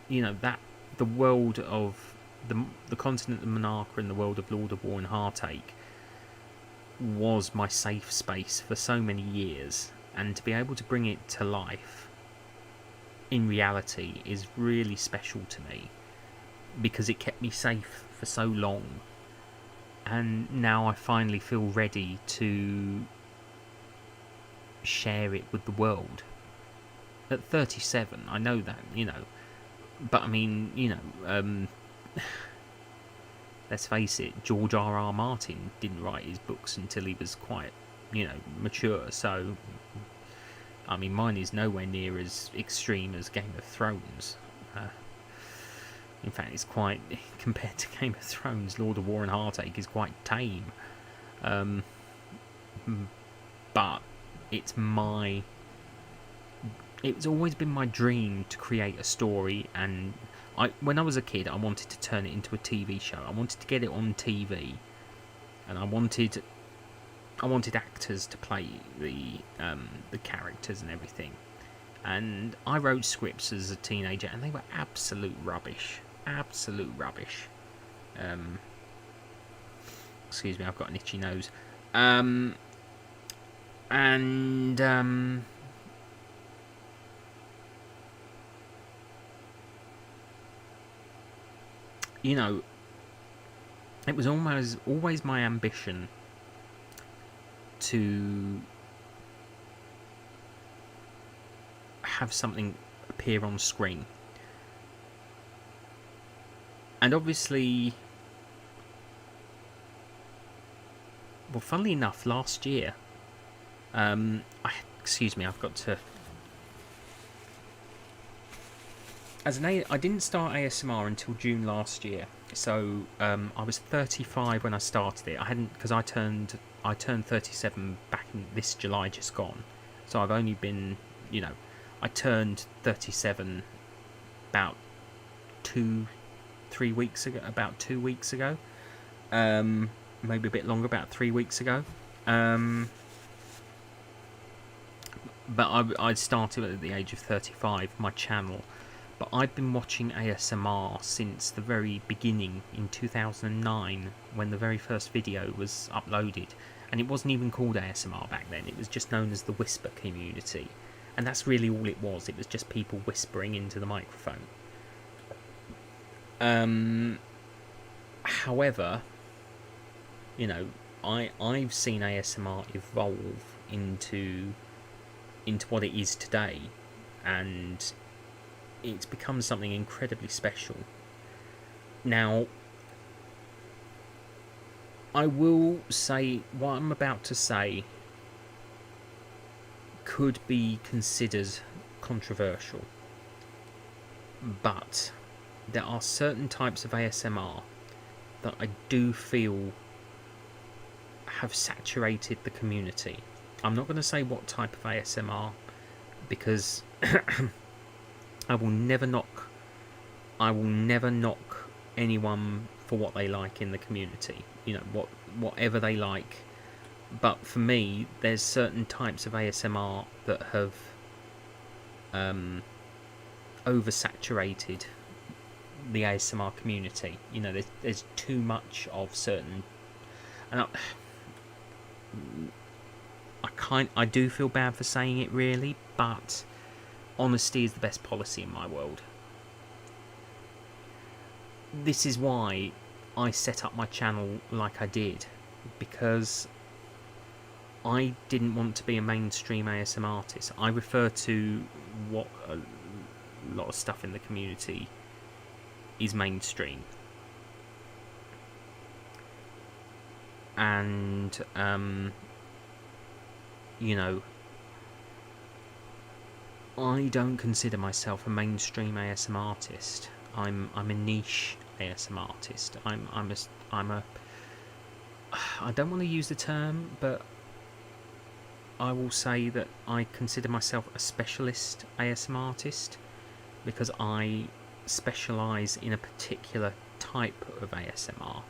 you know, that the world of the continent of Monarcha and the world of Lord of War and Heartache was my safe space for so many years, and to be able to bring it to life in reality is really special to me, because it kept me safe for so long, and now I finally feel ready to share it with the world. At 37, I know that, you know, but I mean, you know, let's face it, George R.R. Martin didn't write his books until he was quite, you know, mature. So, I mean, mine is nowhere near as extreme as Game of Thrones. In fact, it's quite, compared to Game of Thrones, Lord of War and Heartache is quite tame. But it's always been my dream to create a story, and when I was a kid, I wanted to turn it into a TV show. I wanted to get it on TV, and I wanted actors to play the characters and everything. And I wrote scripts as a teenager, and they were absolute rubbish. Absolute rubbish. Excuse me, I've got an itchy nose. You know, it was always my ambition to have something appear on screen. And obviously, well, funnily enough, last year, excuse me, I've got to... I didn't start ASMR until June last year, so I was 35 when I started it. I hadn't, because I turned 37 back in this July just gone, so I've only been, you know, I turned 37 about 3 weeks ago, about 2 weeks ago, maybe a bit longer, about 3 weeks ago. But I started at the age of 35, my channel. But I've been watching ASMR since the very beginning in 2009, when the very first video was uploaded. And it wasn't even called ASMR back then, it was just known as the Whisper Community. And that's really all it was just people whispering into the microphone. However, you know, I've seen ASMR evolve into what it is today, and it's become something incredibly special. Now, I will say what I'm about to say could be considered controversial, but there are certain types of ASMR that I do feel have saturated the community. I'm not going to say what type of ASMR, because I will never knock anyone for what they like in the community. You know, whatever they like. But for me, there's certain types of ASMR that have oversaturated the ASMR community. You know, there's too much of certain, and I do feel bad for saying it, really, but honesty is the best policy in my world. This is why I set up my channel like I did, because I didn't want to be a mainstream ASMR artist. I refer to what a lot of stuff in the community is mainstream. And, you know, I don't consider myself a mainstream ASMR artist. I'm a niche ASMR artist. I'm a I don't want to use the term, but I will say that I consider myself a specialist ASMR artist, because I specialise in a particular type of ASMR.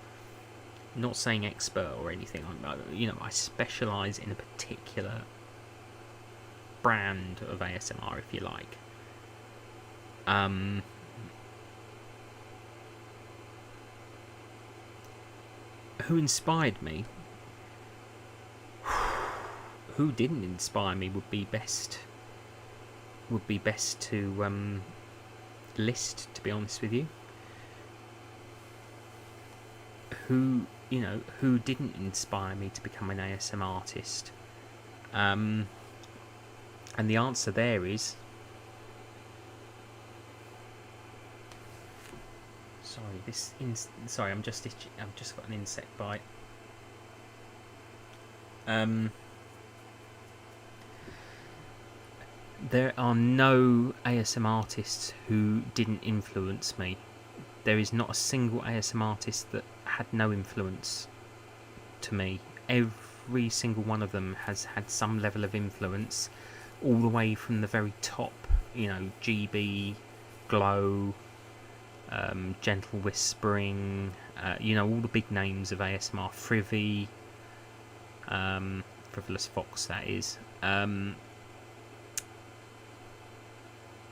Not saying expert or anything. I specialise in a particular brand of ASMR, if you like. Who inspired me? Who didn't inspire me would be best to list, to be honest with you. Who didn't inspire me to become an ASMR artist? And the answer there is, sorry, I've just got an insect bite. There are no ASMR artists who didn't influence me. There is not a single ASMR artist that had no influence to me. Every single one of them has had some level of influence, all the way from the very top, GB, Glow, Gentle Whispering, all the big names of ASMR, Frivy, Frivolous Fox, that is.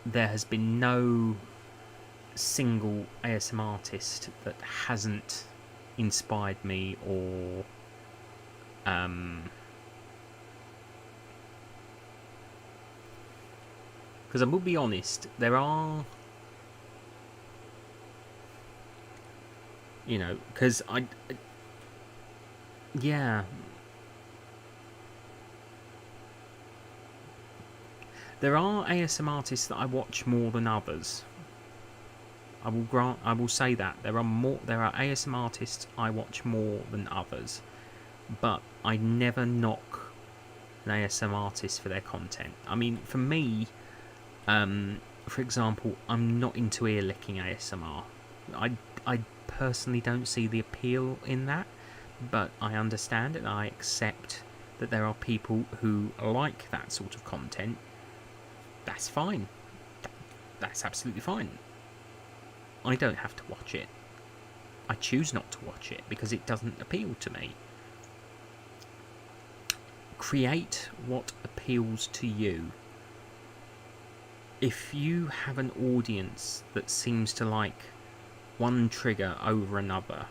There has been no single ASMR artist that hasn't inspired me, or because I will be honest, there are, because there are ASMR artists that I watch more than others. I will say that there are ASMR artists I watch more than others, but I never knock an ASMR artist for their content. I mean, for me, for example, I'm not into ear licking ASMR. I personally don't see the appeal in that, but I understand and I accept that there are people who like that sort of content. That's fine. That's absolutely fine. I don't have to watch it. I choose not to watch it because it doesn't appeal to me. Create what appeals to you. If you have an audience that seems to like one trigger over another,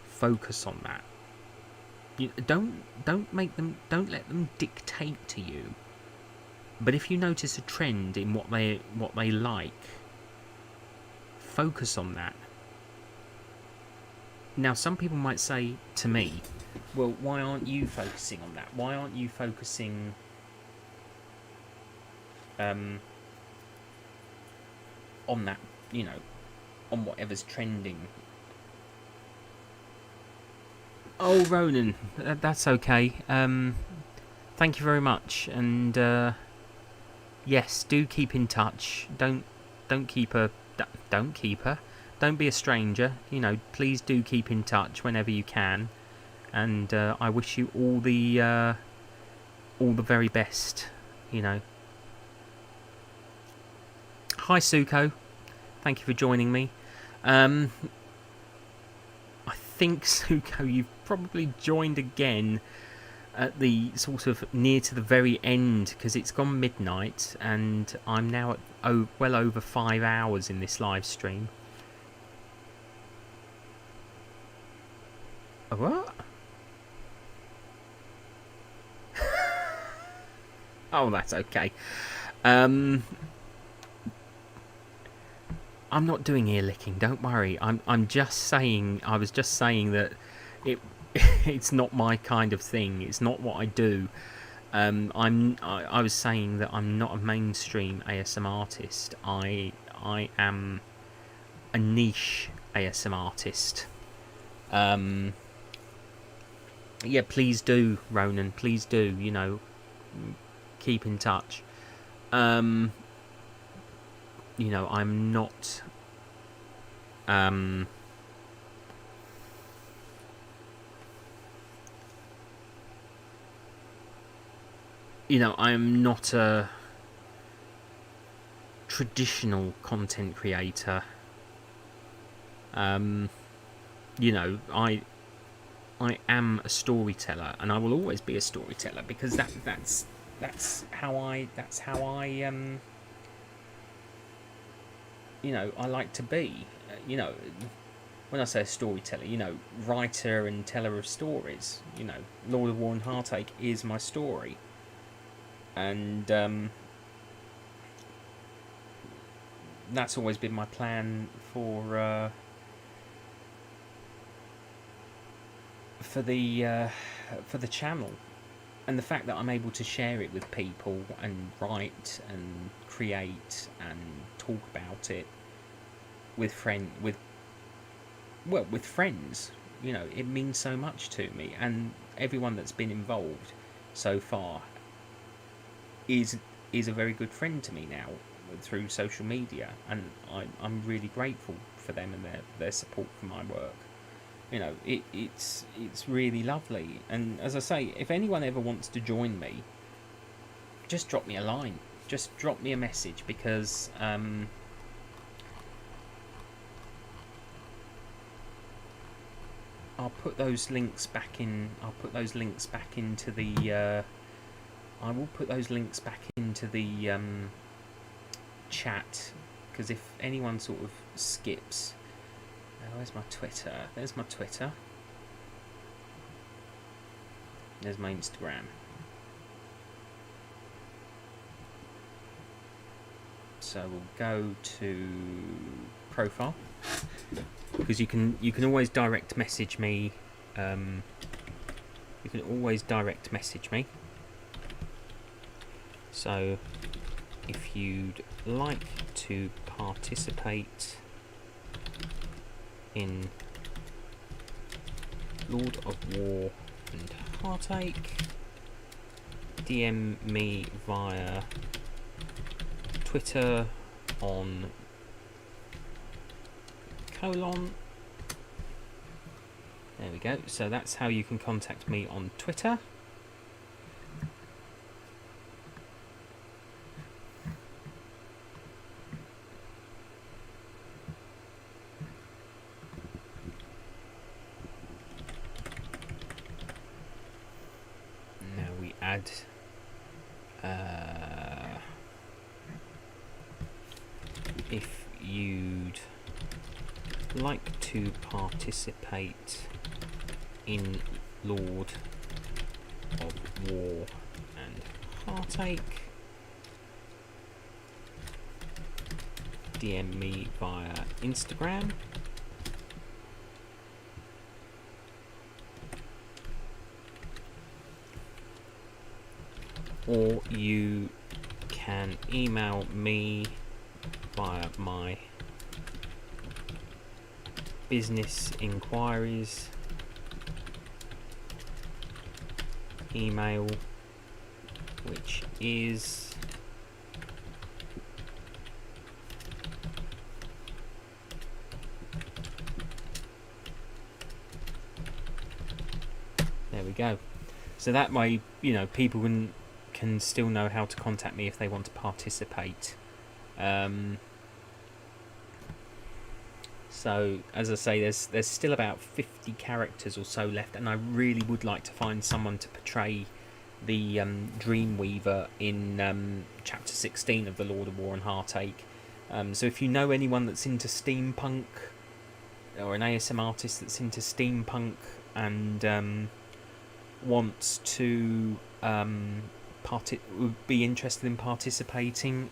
focus on that. Don't let them dictate to you. But if you notice a trend in what they like, focus on that. Now, some people might say to me, well, why aren't you focusing on that? Why aren't you focusing on that, on whatever's trending? Oh, Ronan, that's okay. Thank you very much, and yes, do keep in touch. Don't keep her. Don't be a stranger. Please do keep in touch whenever you can, and I wish you all the very best. Hi, Suko. Thank you for joining me. I think, Suko, you've probably joined again at the sort of near to the very end, because it's gone midnight and I'm now at well over 5 hours in this live stream. What? Oh, that's okay. I'm not doing ear licking, don't worry. I'm just saying, I was just saying that it's not my kind of thing. It's not what I do. I was saying that I'm not a mainstream ASM artist. I am a niche ASM artist. Yeah, please do, Ronan. Please do. Keep in touch. I'm not. I'm not a traditional content creator. I am a storyteller, and I will always be a storyteller, because that's how I I like to be. When I say a storyteller, writer and teller of stories. Lord of War and Heartache is my story. And that's always been my plan for the channel, and the fact that I'm able to share it with people and write and create and talk about it with friends, it means so much to me, and everyone that's been involved so far is a very good friend to me now through social media, and I'm really grateful for them and their support for my work. It's really lovely. And as I say, if anyone ever wants to join me, just drop me a line, just drop me a message, because I'll put those links back in. I will put those links back into the chat, because if anyone sort of skips, where's my Twitter? There's my Twitter. There's my Instagram. So we'll go to profile, because you can always direct message me. You can always direct message me. So if you'd like to participate in Lord of War and Heartache, DM me via Twitter on colon. There we go. So that's how you can contact me on Twitter. add if you'd like to participate in Lord of War and Heartache, DM me via Instagram. Or you can email me via my business inquiries email, which is there we go. So that way, you know, people can still know how to contact me if they want to participate. So as I say, there's still about 50 characters or so left, and I really would like to find someone to portray the Dreamweaver in chapter 16 of the Lord of War and Heartache. So if you know anyone that's into steampunk, or an ASM artist that's into steampunk and wants to would be interested in participating,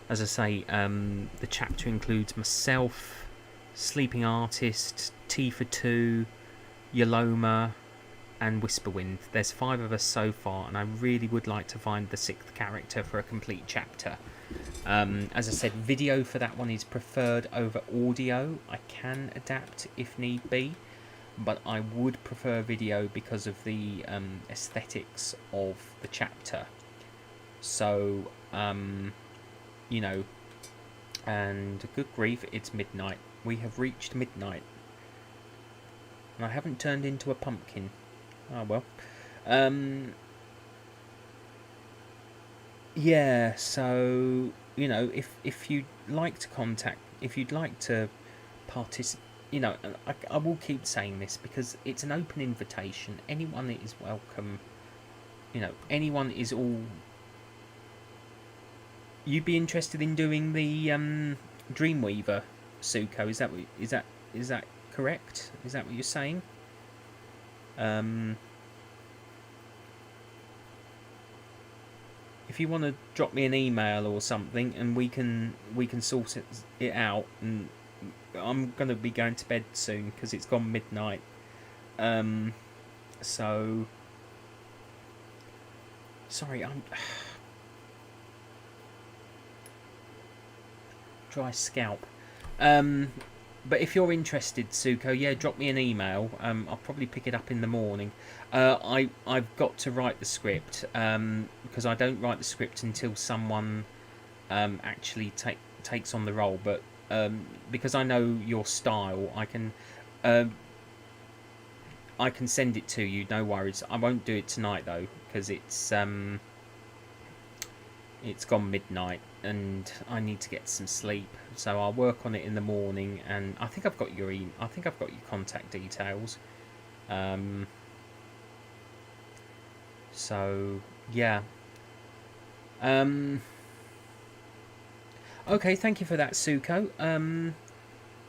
as I say, the chapter includes myself, Sleeping Artist, Tifa 2, Yoloma, and Whisperwind. There's 5 of us so far, and I really would like to find the 6th character for a complete chapter. As I said, video for that one is preferred over audio. I can adapt if need be, but I would prefer video because of the aesthetics of the chapter. So, you know, and good grief, it's midnight. We have reached midnight. And I haven't turned into a pumpkin. Oh well. Yeah, so, you know, if you'd like to participate, you know, I will keep saying this because it's an open invitation. Anyone is welcome. You know, anyone is all. You'd be interested in doing the Dreamweaver, Suko? Is that correct? Is that what you're saying? If you want to drop me an email or something, and we can sort it out. And I'm gonna be going to bed soon because it's gone midnight. So sorry, I'm dry scalp. But if you're interested, Suko, yeah, drop me an email. I'll probably pick it up in the morning. I've got to write the script because I don't write the script until someone actually takes on the role. But because I know your style, I can send it to you. No worries. I won't do it tonight though because it's gone midnight and I need to get some sleep. So I'll work on it in the morning, and I think I've got your contact details. So yeah. Okay, thank you for that, Suko.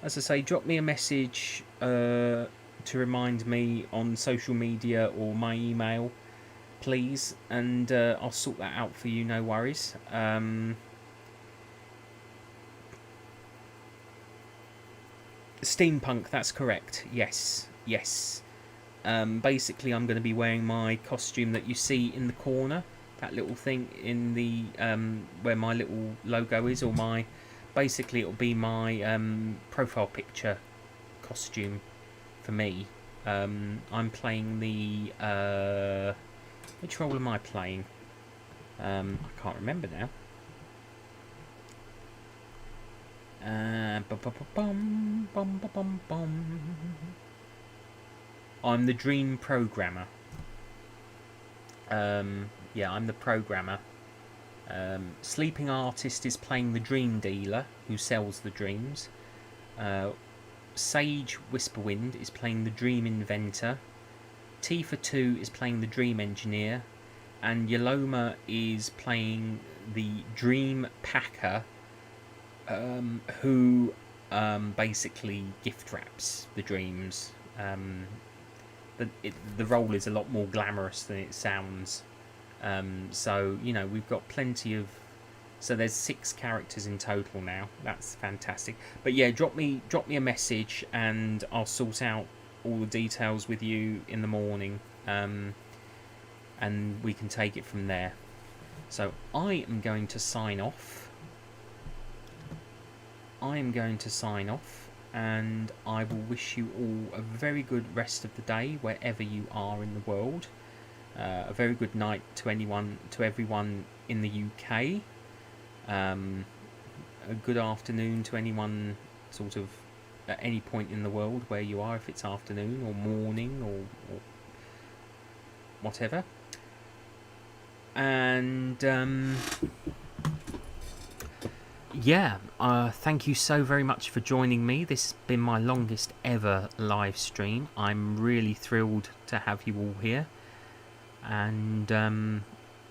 As I say, drop me a message to remind me on social media or my email, please, and I'll sort that out for you, no worries. Steampunk, that's correct. Yes. Basically, I'm going to be wearing my costume that you see in the corner, that little thing in the where my little logo is, or my basically it'll be my profile picture costume for me. I'm playing the which role am I playing? I can't remember now. I'm the Dream Programmer. Yeah, I'm the programmer. Sleeping Artist is playing the Dream Dealer, who sells the dreams. Sage Whisperwind is playing the Dream Inventor. T for 2 is playing the Dream Engineer, and Yoloma is playing the Dream Packer, who basically gift wraps the dreams. The role is a lot more glamorous than it sounds. So, you know, we've got plenty of... So there's 6 characters in total now. That's fantastic. But yeah, drop me a message and I'll sort out all the details with you in the morning. And we can take it from there. So I am going to sign off. And I will wish you all a very good rest of the day wherever you are in the world. A very good night to everyone in the UK. A good afternoon to anyone sort of at any point in the world where you are, if it's afternoon or morning or whatever. And thank you so very much for joining me. This has been my longest ever live stream. I'm really thrilled to have you all here. And,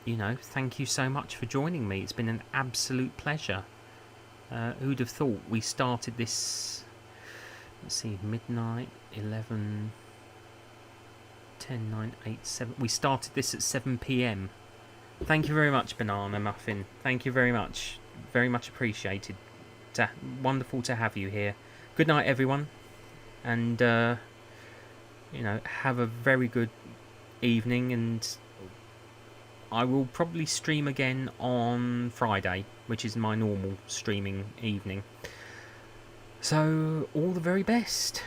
you know, thank you so much for joining me. It's been an absolute pleasure. Who'd have thought we started this, let's see, midnight, 11, 10, 9, 8, 7. We started this at 7 p.m. Thank you very much, Banana Muffin. Thank you very much. Very much appreciated. Wonderful to have you here. Good night, everyone. And, you know, have a very good evening, and I will probably stream again on Friday, which is my normal streaming evening. So, all the very best.